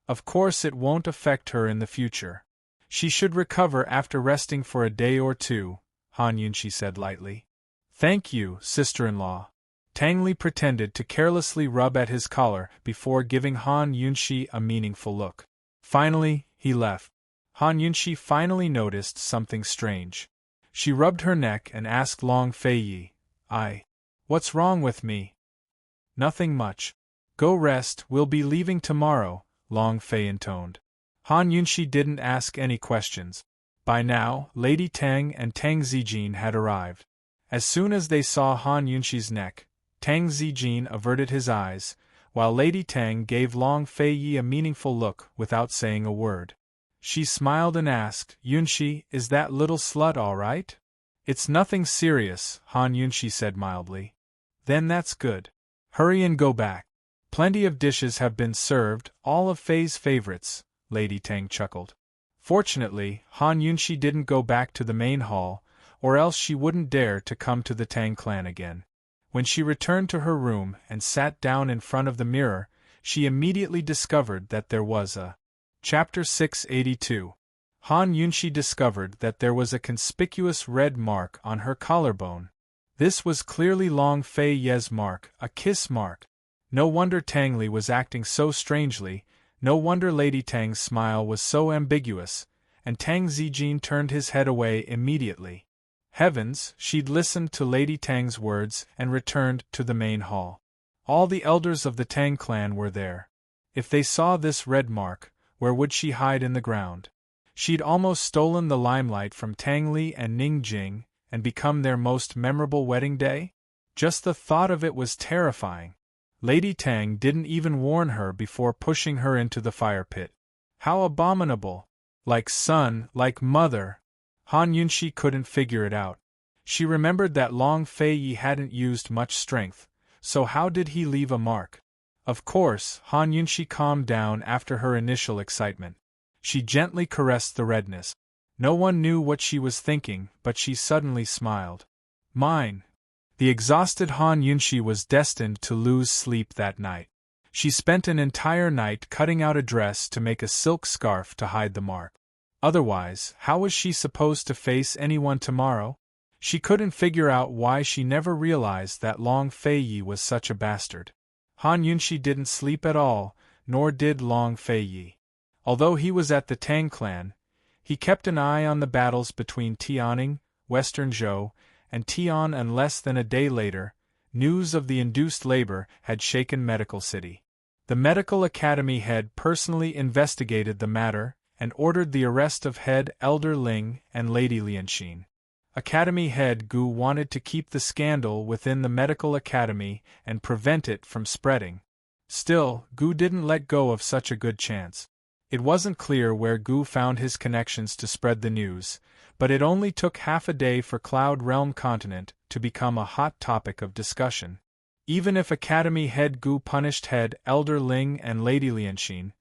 Of course it won't affect her in the future. She should recover after resting for a day or two, Han Yunshi said lightly. Thank you, sister-in-law. Tang Li pretended to carelessly rub at his collar before giving Han Yunshi a meaningful look. Finally, he left. Han Yunshi finally noticed something strange. She rubbed her neck and asked Long Feiyi, What's wrong with me? Nothing much. Go rest, we'll be leaving tomorrow, Long Fei intoned. Han Yunshi didn't ask any questions. By now, Lady Tang and Tang Zijin had arrived. As soon as they saw Han Yunshi's neck, Tang Zijin averted his eyes, while Lady Tang gave Long Feiyi a meaningful look without saying a word. She smiled and asked, Yunshi, is that little slut all right? It's nothing serious, Han Yunshi said mildly. Then that's good. Hurry and go back. Plenty of dishes have been served, all of Fei's favorites, Lady Tang chuckled. Fortunately, Han Yunshi didn't go back to the main hall, or else she wouldn't dare to come to the Tang clan again. When she returned to her room and sat down in front of the mirror, she immediately discovered that there was a Chapter 682. Han Yunshi discovered that there was a conspicuous red mark on her collarbone. This was clearly Long Feiyi's mark, a kiss mark. No wonder Tang Li was acting so strangely, no wonder Lady Tang's smile was so ambiguous, and Tang Zijin turned his head away immediately. Heavens, she'd listened to Lady Tang's words and returned to the main hall. All the elders of the Tang clan were there. If they saw this red mark, where would she hide in the ground? She'd almost stolen the limelight from Tang Li and Ningjing and become their most memorable wedding day? Just the thought of it was terrifying. Lady Tang didn't even warn her before pushing her into the fire pit. How abominable! Like son, like mother. Han Yunshi couldn't figure it out. She remembered that Long Feiyi hadn't used much strength, so how did he leave a mark? Of course, Han Yunshi calmed down after her initial excitement. She gently caressed the redness. No one knew what she was thinking, but she suddenly smiled. Mine! The exhausted Han Yunshi was destined to lose sleep that night. She spent an entire night cutting out a dress to make a silk scarf to hide the mark. Otherwise, how was she supposed to face anyone tomorrow? She couldn't figure out why she never realized that Long Feiyi was such a bastard. Han Yunshi didn't sleep at all, nor did Long Feiyi. Although he was at the Tang clan, he kept an eye on the battles between Tianing, Western Zhou, and Tian, and less than a day later, news of the induced labor had shaken Medical City. The Medical Academy head personally investigated the matter and ordered the arrest of head Elder Ling and Lady Lianxin. Academy head Gu wanted to keep the scandal within the Medical Academy and prevent it from spreading. Still, Gu didn't let go of such a good chance. It wasn't clear where Gu found his connections to spread the news, but it only took half a day for Cloud Realm Continent to become a hot topic of discussion. Even if Academy head Gu punished head Elder Ling and Lady Lianxin,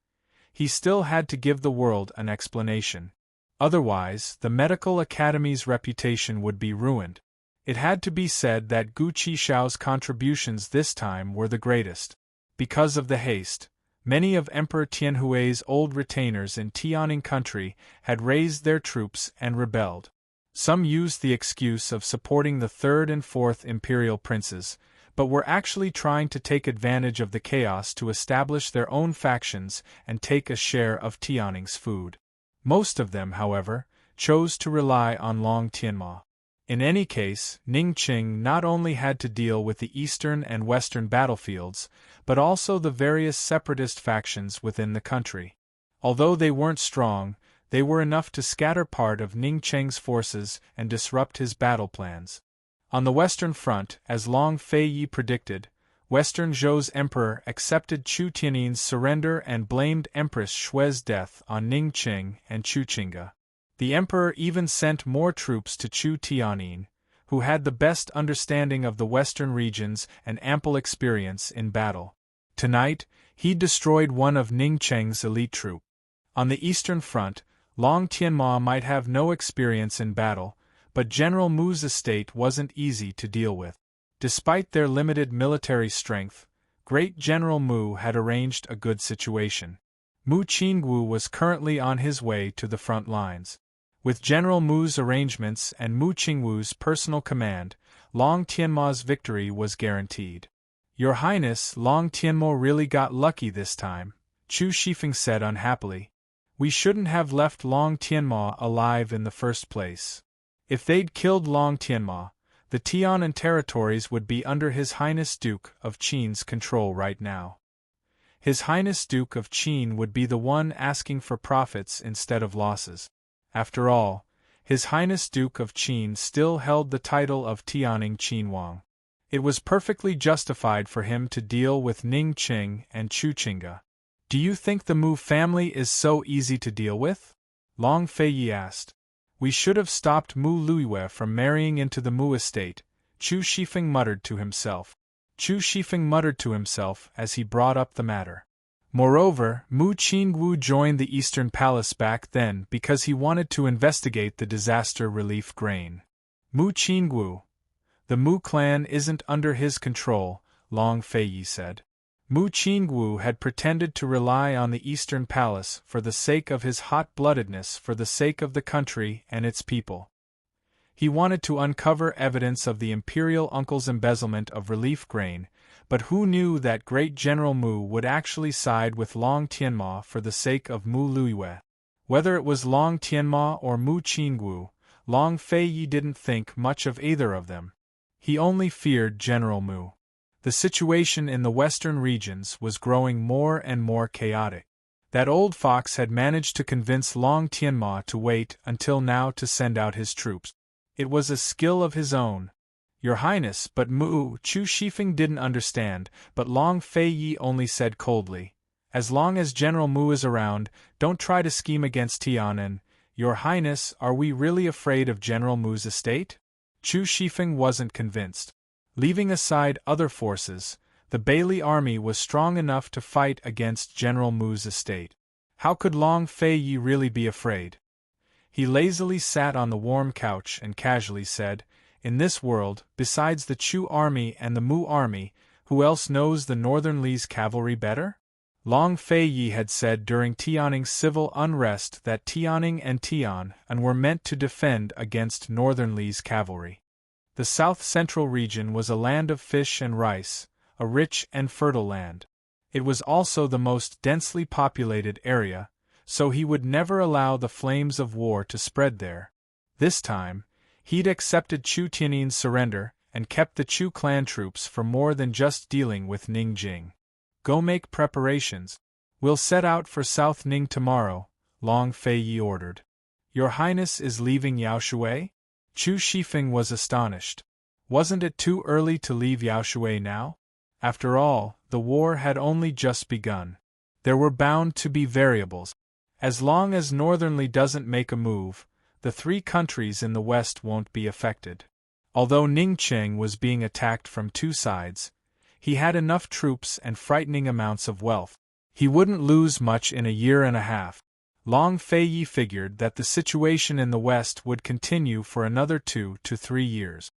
he still had to give the world an explanation. Otherwise, the medical academy's reputation would be ruined. It had to be said that Gu Qixiao's contributions this time were the greatest. Because of the haste, many of Emperor Tianhui's old retainers in Tianing country had raised their troops and rebelled. Some used the excuse of supporting the third and fourth imperial princes, but were actually trying to take advantage of the chaos to establish their own factions and take a share of Tianing's food. Most of them, however, chose to rely on Long Tianma. In any case, Ning Qing not only had to deal with the eastern and western battlefields, but also the various separatist factions within the country. Although they weren't strong, they were enough to scatter part of Ning Cheng's forces and disrupt his battle plans. On the western front, as Long Feiyi predicted, Western Zhou's emperor accepted Chu Tiannin's surrender and blamed Empress Shui's death on Ning Qing and Chu Qingge. The emperor even sent more troops to Chu Tiannin, who had the best understanding of the western regions and ample experience in battle. Tonight, he destroyed one of Ning Cheng's elite troops. On the eastern front, Long Tianma might have no experience in battle, but General Mu's estate wasn't easy to deal with. Despite their limited military strength, Great General Mu had arranged a good situation. Mu Qingwu was currently on his way to the front lines. With General Mu's arrangements and Mu Qingwu's personal command, Long Tianma's victory was guaranteed. "Your Highness, Long Tianmo really got lucky this time," Chu Shifeng said unhappily. "We shouldn't have left Long Tianma alive in the first place. If they'd killed Long Tianma, the Tianan territories would be under His Highness Duke of Qin's control right now. His Highness Duke of Qin would be the one asking for profits instead of losses. After all, His Highness Duke of Qin still held the title of Tianing Qinhuang. It was perfectly justified for him to deal with Ning Qing and Chu Qingge." "Do you think the Mu family is so easy to deal with?" Long Feiyi asked. "We should have stopped Mu Luiyue from marrying into the Mu estate," Chu Shifeng muttered to himself. As he brought up the matter. Moreover, Mu Qingwu joined the Eastern Palace back then because he wanted to investigate the disaster relief grain. "Mu Qingwu. The Mu clan isn't under his control," Long Feiyi said. Mu Qingwu had pretended to rely on the Eastern Palace for the sake of his hot-bloodedness, for the sake of the country and its people. He wanted to uncover evidence of the imperial uncle's embezzlement of relief grain, but who knew that Great General Mu would actually side with Long Tianma for the sake of Mu Luiyue? Whether it was Long Tianma or Mu Qingwu, Long Feiyi didn't think much of either of them. He only feared General Mu. The situation in the western regions was growing more and more chaotic. That old fox had managed to convince Long Tianma to wait until now to send out his troops. It was a skill of his own. "Your Highness, but Mu," Chu Shifeng didn't understand, but Long Feiyi only said coldly, "As long as General Mu is around, don't try to scheme against Tianan. Your Highness, are we really afraid of General Mu's estate?" Chu Shifeng wasn't convinced. Leaving aside other forces, the Bailey army was strong enough to fight against General Mu's estate. How could Long Feiyi really be afraid? He lazily sat on the warm couch and casually said, "In this world, besides the Chu army and the Mu army, who else knows the Northern Li's cavalry better?" Long Feiyi had said during Tianing's civil unrest that Tianing and Tian were meant to defend against Northern Li's cavalry. The south-central region was a land of fish and rice, a rich and fertile land. It was also the most densely populated area, so he would never allow the flames of war to spread there. This time, he'd accepted Chu Tiannin's surrender and kept the Chu clan troops for more than just dealing with Ning Jing. "Go make preparations. We'll set out for South Ning tomorrow," Long Feiyi ordered. "Your Highness is leaving Yaoshui?" Chu Shifeng was astonished. Wasn't it too early to leave Yaoshui now? After all, the war had only just begun. There were bound to be variables. As long as Northern Li doesn't make a move, the three countries in the west won't be affected. Although Ningcheng was being attacked from two sides, he had enough troops and frightening amounts of wealth. He wouldn't lose much in a year and a half. Long Fei figured that the situation in the west would continue for another 2 to 3 years.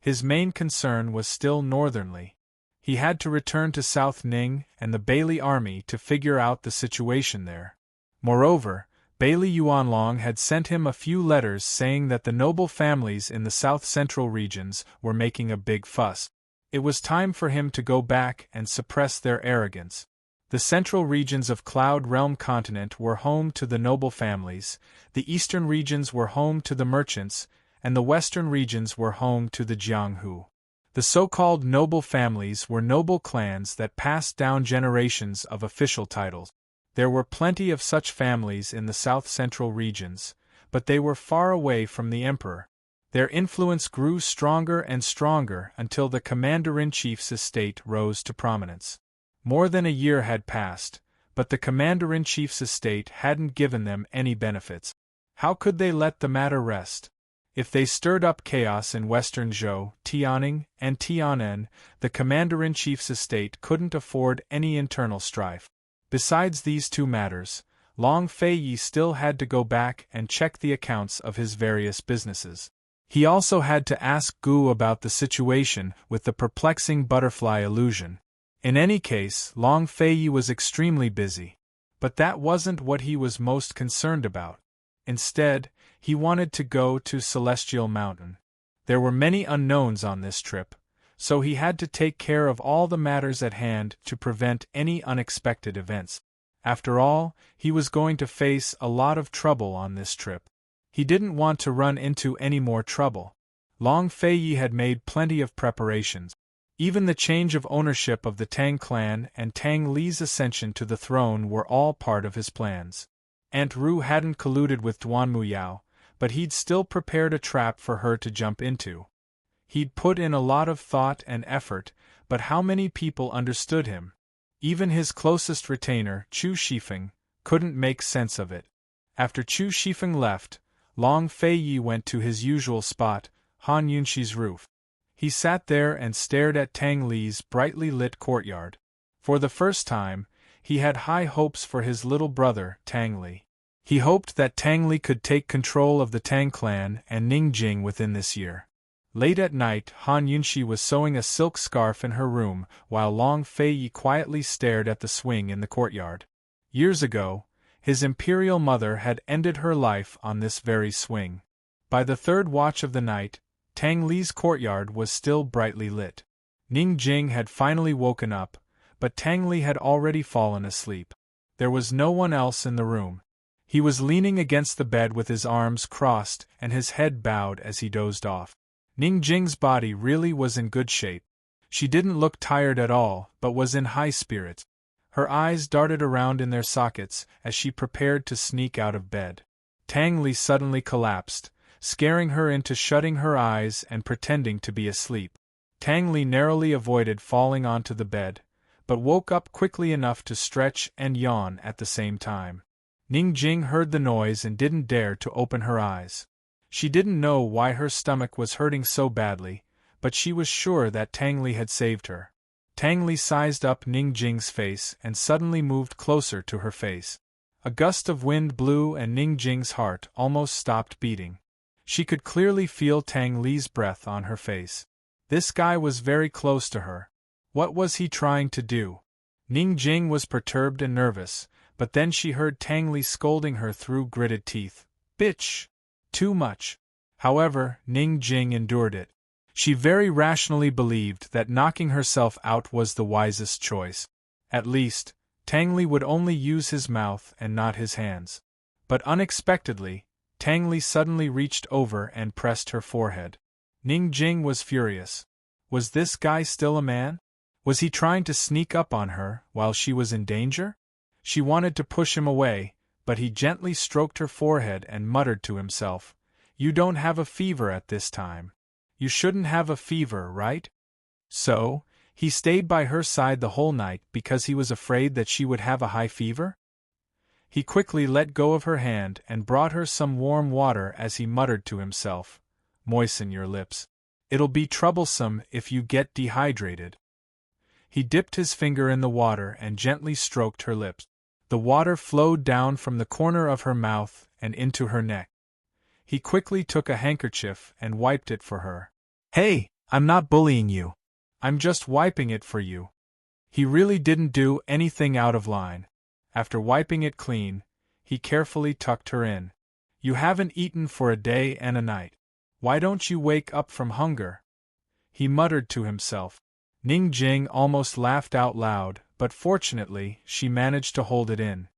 His main concern was still northernly. He had to return to South Ning and the Bailey army to figure out the situation there. Moreover, Bailey Yuanlong had sent him a few letters saying that the noble families in the south-central regions were making a big fuss. It was time for him to go back and suppress their arrogance. The central regions of Cloud Realm continent were home to the noble families, the eastern regions were home to the merchants, and the western regions were home to the Jianghu. The so-called noble families were noble clans that passed down generations of official titles. There were plenty of such families in the south-central regions, but they were far away from the emperor. Their influence grew stronger and stronger until the commander-in-chief's estate rose to prominence. More than a year had passed, but the commander-in-chief's estate hadn't given them any benefits. How could they let the matter rest? If they stirred up chaos in western Zhou, Tianning, and Tianan, the commander-in-chief's estate couldn't afford any internal strife. Besides these two matters, Long Fei still had to go back and check the accounts of his various businesses. He also had to ask Gu about the situation with the perplexing butterfly illusion. In any case, Long Fei was extremely busy. But that wasn't what he was most concerned about. Instead, he wanted to go to Celestial Mountain. There were many unknowns on this trip, so he had to take care of all the matters at hand to prevent any unexpected events. After all, he was going to face a lot of trouble on this trip. He didn't want to run into any more trouble. Long Fei had made plenty of preparations. Even the change of ownership of the Tang clan and Tang Li's ascension to the throne were all part of his plans. Aunt Ru hadn't colluded with Duan Muyao, but he'd still prepared a trap for her to jump into. He'd put in a lot of thought and effort, but how many people understood him? Even his closest retainer, Chu Shifeng, couldn't make sense of it. After Chu Shifeng left, Long Fei went to his usual spot, Han Yunxi's roof. He sat there and stared at Tang Li's brightly lit courtyard. For the first time, he had high hopes for his little brother, Tang Li. He hoped that Tang Li could take control of the Tang clan and Ningjing within this year. Late at night, Han Yunxi was sewing a silk scarf in her room, while Long Fei quietly stared at the swing in the courtyard. Years ago, his imperial mother had ended her life on this very swing. By the third watch of the night, Tang Li's courtyard was still brightly lit. Ningjing had finally woken up, but Tang Li had already fallen asleep. There was no one else in the room. He was leaning against the bed with his arms crossed and his head bowed as he dozed off. Ningjing's body really was in good shape. She didn't look tired at all, but was in high spirits. Her eyes darted around in their sockets as she prepared to sneak out of bed. Tang Li suddenly collapsed, scaring her into shutting her eyes and pretending to be asleep. Tang Li narrowly avoided falling onto the bed, but woke up quickly enough to stretch and yawn at the same time. Ningjing heard the noise and didn't dare to open her eyes. She didn't know why her stomach was hurting so badly, but she was sure that Tang Li had saved her. Tang Li sized up Ningjing's face and suddenly moved closer to her face. A gust of wind blew and Ningjing's heart almost stopped beating. She could clearly feel Tang Li's breath on her face. This guy was very close to her. What was he trying to do? Ningjing was perturbed and nervous, but then she heard Tang Li scolding her through gritted teeth. Bitch! Too much. However, Ningjing endured it. She very rationally believed that knocking herself out was the wisest choice. At least, Tang Li would only use his mouth and not his hands. But unexpectedly, Tang Li suddenly reached over and pressed her forehead. Ningjing was furious. Was this guy still a man? Was he trying to sneak up on her while she was in danger? She wanted to push him away, but he gently stroked her forehead and muttered to himself, "You don't have a fever at this time. You shouldn't have a fever, right?" So, he stayed by her side the whole night because he was afraid that she would have a high fever? He quickly let go of her hand and brought her some warm water as he muttered to himself, "Moisten your lips. It'll be troublesome if you get dehydrated." He dipped his finger in the water and gently stroked her lips. The water flowed down from the corner of her mouth and into her neck. He quickly took a handkerchief and wiped it for her. "Hey, I'm not bullying you. I'm just wiping it for you." He really didn't do anything out of line. After wiping it clean, he carefully tucked her in. "You haven't eaten for a day and a night. Why don't you wake up from hunger?" he muttered to himself. Ning Jing almost laughed out loud, but fortunately, she managed to hold it in.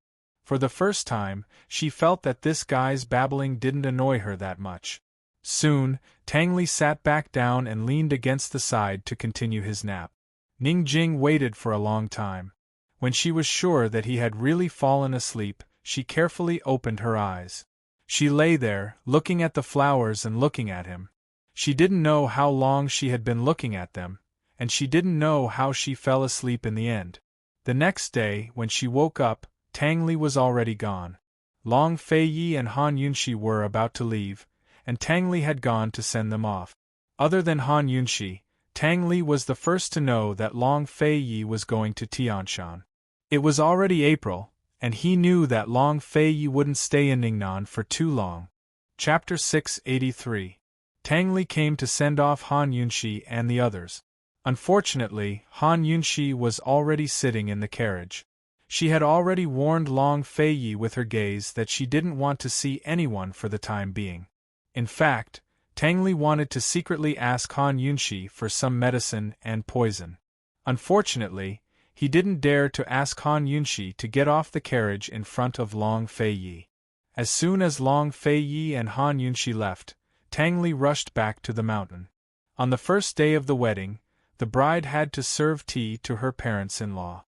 For the first time, she felt that this guy's babbling didn't annoy her that much. Soon, Tang Li sat back down and leaned against the side to continue his nap. Ning Jing waited for a long time. When she was sure that he had really fallen asleep, she carefully opened her eyes. She lay there, looking at the flowers and looking at him. She didn't know how long she had been looking at them, and she didn't know how she fell asleep in the end. The next day, when she woke up, Tang Li was already gone. Long Fei Yi and Han Yunxi were about to leave, and Tang Li had gone to send them off. Other than Han Yunxi, Tang Li was the first to know that Long Fei Yi was going to Tianshan. It was already April, and he knew that Long Fei Yi wouldn't stay in Ningnan for too long. Chapter 683. Tang Li came to send off Han Yunxi and the others. Unfortunately, Han Yunxi was already sitting in the carriage. She had already warned Long Fei Yi with her gaze that she didn't want to see anyone for the time being. In fact, Tang Li wanted to secretly ask Han Yunxi for some medicine and poison. Unfortunately, he didn't dare to ask Han Yunxi to get off the carriage in front of Long Fei Yi. As soon as Long Fei Yi and Han Yunxi left, Tang Li rushed back to the mountain. On the first day of the wedding, the bride had to serve tea to her parents-in-law.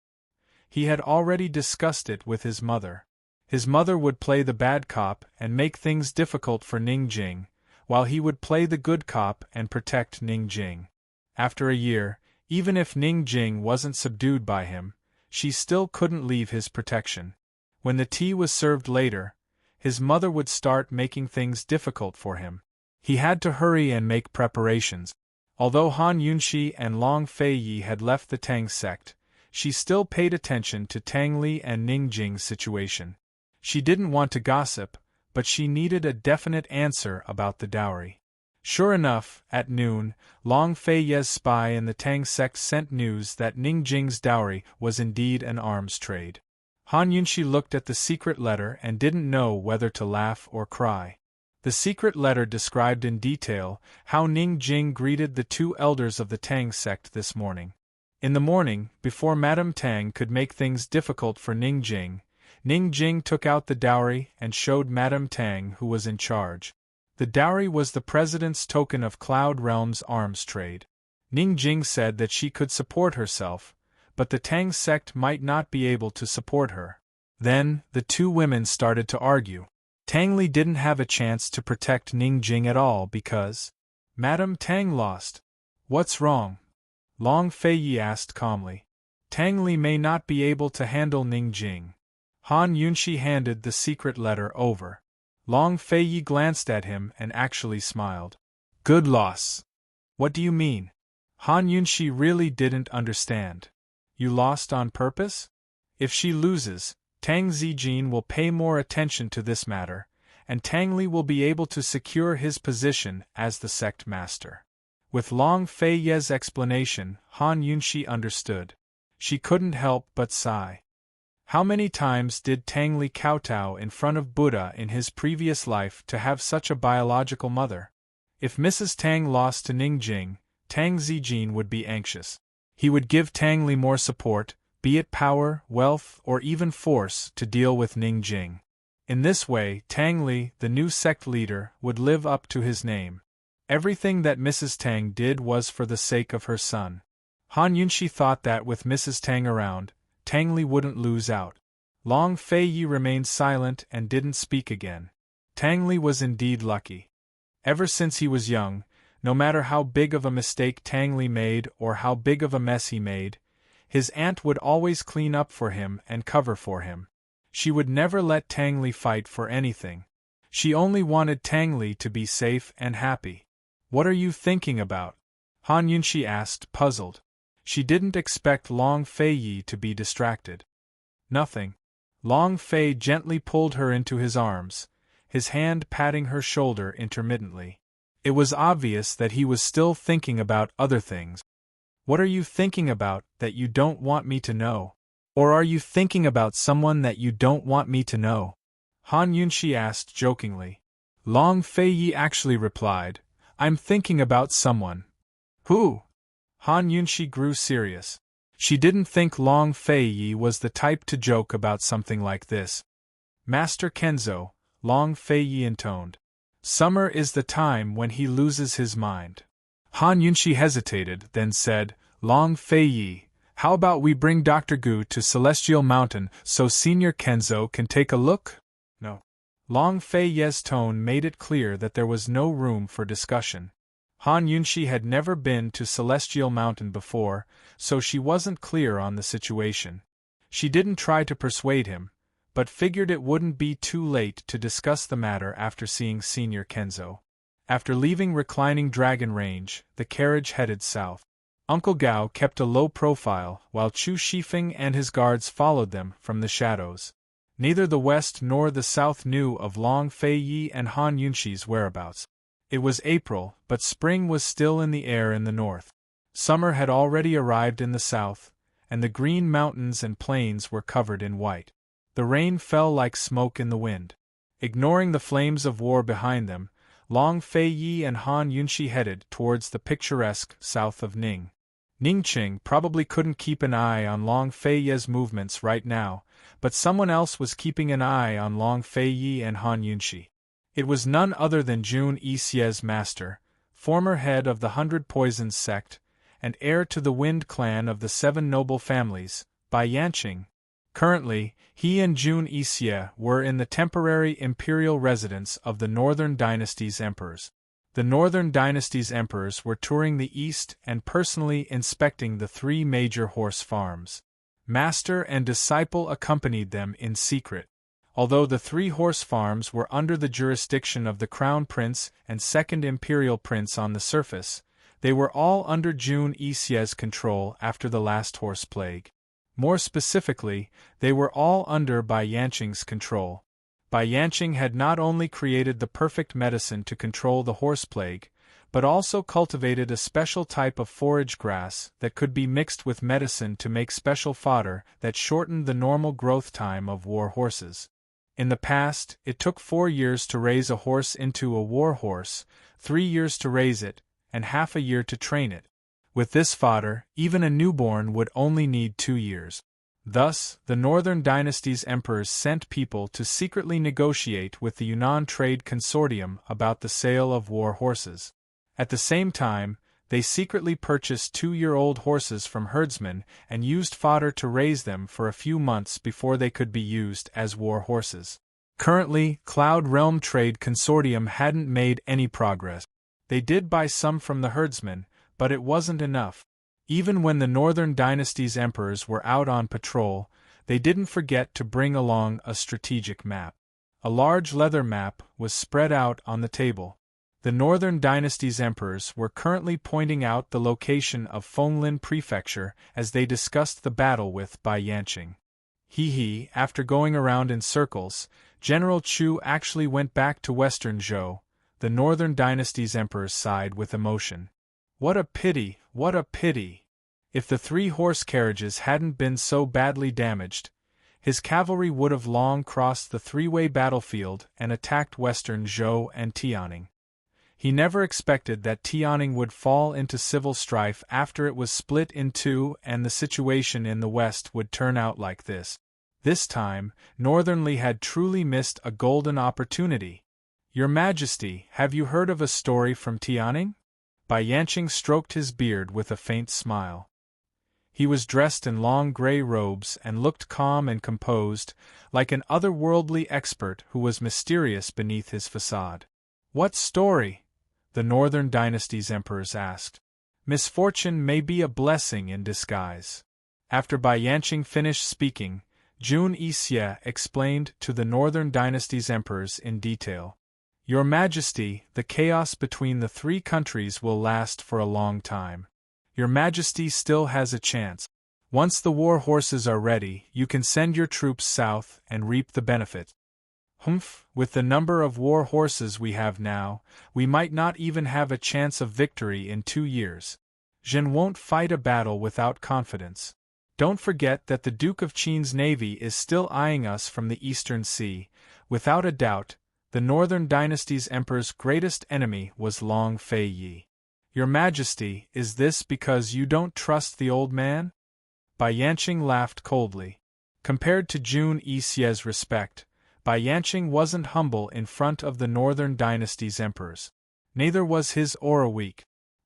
He had already discussed it with his mother. His mother would play the bad cop and make things difficult for Ning Jing, while he would play the good cop and protect Ning Jing. After a year, even if Ning Jing wasn't subdued by him, she still couldn't leave his protection. When the tea was served later, his mother would start making things difficult for him. He had to hurry and make preparations. Although Han Yunxi and Long Fei Yi had left the Tang sect, she still paid attention to Tang Li and Ning Jing's situation. She didn't want to gossip, but she needed a definite answer about the dowry. Sure enough, at noon, Long Fei Ye's spy in the Tang sect sent news that Ning Jing's dowry was indeed an arms trade. Han Yunxi looked at the secret letter and didn't know whether to laugh or cry. The secret letter described in detail how Ning Jing greeted the two elders of the Tang sect this morning. In the morning, before Madame Tang could make things difficult for Ning Jing took out the dowry and showed Madame Tang who was in charge. The dowry was the president's token of Cloud Realm's arms trade. Ning Jing said that she could support herself, but the Tang sect might not be able to support her. Then, the two women started to argue. Tang Li didn't have a chance to protect Ning Jing at all because Madame Tang lost. "What's wrong?" Long Fei Yi asked calmly. "Tang Li may not be able to handle Ning Jing." Han Yunxi handed the secret letter over. Long Fei Yi glanced at him and actually smiled. "Good loss." "What do you mean?" Han Yunxi really didn't understand. "You lost on purpose?" "If she loses, Tang Zijin will pay more attention to this matter, and Tang Li will be able to secure his position as the sect master." With Long Fei Ye's explanation, Han Yunxi understood. She couldn't help but sigh. How many times did Tang Li kowtow in front of Buddha in his previous life to have such a biological mother? If Mrs. Tang lost to Ning Jing, Tang Zijin would be anxious. He would give Tang Li more support, be it power, wealth, or even force, to deal with Ning Jing. In this way, Tang Li, the new sect leader, would live up to his name. Everything that Mrs. Tang did was for the sake of her son. Han Yunxi thought that with Mrs. Tang around, Tang Li wouldn't lose out. Long Fei Yi remained silent and didn't speak again. Tang Li was indeed lucky. Ever since he was young, no matter how big of a mistake Tang Li made or how big of a mess he made, his aunt would always clean up for him and cover for him. She would never let Tang Li fight for anything. She only wanted Tang Li to be safe and happy. "What are you thinking about?" Han Yunxi asked, puzzled. She didn't expect Long Fei Yi to be distracted. "Nothing." Long Fei gently pulled her into his arms, his hand patting her shoulder intermittently. It was obvious that he was still thinking about other things. What are you thinking about that you don't want me to know? Or are you thinking about someone that you don't want me to know? Han Yunxi asked jokingly. Long Fei Yi actually replied, I'm thinking about someone. Who? Han Yunxi grew serious. She didn't think Long Fei Yi was the type to joke about something like this. Master Kenzo, Long Fei Yi intoned. Summer is the time when he loses his mind. Han Yunxi hesitated, then said, Long Fei Yi, how about we bring Dr. Gu to Celestial Mountain so Senior Kenzo can take a look? No. Long Fei Yi's tone made it clear that there was no room for discussion. Han Yunxi had never been to Celestial Mountain before, so she wasn't clear on the situation. She didn't try to persuade him, but figured it wouldn't be too late to discuss the matter after seeing Senior Kenzo. After leaving Reclining Dragon Range, the carriage headed south. Uncle Gao kept a low profile while Chu Shifeng and his guards followed them from the shadows. Neither the west nor the south knew of Long Fei Yi and Han Yunxi's whereabouts. It was April, but spring was still in the air in the north. Summer had already arrived in the south, and the green mountains and plains were covered in white. The rain fell like smoke in the wind. Ignoring the flames of war behind them, Long Fei Yi and Han Yunxi headed towards the picturesque south of Ning. Ningqing probably couldn't keep an eye on Long Fei Yi's movements right now, but someone else was keeping an eye on Long Fei Yi and Han Yunxi. It was none other than Jun Yixie's master, former head of the 100 Poisons sect, and heir to the Wind clan of the 7 noble families, Bai Yanqing. Currently, he and Jun Yixie were in the temporary imperial residence of the Northern Dynasty's emperors. The Northern Dynasty's emperors were touring the east and personally inspecting the 3 major horse farms. Master and disciple accompanied them in secret. Although the 3 horse farms were under the jurisdiction of the Crown Prince and Second Imperial Prince on the surface, they were all under Jun Yixie's control after the last horse plague. More specifically, they were all under Bai Yanqing's control. Bai Yanqing had not only created the perfect medicine to control the horse plague, but also cultivated a special type of forage grass that could be mixed with medicine to make special fodder that shortened the normal growth time of war horses. In the past, it took 4 years to raise a horse into a war horse, 3 years to raise it, and half a year to train it. With this fodder, even a newborn would only need 2 years. Thus, the Northern Dynasty's emperors sent people to secretly negotiate with the Yunnan Trade Consortium about the sale of war horses. At the same time, they secretly purchased 2-year-old horses from herdsmen and used fodder to raise them for a few months before they could be used as war horses. Currently, Cloud Realm Trade Consortium hadn't made any progress. They did buy some from the herdsmen, but it wasn't enough. Even when the Northern Dynasty's emperors were out on patrol, they didn't forget to bring along a strategic map. A large leather map was spread out on the table. The Northern Dynasty's emperors were currently pointing out the location of Fenglin Prefecture as they discussed the battle with Bai Yanqing. After going around in circles, General Chu actually went back to Western Zhou. The Northern Dynasty's emperors sighed with emotion. What a pity, what a pity! If the 3 horse carriages hadn't been so badly damaged, his cavalry would have long crossed the 3-way battlefield and attacked Western Zhou and Tianning. He never expected that Tianning would fall into civil strife after it was split in 2 and the situation in the west would turn out like this. This time, Northernly had truly missed a golden opportunity. Your Majesty, have you heard of a story from Tianning? Bai Yanqing stroked his beard with a faint smile. He was dressed in long gray robes and looked calm and composed, like an otherworldly expert who was mysterious beneath his facade. What story? The Northern Dynasty's emperors asked. Misfortune may be a blessing in disguise. After Bai Yanqing finished speaking, Jun Yixie explained to the Northern Dynasty's emperors in detail. Your Majesty, the chaos between the 3 countries will last for a long time. Your Majesty still has a chance. Once the war horses are ready, you can send your troops south and reap the benefit. Humph, with the number of war horses we have now, we might not even have a chance of victory in 2 years. Jean won't fight a battle without confidence. Don't forget that the Duke of Qin's navy is still eyeing us from the Eastern Sea. Without a doubt, the Northern Dynasty's emperor's greatest enemy was Long Fei Yi. Your Majesty, is this because you don't trust the old man? Bai Yanqing laughed coldly. Compared to Jun Yixie's respect, Bai Yanqing wasn't humble in front of the Northern Dynasty's emperors. Neither was his aura weak.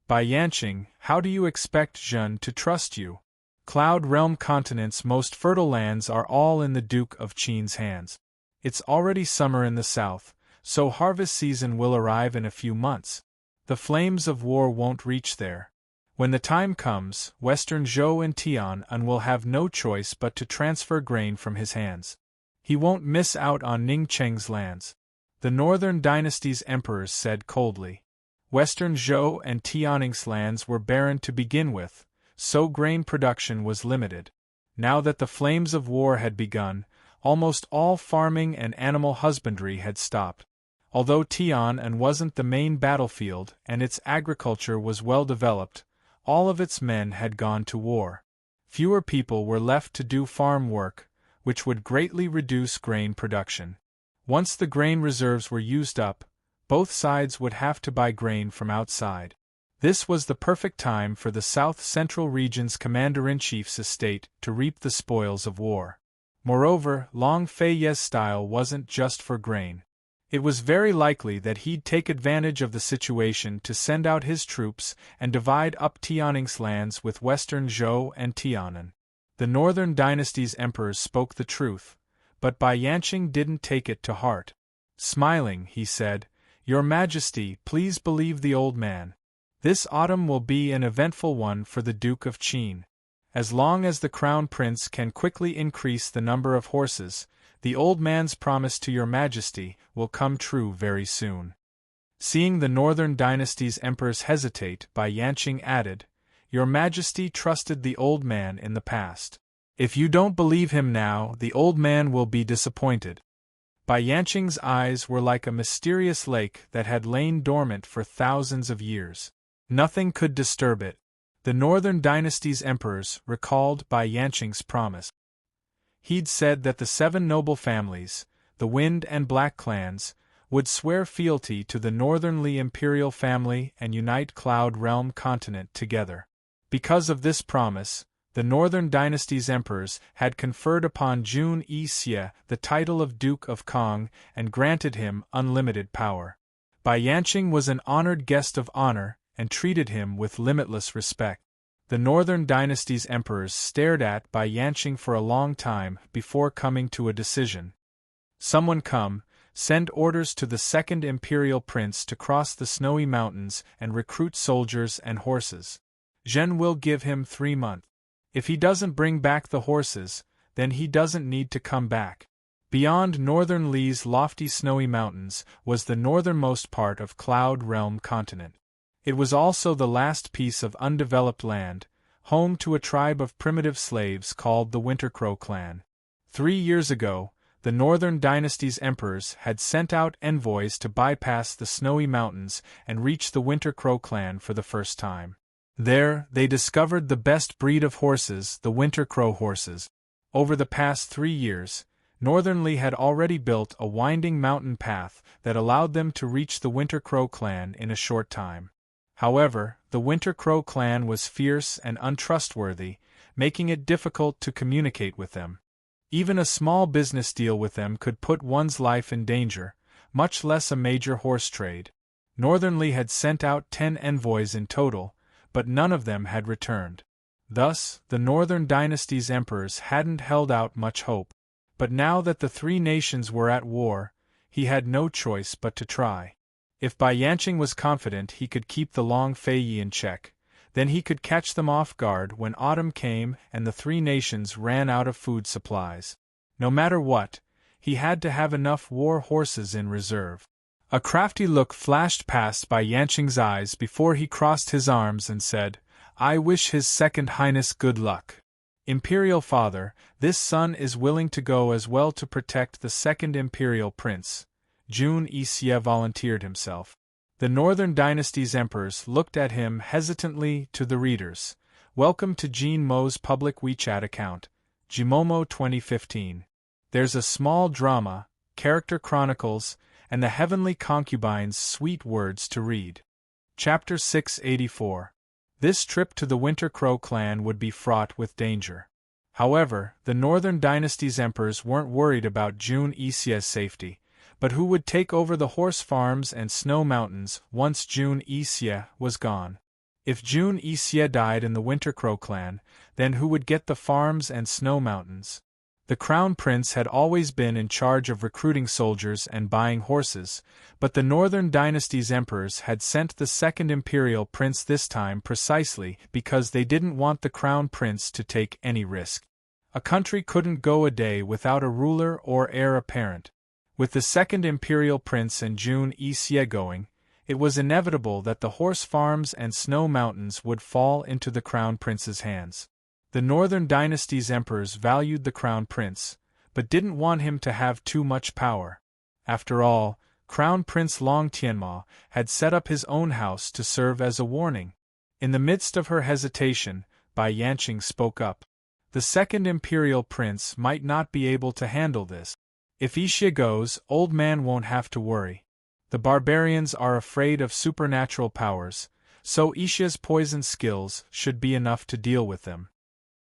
Bai Yanqing, how do you expect Zhen to trust you? Cloud Realm Continent's most fertile lands are all in the Duke of Qin's hands. It's already summer in the south, so harvest season will arrive in a few months. The flames of war won't reach there. When the time comes, Western Zhou and Tian will have no choice but to transfer grain from his hands. He won't miss out on Ning Cheng's lands. The Northern Dynasty's emperors said coldly. Western Zhou and Tian's lands were barren to begin with, so grain production was limited. Now that the flames of war had begun, almost all farming and animal husbandry had stopped. Although Tian wasn't the main battlefield and its agriculture was well developed, all of its men had gone to war. Fewer people were left to do farm work, which would greatly reduce grain production. Once the grain reserves were used up, both sides would have to buy grain from outside. This was the perfect time for the South Central Region's Commander-in-Chief's estate to reap the spoils of war. Moreover, Long Fei Yi's style wasn't just for grain. It was very likely that he'd take advantage of the situation to send out his troops and divide up Tian's lands with Western Zhou and Tianan. The Northern Dynasty's emperors spoke the truth, but Bai Yanqing didn't take it to heart. Smiling, he said, "Your Majesty, please believe the old man. This autumn will be an eventful one for the Duke of Qin. As long as the Crown Prince can quickly increase the number of horses, the old man's promise to your Majesty will come true very soon." Seeing the Northern Dynasty's emperors hesitate, Bai Yanqing added, "Your Majesty trusted the old man in the past. If you don't believe him now, the old man will be disappointed." Bai Yanqing's eyes were like a mysterious lake that had lain dormant for thousands of years. Nothing could disturb it. The Northern Dynasty's emperors recalled Bai Yanqing's promise. He'd said that the 7 noble families, the Wind and Black clans, would swear fealty to the Northern Li imperial family and unite Cloud Realm Continent together. Because of this promise, the Northern Dynasty's emperors had conferred upon Jun Yixie the title of Duke of Kong and granted him unlimited power. Bai Yanqing was an honored guest of honor and treated him with limitless respect. The Northern Dynasty's emperors stared at Bai Yanqing for a long time before coming to a decision. "Someone come, send orders to the second imperial prince to cross the snowy mountains and recruit soldiers and horses. Zhen will give him 3 months. If he doesn't bring back the horses, then he doesn't need to come back." Beyond Northern Li's lofty snowy mountains was the northernmost part of Cloud Realm Continent. It was also the last piece of undeveloped land, home to a tribe of primitive slaves called the Wintercrow clan. 3 years ago, the Northern Dynasty's emperors had sent out envoys to bypass the snowy mountains and reach the Wintercrow clan for the first time. There, they discovered the best breed of horses, the Wintercrow horses. Over the past 3 years, Northern Li had already built a winding mountain path that allowed them to reach the Wintercrow clan in a short time. However, the Wintercrow clan was fierce and untrustworthy, making it difficult to communicate with them. Even a small business deal with them could put one's life in danger, much less a major horse trade. Northern Li had sent out 10 envoys in total, but none of them had returned. Thus, the Northern Dynasty's emperors hadn't held out much hope. But now that the 3 nations were at war, he had no choice but to try. If Bai Yanqing was confident he could keep the Long Fei Yi in check, then he could catch them off guard when autumn came and the 3 nations ran out of food supplies. No matter what, he had to have enough war horses in reserve. A crafty look flashed past Bai Yanqing's eyes before he crossed his arms and said, "I wish His Second Highness good luck." Imperial Father, this son is willing to go as well to protect the second Imperial Prince. Jun Yixie volunteered himself. The Northern Dynasty's emperors looked at him hesitantly. To the readers, welcome to Jin Mo's public WeChat account, Jimomo 2015. There's a small drama, character chronicles, and the heavenly concubine's sweet words to read. Chapter 684. This trip to the Winter Crow clan would be fraught with danger. However, the Northern Dynasty's emperors weren't worried about Jun Yixie's safety, but who would take over the horse farms and snow mountains once Jun Yixie was gone. If Jun Yixie died in the Winter Crow clan, then who would get the farms and snow mountains? The Crown Prince had always been in charge of recruiting soldiers and buying horses, but the Northern Dynasty's emperors had sent the second Imperial Prince this time precisely because they didn't want the Crown Prince to take any risk. A country couldn't go a day without a ruler or heir apparent. With the second Imperial Prince and Jun Yixie going, it was inevitable that the horse farms and snow mountains would fall into the Crown Prince's hands. The Northern Dynasty's emperors valued the Crown Prince, but didn't want him to have too much power. After all, Crown Prince Long Tianma had set up his own house to serve as a warning. In the midst of her hesitation, Bai Yanqing spoke up. The second Imperial Prince might not be able to handle this. If Yixie goes, old man won't have to worry. The barbarians are afraid of supernatural powers, so Yixie's poison skills should be enough to deal with them.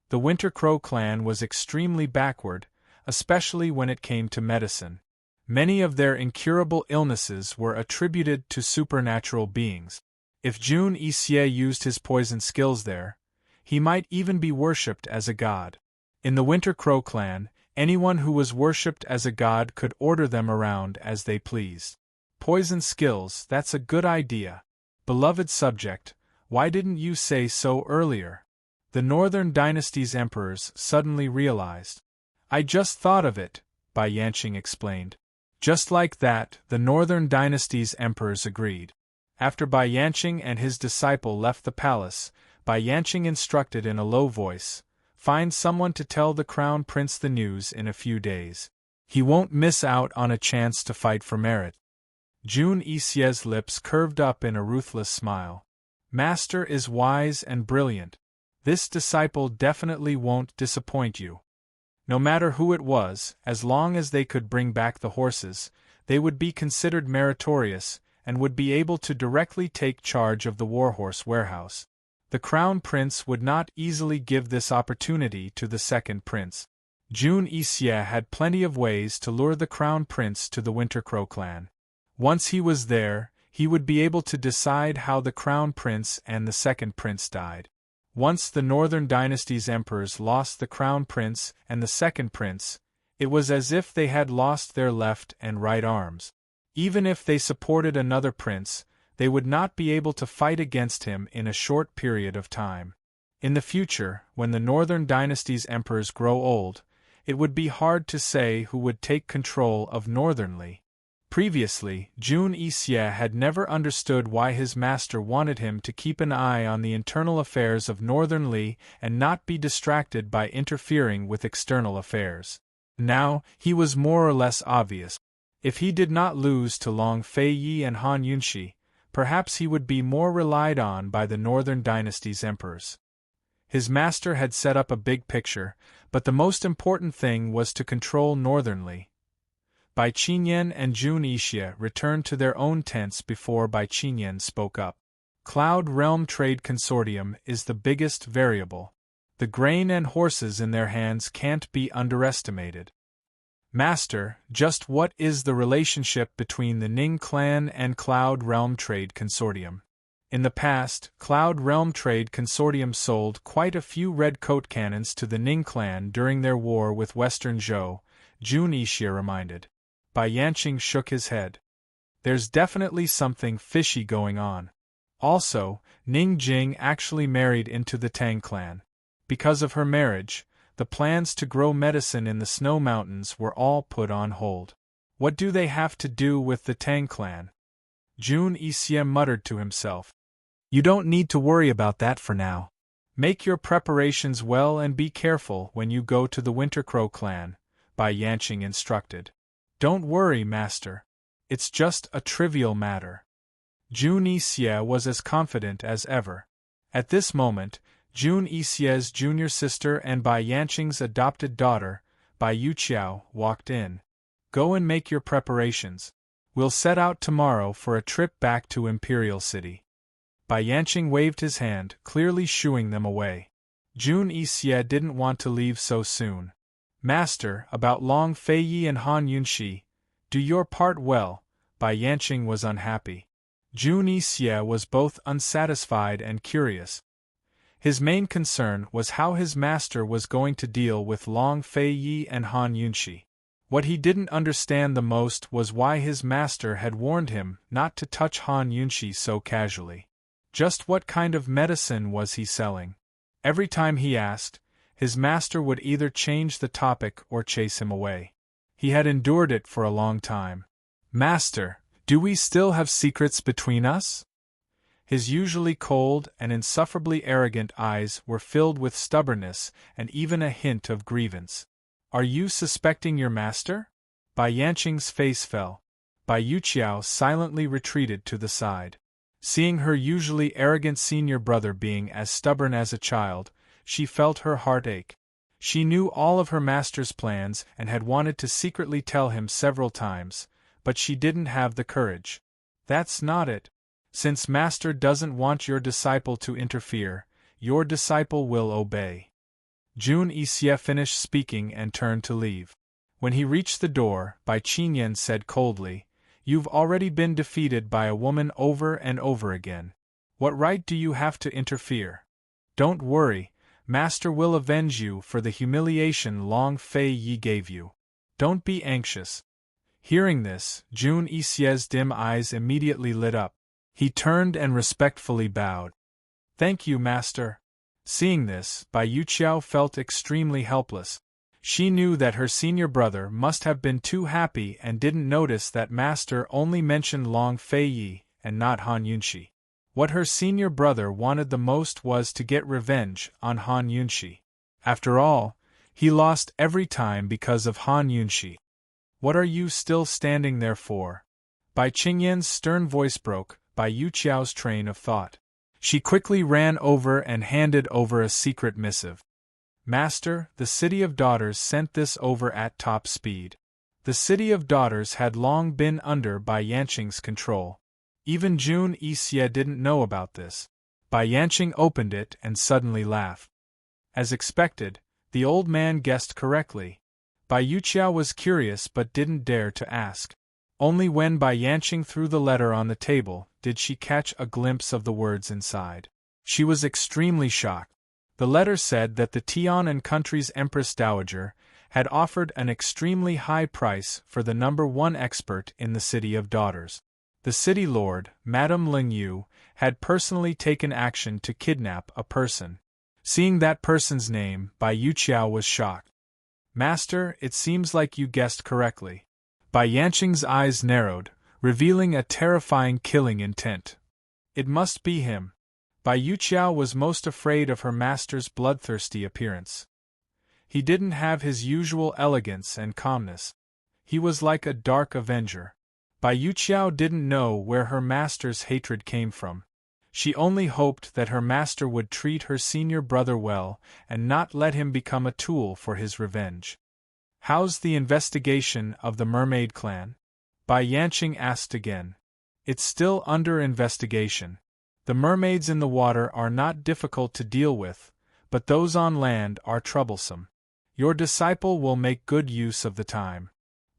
The Winter Crow clan was extremely backward, especially when it came to medicine. Many of their incurable illnesses were attributed to supernatural beings. If Jun Yixie used his poison skills there, he might even be worshipped as a god. In the Winter Crow clan, anyone who was worshipped as a god could order them around as they pleased. Poison skills, that's a good idea. Beloved subject, why didn't you say so earlier? The Northern Dynasty's emperors suddenly realized. I just thought of it, Bai Yanqing explained. Just like that, the Northern Dynasty's emperors agreed. After Bai Yanqing and his disciple left the palace, Bai Yanqing instructed in a low voice, find someone to tell the Crown Prince the news in a few days. He won't miss out on a chance to fight for merit. Jun Yixie's lips curved up in a ruthless smile. Master is wise and brilliant. This disciple definitely won't disappoint you. No matter who it was, as long as they could bring back the horses, they would be considered meritorious, and would be able to directly take charge of the warhorse warehouse. The Crown Prince would not easily give this opportunity to the second prince. Jun Yixie had plenty of ways to lure the Crown Prince to the Winter Crow clan. Once he was there, he would be able to decide how the Crown Prince and the second prince died. Once the Northern Dynasty's emperors lost the Crown Prince and the second prince, it was as if they had lost their left and right arms. Even if they supported another prince, they would not be able to fight against him in a short period of time. In the future, when the Northern Dynasty's emperors grow old, it would be hard to say who would take control of Northernly. Previously, Jun Yixie had never understood why his master wanted him to keep an eye on the internal affairs of Northernly and not be distracted by interfering with external affairs. Now, he was more or less obvious. If he did not lose to Long Feiyi and Han Yunxi, perhaps he would be more relied on by the Northern Dynasty's emperors. His master had set up a big picture, but the most important thing was to control Northernly. Bai Qinyan and Jun Yixie returned to their own tents before Bai Qinyan spoke up. Cloud Realm Trade Consortium is the biggest variable. The grain and horses in their hands can't be underestimated. Master, just what is the relationship between the Ning clan and Cloud Realm Trade Consortium? In the past, Cloud Realm Trade Consortium sold quite a few red coat cannons to the Ning clan during their war with Western Zhou, Jun Yixie reminded. Bai Yanqing shook his head. There's definitely something fishy going on. Also, Ning Jing actually married into the Tang clan. Because of her marriage, the plans to grow medicine in the Snow Mountains were all put on hold. What do they have to do with the Tang clan? Jun Yixie muttered to himself. You don't need to worry about that for now. Make your preparations well and be careful when you go to the Wintercrow clan, Bai Yanqing instructed. Don't worry, master. It's just a trivial matter. Jun Yixie was as confident as ever. At this moment, Jun Yixie's junior sister and Bai Yanqing's adopted daughter, Bai Yuqiao, walked in. Go and make your preparations. We'll set out tomorrow for a trip back to Imperial City. Bai Yanqing waved his hand, clearly shooing them away. Jun Yixie didn't want to leave so soon. Master, about Long Feiyi and Han Yunxi, do your part well. Bai Yanqing was unhappy. Jun Yixie was both unsatisfied and curious. His main concern was how his master was going to deal with Long Feiyi and Han Yunxi. What he didn't understand the most was why his master had warned him not to touch Han Yunxi so casually. Just what kind of medicine was he selling? Every time he asked, his master would either change the topic or chase him away. He had endured it for a long time. Master, do we still have secrets between us? His usually cold and insufferably arrogant eyes were filled with stubbornness and even a hint of grievance. Are you suspecting your master? Bai Yanqing's face fell. Bai Yuqiao silently retreated to the side. Seeing her usually arrogant senior brother being as stubborn as a child, she felt her heart ache. She knew all of her master's plans and had wanted to secretly tell him several times, but she didn't have the courage. That's not it. Since master doesn't want your disciple to interfere, your disciple will obey. Jun Yixie finished speaking and turned to leave. When he reached the door, Bai Qingyan said coldly, You've already been defeated by a woman over and over again. What right do you have to interfere? Don't worry, master will avenge you for the humiliation Long Feiyi gave you. Don't be anxious. Hearing this, Jun Yixie's dim eyes immediately lit up. He turned and respectfully bowed. Thank you, master. Seeing this, Bai Yuqiao felt extremely helpless. She knew that her senior brother must have been too happy and didn't notice that master only mentioned Long Feiyi and not Han Yunxi. What her senior brother wanted the most was to get revenge on Han Yunxi. After all, he lost every time because of Han Yunxi. What are you still standing there for? Bai Qingyan's stern voice broke Bai Yuqiao's train of thought. She quickly ran over and handed over a secret missive. Master, the City of Daughters sent this over at top speed. The City of Daughters had long been under Bai Yanqing's control. Even Jun Yixie didn't know about this. Bai Yanqing opened it and suddenly laughed. As expected, the old man guessed correctly. Bai Yuqiao was curious but didn't dare to ask. Only when Bai Yanqing threw the letter on the table did she catch a glimpse of the words inside. She was extremely shocked. The letter said that the Tian and country's Empress Dowager had offered an extremely high price for the #1 expert in the City of Daughters. The city lord, Madame Ling Yu, had personally taken action to kidnap a person. Seeing that person's name, Bai Yuqiao was shocked. Master, it seems like you guessed correctly. Bai Yanqing's eyes narrowed, revealing a terrifying killing intent. It must be him. Bai Yuqiao was most afraid of her master's bloodthirsty appearance. He didn't have his usual elegance and calmness. He was like a dark avenger. Bai Yuqiao didn't know where her master's hatred came from. She only hoped that her master would treat her senior brother well and not let him become a tool for his revenge. How's the investigation of the mermaid clan? Bai Yanqing asked again. It's still under investigation. The mermaids in the water are not difficult to deal with, but those on land are troublesome. Your disciple will make good use of the time.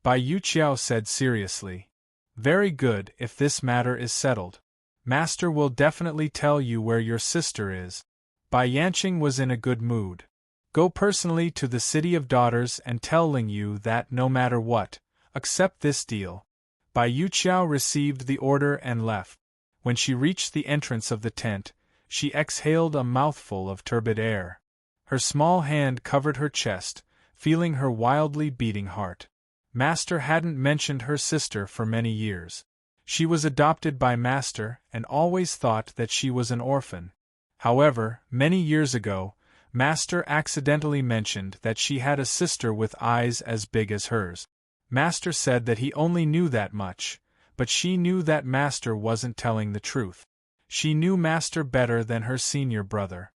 Bai Yuqiao said seriously. Very good if this matter is settled. Master will definitely tell you where your sister is. Bai Yanqing was in a good mood. Go personally to the City of Daughters and tell Ling Yu that no matter what, accept this deal. Bai Yuqiao received the order and left. When she reached the entrance of the tent, she exhaled a mouthful of turbid air. Her small hand covered her chest, feeling her wildly beating heart. Master hadn't mentioned her sister for many years. She was adopted by Master and always thought that she was an orphan. However, many years ago, Master accidentally mentioned that she had a sister with eyes as big as hers. Master said that he only knew that much, but she knew that Master wasn't telling the truth. She knew Master better than her senior brother.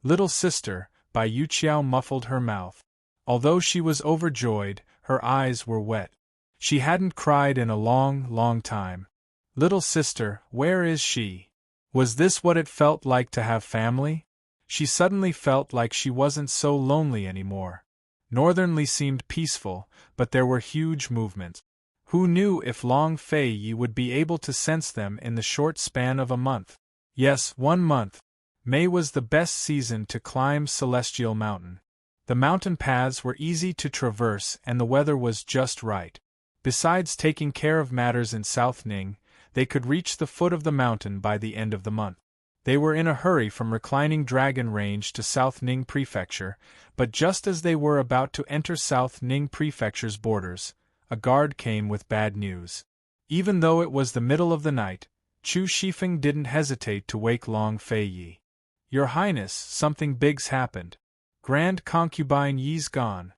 Little sister, Bai Yuqiao muffled her mouth. Although she was overjoyed, her eyes were wet. She hadn't cried in a long, long time. Little sister, where is she? Was this what it felt like to have family? She suddenly felt like she wasn't so lonely anymore. Northernly seemed peaceful, but there were huge movements. Who knew if Long Fei Yi would be able to sense them in the short span of a month? Yes, 1 month. May was the best season to climb Celestial Mountain. The mountain paths were easy to traverse and the weather was just right. Besides taking care of matters in South Ning, they could reach the foot of the mountain by the end of the month. They were in a hurry from Reclining Dragon Range to South Ning Prefecture, but just as they were about to enter South Ning Prefecture's borders, a guard came with bad news. Even though it was the middle of the night, Chu Shifeng didn't hesitate to wake Long Fei Yi. "Your Highness, something big's happened. Grand Concubine Yi's gone."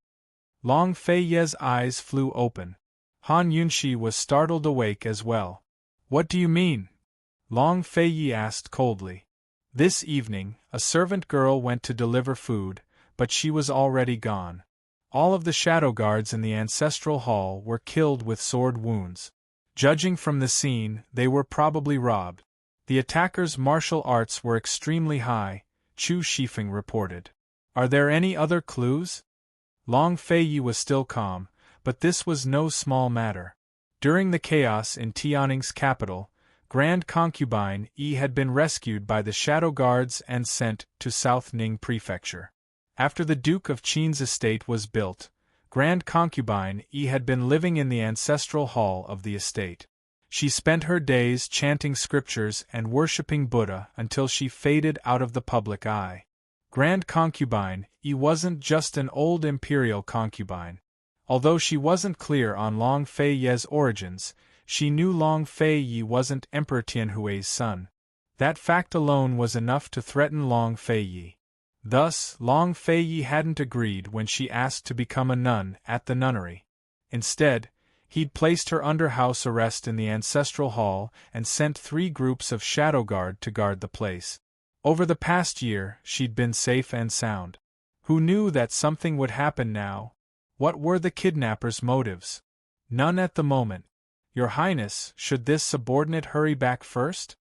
Long Fei Yi's eyes flew open. Han Yunxi was startled awake as well. "What do you mean?" Long Fei Yi asked coldly. This evening, a servant girl went to deliver food, but she was already gone. All of the shadow guards in the ancestral hall were killed with sword wounds. Judging from the scene, they were probably robbed. The attackers' martial arts were extremely high, Chu Shifeng reported. "Are there any other clues?" Long Fei Yi was still calm, but this was no small matter. During the chaos in Tianning's capital, Grand Concubine Yi had been rescued by the Shadow Guards and sent to South Ning Prefecture. After the Duke of Qin's estate was built, Grand Concubine Yi had been living in the ancestral hall of the estate. She spent her days chanting scriptures and worshipping Buddha until she faded out of the public eye. Grand Concubine Yi wasn't just an old imperial concubine. Although she wasn't clear on Long Fei Yi's origins, she knew Long Fei Yi wasn't Emperor Tianhui's son. That fact alone was enough to threaten Long Fei Yi. Thus, Long Fei Yi hadn't agreed when she asked to become a nun at the nunnery. Instead, he'd placed her under house arrest in the ancestral hall and sent 3 groups of shadow guard to guard the place. Over the past year, she'd been safe and sound. Who knew that something would happen now? What were the kidnappers' motives? None at the moment. "Your Highness, should this subordinate hurry back first?"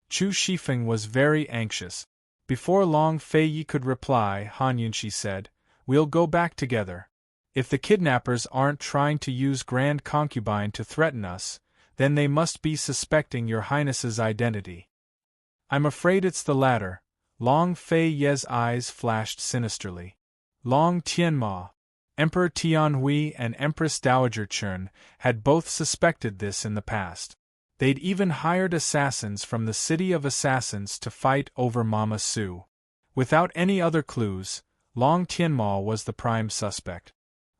Chu Shifeng was very anxious. Before Long Fei Yi could reply, Han Yunxi said, "We'll go back together. If the kidnappers aren't trying to use Grand Concubine to threaten us, then they must be suspecting your Highness's identity." "I'm afraid it's the latter." Long Fei Yi's eyes flashed sinisterly. Long Tianma, Emperor Tianhui and Empress Dowager Chun had both suspected this in the past. They'd even hired assassins from the City of Assassins to fight over Mama Su. Without any other clues, Long Tianma was the prime suspect.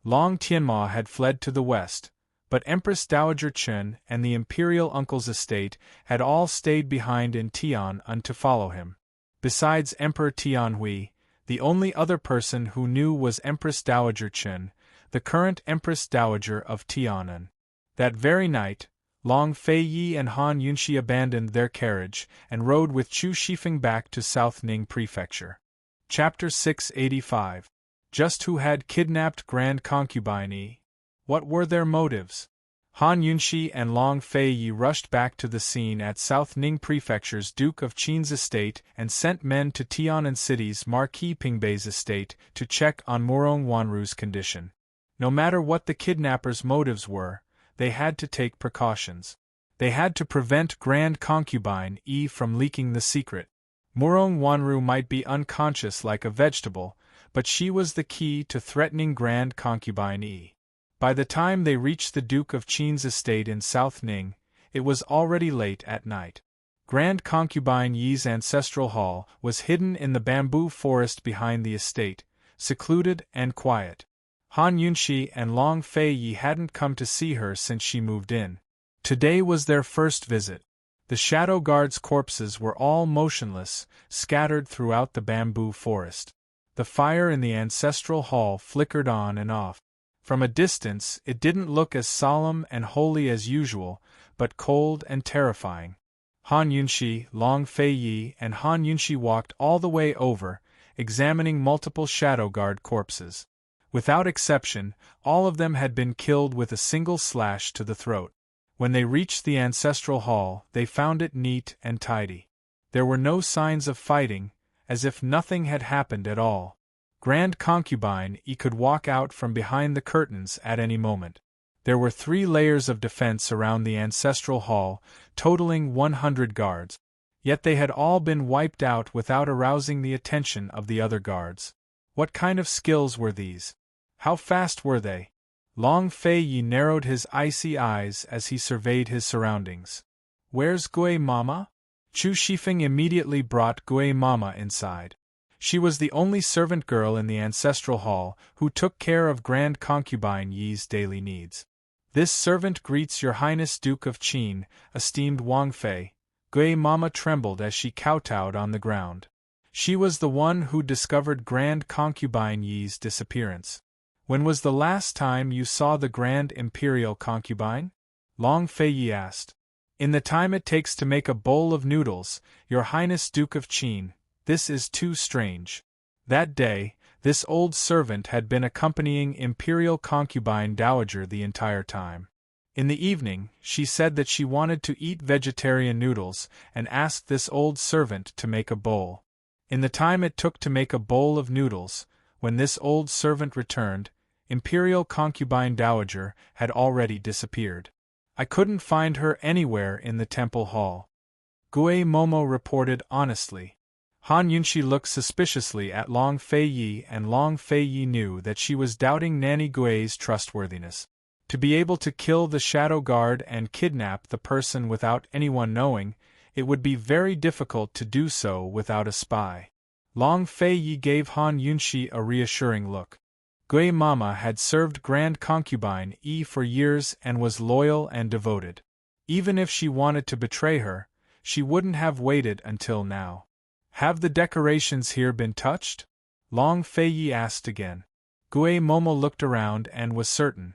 Long Tianma had fled to the west, but Empress Dowager Chun and the imperial uncle's estate had all stayed behind in Tian to follow him. Besides Emperor Tianhui, the only other person who knew was Empress Dowager Chun, the current Empress Dowager of Tianan. That very night, Long Fei Yi and Han Yunxi abandoned their carriage and rode with Chu Shifeng back to South Ning Prefecture. Chapter 685. Just who had kidnapped Grand Concubine Yi? What were their motives? Han Yunxi and Long Fei Yi rushed back to the scene at South Ning Prefecture's Duke of Qin's estate and sent men to Tianan City's Marquis Pingbei's estate to check on Murong Wanru's condition. No matter what the kidnappers' motives were, they had to take precautions. They had to prevent Grand Concubine Yi from leaking the secret. Murong Wanru might be unconscious like a vegetable, but she was the key to threatening Grand Concubine Yi. By the time they reached the Duke of Qin's estate in South Ning, it was already late at night. Grand Concubine Yi's ancestral hall was hidden in the bamboo forest behind the estate, secluded and quiet. Han Yunxi and Long Fei Yi hadn't come to see her since she moved in. Today was their first visit. The The shadow guards' corpses were all motionless, scattered throughout the bamboo forest. The fire in the ancestral hall flickered on and off. From a distance, it didn't look as solemn and holy as usual, but cold and terrifying. Han Yunxi, Long Fei Yi, and Han Yunxi walked all the way over, examining multiple shadow guard corpses. Without exception, all of them had been killed with a single slash to the throat. When they reached the ancestral hall, they found it neat and tidy. There were no signs of fighting, as if nothing had happened at all. Grand Concubine Yi could walk out from behind the curtains at any moment. There were 3 layers of defense around the ancestral hall, totaling 100 guards. Yet they had all been wiped out without arousing the attention of the other guards. What kind of skills were these? How fast were they? Long Fei Yi narrowed his icy eyes as he surveyed his surroundings. Where's Gui Mama? Chu Shifeng immediately brought Gui Mama inside. She was the only servant girl in the ancestral hall who took care of Grand Concubine Yi's daily needs. This servant greets Your Highness Duke of Qin, esteemed Wang Fei. Gui Mama trembled as she kowtowed on the ground. She was the one who discovered Grand Concubine Yi's disappearance. When was the last time you saw the Grand Imperial Concubine? Long Fei Yi asked. In the time it takes to make a bowl of noodles, Your Highness Duke of Qin. This is too strange. That day, this old servant had been accompanying Imperial Concubine Dowager the entire time. In the evening, she said that she wanted to eat vegetarian noodles and asked this old servant to make a bowl. In the time it took to make a bowl of noodles, when this old servant returned, Imperial Concubine Dowager had already disappeared. I couldn't find her anywhere in the temple hall. Gui Momo reported honestly. Han Yunxi looked suspiciously at Long Fei Yi, and Long Fei Yi knew that she was doubting Nanny Gui's trustworthiness. To be able to kill the shadow guard and kidnap the person without anyone knowing, it would be very difficult to do so without a spy. Long Fei Yi gave Han Yunxi a reassuring look. Gui Mama had served Grand Concubine Yi for years and was loyal and devoted. Even if she wanted to betray her, she wouldn't have waited until now. Have the decorations here been touched? Long Fei Yi asked again. Gui Momo looked around and was certain.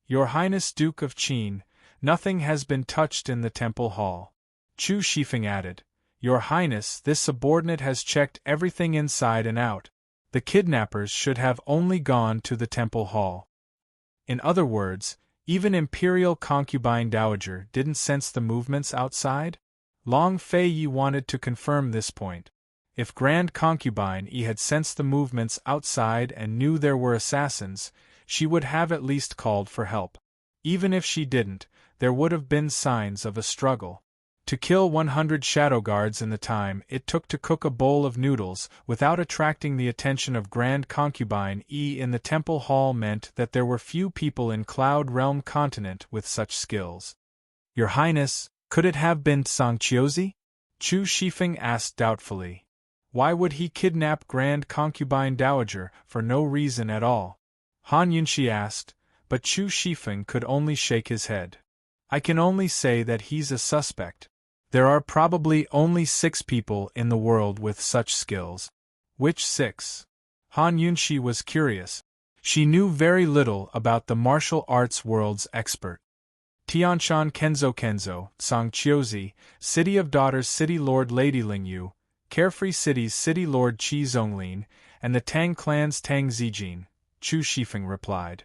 Your Highness Duke of Qin, nothing has been touched in the temple hall. Chu Shifeng added. Your Highness, this subordinate has checked everything inside and out. The kidnappers should have only gone to the temple hall. In other words, even Imperial Concubine Dowager didn't sense the movements outside? Long Fei Yi wanted to confirm this point. If Grand Concubine Yi had sensed the movements outside and knew there were assassins, she would have at least called for help. Even if she didn't, there would have been signs of a struggle. To kill 100 shadow guards in the time it took to cook a bowl of noodles without attracting the attention of Grand Concubine Yi in the temple hall meant that there were few people in Cloud Realm continent with such skills. Your Highness, could it have been Song Chiozi? Chu Shifeng asked doubtfully. Why would he kidnap Grand Concubine Dowager for no reason at all? Han Yunxi asked, but Chu Shifeng could only shake his head. I can only say that he's a suspect. There are probably only 6 people in the world with such skills. Which 6? Han Yunxi was curious. She knew very little about the martial arts world's expert. Tianshan Kenzo, Song Chiozi, City of Daughters City Lord Lady Lingyu, Carefree City's City Lord Qi Zonglin, and the Tang Clan's Tang Zijin, Chu Shifeng replied.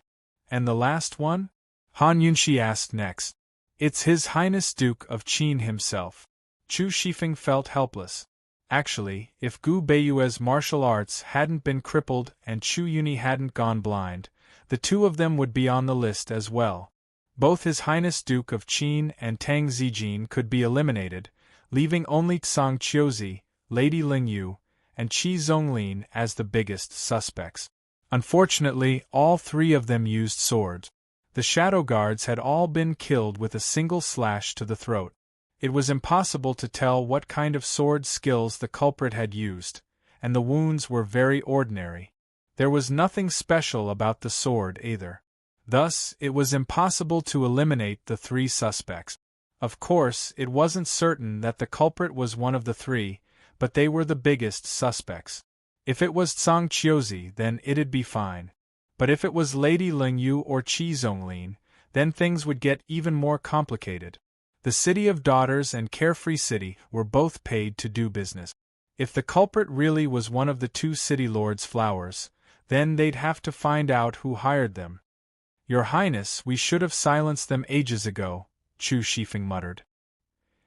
And the last one? Han Yunxi asked next. It's His Highness Duke of Qin himself. Chu Shifeng felt helpless. Actually, if Gu Beiyue's martial arts hadn't been crippled and Chu Yuni hadn't gone blind, the 2 of them would be on the list as well. Both His Highness Duke of Qin and Tang Zijin could be eliminated, leaving only Song Chiozi, Lady Lingyu, and Qi Zonglin as the biggest suspects. Unfortunately, all 3 of them used swords. The shadow guards had all been killed with a single slash to the throat. It was impossible to tell what kind of sword skills the culprit had used, and the wounds were very ordinary. There was nothing special about the sword either. Thus, it was impossible to eliminate the 3 suspects. Of course, it wasn't certain that the culprit was one of the three, but they were the biggest suspects. If it was Tsang Qiuzi, then it'd be fine. But if it was Lady Lingyu or Qi Zonglin, then things would get even more complicated. The City of Daughters and Carefree City were both paid to do business. If the culprit really was one of the two city lords' flowers, then they'd have to find out who hired them. Your Highness, we should have silenced them ages ago, Chu Shifeng muttered.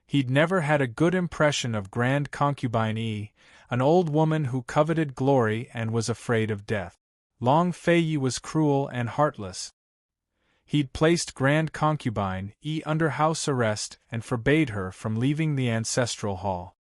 He'd never had a good impression of Grand Concubine Yi, an old woman who coveted glory and was afraid of death. Long Feiyi was cruel and heartless. He'd placed Grand Concubine Yi under house arrest and forbade her from leaving the ancestral hall.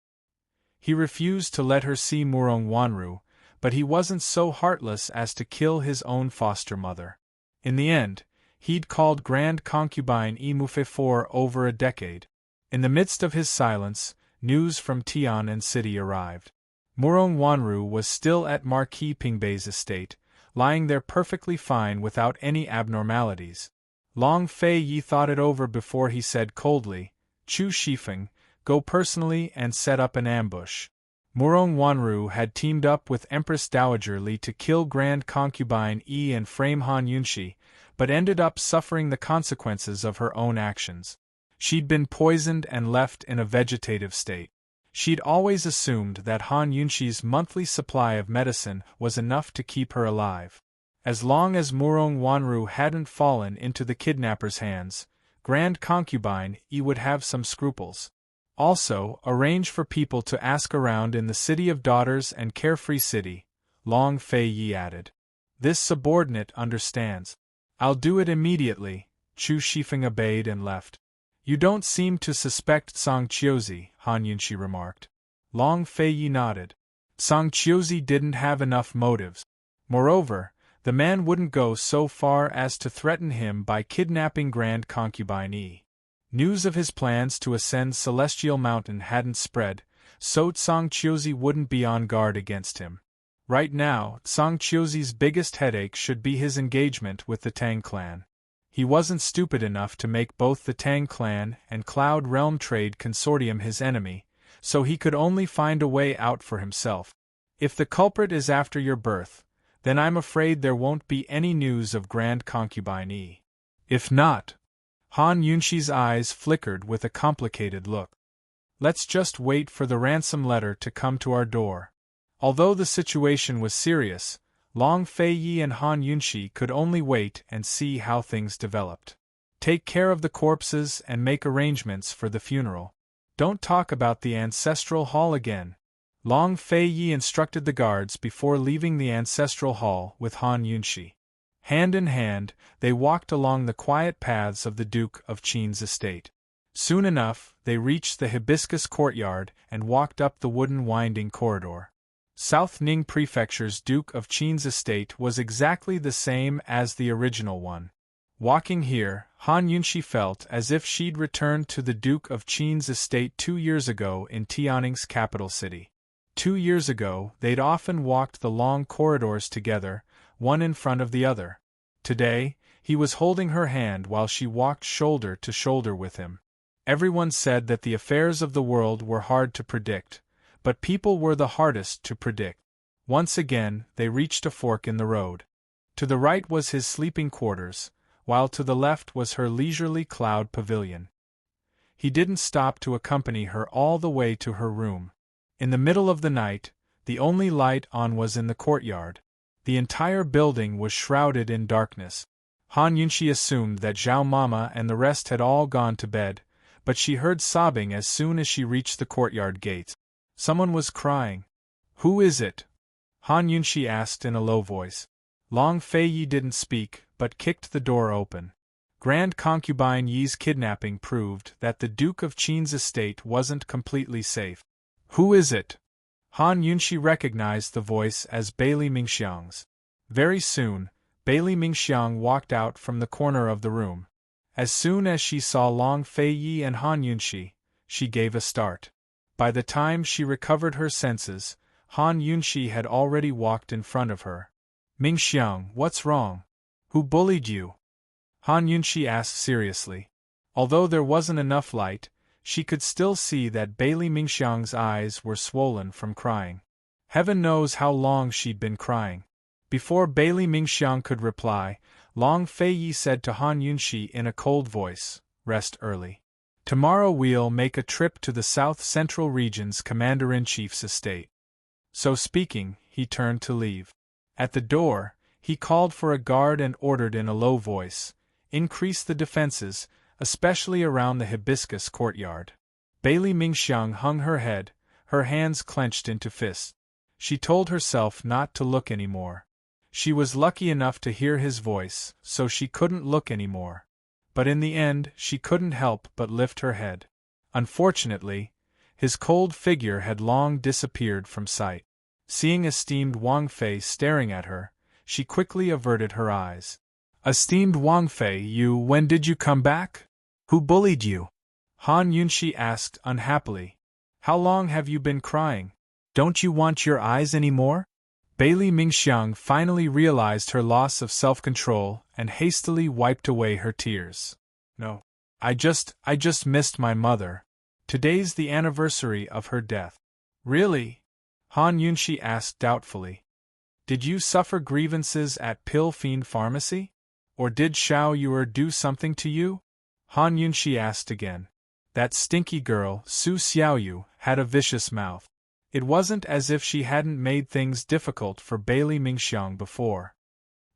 He refused to let her see Murong Wanru, but he wasn't so heartless as to kill his own foster mother. In the end, he'd called Grand Concubine Yi Mufe for over a decade. In the midst of his silence, news from Tian and City arrived. Murong Wanru was still at Marquis Pingbei's estate, lying there perfectly fine without any abnormalities. Long Feiyi thought it over before he said coldly, Chu Shifeng, go personally and set up an ambush. Murong Wanru had teamed up with Empress Dowager Li to kill Grand Concubine Yi and frame Han Yunshi, but ended up suffering the consequences of her own actions. She'd been poisoned and left in a vegetative state. She'd always assumed that Han Yunshi's monthly supply of medicine was enough to keep her alive. As long as Murong Wanru hadn't fallen into the kidnapper's hands, Grand Concubine Yi would have some scruples. Also, arrange for people to ask around in the City of Daughters and Carefree City, Long Feiyi added. This subordinate understands. I'll do it immediately, Chu Shifeng obeyed and left. You don't seem to suspect Tsang Qiuzi, Han Yunshi remarked. Long Feiyi nodded. Tsang Qiuzi didn't have enough motives. Moreover, the man wouldn't go so far as to threaten him by kidnapping Grand Concubine Yi. News of his plans to ascend Celestial Mountain hadn't spread, so Tsang Qiuzi wouldn't be on guard against him. Right now, Tsang Qiuzi's biggest headache should be his engagement with the Tang clan. He wasn't stupid enough to make both the Tang clan and Cloud Realm Trade Consortium his enemy, so he could only find a way out for himself. If the culprit is after your birth, then I'm afraid there won't be any news of Grand Concubine Yi. If not, Han Yunshi's eyes flickered with a complicated look. Let's just wait for the ransom letter to come to our door. Although the situation was serious, Long Feiyi and Han Yunshi could only wait and see how things developed. Take care of the corpses and make arrangements for the funeral. Don't talk about the ancestral hall again. Long Feiyi instructed the guards before leaving the ancestral hall with Han Yunshi. Hand in hand, they walked along the quiet paths of the Duke of Qin's estate. Soon enough, they reached the hibiscus courtyard and walked up the wooden winding corridor. South Ning Prefecture's Duke of Qin's estate was exactly the same as the original one. Walking here, Han Yunshi felt as if she'd returned to the Duke of Qin's estate 2 years ago in Tianning's capital city. 2 years ago, they'd often walked the long corridors together, one in front of the other. Today, he was holding her hand while she walked shoulder to shoulder with him. Everyone said that the affairs of the world were hard to predict, but people were the hardest to predict. Once again, they reached a fork in the road. To the right was his sleeping quarters, while to the left was her leisurely cloud pavilion. He didn't stop to accompany her all the way to her room. In the middle of the night, the only light on was in the courtyard. The entire building was shrouded in darkness. Han Yunshi assumed that Zhao Mama and the rest had all gone to bed, but she heard sobbing as soon as she reached the courtyard gates. Someone was crying. Who is it? Han Yunshi asked in a low voice. Long Feiyi didn't speak, but kicked the door open. Grand Concubine Yi's kidnapping proved that the Duke of Qin's estate wasn't completely safe. Who is it? Han Yunshi recognized the voice as Bailey Mingxiang's. Very soon, Bailey Mingxiang walked out from the corner of the room. As soon as she saw Long Feiyi and Han Yunshi, she gave a start. By the time she recovered her senses, Han Yunshi had already walked in front of her. Mingxiang, what's wrong? Who bullied you? Han Yunshi asked seriously. Although there wasn't enough light, she could still see that Bailey Mingxiang's eyes were swollen from crying. Heaven knows how long she'd been crying. Before Bailey Mingxiang could reply, Long Feiyi said to Han Yunxi in a cold voice, "Rest early. Tomorrow we'll make a trip to the South Central Region's Commander-in-Chief's estate." So speaking, he turned to leave. At the door, he called for a guard and ordered in a low voice, "Increase the defenses, especially around the hibiscus courtyard." Bailey Mingxiang hung her head, her hands clenched into fists. She told herself not to look anymore. She was lucky enough to hear his voice, so she couldn't look anymore. But in the end, she couldn't help but lift her head. Unfortunately, his cold figure had long disappeared from sight. Seeing esteemed Wang Fei staring at her, she quickly averted her eyes. "Esteemed Wang Fei, when did you come back? Who bullied you?" Han Yunxi asked unhappily. "How long have you been crying? Don't you want your eyes anymore?" Bailey Mingxiang finally realized her loss of self-control and hastily wiped away her tears. "No. I just missed my mother. Today's the anniversary of her death." "Really?" Han Yunxi asked doubtfully. "Did you suffer grievances at Pill Fiend Pharmacy? Or did Xiao Yuer do something to you?" Han Yunxi asked again. That stinky girl, Su Xiaoyu, had a vicious mouth. It wasn't as if she hadn't made things difficult for Bailey Mingxiang before.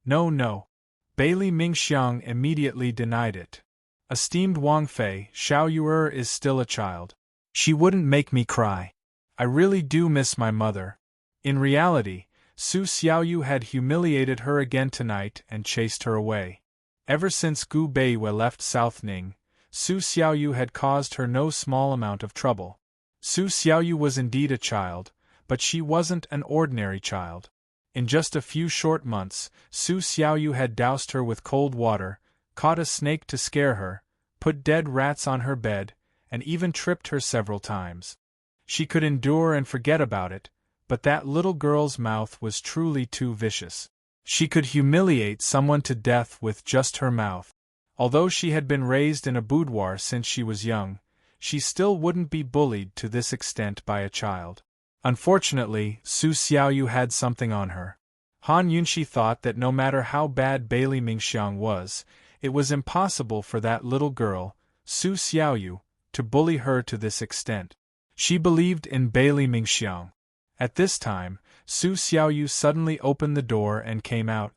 No. Bailey Mingxiang immediately denied it. "Esteemed Wang Fei, Xiao Yuer is still a child. She wouldn't make me cry. I really do miss my mother." In reality, Su Xiaoyu had humiliated her again tonight and chased her away. Ever since Gu Beiwei left South Ning, Su Xiaoyu had caused her no small amount of trouble. Su Xiaoyu was indeed a child, but she wasn't an ordinary child. In just a few short months, Su Xiaoyu had doused her with cold water, caught a snake to scare her, put dead rats on her bed, and even tripped her several times. She could endure and forget about it, but that little girl's mouth was truly too vicious. She could humiliate someone to death with just her mouth. Although she had been raised in a boudoir since she was young, she still wouldn't be bullied to this extent by a child. Unfortunately, Su Xiaoyu had something on her. Han Yunxi thought that no matter how bad Bailey Mingxiang was, it was impossible for that little girl, Su Xiaoyu, to bully her to this extent. She believed in Bailey Mingxiang. At this time, Su Xiaoyu suddenly opened the door and came out,